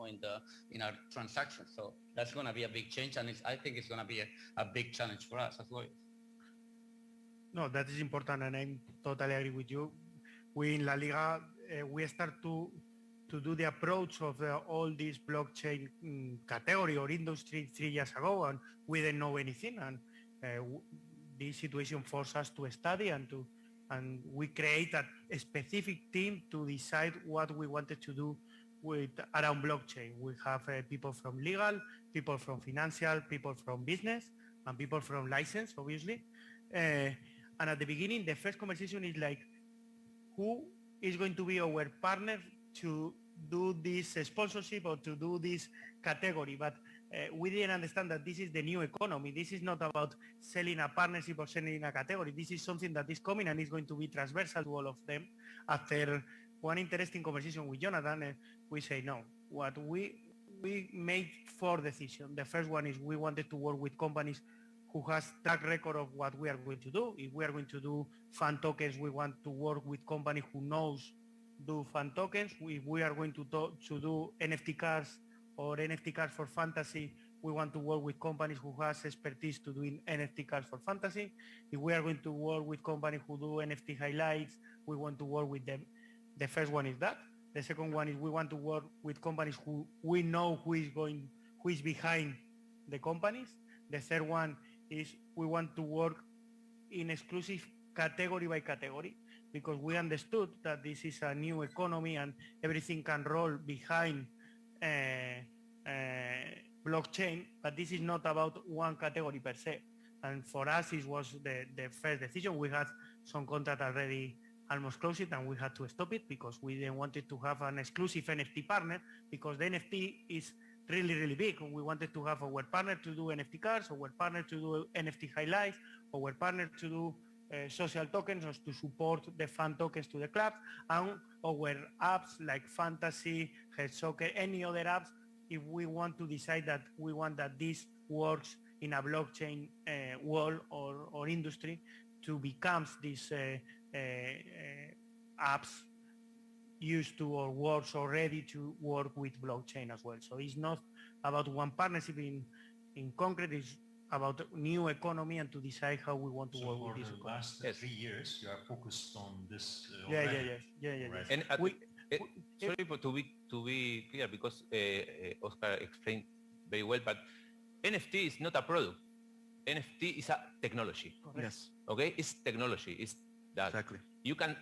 our transactions. So that's going to be a big change, and I think it's going to be a big challenge for us as lawyers. No, that is important, and I totally agree with you. We in La Liga, we start to do the approach of all this blockchain category or industry 3 years ago, and we didn't know anything. And this situation forced us to study and we create a specific team to decide what we wanted to do around blockchain. We have people from legal, people from financial, people from business, and people from license, obviously. And at the beginning, the first conversation is like, who is going to be our partner to do this sponsorship or to do this category? But we didn't understand that this is the new economy. This is not about selling a partnership or selling a category. This is something that is coming and is going to be transversal to all of them. After one interesting conversation with Jonathan, we say no. What we made 4 decisions. The first one is we wanted to work with companies who has track record of what we are going to do. If we are going to do fan tokens, we want to work with company who knows do fan tokens. If we are going to do NFT cards or NFT cards for fantasy, we want to work with companies who has expertise to doing NFT cards for fantasy. If we are going to work with companies who do NFT highlights, we want to work with them. The first one is that. The second one is we want to work with companies who we know who is behind the companies. The third one is we want to work in exclusive category by category, because we understood that this is a new economy and everything can roll behind blockchain, but this is not about one category per se. And for us, it was the first decision. We had some contract already almost closed it, and we had to stop it because we didn't want it to have an exclusive NFT partner, because the NFT is really, really big. We wanted to have our partner to do NFT cards, our partner to do NFT highlights, our partner to do social tokens or to support the fan tokens to the clubs, and our apps like fantasy, head soccer, any other apps, if we want to decide that we want that this works in a blockchain world or industry, to become these apps used to or works or ready to work with blockchain as well. So it's not about one partnership in concrete, it's about the new economy and to decide how we want to work with this For the economy. last 3 years, you are focused on this Yeah. already. And sorry to be clear, because Oscar explained very well, but NFT is not a product. NFT is a technology. Yes. Okay, it's technology. It's that Exactly. You can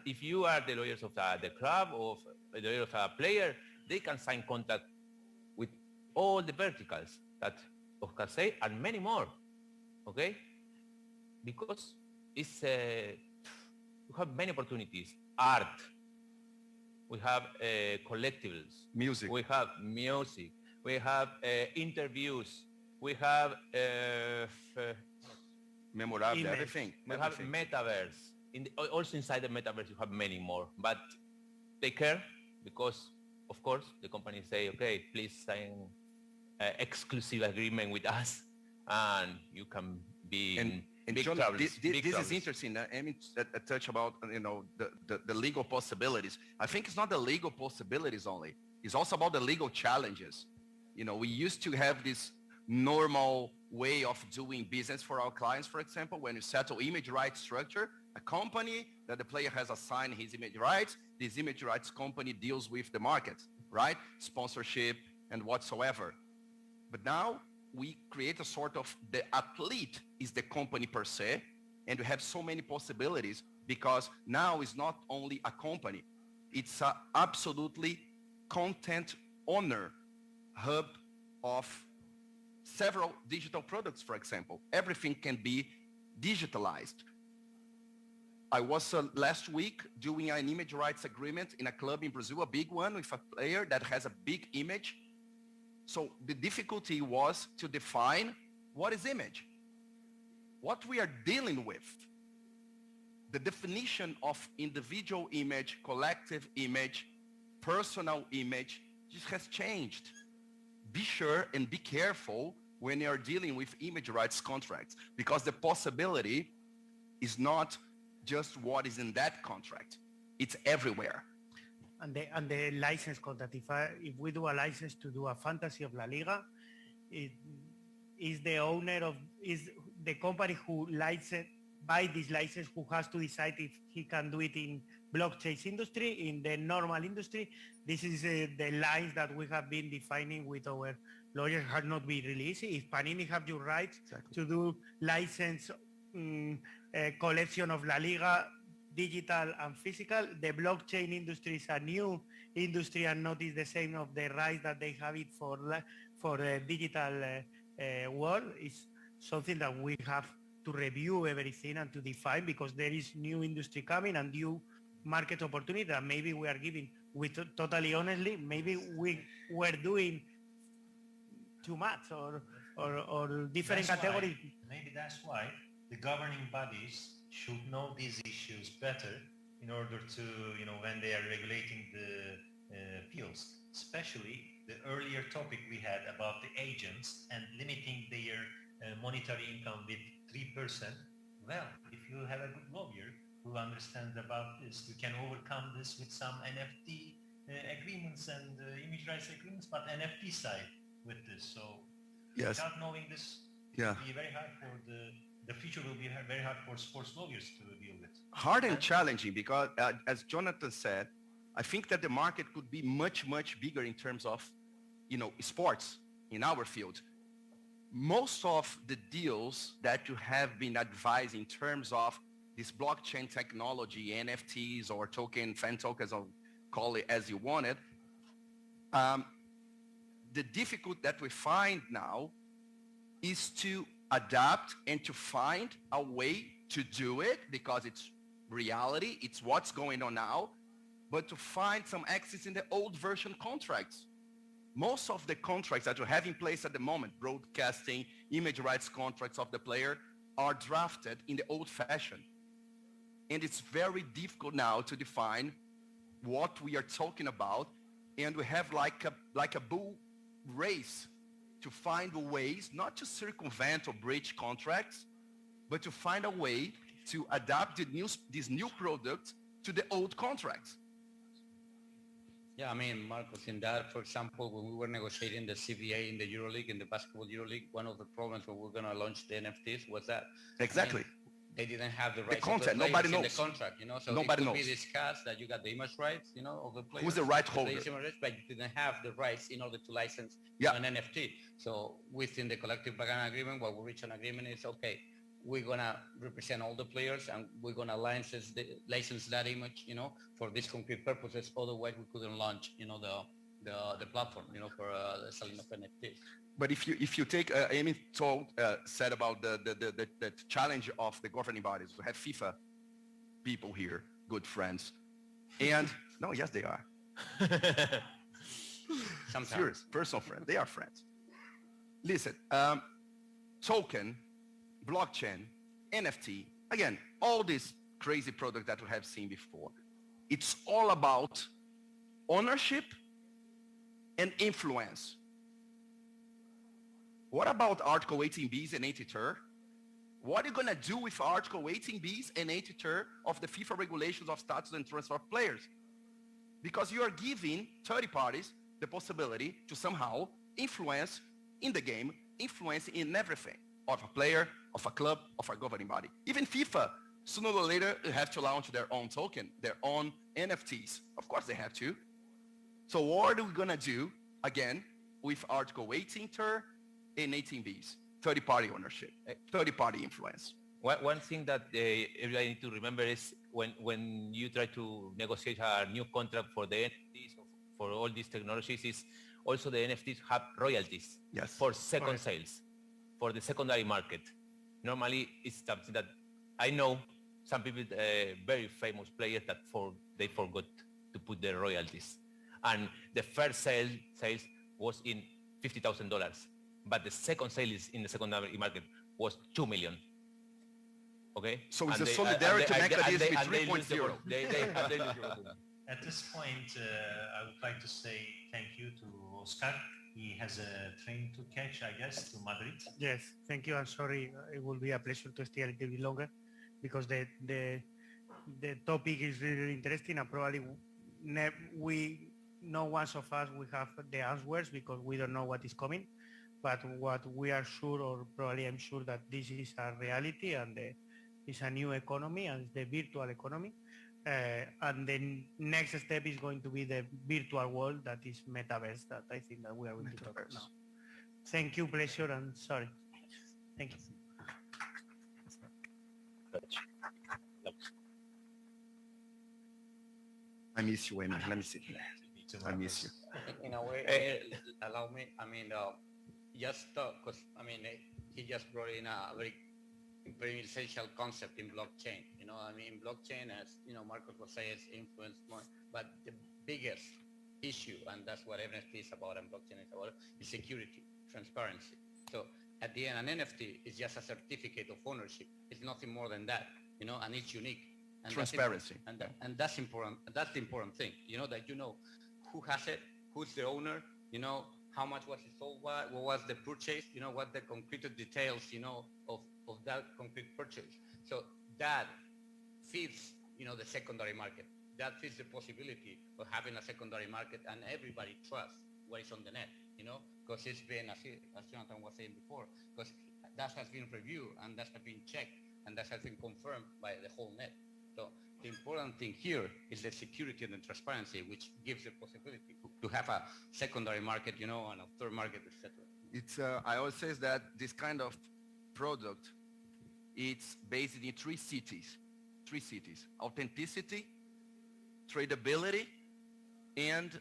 if you are the lawyers of the club or the lawyer of a player, they can sign contract with all the verticals that Oscar say and many more. Okay, because it's we have many opportunities. Art. We have collectibles. Music. We have music. We have interviews. We have memorable, everything. We have metaverse. Also inside the metaverse, you have many more. But they care because, of course, the companies say, okay, please sign exclusive agreement with us, and you can be in big John, troubles. this is interesting. I mean, a touch about the legal possibilities. I think it's not the legal possibilities only. It's also about the legal challenges. We used to have this normal way of doing business for our clients. For example, when you settle image rights structure, a company that the player has assigned his image rights, this image rights company deals with the market, right? Sponsorship and whatsoever. But now we create a sort of the athlete is the company per se, and we have so many possibilities because now it's not only a company, it's a absolutely content owner hub of several digital products, for example. Everything can be digitalized. I was last week doing an image rights agreement in a club in Brazil, a big one with a player that has a big image. So the difficulty was to define what is image, what we are dealing with. The definition of individual image, collective image, personal image just has changed. Be sure and be careful when you are dealing with image rights contracts, because the possibility is not just what is in that contract. It's everywhere. And the license contract, if we do a license to do a fantasy of La Liga, is the company who buy this license who has to decide if he can do it in blockchain industry, in the normal industry. This is the lines that we have been defining with our lawyers have not been released. If Panini have your rights to do license collection of La Liga, digital and physical, the blockchain industry is a new industry and not is the same of the rights that they have it for the digital world. It's something that we have to review everything and to define, because there is new industry coming and new market opportunity that maybe we are giving. Totally honestly, maybe we were doing too much or different categories. Maybe that's why the governing bodies should know these issues better in order to, when they are regulating the fields, especially the earlier topic we had about the agents and limiting their monetary income with 3%. Well, if you have a good lawyer who understands about this, you can overcome this with some NFT agreements and image rights agreements, but NFT side with this. So without knowing this, it will be very hard for the future will be very hard for sports lawyers to deal with. Hard and challenging because, as Jonathan said, I think that the market could be much, much bigger in terms of, sports in our field. Most of the deals that you have been advised in terms of this blockchain technology, NFTs or fan tokens, or call it as you want it, the difficulty that we find now is to adapt and to find a way to do it, because it's reality, it's what's going on now, but to find some access in the old version contracts. Most of the contracts that you have in place at the moment, broadcasting, image rights contracts of the player, are drafted in the old fashion. And it's very difficult now to define what we are talking about, and we have like a bull race to find ways not to circumvent or breach contracts, but to find a way to adapt these new products to the old contracts. Yeah, I mean, Marcos, in that, for example, when we were negotiating the CBA in the EuroLeague, in the basketball EuroLeague, one of the problems when we were going to launch the NFTs was that Exactly. They didn't have the rights content, of the nobody players in knows. the contract, you know, so Nobody it could knows. be discussed that you got the image rights, you know, of the players. Who's the right holder? But you didn't have the rights in order to license Yeah. an NFT. So within the collective bargaining agreement, what we reach an agreement is, okay, we're gonna represent all the players and we're gonna license that image, you know, for these concrete purposes. Otherwise, we couldn't launch, you know, the platform, you know, for the selling of NFTs. But if you take Amy said about the challenge of the governing bodies to have FIFA people here, good friends, and no, yes they are. Sometimes. Serious, personal friends. They are friends. Listen, token, blockchain, NFT, again, all this crazy product that we have seen before. It's all about ownership and influence. What about Article 18Bs and 80ter? What are you going to do with Article 18Bs and 80ter of the FIFA regulations of status and transfer of players? Because you are giving 30 parties the possibility to somehow influence in the game, influence in everything of a player, of a club, of a governing body. Even FIFA, sooner or later, have to launch their own token, their own NFTs. Of course they have to. So what are we going to do, again, with Article 18ter and 18Bs? 30-party ownership, 30-party influence. One thing that everybody need to remember is when you try to negotiate a new contract for the NFTs, for all these technologies, is also the NFTs have royalties for second sales, for the secondary market. Normally, it's something that I know some people, very famous players, that they forgot to put their royalties. And the first sales was in $50,000. But the second sale is in the secondary market was 2 million. Okay. So it's a solidarity mechanism with 3.0. At this point, I would like to say thank you to Oscar. He has a train to catch, I guess, to Madrid. Yes, thank you. I'm sorry. It will be a pleasure to stay a little bit longer because the topic is really interesting and probably no one of us will have the answers because we don't know what is coming. But what we are sure, or probably I'm sure, that this is a reality and it's a new economy and it's the virtual economy. And the next step is going to be the virtual world that is metaverse, that I think that we are going to talk about now. Thank you, pleasure, and sorry. Thank you. I miss you, Amy. Let me sit here. I miss you. In a way, allow me, I mean, just because, I mean, he just brought in a very essential concept in blockchain. You know, I mean, blockchain, as you know, Marcos was saying, is influenced more, but the biggest issue, and that's what NFT is about and blockchain is about, is security, transparency. So at the end, an NFT is just a certificate of ownership. It's nothing more than that, you know, and it's unique. And transparency. And that's important. That's the important thing, you know, that you know who has it, who's the owner, you know, how much was it sold, what was the purchase, you know, what the concrete details, you know, of that concrete purchase. So that feeds, you know, the secondary market. That feeds the possibility of having a secondary market and everybody trusts what is on the net, you know, because it's been, as Jonathan was saying before, because that has been reviewed and that has been checked and that has been confirmed by the whole net. So the important thing here is the security and the transparency, which gives the possibility to have a secondary market, you know, and a third market, etc. It's I always say that this kind of product, it's based in three cities: authenticity, tradability, and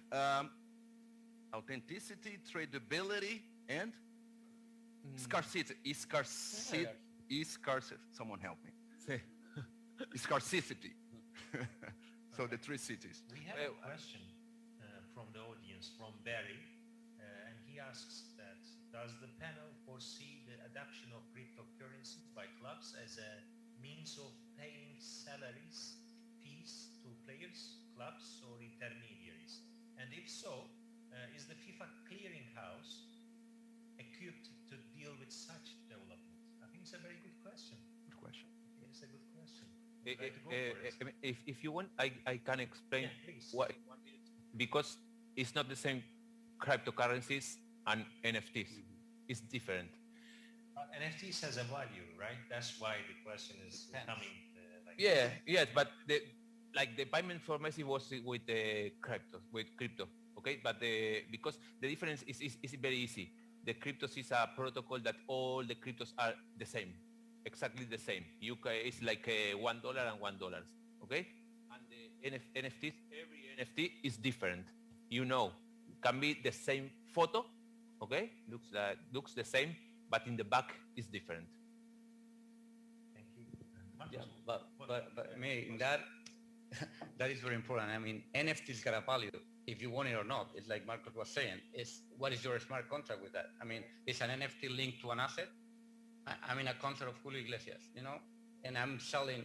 scarcity. Someone help me. Scarcity. So the three cities. We have a question from the audience, from Barry, and he asks that, does the panel foresee the adoption of cryptocurrencies by clubs as a means of paying salaries, fees to players, clubs, or intermediaries? And if so, is the FIFA clearinghouse equipped to deal with such development? I think it's a very good question. Good question. It's a good question. If you want, I can explain why. Because it's not the same cryptocurrencies and NFTs. It's different. But NFTs has a value, right? That's why the question is coming. Yeah, yes, but the payment for Messi was with crypto, okay? But because the difference is very easy. The cryptos is a protocol that all the cryptos are the same, exactly the same. It's like $1 and $1, okay? And the NFTs, every NFT is different. Can be the same photo, okay? Looks the same, but in the back is different. Thank you. Yeah, but I mean, that is very important. I mean, NFTs got a value if you want it or not. It's like Marcos was saying, what is your smart contract with that? I mean, is an NFT linked to an asset? I'm in a concert of Julio Iglesias, and I'm selling,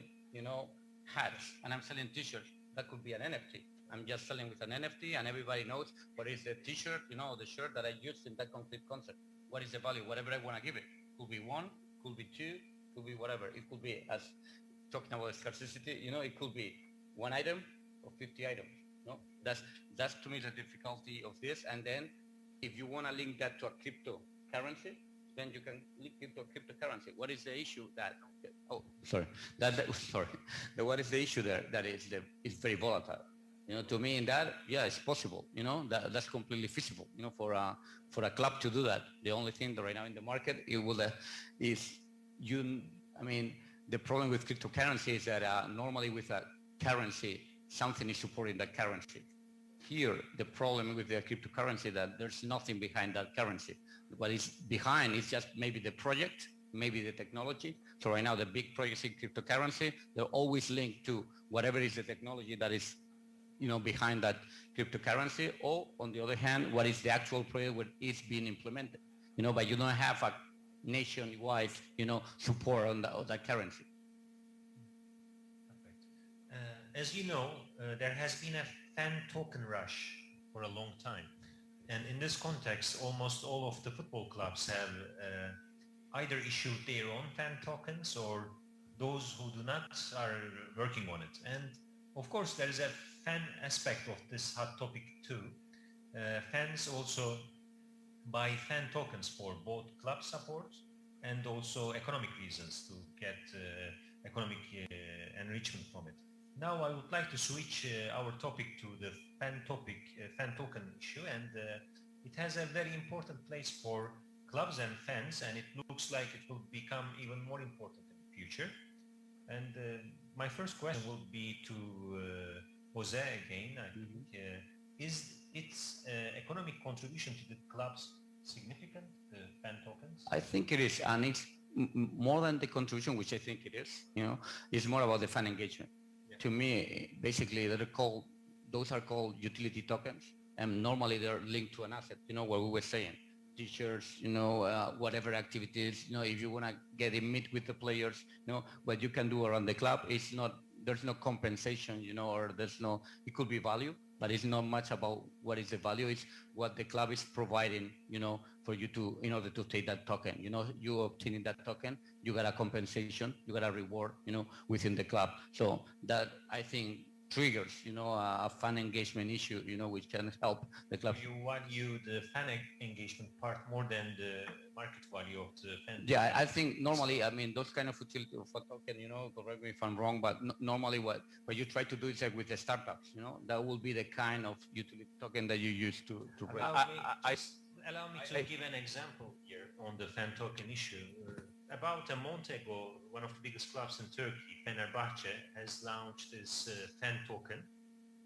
hats, and I'm selling t-shirts. That could be an NFT. I'm just selling with an NFT, and everybody knows what is the t-shirt, the shirt that I used in that complete concert. What is the value? Whatever I want to give it. Could be 1, could be 2, could be whatever. It could be, as talking about scarcity, it could be 1 item or 50 items. That's to me the difficulty of this. And then if you want to link that to a cryptocurrency, then you can link it to a cryptocurrency. What is the issue that? Oh, sorry. Sorry. What is the issue there? That is very volatile. To me, in that, yeah, it's possible. That's completely feasible. For a club to do that. The only thing that right now in the market the problem with cryptocurrency is that normally with a currency, something is supporting that currency. Here, the problem with the cryptocurrency that there's nothing behind that currency. What is behind is just maybe the project, maybe the technology. So right now, the big projects in cryptocurrency, they're always linked to whatever is the technology that is, behind that cryptocurrency, or on the other hand, what is the actual project where it's being implemented. But you don't have a nationwide, support on that currency. As you know, there has been a fan token rush for a long time. And in this context, almost all of the football clubs have either issued their own fan tokens, or those who do not are working on it. And of course, there is a fan aspect of this hot topic too. Fans also buy fan tokens for both club support and also economic reasons to get economic enrichment from it. Now I would like to switch our topic to the fan token issue, and it has a very important place for clubs and fans, and it looks like it will become even more important in the future. And my first question will be to José again. I think is its economic contribution to the clubs significant, the fan tokens? I think it is, and it's more than the contribution, which I think it is. It's more about the fan engagement. Yeah. To me, basically, those are called utility tokens, and normally they're linked to an asset. What we were saying, t-shirts, whatever activities. If you want to get in meet with the players, what you can do around the club is not. There's no compensation, or it could be value, but it's not much about what is the value. It's what the club is providing, for you to, in order to take that token. You obtaining that token, you got a compensation, you got a reward, within the club. So that, I think, triggers, a fan engagement issue, which can help the club. You value the fan engagement part more than the market value of the fan. Yeah, I think normally, those kind of utility of a token, correct me if I'm wrong, but normally what you try to do is like with the startups, that will be the kind of utility token that you use to Allow me to give an example here on the fan token issue. About a month ago, one of the biggest clubs in Turkey, Fenerbahce, has launched this fan token.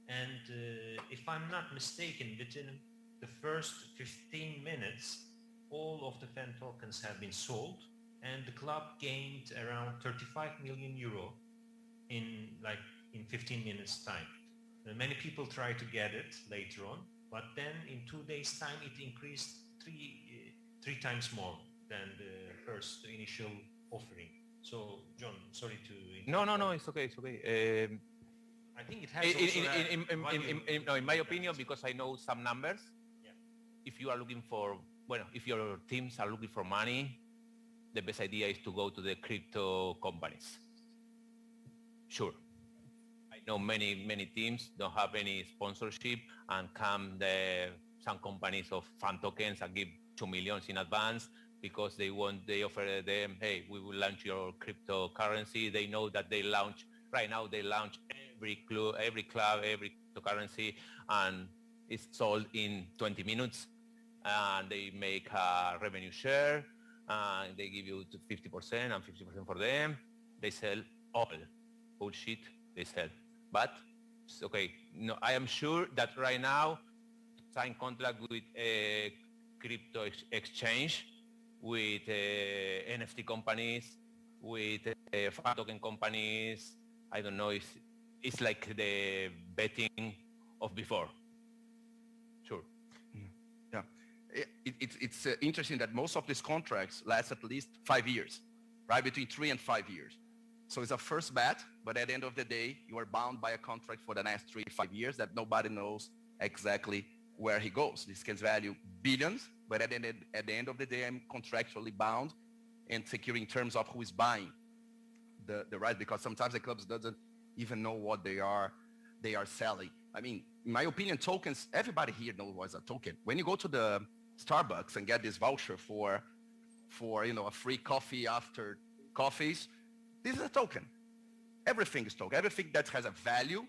And if I'm not mistaken, within the first 15 minutes, all of the fan tokens have been sold, and the club gained around 35 million euro in 15 minutes time. Many people try to get it later on, but then in 2 days time, it increased three times more than the first initial offering. So, John, sorry to interrupt. No, it's okay. I think it has in my opinion, because I know some numbers. Yeah. If you are looking for, if your teams are looking for money, the best idea is to go to the crypto companies. Sure. I know many teams don't have any sponsorship and some companies of fan tokens and give 2 million in advance because they offer them, hey, we will launch your cryptocurrency. They know that right now they launch every club, every cryptocurrency, and it's sold in 20 minutes. And they make a revenue share, and they give you 50% and 50% for them. They sell all bullshit they sell. But okay, no, I am sure that right now sign contract with a crypto exchange, with NFT companies, with fan token companies. I don't know, it's like the betting of before. Sure. Yeah, it's interesting that most of these contracts last at least 5 years, right? Between 3 and 5 years. So it's a first bet, but at the end of the day, you are bound by a contract for the next 3 to 5 years that nobody knows exactly where he goes. This can value billions, but at the end of the day, I'm contractually bound and secure in terms of who is buying the right, because sometimes the clubs doesn't even know what they are selling. I mean, in my opinion, tokens, everybody here knows what's a token. When you go to the Starbucks and get this voucher for a free coffee after coffees, this is a token. Everything is token. Everything that has a value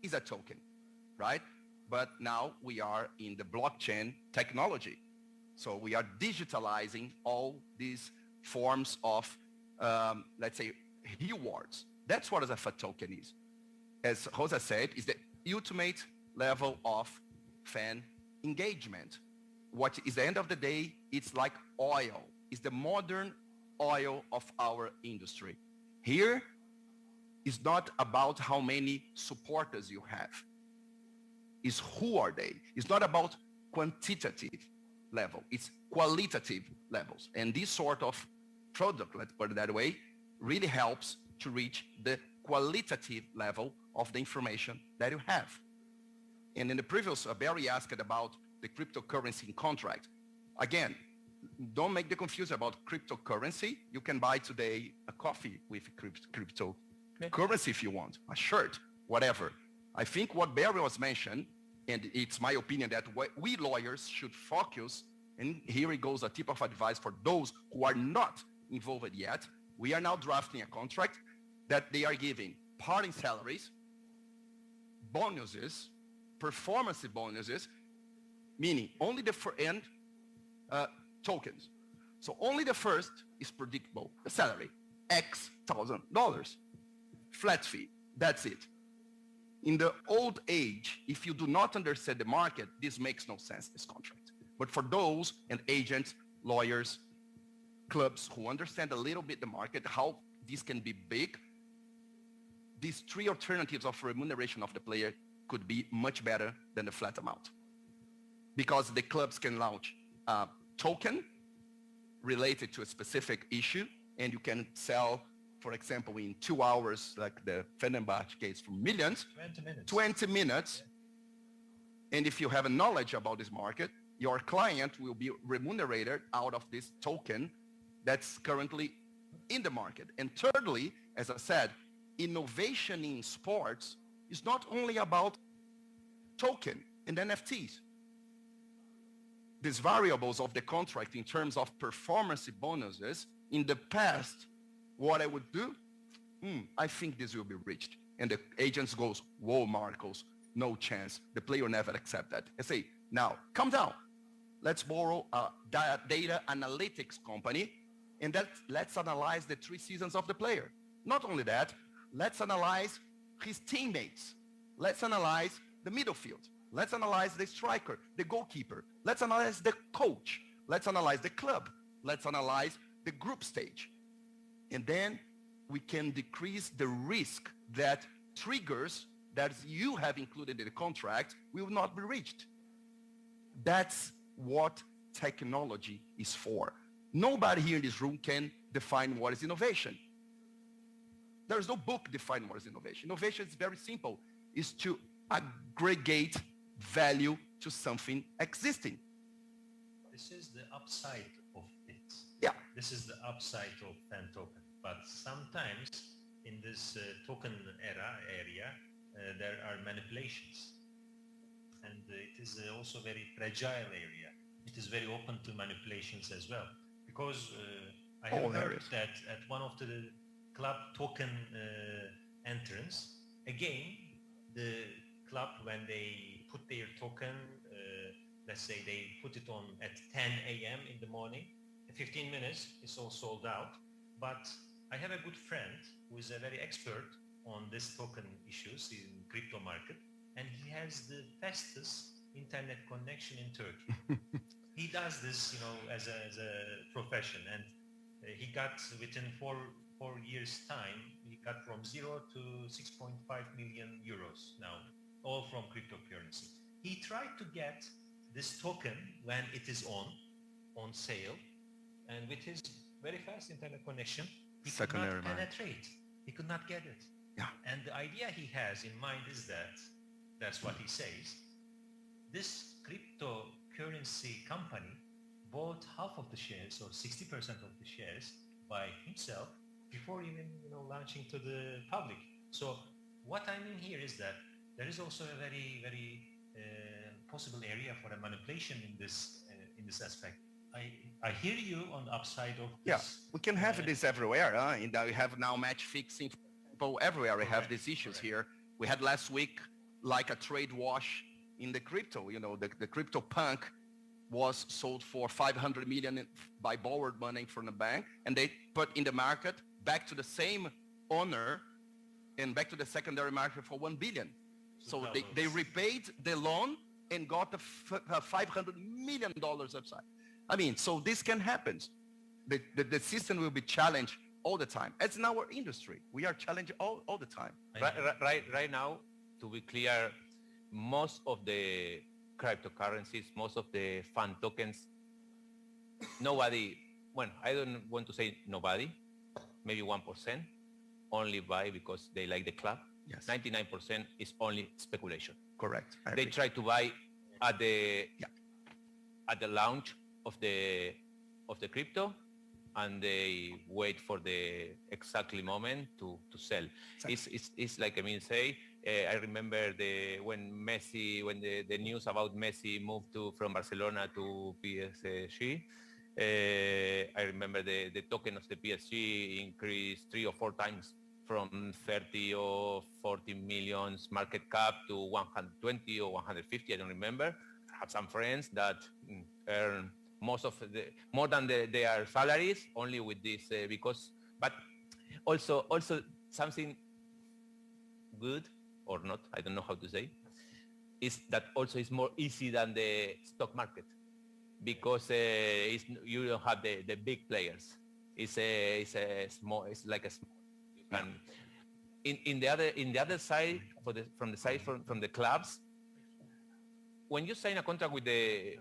is a token, right? But now we are in the blockchain technology. So we are digitalizing all these forms of, let's say, rewards. That's what a token is. As José said, is the ultimate level of fan engagement. What is the end of the day, it's like oil. It's the modern oil of our industry. Here is not about how many supporters you have. It's who are they. It's not about quantitative level. It's qualitative levels. And this sort of product, let's put it that way, really helps to reach the qualitative level of the information that you have. And in the previous, Barry asked about the cryptocurrency contract. Again, don't make the confusion about cryptocurrency. You can buy today a coffee with cryptocurrency if you want, a shirt, whatever. I think what Barry was mentioned, and it's my opinion that we lawyers should focus, and here it goes a tip of advice for those who are not involved yet. We are now drafting a contract that they are giving parting salaries, bonuses, performance bonuses, meaning only the end tokens. So only the first is predictable, the salary, X $1,000, flat fee, that's it. In the old age, if you do not understand the market, this makes no sense, this contract. But for those and agents, lawyers, clubs who understand a little bit the market, how this can be big, these three alternatives of remuneration of the player could be much better than the flat amount. Because the clubs can launch a token related to a specific issue, and you can sell, for example, in 2 hours, like the Fenerbahce case, for millions, 20 minutes. And if you have a knowledge about this market, your client will be remunerated out of this token that's currently in the market. And thirdly, as I said, innovation in sports is not only about token and NFTs. These variables of the contract in terms of performance bonuses, in the past, what I would do, I think this will be reached. And the agents goes, whoa, Marcos, no chance. The player never accept that. I say, now, calm down. Let's borrow a data analytics company, and let's analyze the 3 seasons of the player. Not only that, let's analyze his teammates. Let's analyze the middle field. Let's analyze the striker, the goalkeeper. Let's analyze the coach. Let's analyze the club. Let's analyze the group stage. And then we can decrease the risk that triggers that you have included in the contract will not be reached. That's what technology is for. Nobody here in this room can define what is innovation. There is no book defining what is innovation. Innovation is very simple. It's to aggregate value to something existing. This is the upside of it. Yeah. This is the upside of fan token. But sometimes in this token area, there are manipulations. And it is also a very fragile area. It is very open to manipulations as well. Because I have heard that at one of the club token entrance, again, the club, when they put their token, let's say they put it on at 10 a.m. in the morning, 15 minutes, it's all sold out. But I have a good friend who is a very expert on this token issues in crypto market, and he has the fastest internet connection in Turkey. He does this, as a profession, and he got within four years time, he got from 0 to 6.5 million euros now, all from cryptocurrency. He tried to get this token when it is on sale, and with his very fast internet connection, he could not penetrate. He could not get it. Yeah. And the idea he has in mind is that's what he says, this cryptocurrency company bought half of the shares or 60% of the shares by himself before even launching to the public. So what I mean here is that there is also a very, very possible area for a manipulation in this aspect. I hear you on the upside of this. Yeah, we can have this everywhere. And we have now match fixing people everywhere. We have these issues here. We had last week like a trade wash in the crypto. The crypto punk was sold for 500 million by borrowed money from the bank, and they put in the market back to the same owner and back to the secondary market for 1 billion. So they repaid the loan and got the $500 million upside. I mean, so this can happen. The system will be challenged all the time. As in our industry, we are challenged all the time. Right now, to be clear, most of the cryptocurrencies, most of the fan tokens, nobody, I don't want to say nobody, maybe 1% only buy because they like the club. Yes. 99% is only speculation. Correct. They try to buy at the launch of the crypto, and they wait for the exactly moment to sell. Exactly. It's like I say. I remember when the news about Messi moved from Barcelona to PSG. I remember the token of the PSG increased 3 or 4 times from 30 or 40 millions market cap to 120 or 150. I don't remember. I have some friends that earn more than their salaries only with this but also something good or not, I don't know how to say, is that also is more easy than the stock market because you don't have the big players. It's like a small. And in the other side, from the clubs, when you sign a contract with the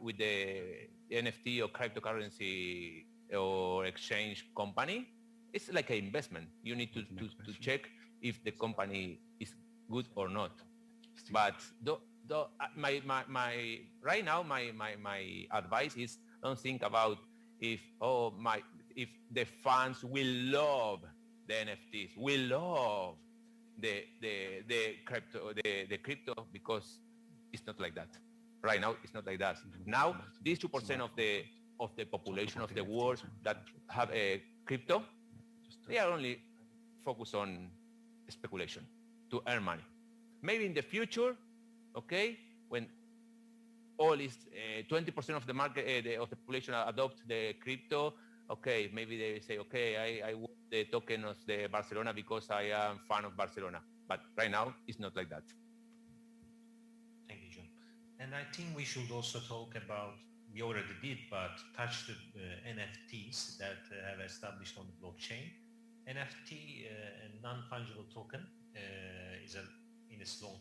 NFT or cryptocurrency or exchange company, it's like an investment. You need to check if the company is good or not. But right now my advice is don't think about if the fans will love the NFTs, will love the crypto because it's not like that. Right now, it's not like that. Now, these 2% of the population of the world that have a crypto, they are only focused on speculation to earn money. Maybe in the future, okay, when all is 20% of the market of the population adopt the crypto, okay, maybe they say, okay, I want the token of the Barcelona because I am fan of Barcelona. But right now, it's not like that. And I think we should also talk about, we already did, but touch the NFTs that have established on the blockchain. NFT, a non-fungible token, is in its long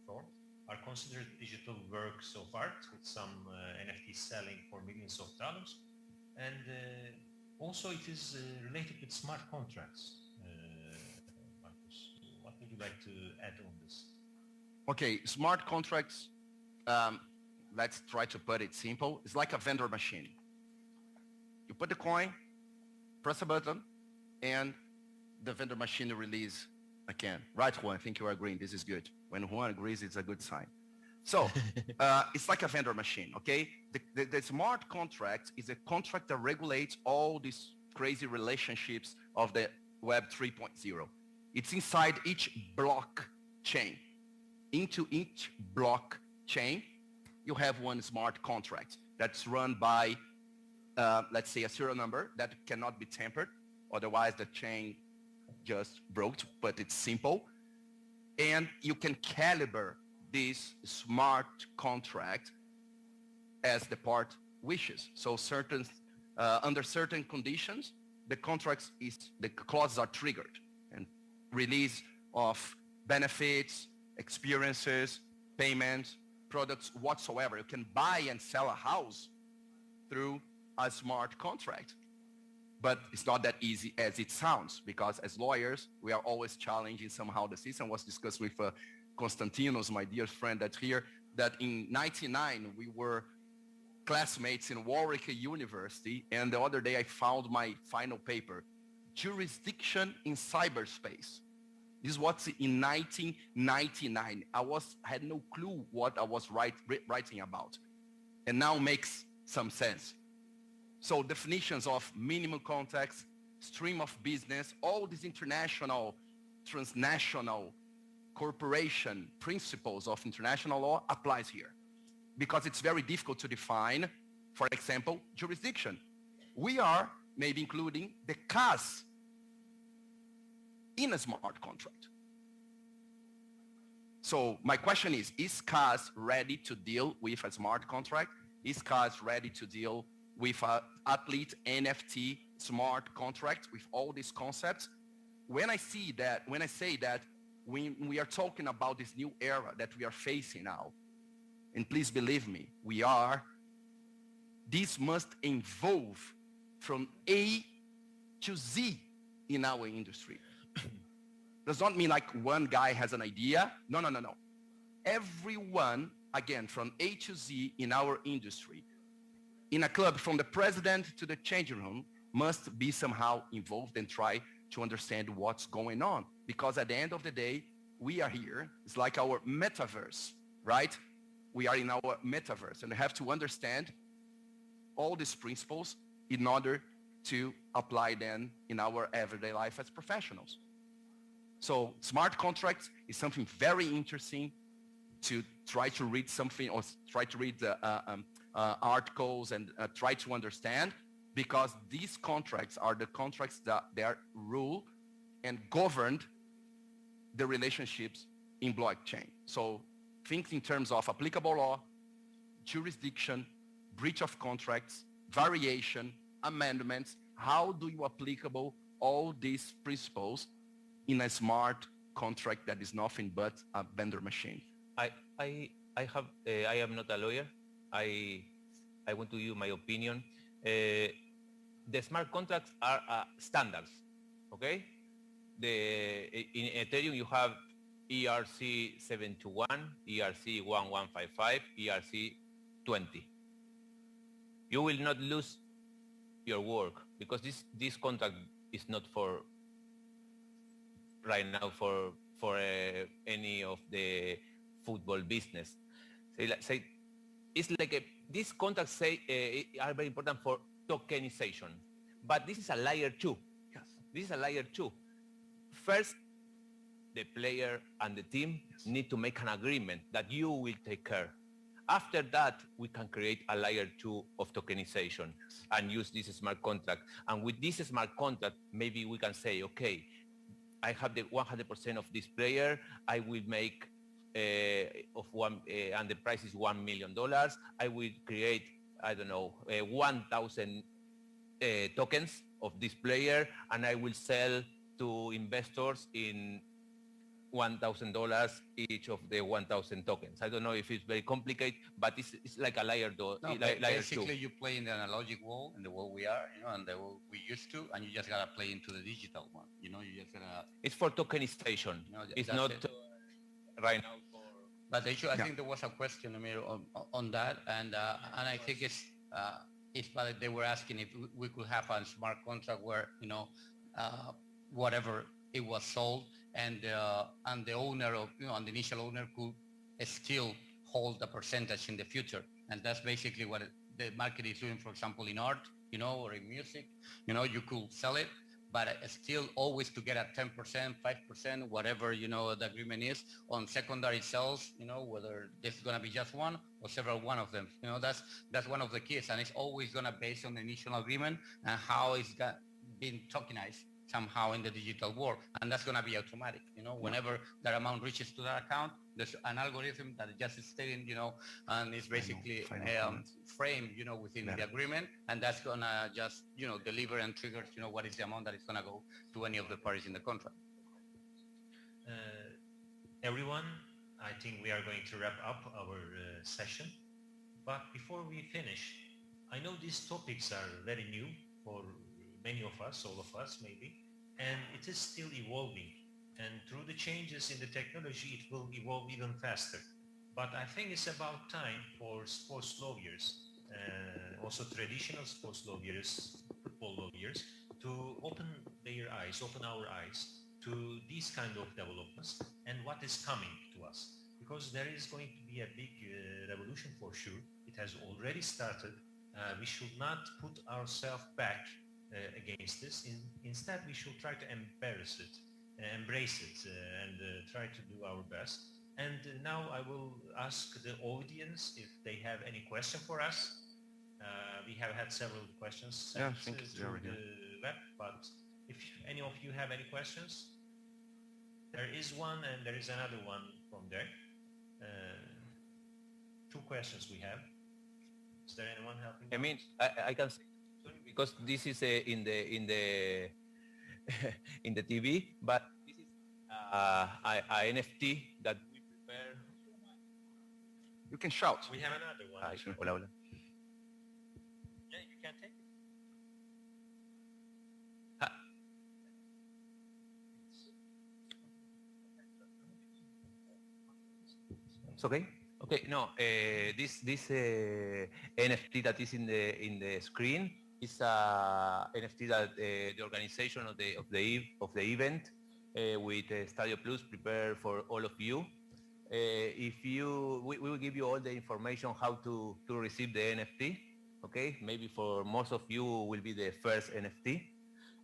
form, are considered digital works of art with some NFTs selling for millions of dollars. And also it is related with smart contracts. Marcus, what would you like to add on this? Okay, smart contracts, let's try to put it simple. It's like a vendor machine. You put the coin, press a button, and the vendor machine release I can. Right, Juan, I think you are agreeing. This is good. When Juan agrees, it's a good sign. So it's like a vendor machine, okay? The smart contract is a contract that regulates all these crazy relationships of the Web 3.0. It's inside each blockchain. Into each blockchain, you have one smart contract that's run by, let's say, a serial number that cannot be tampered. Otherwise, the chain just broke, but it's simple. And you can calibrate this smart contract as the part wishes. So under certain conditions, the clauses are triggered, and release of benefits, experiences, payments, products whatsoever. You can buy and sell a house through a smart contract. But it's not that easy as it sounds, because as lawyers, we are always challenging somehow the system. Was discussed with Konstantinos, my dear friend that's here, that in 99, we were classmates in Warwick University, and the other day I found my final paper, Jurisdiction in Cyberspace. This was in 1999. I had no clue what I was writing about, and now makes some sense. So definitions of minimum context, stream of business, all these international, transnational, corporation principles of international law applies here, because it's very difficult to define, for example, jurisdiction. We are maybe including the CAS in a smart contract. So my question is CAS ready to deal with a smart contract? Is CAS ready to deal with an athlete NFT smart contract with all these concepts? When I say that when we are talking about this new era that we are facing now, and please believe me, this must evolve from A to Z in our industry. Does not mean like one guy has an idea. No. Everyone, again, from A to Z in our industry, in a club, from the president to the changing room, must be somehow involved and try to understand what's going on. Because at the end of the day, we are here. It's like our metaverse, right? We are in our metaverse, and we have to understand all these principles in order to apply them in our everyday life as professionals. So smart contracts is something very interesting to try to read something, or try to read the articles and try to understand, because these contracts are the contracts that they are ruled and governed the relationships in blockchain. So think in terms of applicable law, jurisdiction, breach of contracts, variation, amendments. How do you applicable all these principles in a smart contract that is nothing but a vendor machine? I am not a lawyer. I want to give you my opinion. The smart contracts are standards, okay? In Ethereum you have ERC 721, ERC 1155, ERC 20. You will not lose your work, because this contract is not for right now for any of the football business. It's like these contracts are very important for tokenization, but this is a layer 2. Yes. This is a layer 2. First, the player and the team need to make an agreement that you will take care. After that, we can create a layer 2 of tokenization and use this smart contract. And with this smart contract, maybe we can say, okay, I have the 100% of this player. I will make and the price is $1 million. I will create, 1,000 tokens of this player, and I will sell to investors in $1,000 each of the 1,000 tokens. I don't know if it's very complicated, but it's like a layer 2. No, basically you play in the analogic world, in the world we are, and the world we used to, and you just gotta play into the digital one. You just gotta. It's for tokenization. It's not right now. But I think there was a question, Amir, on that, and I think it's valid. They were asking if we could have a smart contract where whatever it was sold, and the owner of, and the initial owner could still hold a percentage in the future. And that's basically what the market is doing, for example, in art, or in music, you could sell it, but still always to get a 10%, 5%, whatever, the agreement is on secondary sales, whether this is going to be just one or several one of them. That's one of the keys, and it's always going to be based on the initial agreement and how it's been tokenized somehow in the digital world, and that's going to be automatic. Whenever that amount reaches to that account, there's an algorithm that just is stating, and it's basically framed, within the agreement, and that's going to just, deliver and trigger, what is the amount that is going to go to any of the parties in the contract. Everyone, I think we are going to wrap up our session, but before we finish, I know these topics are very new for many of us, all of us maybe, and it is still evolving. And through the changes in the technology, it will evolve even faster. But I think it's about time for sports lawyers, also traditional sports lawyers, football lawyers, to open their eyes, open our eyes to these kind of developments and what is coming to us. Because there is going to be a big revolution for sure. It has already started. We should not put ourselves back against this. Instead, we should try to embrace it, and try to do our best. And now I will ask the audience if they have any question for us. We have had several questions sent through the web, but if any of you have any questions, there is one and there is another one from there. Two questions we have. Is there anyone helping? I mean, I can say, because this is in the in the TV, but this is a NFT that we prepare. You can shout. We have another one. Hola, hola. Yeah, you can take it. It's okay. Okay. No, this NFT that is in the screen is a NFT that the organization of the event with Stadio Plus prepare for all of you. We will give you all the information how to receive the NFT. Okay, maybe for most of you will be the first NFT,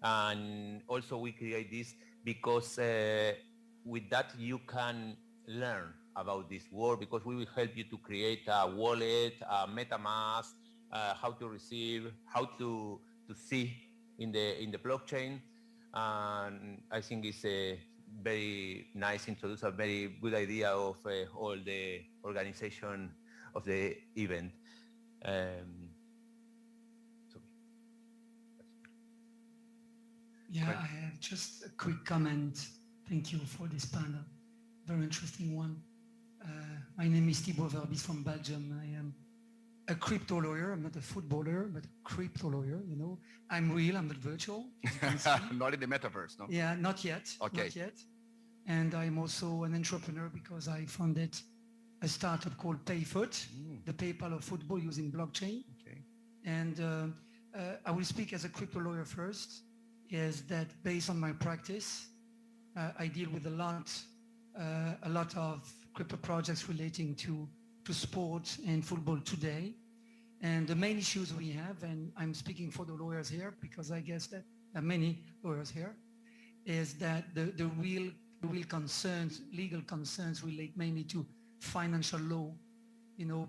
and also we create this because with that you can learn about this world, because we will help you to create a wallet, a MetaMask, how to receive, how to see in the blockchain, and I think it's a very nice introduce, a very good idea of all the organization of the event. Yeah, I have just a quick comment. Thank you for this panel. Very interesting one. My name is Thibaut Verbis from Belgium. I am a crypto lawyer. I'm not a footballer, but a crypto lawyer, I'm real, I'm not virtual. Not in the metaverse, no? Yeah, not yet. Okay. Not yet. And I'm also an entrepreneur because I founded a startup called PayFoot, the PayPal of football using blockchain. Okay. And I will speak as a crypto lawyer first, is that based on my practice, I deal with a lot of crypto projects relating to sport and football today. And the main issues we have, and I'm speaking for the lawyers here because I guess that there are many lawyers here, is that the real concerns, legal concerns relate mainly to financial law,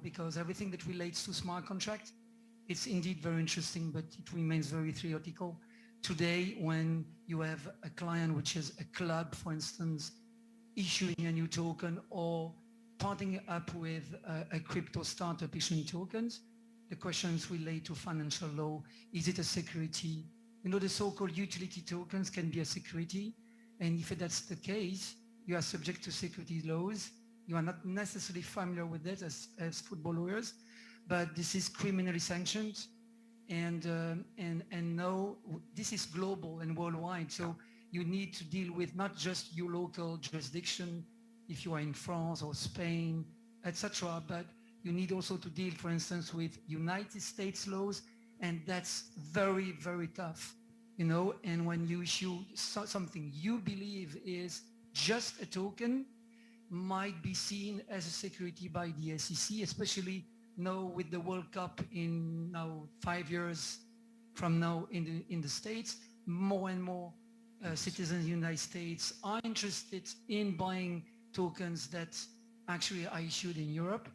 because everything that relates to smart contract, it's indeed very interesting, but it remains very theoretical. Today, when you have a client which is a club, for instance, issuing a new token or partnering up with a crypto startup issuing tokens, the questions relate to financial law. Is it a security? The so-called utility tokens can be a security. And if that's the case, you are subject to securities laws. You are not necessarily familiar with that as football lawyers, but this is criminally sanctioned. And now this is global and worldwide. So you need to deal with not just your local jurisdiction, if you are in France or Spain, etc., but you need also to deal, for instance, with United States laws, and that's very, very tough, And when you issue something you believe is just a token might be seen as a security by the SEC, especially now with the World Cup in now 5 years from now in the States. More and more citizens in the United States are interested in buying tokens that actually are issued in Europe,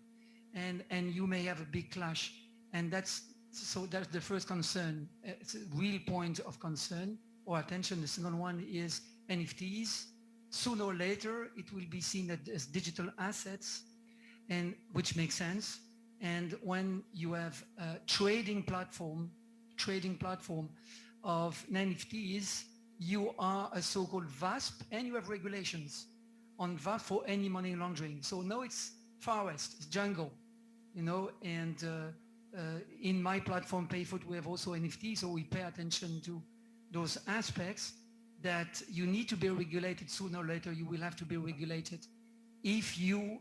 and you may have a big clash. And that's the first concern. It's a real point of concern or attention. The second one is NFTs. Sooner or later, it will be seen as digital assets, and which makes sense. And when you have a trading platform of NFTs, you are a so-called VASP, and you have regulations on VASP for any money laundering. So now it's Far West, it's jungle, you know, and in my platform, PayFoot, we have also NFT, so we pay attention to those aspects that you need to be regulated. Sooner or later, you will have to be regulated if you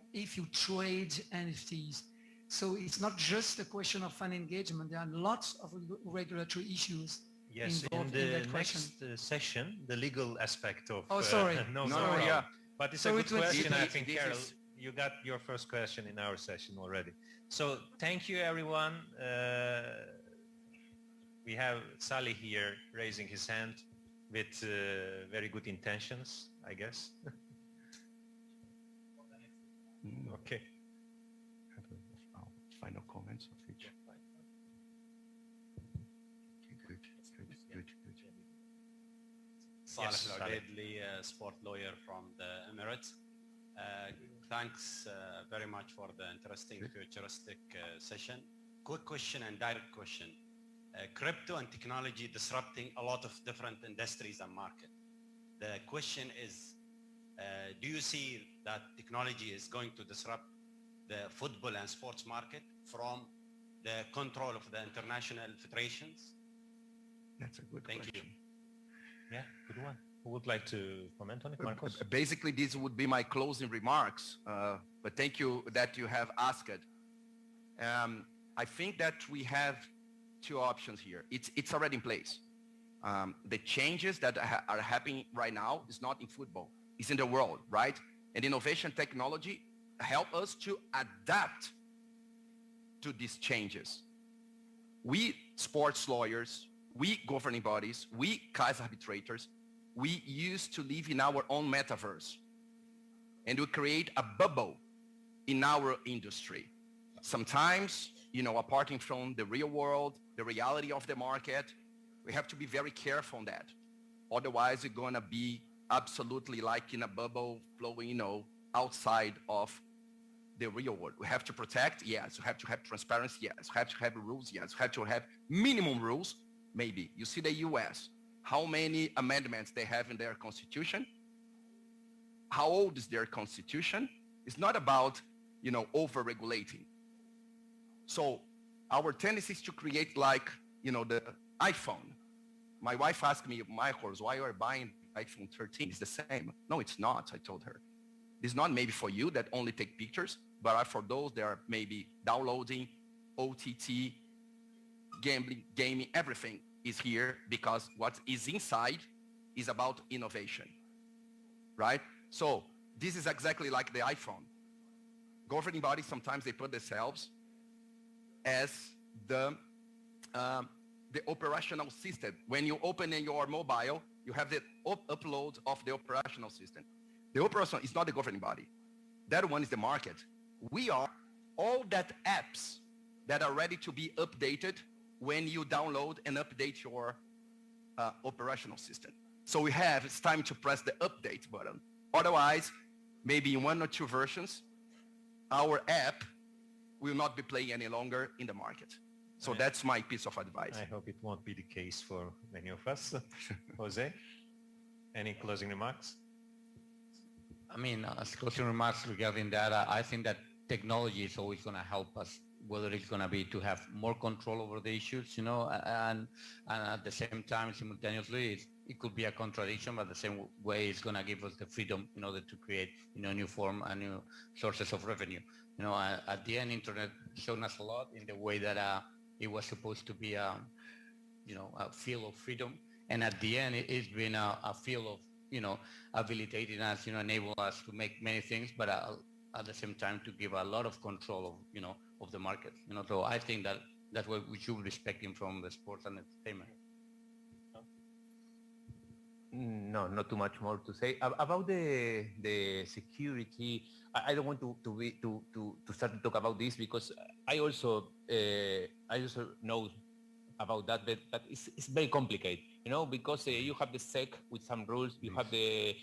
trade NFTs. So it's not just a question of fan engagement. There are lots of regulatory issues involved in that question. Next session, the legal aspect of... Oh, sorry. No, yeah. But it's a good question. I think, Carol, you got your first question in our session already. So thank you, everyone. We have Sally here raising his hand with very good intentions, I guess. Okay. Final comments of each. Saleh Al-Ubaidli, sport lawyer from the Emirates. Thanks very much for the interesting futuristic session. Quick question and direct question. Crypto and technology disrupting a lot of different industries and market. The question is, do you see that technology is going to disrupt the football and sports market from the control of the international federations? That's a good question. Thank you. Yeah, good one. Who would like to comment on it, Marcos? Basically, these would be my closing remarks, but thank you that you have asked it. I think that we have two options here. It's already in place. The changes that are happening right now is not in football, it's in the world, right? And innovation technology help us to adapt to these changes. We sports lawyers, we governing bodies, we case arbitrators, we used to live in our own metaverse, and we create a bubble in our industry. Sometimes, you know, apart from the real world, the reality of the market, we have to be very careful on that. Otherwise, we're gonna be absolutely like in a bubble flowing, you know, outside of the real world. We have to protect, yes. We have to have transparency, yes. We have to have rules, yes. We have to have minimum rules, maybe. You see the US, how many amendments they have in their constitution? How old is their constitution? It's not about, you know, over-regulating. So our tendency is to create like, you know, the iPhone. My wife asked me, Michael, why are you buying iPhone 13? It's the same. No, it's not, I told her. It's not maybe for you that only take pictures, but for those that are maybe downloading, OTT, gambling, gaming, everything is here because what is inside is about innovation, right? So this is exactly like the iPhone. Governing bodies, sometimes they put themselves as the operational system. When you open in your mobile, you have the upload of the operational system. The operational is not the governing body. That one is the market. We are all that apps that are ready to be updated when you download and update your operational system. So it's time to press the update button. Otherwise, maybe in 1 or 2 versions, our app will not be playing any longer in the market. So that's my piece of advice. I hope it won't be the case for many of us. Jose, any closing remarks? I mean, as closing remarks regarding that, I think that technology is always going to help us, whether it's going to be to have more control over the issues, you know, and at the same time, simultaneously, it could be a contradiction, but the same way it's going to give us the freedom in order to create, you know, a new form and new sources of revenue. You know, at the end, internet showed us a lot in the way that it was supposed to be, you know, a field of freedom. And at the end, it's been a field of habilitating us, enable us to make many things, but at the same time to give a lot of control of, of the market. So I think that's what we should be expecting from the sports and entertainment. No, not too much more to say about the security. I don't want to start to talk about this because I also know about that, but it's very complicated, because you have the SEC with some rules, you have the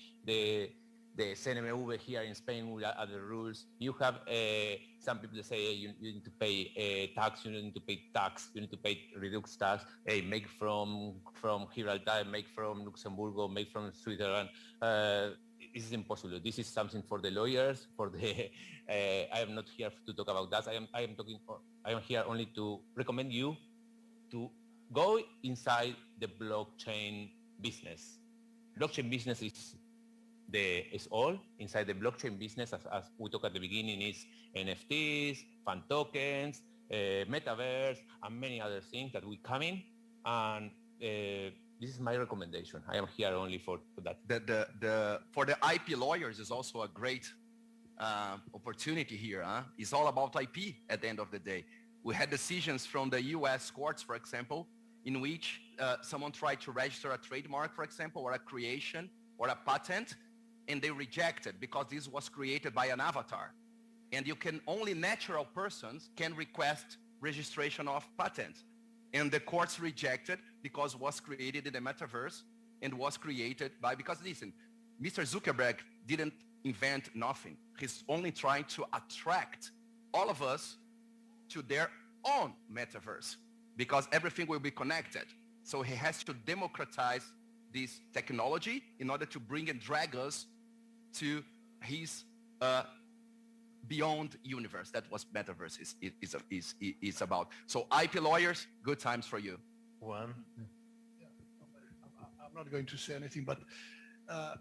CNMV here in Spain with other rules. You have some people that say you need to pay tax, you need to pay tax, you need to pay reduced tax, make from Gibraltar, make from Luxembourg, make from Switzerland. This is impossible. This is something for the lawyers, I am not here to talk about that. I am here only to recommend you to go inside the blockchain business. Blockchain business is all inside the blockchain business, as we talked at the beginning, is NFTs, fan tokens, metaverse, and many other things that will come in. And this is my recommendation. I am here only for that. For the IP lawyers is also a great opportunity here. It's all about IP at the end of the day. We had decisions from the US courts, for example, in which someone tried to register a trademark, for example, or a creation or a patent, and they rejected because this was created by an avatar. And only natural persons can request registration of patents. And the courts rejected because it was created in the metaverse and was created because listen, Mr. Zuckerberg didn't invent nothing. He's only trying to attract all of us to their own metaverse because everything will be connected. So he has to democratize this technology in order to bring and drag us to his beyond universe. That's what metaverse is about. So IP lawyers, good times for you. One. I'm not going to say anything, but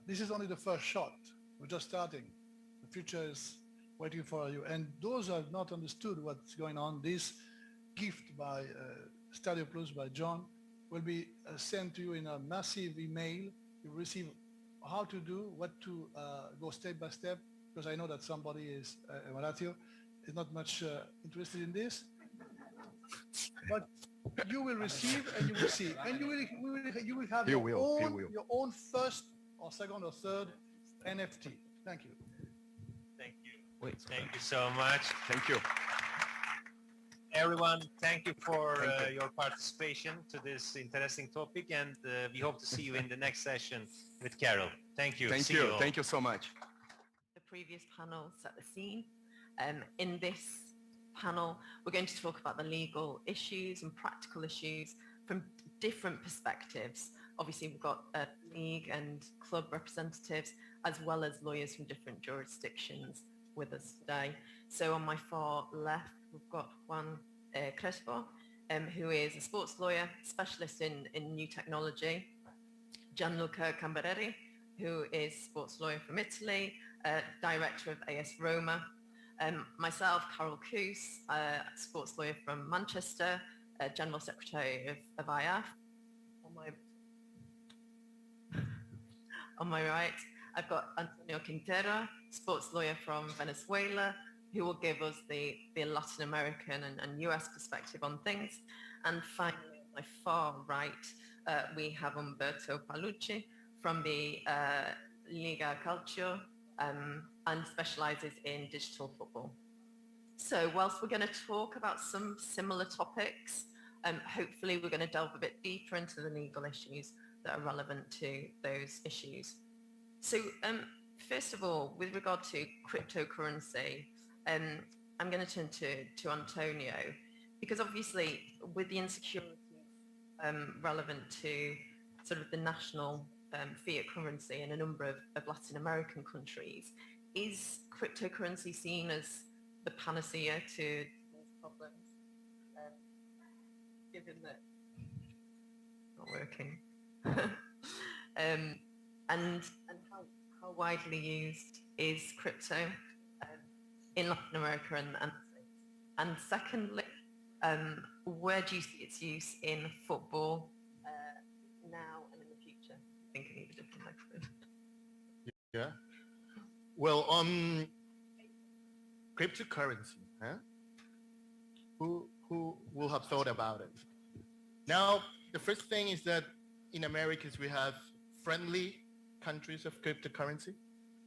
this is only the first shot. We're just starting. The future is waiting for you. And those who have not understood what's going on, this gift by Stadio Plus by John will be sent to you in a massive email. You receive how to do, what to go step by step, because I know that somebody is, Horacio, is not much interested in this. But you will receive and you will see. And you will have your own first or second or third NFT. Thank you. Thank you. Thank you so much. Thank you. Everyone, thank you for your participation to this interesting topic, and we hope to see you in the next session with Carol. Thank you. Thank you. Thank you so much. The previous panel set the scene. In this panel, we're going to talk about the legal issues and practical issues from different perspectives. Obviously, we've got league and club representatives, as well as lawyers from different jurisdictions with us today. So on my far left, we've got Juan Crespo, who is a sports lawyer, specialist in new technology. Gianluca Cambareri, who is sports lawyer from Italy, director of AS Roma. Myself, Carol Cruz, sports lawyer from Manchester, general secretary of IAF. On my right, I've got Antonio Quintero, sports lawyer from Venezuela, who will give us the Latin American and US perspective on things. And finally, on my far right, we have Umberto Palucci from the Liga Calcio and specializes in digital football. So whilst we're going to talk about some similar topics, hopefully we're going to delve a bit deeper into the legal issues that are relevant to those issues. So first of all, with regard to cryptocurrency, I'm going to turn to Antonio, because obviously with the insecurities relevant to sort of the national fiat currency in a number of Latin American countries, is cryptocurrency seen as the panacea to these problems, given that not working? And how widely used is crypto in Latin America and secondly, where do you see its use in football now and in the future? I think I need a different microphone. Yeah. Well, on cryptocurrency, huh? Who will have thought about it? Now, the first thing is that in Americas we have friendly countries of cryptocurrency.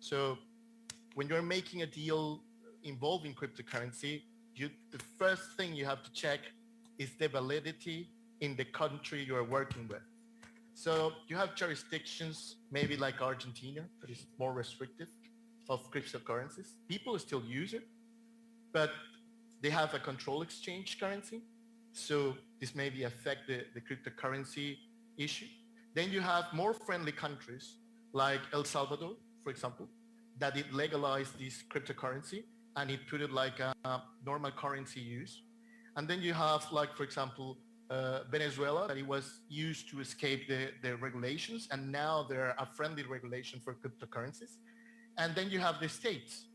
So when you're making a deal involving cryptocurrency, the first thing you have to check is the validity in the country you're working with. So you have jurisdictions, maybe like Argentina, that is more restrictive of cryptocurrencies. People still use it, but they have a control exchange currency. So this maybe affect the cryptocurrency issue. Then you have more friendly countries like El Salvador, for example, that it legalized this cryptocurrency and it put it like a normal currency use. And then you have like, for example, Venezuela, that it was used to escape the regulations, and now they're a friendly regulation for cryptocurrencies. And then you have the States,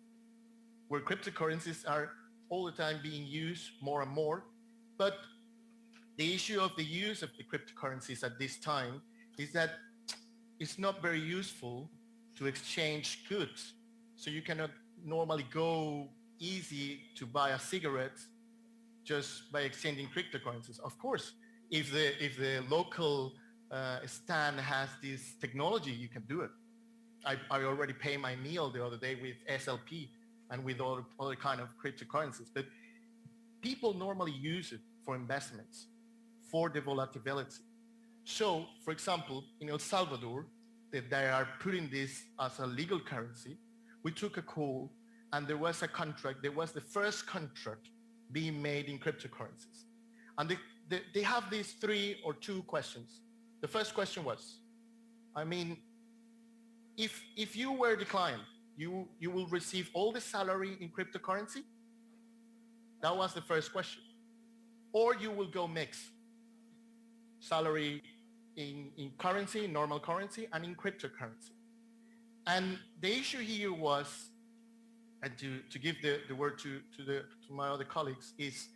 where cryptocurrencies are all the time being used more and more. But the issue of the use of the cryptocurrencies at this time is that it's not very useful to exchange goods. So you cannot normally go easy to buy a cigarette just by exchanging cryptocurrencies. Of course, if the local stand has this technology, you can do it. I already paid my meal the other day with SLP and with other kind of cryptocurrencies. But people normally use it for investments, for the volatility. So, for example, in El Salvador, that they are putting this as a legal currency, we took a call and there was a contract, there was the first contract being made in cryptocurrencies. And they have these 3 or 2 questions. The first question was, I mean, if you were the client, you will receive all the salary in cryptocurrency? That was the first question. Or you will go mix salary in currency, normal currency, and in cryptocurrency. And the issue here was, and to give the word to my other colleagues, is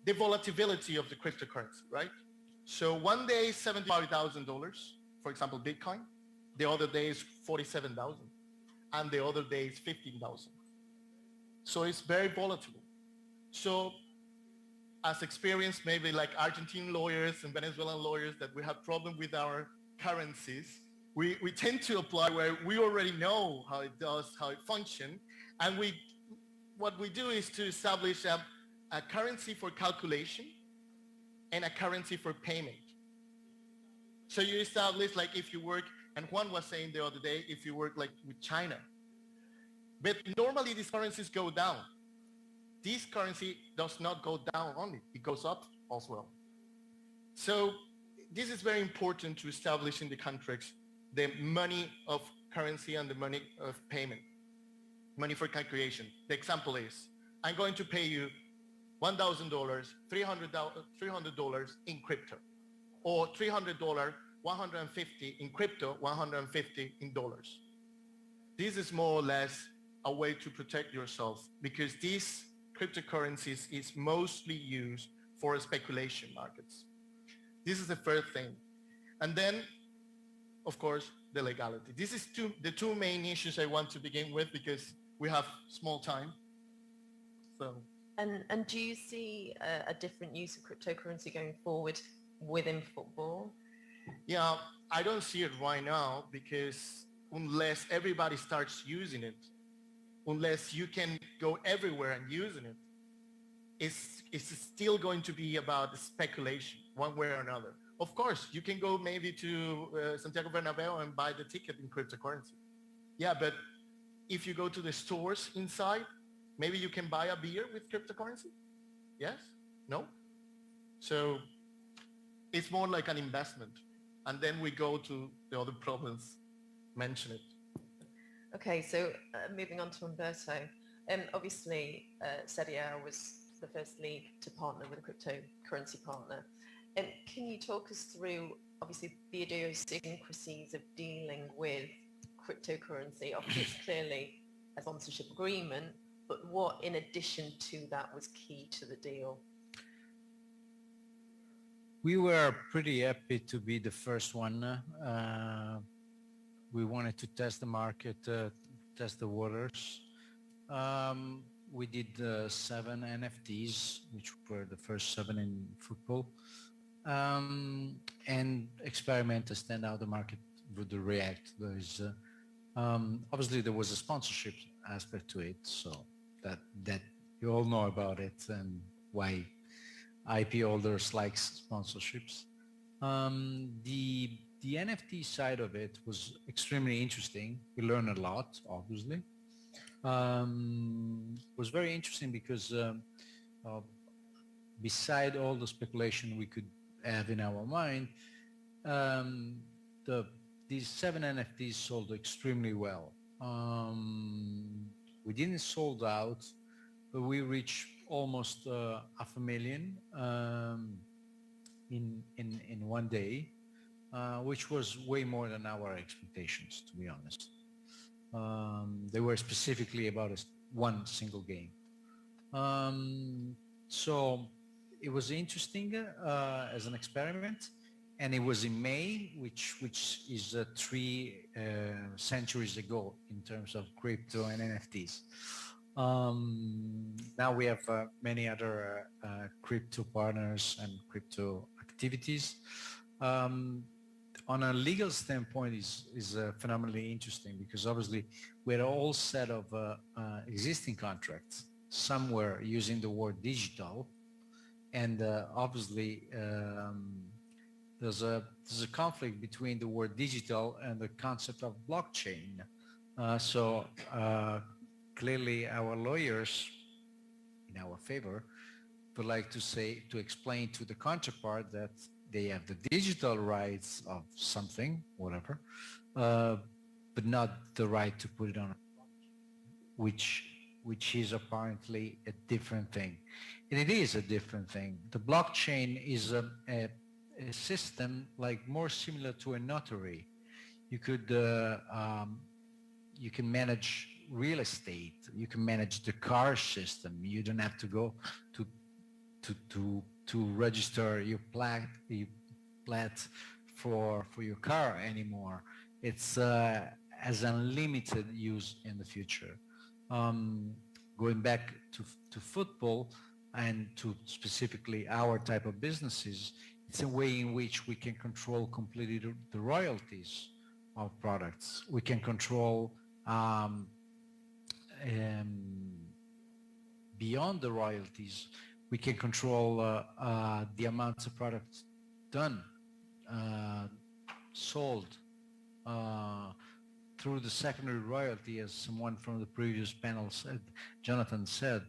the volatility of the cryptocurrency, right? So one day is $75,000, for example, Bitcoin. The other day is 47,000, and the other day is 15,000. So it's very volatile. So as experienced, maybe like Argentine lawyers and Venezuelan lawyers, that we have problem with our currencies, we tend to apply where we already know how it does, how it functions, and what we do is to establish a currency for calculation and a currency for payment. So you establish, like, if you work, and Juan was saying the other day, if you work like with China, but normally these currencies go down. This currency does not go down only, it goes up as well. So this is very important to establish in the contracts the money of currency and the money of payment, money for calculation. The example is, I'm going to pay you $1,000, $300 in crypto, or $300, $150 in crypto, $150 in dollars. This is more or less a way to protect yourself, because these cryptocurrencies is mostly used for speculation markets. This is the first thing. And then, of course, the legality. This is the two main issues I want to begin with, because we have small time. So. And do you see a different use of cryptocurrency going forward within football? Yeah, I don't see it right now, because unless everybody starts using it, unless you can go everywhere and using it, it's still going to be about speculation, one way or another. Of course, you can go maybe to Santiago Bernabeu and buy the ticket in cryptocurrency. Yeah, but if you go to the stores inside, maybe you can buy a beer with cryptocurrency? Yes? No? So it's more like an investment. And then we go to the other problems, mention it. Okay, so moving on to Umberto. Obviously, Serie A was the first league to partner with a cryptocurrency partner. Can you talk us through, obviously, the idiosyncrasies of dealing with cryptocurrency? Obviously, it's clearly a sponsorship agreement, but what, in addition to that, was key to the deal? We were pretty happy to be the first one we wanted to test the market, test the waters. We did 7 NFTs, which were the first 7 in football, and experiment to stand how the market would react. There's obviously there was a sponsorship aspect to it, so that you all know about it and why IP holders like sponsorships. The NFT side of it was extremely interesting. We learned a lot, obviously. Was very interesting because beside all the speculation we could have in our mind, these 7 NFTs sold extremely well. We didn't sold out, but we reached almost 500,000 in one day, which was way more than our expectations, to be honest. They were specifically about one single game. So it was interesting as an experiment, and it was in May, which is 3 centuries ago in terms of crypto and NFTs. Now we have many other crypto partners and crypto activities. On a legal standpoint is phenomenally interesting because obviously we had a whole set of existing contracts. Some were using the word digital, and obviously there's a conflict between the word digital and the concept of blockchain. So clearly our lawyers, in our favor, would like to explain to the counterpart that they have the digital rights of something, whatever, but not the right to put it on, which is apparently a different thing. And it is a different thing. The blockchain is a system like more similar to a notary. You could you can manage real estate. You can manage the car system. You don't have to go to register your plat for your car anymore. It's has unlimited use in the future. Going back to football and to specifically our type of businesses, it's a way in which we can control completely the royalties of products. We can control beyond the royalties. We can control the amounts of products done, sold through the secondary royalty, as someone from the previous panel said, Jonathan said.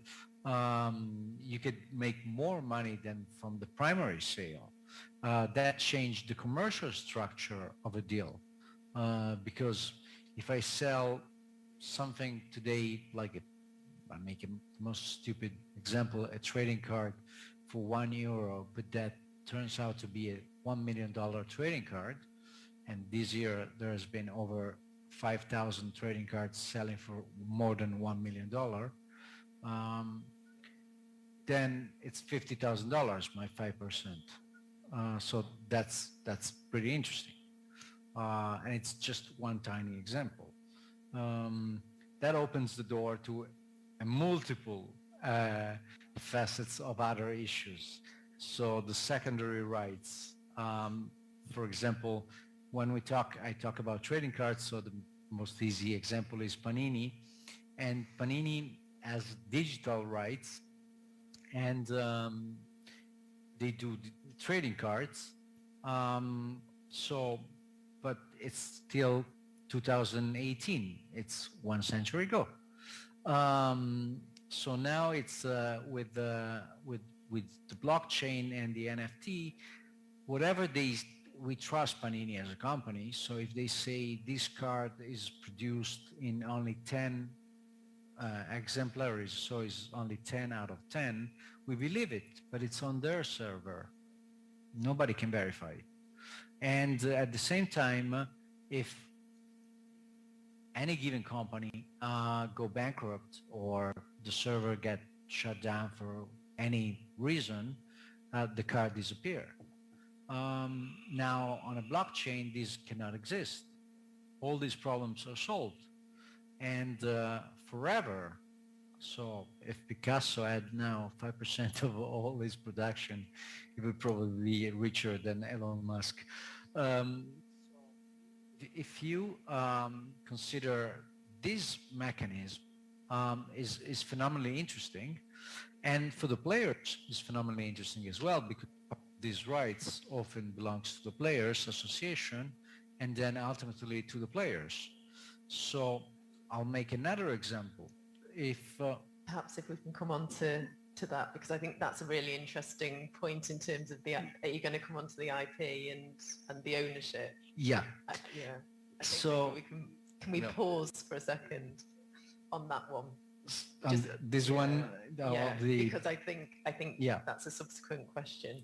You could make more money than from the primary sale. That changed the commercial structure of a deal, because if I sell something today, like I make the most stupid example, a trading card for €1, but that turns out to be a $1 million trading card, and this year there has been over 5,000 trading cards selling for more than $1 million, then it's $50,000, my 5%. So that's pretty interesting, and it's just one tiny example. That opens the door to multiple facets of other issues. So the secondary rights, for example, when I talk about trading cards, so the most easy example is Panini, and Panini has digital rights, and they do trading cards. But it's still 2018. It's 1 century ago. So now it's with the blockchain and the NFT, whatever we trust Panini as a company. So if they say this card is produced in only 10 exemplaries, so it's only 10 out of 10, we believe it, but it's on their server. Nobody can verify it. And at the same time, if any given company go bankrupt or the server get shut down for any reason, the card disappear. Now on a blockchain, this cannot exist. all these problems are solved, and forever. So if Picasso had now 5% of all his production, he would probably be richer than Elon Musk. If you consider this mechanism is phenomenally interesting, and for the players is phenomenally interesting as well, because these rights often belongs to the players association and then ultimately to the players. So I'll make another example. If perhaps if we can come on to that, because I think that's a really interesting point in terms of the, are you going to come on to the IP and the ownership? Yeah. Yeah. So can we pause for a second on that one? This one, because I think yeah, that's a subsequent question.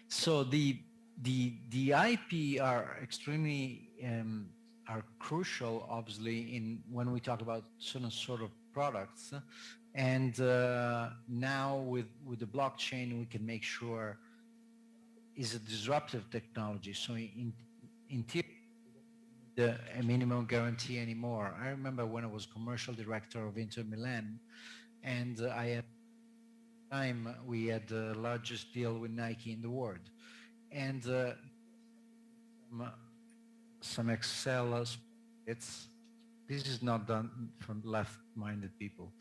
So the IP are extremely are crucial, obviously, in when we talk about certain sort of products, and now with the blockchain we can make sure is a disruptive technology. So in theory, a minimum guarantee anymore. I remember when I was commercial director of Inter Milan, and I had time we had the largest deal with Nike in the world, and some Excel this is not done from left-minded people.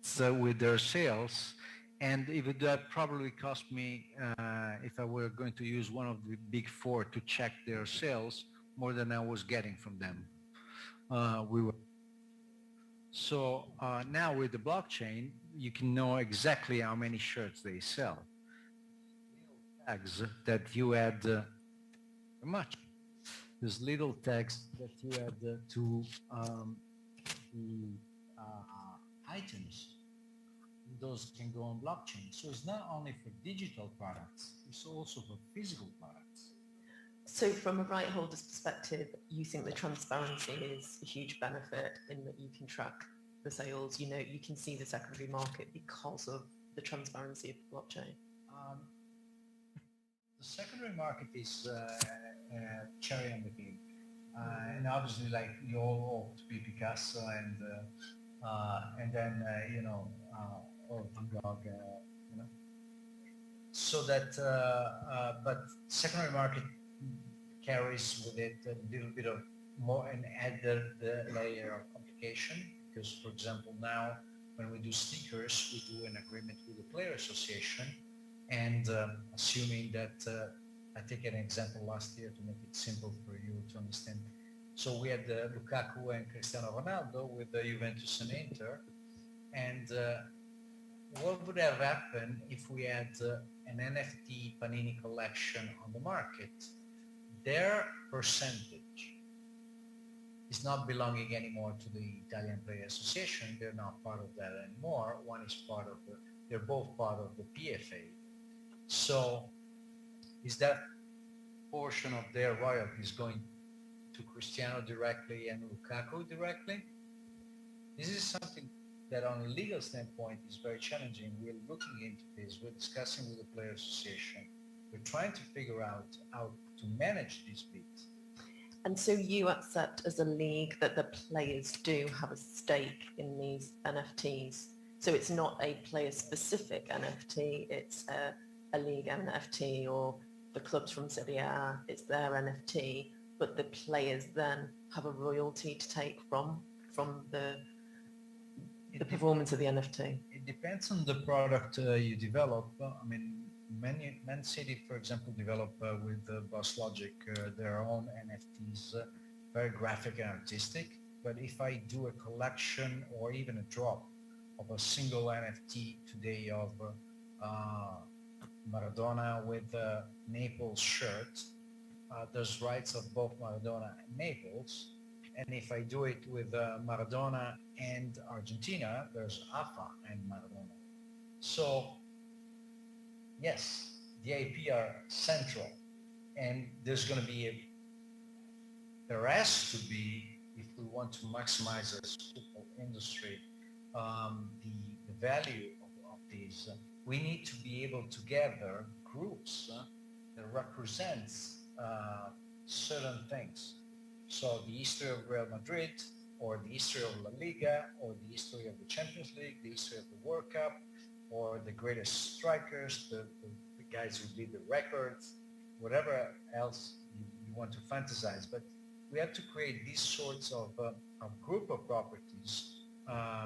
So with their sales, and it would probably cost me, if I were going to use one of the big four to check their sales, more than I was getting from them. So now with the blockchain, you can know exactly how many shirts they sell. Tags that you add much. There's little tags that you add to the items. Those can go on blockchain. So it's not only for digital products, it's also for physical products. So from a right holder's perspective, you think the transparency is a huge benefit in that you can track the sales, you can see the secondary market because of the transparency of the blockchain? The secondary market is cherry on the cake. And obviously, like, you all hope to be Picasso and then, or Van Gogh, So that, but secondary market carries with it a little bit of more an added layer of complication, because, for example, now when we do stickers, we do an agreement with the player association, and assuming that, I take an example last year to make it simple for you to understand. So we had Lukaku and Cristiano Ronaldo with Juventus and Inter, and what would have happened if we had an NFT Panini collection on the market? Their percentage is not belonging anymore to the Italian Player Association. They're not part of that anymore. One is part of they're both part of the PFA. So is that portion of their royalties going to Cristiano directly and Lukaku directly? This is something that on a legal standpoint is very challenging. We're looking into this, we're discussing with the Player Association. We're trying to figure out how to manage this bit. And so you accept as a league that the players do have a stake in these NFTs. So it's not a player-specific NFT, it's a league NFT, or the clubs from Sevilla, it's their NFT, but the players then have a royalty to take from the performance of the NFT. It depends on the product you develop. I mean, Man City, for example, develop with Boss Logic their own NFTs, very graphic and artistic. But if I do a collection or even a drop of a single NFT today of Maradona with a Naples shirt, there's rights of both Maradona and Naples. And if I do it with Maradona and Argentina, there's AFA and Maradona. So yes, the IP are central, and there's going to be there has to be, if we want to maximize the football industry, the value of these, we need to be able to gather groups that represents certain things. So the history of Real Madrid, or the history of La Liga, or the history of the Champions League, the history of the World Cup, or the greatest strikers, the guys who did the records, whatever else you want to fantasize. But we have to create these sorts of group of properties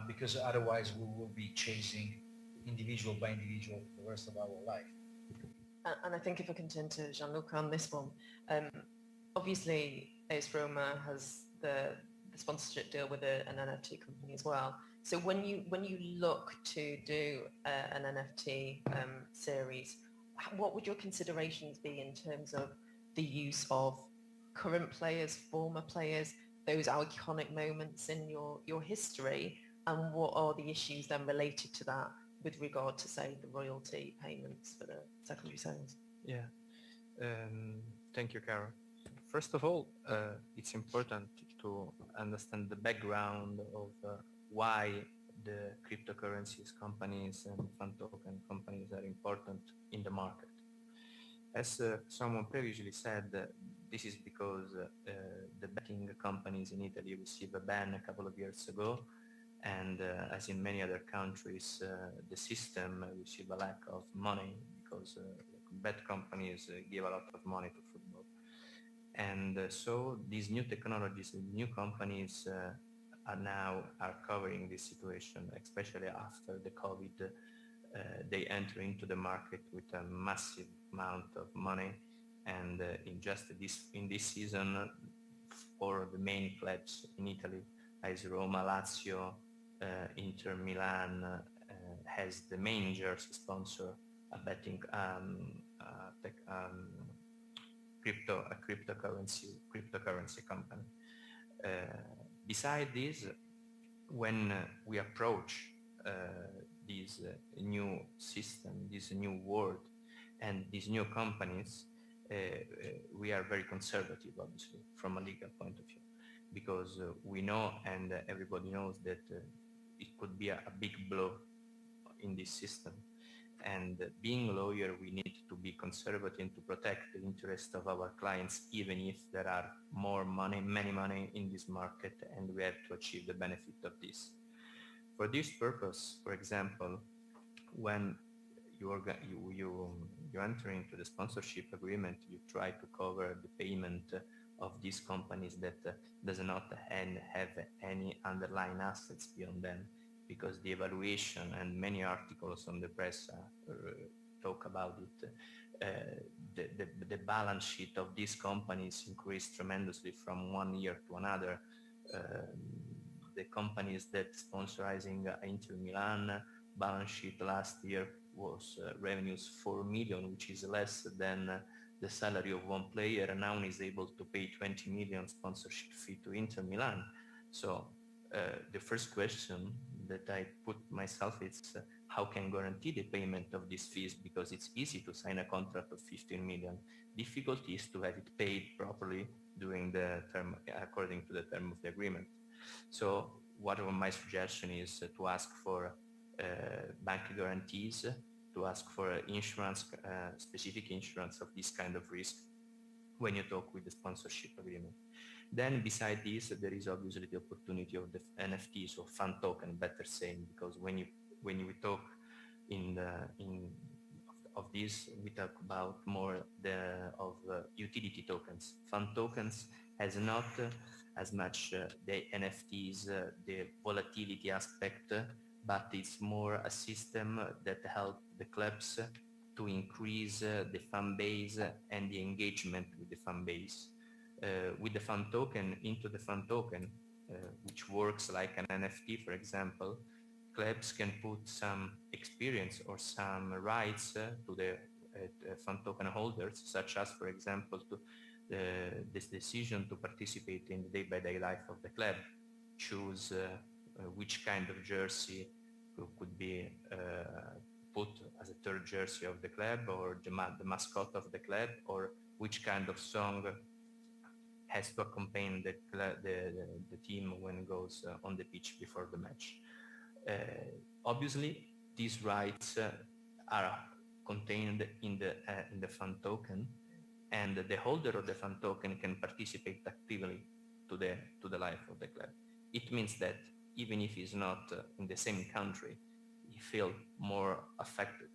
because otherwise we will be chasing individual by individual for the rest of our life. And I think if I can turn to Gianluca on this one, obviously AS Roma has the sponsorship deal with an NFT company as well. So when you look to do an NFT series, what would your considerations be in terms of the use of current players, former players, those iconic moments in your history, and what are the issues then related to that with regard to, say, the royalty payments for the secondary sales? Yeah, thank you, Carol. First of all, it's important to understand the background of why the cryptocurrencies companies and fund token companies are important in the market. As someone previously said, this is because the betting companies in Italy received a ban a couple of years ago, and as in many other countries, the system received a lack of money because bet companies give a lot of money to football. And so these new technologies, new companies are covering this situation, especially after the COVID. They enter into the market with a massive amount of money, and in this season, for the main clubs in Italy, as Roma, Lazio, Inter Milan, has the main jersey sponsor, a betting cryptocurrency company. Beside this, when we approach this new system, this new world, and these new companies, we are very conservative, obviously, from a legal point of view, because we know, and everybody knows, that it could be a big blow in this system. And being a lawyer, we need to be conservative and to protect the interest of our clients, even if there are many money in this market, and we have to achieve the benefit of this. For this purpose, for example, when you enter into the sponsorship agreement, you try to cover the payment of these companies that does not have any underlying assets beyond them, because the evaluation, and many articles on the press talk about it, the balance sheet of these companies increased tremendously from one year to another. The companies that sponsorizing Inter Milan balance sheet last year was revenues 4 million, which is less than the salary of one player, and now is able to pay 20 million sponsorship fee to Inter Milan. So the first question that I put myself is how can I guarantee the payment of these fees, because it's easy to sign a contract of 15 million. Difficulty is to have it paid properly during the term, according to the term of the agreement. So what my suggestion is to ask for bank guarantees, to ask for insurance, specific insurance of this kind of risk when you talk with the sponsorship agreement. Then beside this, there is obviously the opportunity of the NFTs, or fund token, better saying, because when we talk of this, we talk about more of utility tokens. Fund tokens has not as much the NFTs, the volatility aspect, but it's more a system that helps the clubs to increase the fan base and the engagement with the fan base. With the fund token, into the fund token, which works like an NFT, for example, clubs can put some experience or some rights to the fund token holders, such as, for example, to this decision to participate in the day-by-day life of the club, choose which kind of jersey could be put as a third jersey of the club, or the mascot of the club, or which kind of song has to accompany the team when it goes on the pitch before the match. Obviously, these rights are contained in the fund token, and the holder of the fan token can participate actively to the life of the club. It means that even if he's not in the same country, he feels more affected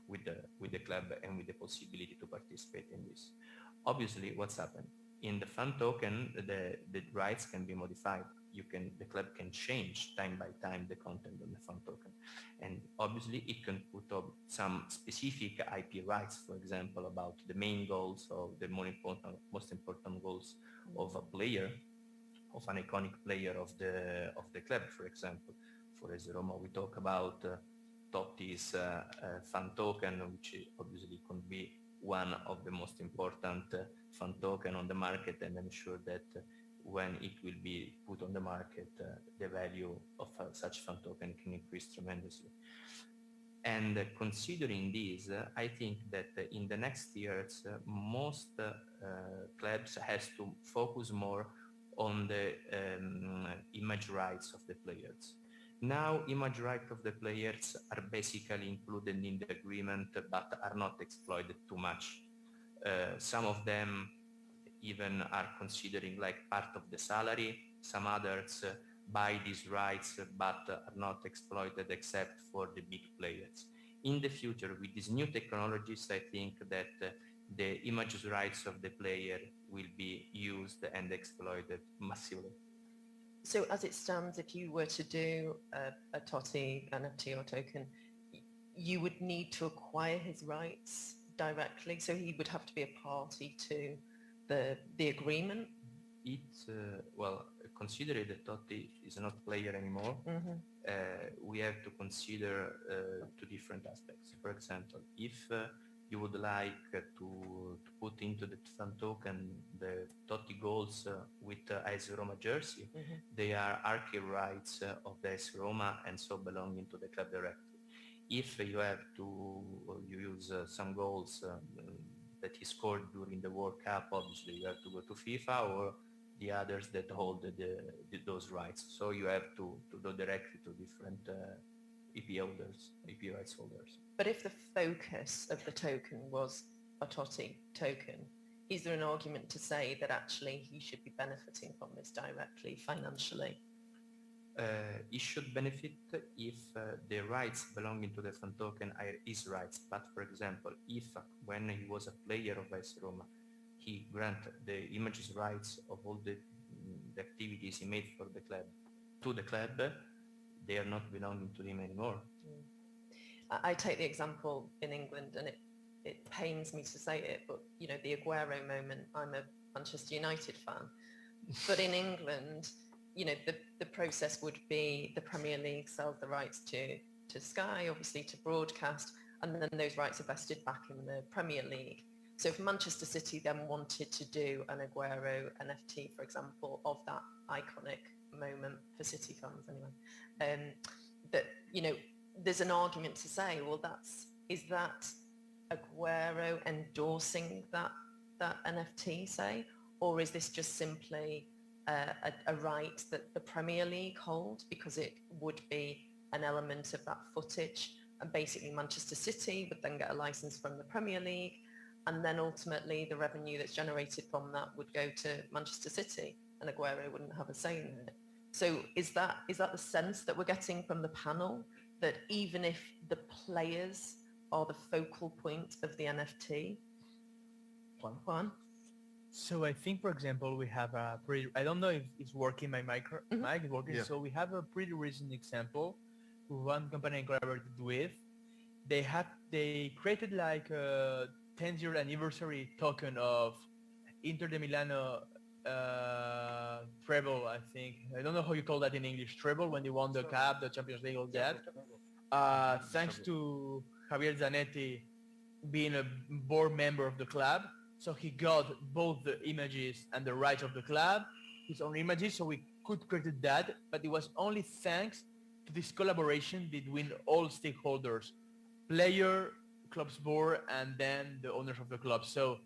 with the club and with the possibility to participate in this. Obviously, what's happened? In the fan token, the rights can be modified. The club can change time by time the content on the fan token. And obviously it can put up some specific IP rights, for example, about the main goals or the most important goals of a player, of an iconic player of the club, for example. For AS Roma, we talk about Totti's fan token, which obviously could be one of the most important fan token on the market, and I'm sure that when it will be put on the market, the value of such fan token can increase tremendously. And considering this, I think that in the next years, most clubs has to focus more on the image rights of the players. Now, image rights of the players are basically included in the agreement, but are not exploited too much. Some of them even are considering like part of the salary. Some others buy these rights, but are not exploited except for the big players. In the future, with these new technologies, I think that the image rights of the player will be used and exploited massively. So as it stands, if you were to do a Totti NFT or token, you would need to acquire his rights directly. So he would have to be a party to the agreement. It's well, considering that Totti is not player anymore, we have to consider two different aspects. For example, if you would like to put into the fan token the Totti goals with AS Roma jersey, they are archive rights of the AS Roma and so belonging to the club directly. If you have to use some goals that he scored during the World Cup, obviously you have to go to FIFA or the others that hold those rights. So you have to go directly to different EP rights holders. But if the focus of the token was a Totti token, is there an argument to say that actually he should be benefiting from this directly financially? He should benefit if the rights belonging to the fan token are his rights. But for example, if when he was a player of AS Roma, he granted the images rights of all the activities he made for the club to the club, they are not belonging to him anymore. I take the example in England, and it pains me to say it, but you know, the Aguero moment, I'm a Manchester United fan, but in England, you know, the process would be the Premier League sells the rights to Sky, obviously to broadcast, and then those rights are vested back in the Premier League. So if Manchester City then wanted to do an Aguero NFT, for example, of that iconic moment for City fans anyway, that, you know, there's an argument to say, well, is that Aguero endorsing that NFT, say, or is this just simply a right that the Premier League hold because it would be an element of that footage, and basically Manchester City would then get a license from the Premier League, and then ultimately the revenue that's generated from that would go to Manchester City, and Aguero wouldn't have a say in it. So is that the sense that we're getting from the panel, that even if the players are the focal point of the NFT? Juan? So I think, for example, we have a pretty, I don't know if it's working, my mic is working. Yeah. So we have a pretty recent example with one company I collaborated with. They created like a 10th-year anniversary token of Inter de Milano treble, I think. I don't know how you call that in English, treble, when they won the Cup, the Champions League, all that. Thanks to Javier Zanetti being a board member of the club. So he got both the images and the rights of the club, his own images, so we could create that, but it was only thanks to this collaboration between all stakeholders, player, club's board, and then the owners of the club. So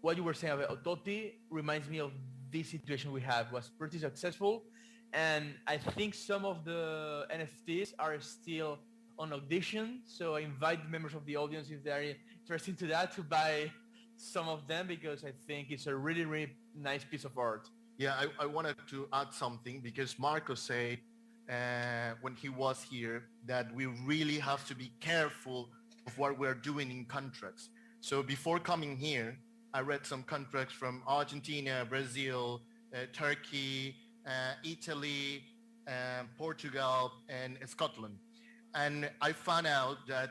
what you were saying about Totti reminds me of this situation we have. It was pretty successful, and I think some of the NFTs are still on audition, so I invite members of the audience, if they are interested in that, to buy some of them because I think it's a really, really nice piece of art. Yeah, I wanted to add something because Marco said when he was here that we really have to be careful of what we're doing in contracts. So before coming here, I read some contracts from Argentina, Brazil, Turkey, Italy, Portugal, and Scotland. And I found out that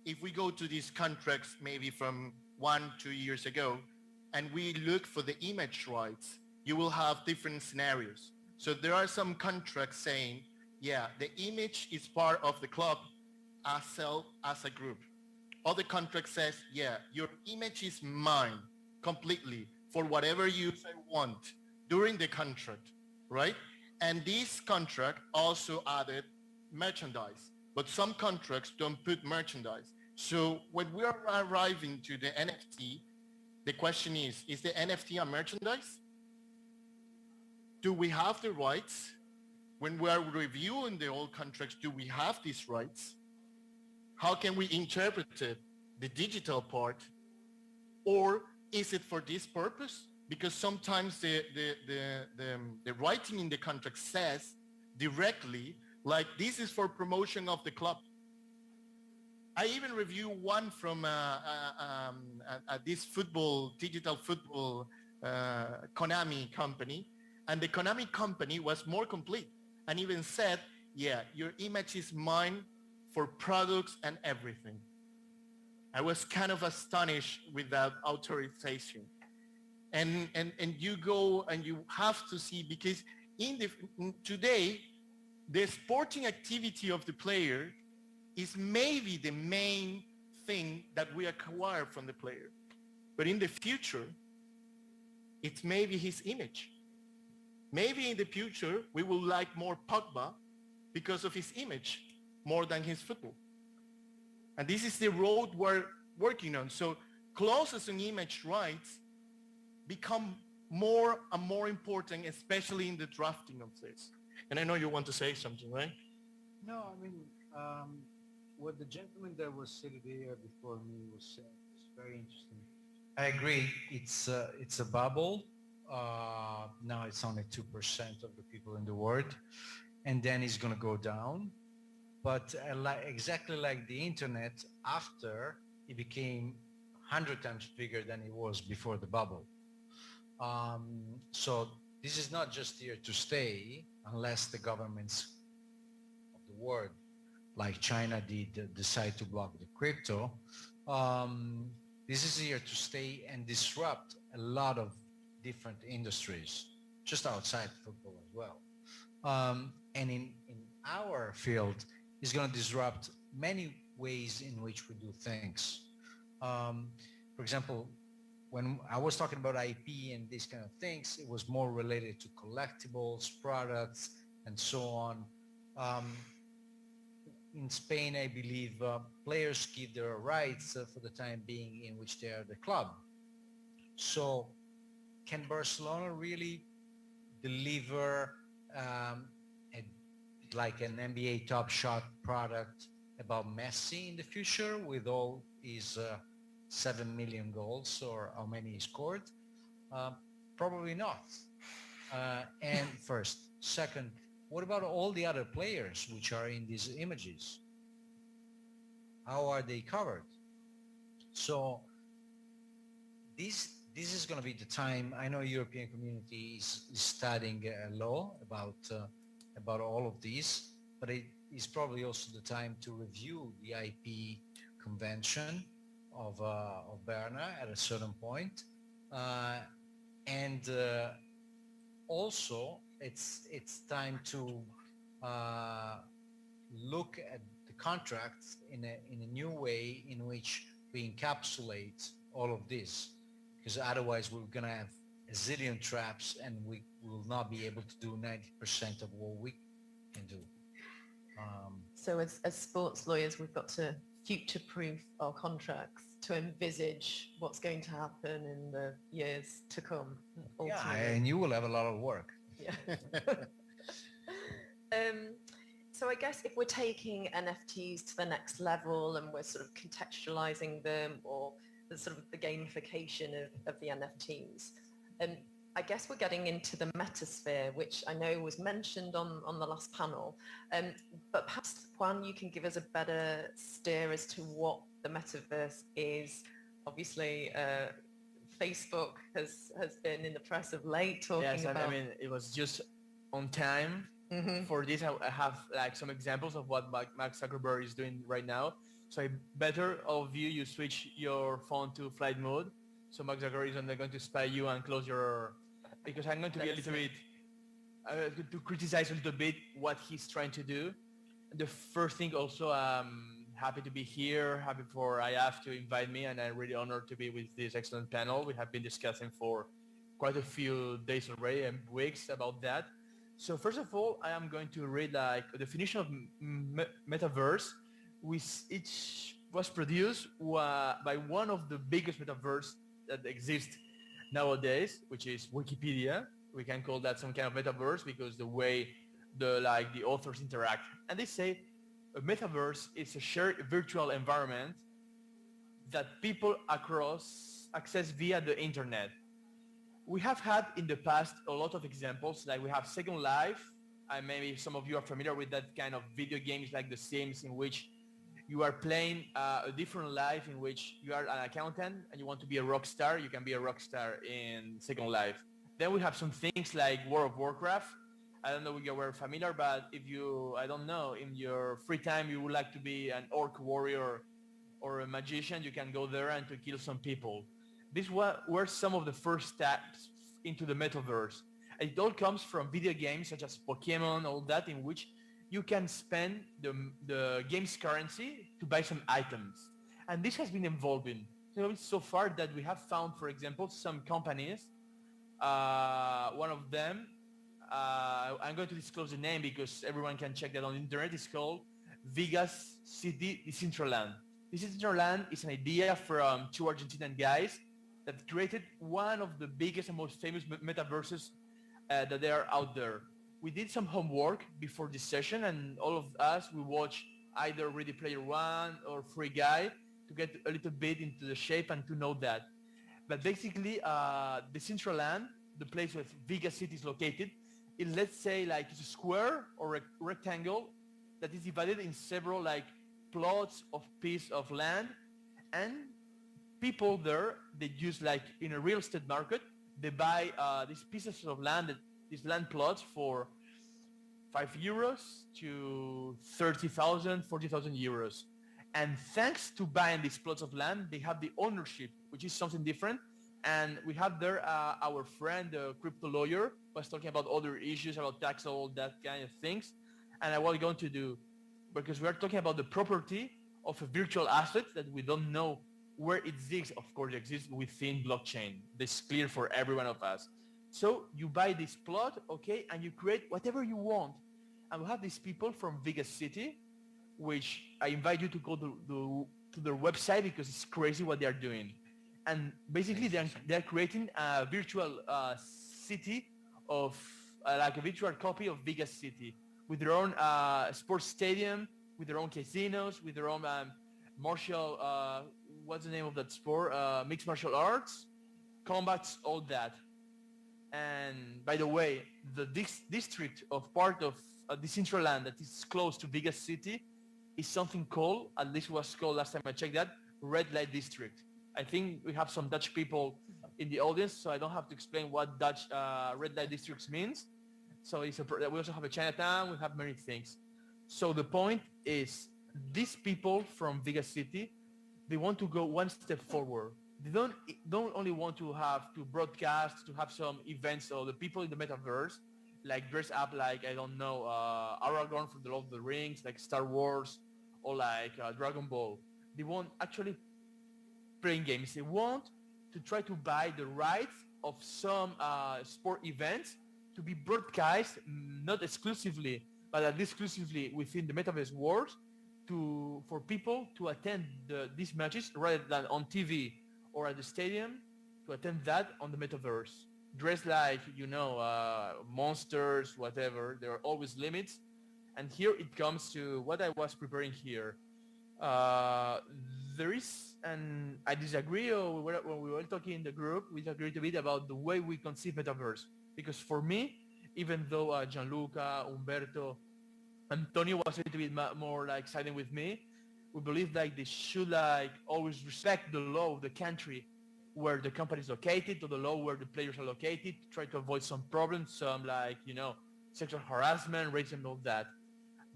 if we go to these contracts maybe from 1-2 years ago, and we look for the image rights, you will have different scenarios. So there are some contracts saying, yeah, the image is part of the club as a group. Other contract says, yeah, your image is mine completely for whatever use I want during the contract, right? And this contract also added merchandise, but some contracts don't put merchandise. So when we are arriving to the NFT, the question is the NFT a merchandise? Do we have the rights? When we are reviewing the old contracts, do we have these rights? How can we interpret it, the digital part? Or is it for this purpose? Because sometimes the writing in the contract says directly, like this is for promotion of the club. I even review one from this digital football Konami company, and the Konami company was more complete and even said, yeah, your image is mine for products and everything. I was kind of astonished with that authorization. And you go and you have to see, because today, the sporting activity of the player is maybe the main thing that we acquire from the player. But in the future, it's maybe his image. Maybe in the future, we will like more Pogba because of his image more than his football. And this is the road we're working on. So clauses on image rights become more and more important, especially in the drafting of this. And I know you want to say something, right? No, I mean, what the gentleman that was sitting there before me was saying is very interesting. I agree. It's a bubble. Now it's only 2% of the people in the world, and then it's going to go down. But exactly like the internet, after it became 100 times bigger than it was before the bubble. So this is not just here to stay, unless the governments of the world, like China did, decide to block the crypto. This is here to stay and disrupt a lot of different industries, just outside football as well. And in our field, it's going to disrupt many ways in which we do things. For example, when I was talking about IP and these kind of things, it was more related to collectibles, products, and so on. In Spain, I believe players keep their rights for the time being in which they are the club. So can Barcelona really deliver like an NBA Top Shot product about Messi in the future with all his 7 million goals or how many he scored? Probably not. And first. Second, what about all the other players which are in these images? How are they covered? So this is going to be the time. I know European community is studying a law about all of these, but it is probably also the time to review the IP convention of Berna at a certain point, and also it's time to look at the contracts in a new way in which we encapsulate all of this, because otherwise we're going to have a zillion traps and we will not be able to do 90% of what we can do. So as sports lawyers, we've got to future-proof our contracts to envisage what's going to happen in the years to come. Yeah, and you will have a lot of work. Yeah. So I guess if we're taking NFTs to the next level and we're sort of contextualizing them, or sort of the gamification of the NFTs. And I guess we're getting into the metasphere, which I know was mentioned on the last panel. But perhaps, Juan, you can give us a better steer as to what the metaverse is. Obviously, Facebook has been in the press of late talking about... I mean, it was just on time. For this, I have like some examples of what Mark Zuckerberg is doing right now. So I better all of you switch your phone to flight mode. So Mark Zuckerberg is going to spy you and close your... Because I'm going to be a little bit... to criticize a little bit what he's trying to do. The first thing also, happy to be here, happy for IAF to invite me, and I'm really honored to be with this excellent panel. We have been discussing for quite a few days already and weeks about that. So first of all, I am going to read like a definition of metaverse, which was produced by one of the biggest metaverse that exist nowadays, which is Wikipedia. We can call that some kind of metaverse because the way the authors interact. And they say a metaverse is a shared virtual environment that people across access via the internet. We have had in the past a lot of examples, like we have Second Life, and maybe some of you are familiar with that kind of video games like The Sims, in which you are playing a different life in which you are an accountant and you want to be a rock star. You can be a rock star in Second Life. Then we have some things like World of Warcraft. I don't know if you were familiar, but if you, I don't know, in your free time you would like to be an orc warrior or a magician, you can go there and to kill some people. These were some of the first steps into the metaverse. And it all comes from video games such as Pokemon, all that, in which you can spend the game's currency to buy some items. And this has been evolving. So far that we have found, for example, some companies, one of them, I'm going to disclose the name because everyone can check that on the internet, is called Vegas City Decentraland. Decentraland is an idea from two Argentinian guys that created one of the biggest and most famous metaverses that they are out there. We did some homework before this session, and all of us, we watched either Ready Player One or Free Guy to get a little bit into the shape and to know that. But basically, Decentraland, the place where Vegas City is located, is, let's say, like it's a square or a rectangle that is divided in several like plots of piece of land, and people there, they use like in a real estate market, they buy these pieces of land, these land plots for €5 to 30,000, 40,000 euros. And thanks to buying these plots of land, they have the ownership, which is something different. And we have there our friend, the crypto lawyer, was talking about other issues, about tax, all that kind of things. And I was going to do, because we are talking about the property of a virtual asset that we don't know where it exists. Of course, it exists within blockchain. This is clear for every one of us. So you buy this plot, okay, and you create whatever you want. And we have these people from Vegas City, which I invite you to go to their website because it's crazy what they are doing. And basically they're creating a virtual city of like a virtual copy of Vegas City with their own sports stadium, with their own casinos, with their own martial, what's the name of that sport? Mixed martial arts, combats, all that. And by the way, the district of part of Decentraland that is close to Vegas City is something called, at least was called last time I checked that, Red Light District. I think we have some Dutch people in the audience, so I don't have to explain what Dutch Red Light Districts means. So we also have a Chinatown, we have many things. So the point is, these people from Vegas City, they want to go one step forward. They don't only want to have to broadcast, to have some events, or the people in the metaverse, like dress up like, I don't know, Aragorn from the Lord of the Rings, like Star Wars, or like Dragon Ball. They want actually playing games. They want to try to buy the rights of some sport events to be broadcast, not exclusively, but at least exclusively within the metaverse world, for people to attend these matches rather than on TV or at the stadium, to attend that on the metaverse. Dressed like, monsters, whatever. There are always limits. And here it comes to what I was preparing here. there is, and I disagree, or when we were talking in the group, we agreed a bit about the way we conceive metaverse. Because for me, even though Gianluca, Umberto, Antonio was a little bit more like siding with me, we believe like they should like always respect the law of the country where the company is located, or the law where the players are located, to try to avoid some problems, some like, you know, sexual harassment, racism, all that.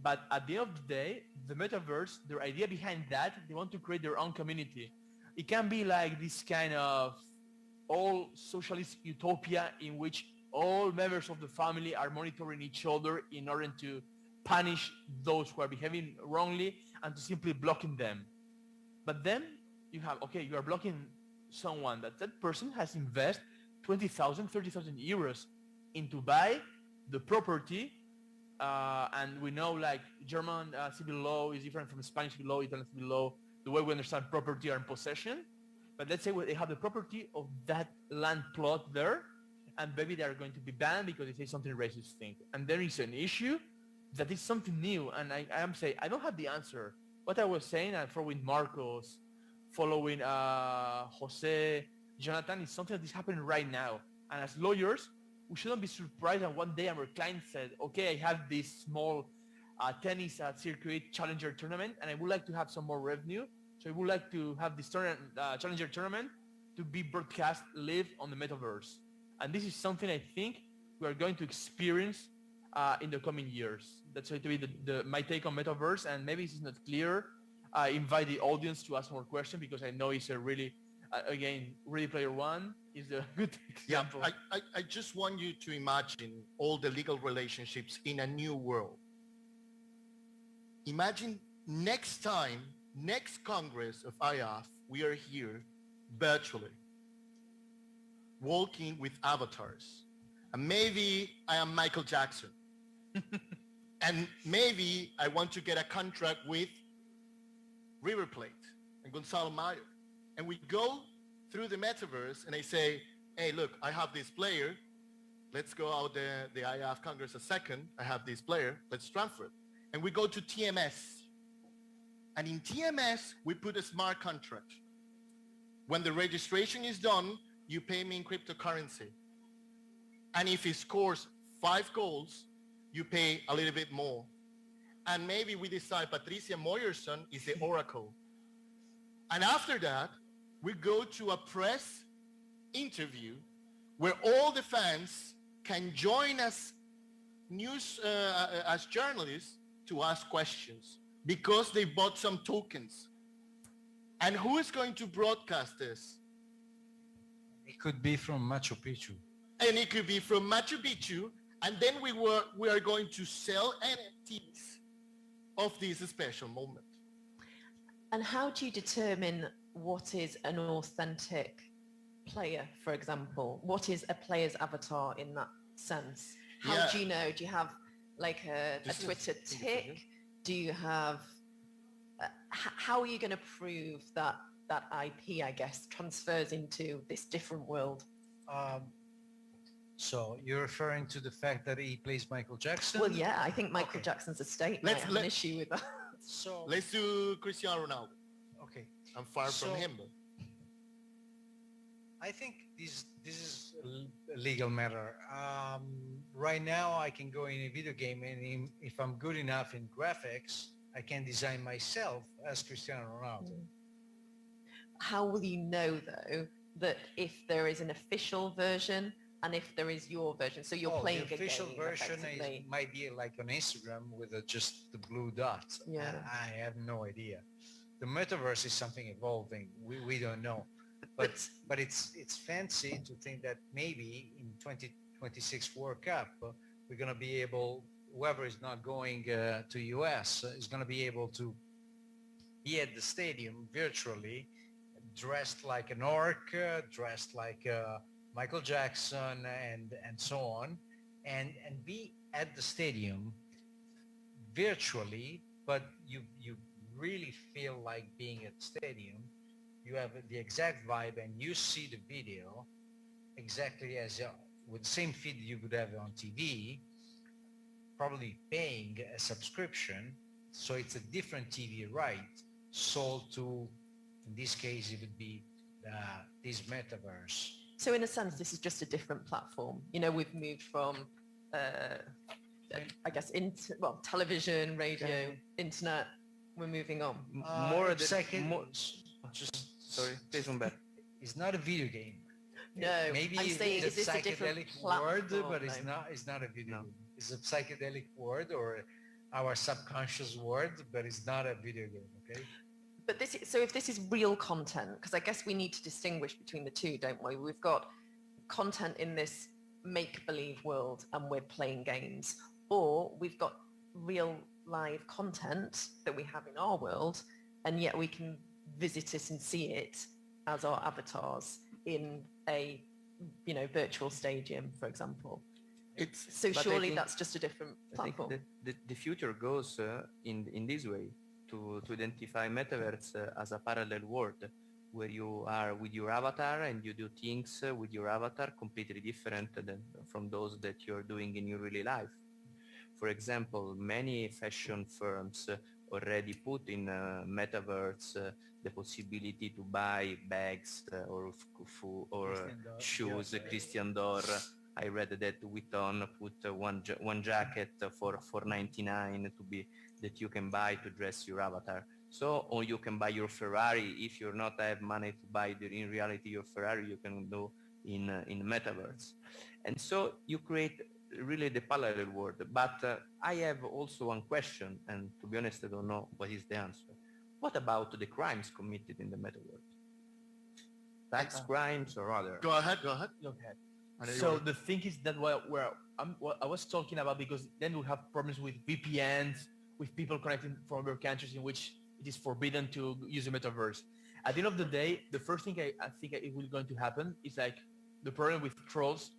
But at the end of the day, the metaverse, their idea behind that, they want to create their own community. It can be like this kind of all socialist utopia in which all members of the family are monitoring each other in order to punish those who are behaving wrongly and to simply blocking them. But then you have, okay, you are blocking someone that person has invested 20,000, 30,000 euros into buy the property. And we know like German civil law is different from Spanish civil law, Italian civil law, the way we understand property or possession. But let's say they have the property of that land plot there, and maybe they are going to be banned because they say something racist thing. And there is an issue that is something new, and I am saying, I don't have the answer. What I was saying, and following Marcos, following José, Jonathan, is something that is happening right now. And as lawyers, we shouldn't be surprised that one day our client said, okay, I have this small tennis circuit challenger tournament, and I would like to have some more revenue. So I would like to have this challenger tournament to be broadcast live on the metaverse. And this is something I think we are going to experience in the coming years. That's going to be my take on metaverse, and maybe this is not clear. I invite the audience to ask more questions because I know it's a really, again, Ready Player One is a good example. Yeah, I just want you to imagine all the legal relationships in a new world. Imagine next Congress of IAF, we are here virtually, walking with avatars. And maybe I am Michael Jackson. And maybe I want to get a contract with River Plate and Gonzalo Mayo. And we go through the metaverse and I say, hey, look, I have this player. Let's go out the IAF Congress a second. I have this player. Let's transfer it. And we go to TMS. And in TMS, we put a smart contract. When the registration is done, you pay me in cryptocurrency. And if he scores 5 goals, you pay a little bit more. And maybe we decide Patricia Moyersoen is the oracle. And after that, we go to a press interview where all the fans can join us as journalists to ask questions because they bought some tokens. And who is going to broadcast this? It could be from Machu Picchu. And it could be from Machu Picchu. And then we are going to sell NFTs of this special moment. And how do you determine what is an authentic player, for example? What is a player's avatar in that sense? How do you know? Do you have like a Twitter tick? Do you have, how are you going to prove that IP, I guess, transfers into this different world? So you're referring to the fact that he plays Michael Jackson? Well, yeah, I think Michael Jackson's estate might have an issue with that. So let's do Cristiano Ronaldo. Okay. I'm far from him, but I think this is a legal matter. Right now, I can go in a video game, and if I'm good enough in graphics, I can design myself as Cristiano Ronaldo. How will you know, though, that if there is an official version and if there is your version? So you're playing a game. The official version might be like on Instagram with just the blue dot. Yeah. I have no idea. The metaverse is something evolving. We don't know. But it's fancy to think that maybe in 2026 World Cup, we're going to be able, whoever is not going to US is going to be able to be at the stadium virtually, dressed like an orc, dressed like Michael Jackson and so on, and be at the stadium virtually, but you really feel like being at the stadium. You have the exact vibe and you see the video exactly as with the same feed you would have on TV, probably paying a subscription. So it's a different TV right sold to In this case, it would be this metaverse. So in a sense, this is just a different platform. You know, we've moved from, I guess, television, radio, internet. We're moving on. Sorry, please, Humberto. It's not a video game. No, maybe I'm saying, it's is a this a different psychedelic word, platform, but it's not a video game. It's a psychedelic word or our subconscious word, but it's not a video game, okay? But so if this is real content, because I guess we need to distinguish between the two, don't we? We've got content in this make-believe world and we're playing games, or we've got real live content that we have in our world, and yet we can visit it and see it as our avatars in a, virtual stadium, for example. Surely that's just a different platform. The future goes in this way, to identify metaverse as a parallel world where you are with your avatar and you do things with your avatar completely different from those that you're doing in your really life. For example, many fashion firms already put in metaverse the possibility to buy bags or shoes. Christian Dior. I read that Vuitton put one jacket for $4.99 to be that you can buy to dress your avatar. So, or you can buy your Ferrari. If you're not have money to buy in reality your Ferrari, you can do in metaverse. And so you create really the parallel world. But I have also one question, and to be honest, I don't know what is the answer. What about the crimes committed in the metaverse? Tax crimes or other? Go ahead. So the thing is that what I was talking about, because then we have problems with VPNs, with people connecting from other countries in which it is forbidden to use the metaverse. At the end of the day, the first thing I think it will going to happen is like the problem with trolls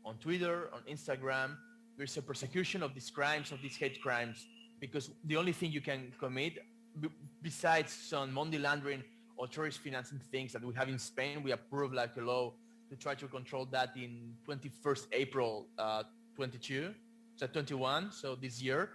on Twitter, on Instagram. There's a persecution of these crimes, of these hate crimes, because the only thing you can commit, besides some money laundering or terrorist financing things that we have in Spain, we approved like a law to try to control that in 21st April 21, so this year.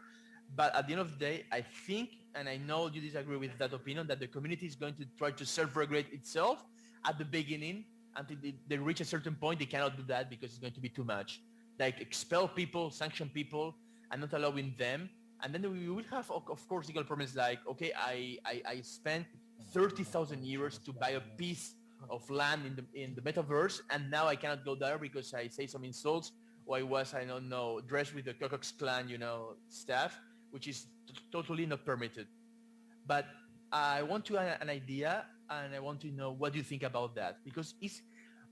But at the end of the day, I think, and I know you disagree with that opinion, that the community is going to try to self-regulate itself at the beginning until they reach a certain point. They cannot do that because it's going to be too much. Like expel people, sanction people, and not allowing them. And then we will have, of course, legal problems like, okay, I spent 30,000 euros to buy a piece of land in the metaverse, and now I cannot go there because I say some insults, or I was, I don't know, dressed with the Ku Klux Klan, staff, which is totally not permitted. But I want to have an idea, and I want to know what do you think about that, because it's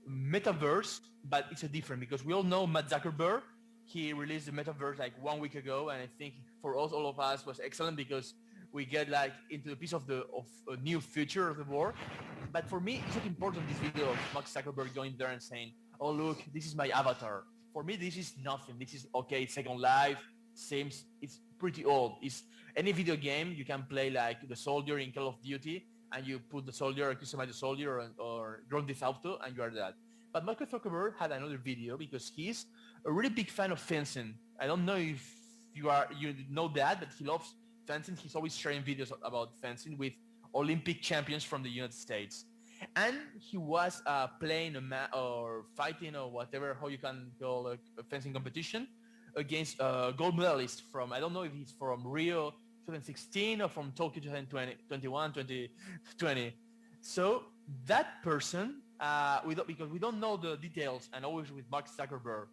metaverse, but it's a different, because we all know Matt Zuckerberg. He released the metaverse like 1 week ago, and I think for us, all of us, was excellent because we get like into a piece of a new future of the world. But for me, it's not important, this video of Mark Zuckerberg going there and saying, oh, look, this is my avatar. For me, this is nothing. This is, okay, Second Life, seems, it's pretty old. It's any video game, you can play like the soldier in Call of Duty, and you put the soldier, customize the soldier, or Grand Theft Auto, and you are that. But Mark Zuckerberg had another video because he's a really big fan of fencing. I don't know if you know that, but he loves fencing. He's always sharing videos about fencing with Olympic champions from the United States. And he was playing or fighting or whatever, how you can call a fencing competition against a gold medalist from, I don't know if he's from Rio 2016 or from Tokyo 2020. So that person, because we don't know the details, and always with Mark Zuckerberg,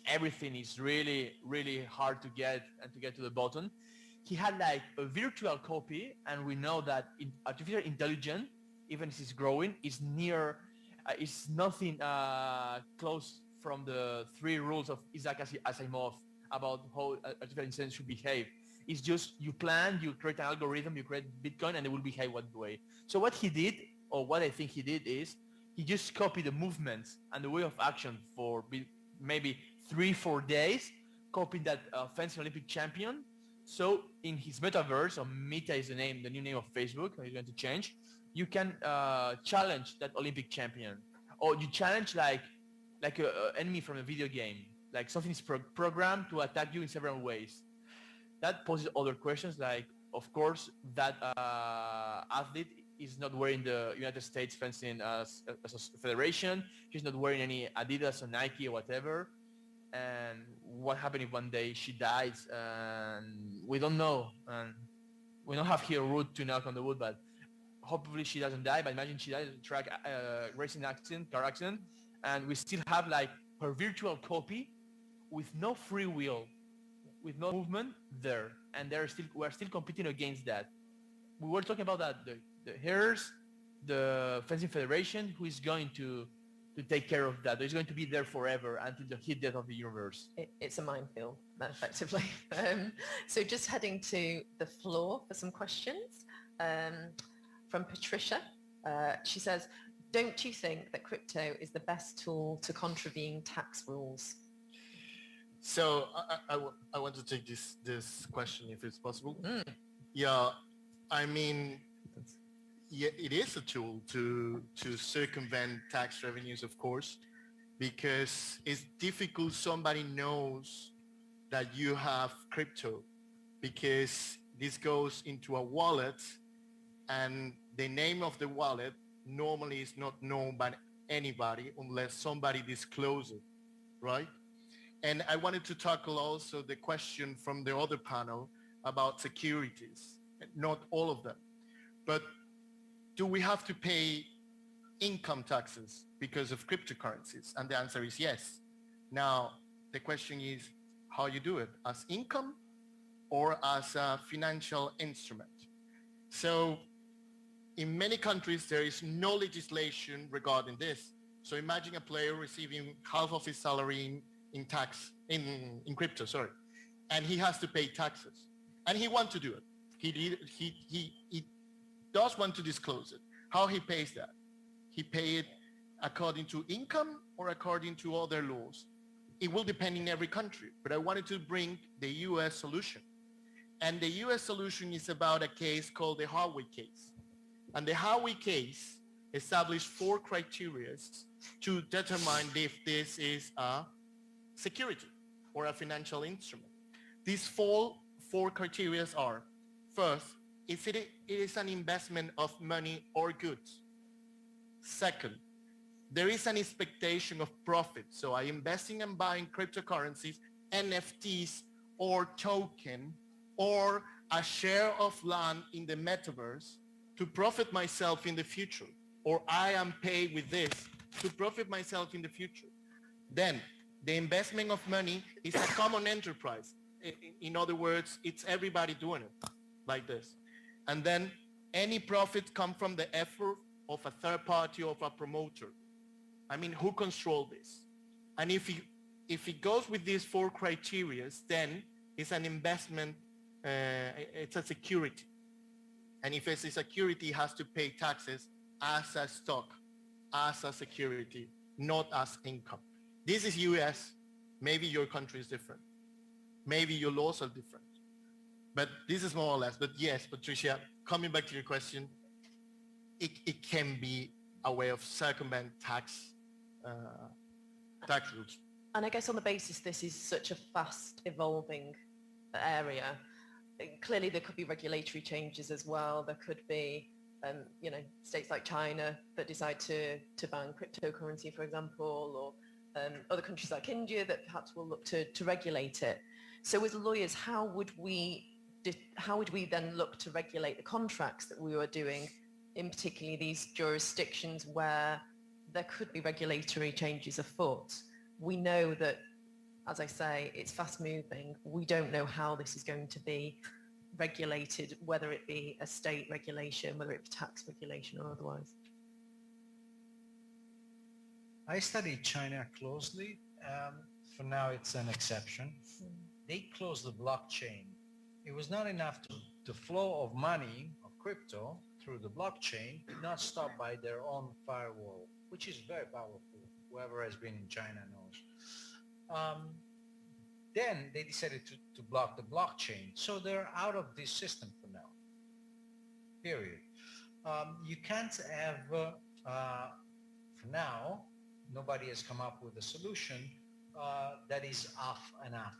everything is really, really hard to get and to get to the bottom. He had like a virtual copy, and we know that artificial intelligence, even if it's growing, is nothing close from the 3 rules of Isaac Asimov about how artificial intelligence should behave. It's just you plan, you create an algorithm, you create Bitcoin, and it will behave one way. So what he did, or what I think he did, is he just copied the movements and the way of action for maybe 3-4 days, copied that fencing Olympic champion. So in his metaverse, or Meta is the new name of Facebook, he's going to change, you can challenge that Olympic champion, or you challenge like an enemy from a video game, like something is programmed to attack you in several ways. That poses other questions, like, of course, that athlete is not wearing the United States fencing as a federation. She's not wearing any Adidas or Nike or whatever. And what happens if one day she dies? And we don't know. And we don't have here wood to knock on the wood, but hopefully she doesn't die. But imagine she dies in a track racing accident, car accident, and we still have like her virtual copy with no free will, with no movement there, and we're still competing against that. We were talking about that the hairs, the fencing federation, who is going to take care of that. It's going to be there forever until the hit death of the universe. It's a minefield, effectively. So just heading to the floor for some questions from Patricia. She says, don't you think that crypto is the best tool to contravene tax rules? So I want to take this question if it's possible. Yeah, I mean, yeah, it is a tool to circumvent tax revenues, of course, because it's difficult somebody knows that you have crypto, because this goes into a wallet and the name of the wallet normally is not known by anybody unless somebody discloses it, right? And I wanted to tackle also the question from the other panel about securities, not all of them, but do we have to pay income taxes because of cryptocurrencies? And the answer is yes. Now, the question is how you do it, as income or as a financial instrument. So in many countries, there is no legislation regarding this. So imagine a player receiving half of his salary in crypto, and he has to pay taxes, and he wants to do it. He does want to disclose it. How he pays that? He pays it according to income or according to other laws? It will depend in every country, but I wanted to bring the US solution. And the US solution is about a case called the Huawei case. And the Huawei case established 4 criteria to determine if this is a security or a financial instrument. These four criteria are: first, if it is an investment of money or goods. Second, there is an expectation of profit. So I investing and buying cryptocurrencies, NFTs, or token, or a share of land in the metaverse to profit myself in the future, or I am paid with this to profit myself in the future. Then the investment of money is a common enterprise. In other words, it's everybody doing it like this. And then any profit come from the effort of a third party, of a promoter. I mean, who control this? And if it goes with these 4 criteria, then it's an investment, it's a security. And if it's a security, it has to pay taxes as a stock, as a security, not as income. This is US. Maybe your country is different. Maybe your laws are different. But this is more or less. But yes, Patricia, coming back to your question, it can be a way of circumvent tax rules. And I guess on the basis this is such a fast evolving area, clearly there could be regulatory changes as well. There could be, states like China that decide to ban cryptocurrency, for example, or other countries like India that perhaps will look to regulate it. So as lawyers, how would we then look to regulate the contracts that we were doing, in particularly these jurisdictions where there could be regulatory changes afoot? We know that, as I say, it's fast moving. We don't know how this is going to be regulated, whether it be a state regulation, whether it be tax regulation or otherwise. I studied China closely. For now, it's an exception. They closed the blockchain. It was not enough the flow of money, of crypto, through the blockchain, did not stop by their own firewall, which is very powerful. Whoever has been in China knows. Then they decided to block the blockchain. So they're out of this system for now, period. You can't have, for now, nobody has come up with a solution that is off and on.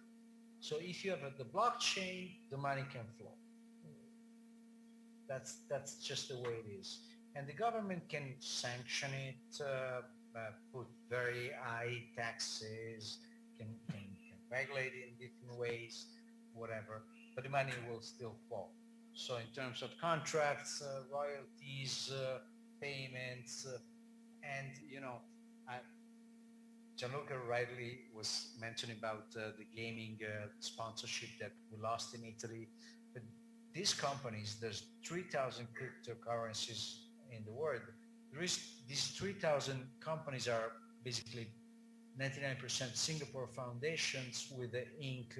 So if you have the blockchain, the money can flow. That's just the way it is. And the government can sanction it, put very high taxes, can regulate it in different ways, whatever, but the money will still flow. So in terms of contracts, royalties, payments, and Gianluca rightly was mentioning about the gaming sponsorship that we lost in Italy. But these companies, there's 3,000 cryptocurrencies in the world. These 3,000 companies are basically 99% Singapore foundations with the ink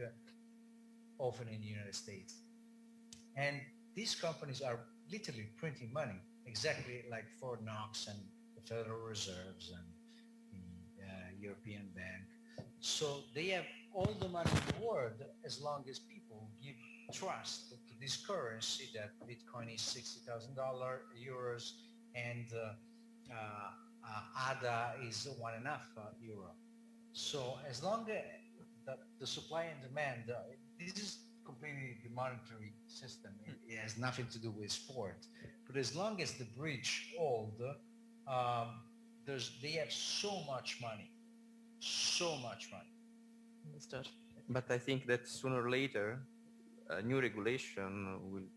often in the United States. And these companies are literally printing money, exactly like Fort Knox and the Federal Reserves and the European Bank. So they have all the money in the world as long as people give trust to this currency that Bitcoin is $60,000 euros and ADA is €1.5. So as long as the supply and demand, this is completely the monetary system. It has nothing to do with sport. But as long as the bridge hold, they have so much money. Understood. But I think that sooner or later, a new regulation will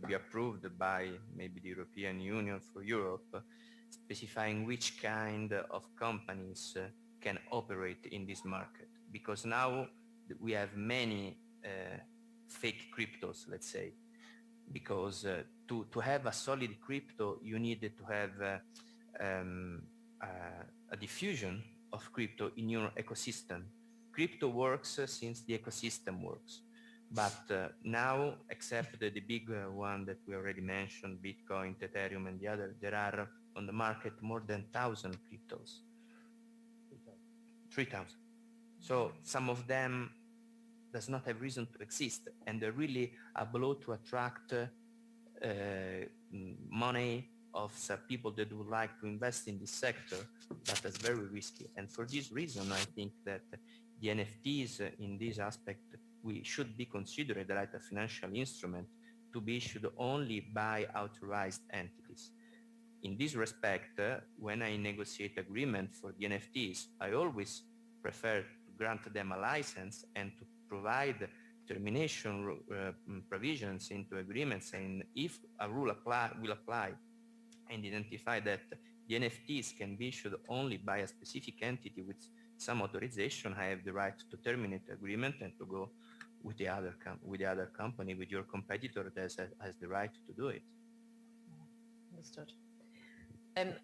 be approved by maybe the European Union for Europe, specifying which kind of companies can operate in this market. Because now we have many fake cryptos, let's say, because to have a solid crypto, you need to have a diffusion of crypto in your ecosystem. Crypto works since the ecosystem works. But now, except the big one that we already mentioned, Bitcoin, Ethereum, and the other, there are on the market more than 1,000 cryptos. 3,000. So some of them does not have reason to exist, and they're really a blow to attract money of some people that would like to invest in this sector, but that's very risky. And for this reason, I think that the NFTs in this aspect, we should be considered like a financial instrument to be issued only by authorized entities. In this respect, when I negotiate agreement for the NFTs, I always prefer to grant them a license and to provide termination provisions into agreements, and if a rule will apply and identify that the NFTs can be issued only by a specific entity with some authorization, I have the right to terminate the agreement and to go with the other company, with your competitor that has the right to do it. Understood.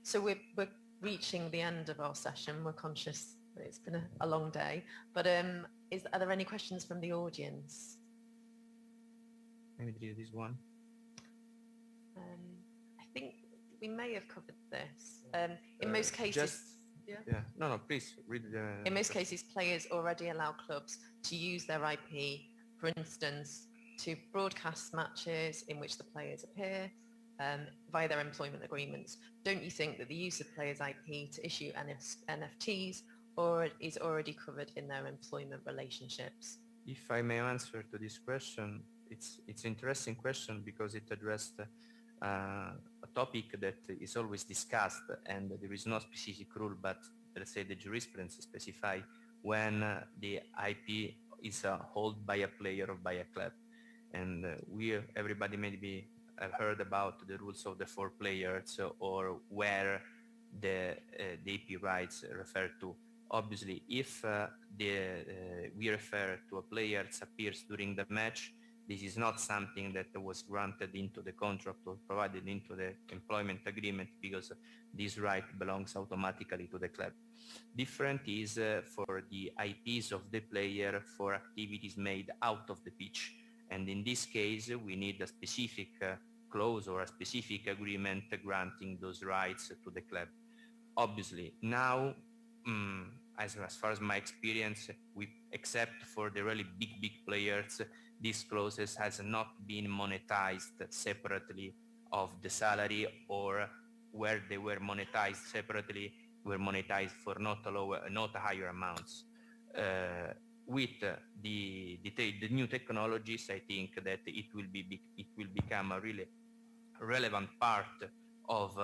So we're reaching the end of our session. We're conscious that it's been a long day, but are there any questions from the audience? Maybe this one. I think we may have covered this. In most cases, No, please read the... In most cases, players already allow clubs to use their IP, for instance, to broadcast matches in which the players appear via their employment agreements. Don't you think that the use of players' IP to issue NFTs is already covered in their employment relationships? If I may answer to this question, it's an interesting question because it addressed a topic that is always discussed, and there is no specific rule, but let's say the jurisprudence specify when the IP is held by a player or by a club. And everybody maybe have heard about the rules of the 4 players or where the IP rights refer to. Obviously, if we refer to a player that appears during the match, this is not something that was granted into the contract or provided into the employment agreement, because this right belongs automatically to the club. Different is for the IPs of the player for activities made out of the pitch. And in this case, we need a specific clause or a specific agreement granting those rights to the club. Obviously, now, as far as my experience, except for the really big players, these clauses has not been monetized separately of the salary, or where they were monetized separately, were monetized for not higher amounts. With the new technologies, I think that it will become a really relevant part of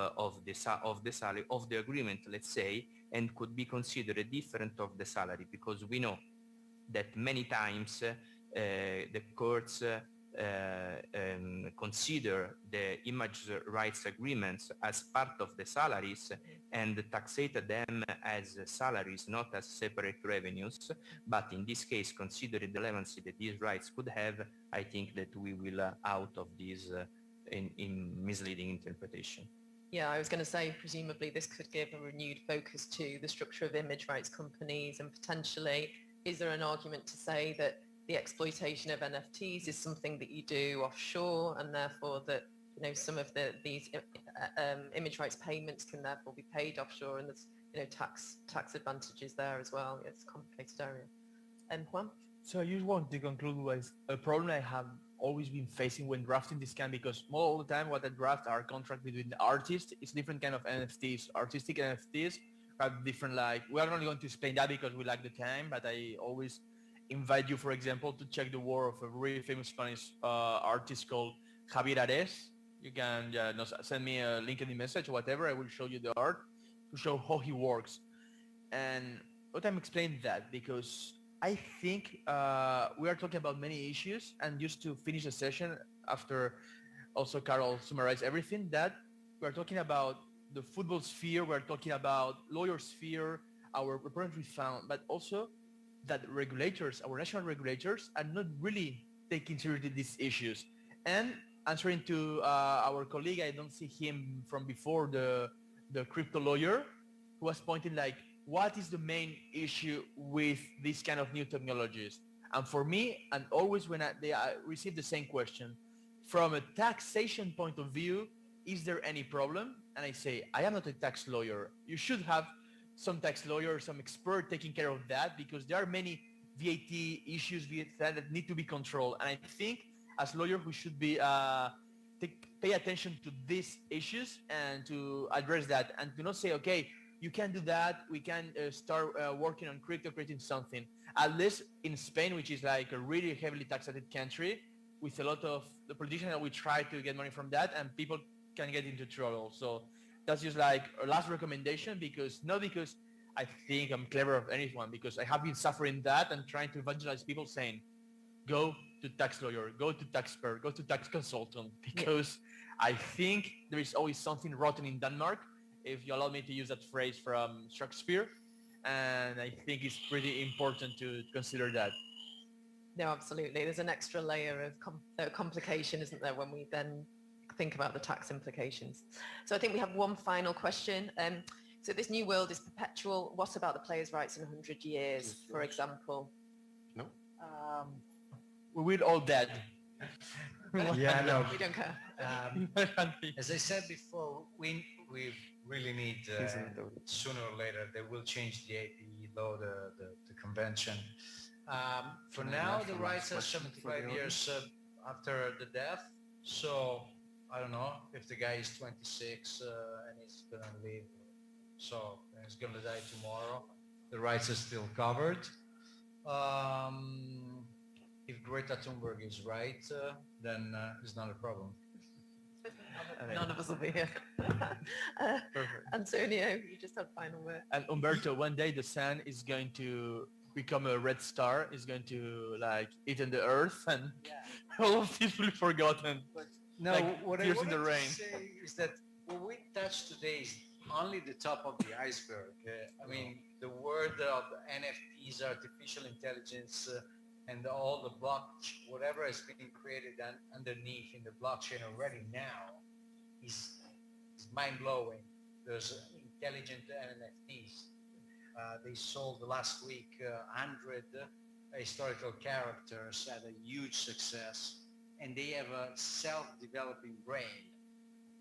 the salary of the agreement, let's say, and could be considered different of the salary, because we know that many times the courts consider the image rights agreements as part of the salaries and taxate them as salaries, not as separate revenues. But in this case, considering the relevancy that these rights could have, I think that we will out of this in misleading interpretation. Yeah, I was going to say, presumably this could give a renewed focus to the structure of image rights companies, and potentially, is there an argument to say that the exploitation of NFTs is something that you do offshore, and therefore that, you know, some of these image rights payments can therefore be paid offshore, and there's, you know, tax advantages there as well. It's a complicated area. And Juan? So I just want to conclude with a problem I have always been facing when drafting this kind, because all the time what I draft are contract between the artists. It's different kind of NFTs. Artistic NFTs have different, like, we are not going to explain that because we lack the time, but I always invite you, for example, to check the work of a really famous Spanish artist called Javier Ares. You can send me a LinkedIn message or whatever. I will show you the art to show how he works. And what I'm explaining that because I think we are talking about many issues, and just to finish the session after also Carol summarized everything, that we're talking about the football sphere, we're talking about lawyer sphere, our representative fund, but also that regulators, our national regulators, are not really taking seriously these issues. And answering to our colleague, I don't see him from before, the crypto lawyer, who was pointing like, what is the main issue with these kind of new technologies? And for me, and always when I receive the same question, from a taxation point of view, is there any problem? And I say, I am not a tax lawyer. You should have some tax lawyer, some expert taking care of that, because there are many VAT issues that need to be controlled. And I think as lawyers, we should be pay attention to these issues and to address that, and to not say, okay, you can do that, we can start working on crypto, creating something. At least in Spain, which is like a really heavily taxed country, with a lot of the politicians that we try to get money from that, and people can get into trouble. So that's just like a last recommendation, because not because I think I'm clever of anyone, because I have been suffering that and trying to evangelize people saying, go to tax lawyer, go to tax expert, go to tax consultant, because I think there is always something rotten in Denmark, if you allow me to use that phrase from Shakespeare, and I think it's pretty important to consider that. No, absolutely. There's an extra layer of complication, isn't there, when we then think about the tax implications. So I think we have one final question. So this new world is perpetual. What about the players' rights in 100 years, for example? No. We're all dead. Yeah, no. We don't care. As I said before, we really need, sooner or later, they will change the law, the convention. For now, the rights are 75 years after the death. So I don't know if the guy is 26 and he's going to live, so he's going to die tomorrow. The rights are still covered. If Greta Thunberg is right, then it's not a problem. None of us will be here. Antonio, you just had final word. And Umberto, one day the sun is going to become a red star, is going to like eat in the earth, and all of this will be forgotten. But no, like what I tears wanted in the rain. to say is that what we touched today is only the top of the iceberg. I mean, the word of NFTs, artificial intelligence, and all the whatever has been created underneath in the blockchain already now is mind-blowing. There's intelligent NFTs. They sold last week 100 historical characters at a huge success, and they have a self-developing brain.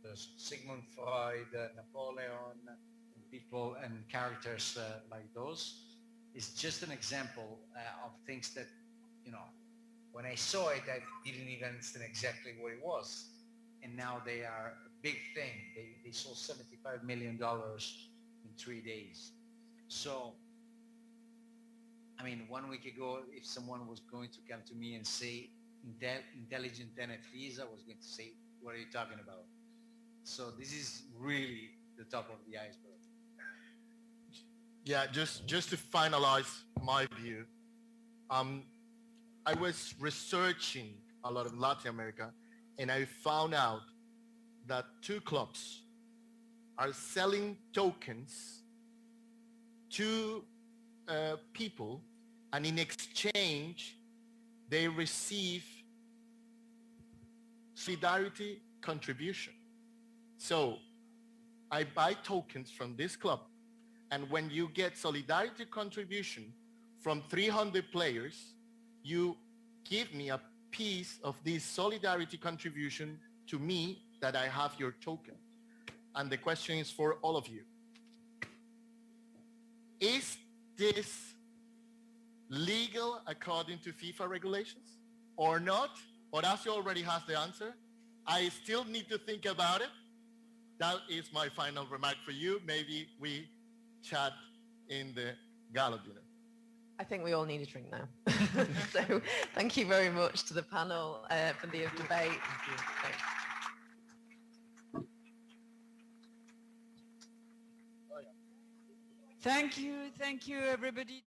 There's Sigmund Freud, Napoleon, and people and characters like those. It's just an example of things that, you know, when I saw it, I didn't even understand exactly what it was. And now they are a big thing. They sold $75 million in 3 days. So, I mean, 1 week ago, if someone was going to come to me and say intelligent NFTs, I was going to say, what are you talking about? So this is really the top of the iceberg. Yeah, just to finalize my view, I was researching a lot of Latin America, and I found out that 2 clubs are selling tokens to people, and in exchange, they receive solidarity contribution. So I buy tokens from this club, and when you get solidarity contribution from 300 players, you give me a piece of this solidarity contribution to me that I have your token. And the question is for all of you. Is this legal according to FIFA regulations or not? Horacio already has the answer. I still need to think about it. That is my final remark for you. Maybe we chat in the gala dinner. I think we all need a drink now. So thank you very much to the panel for the debate. Thank you, everybody.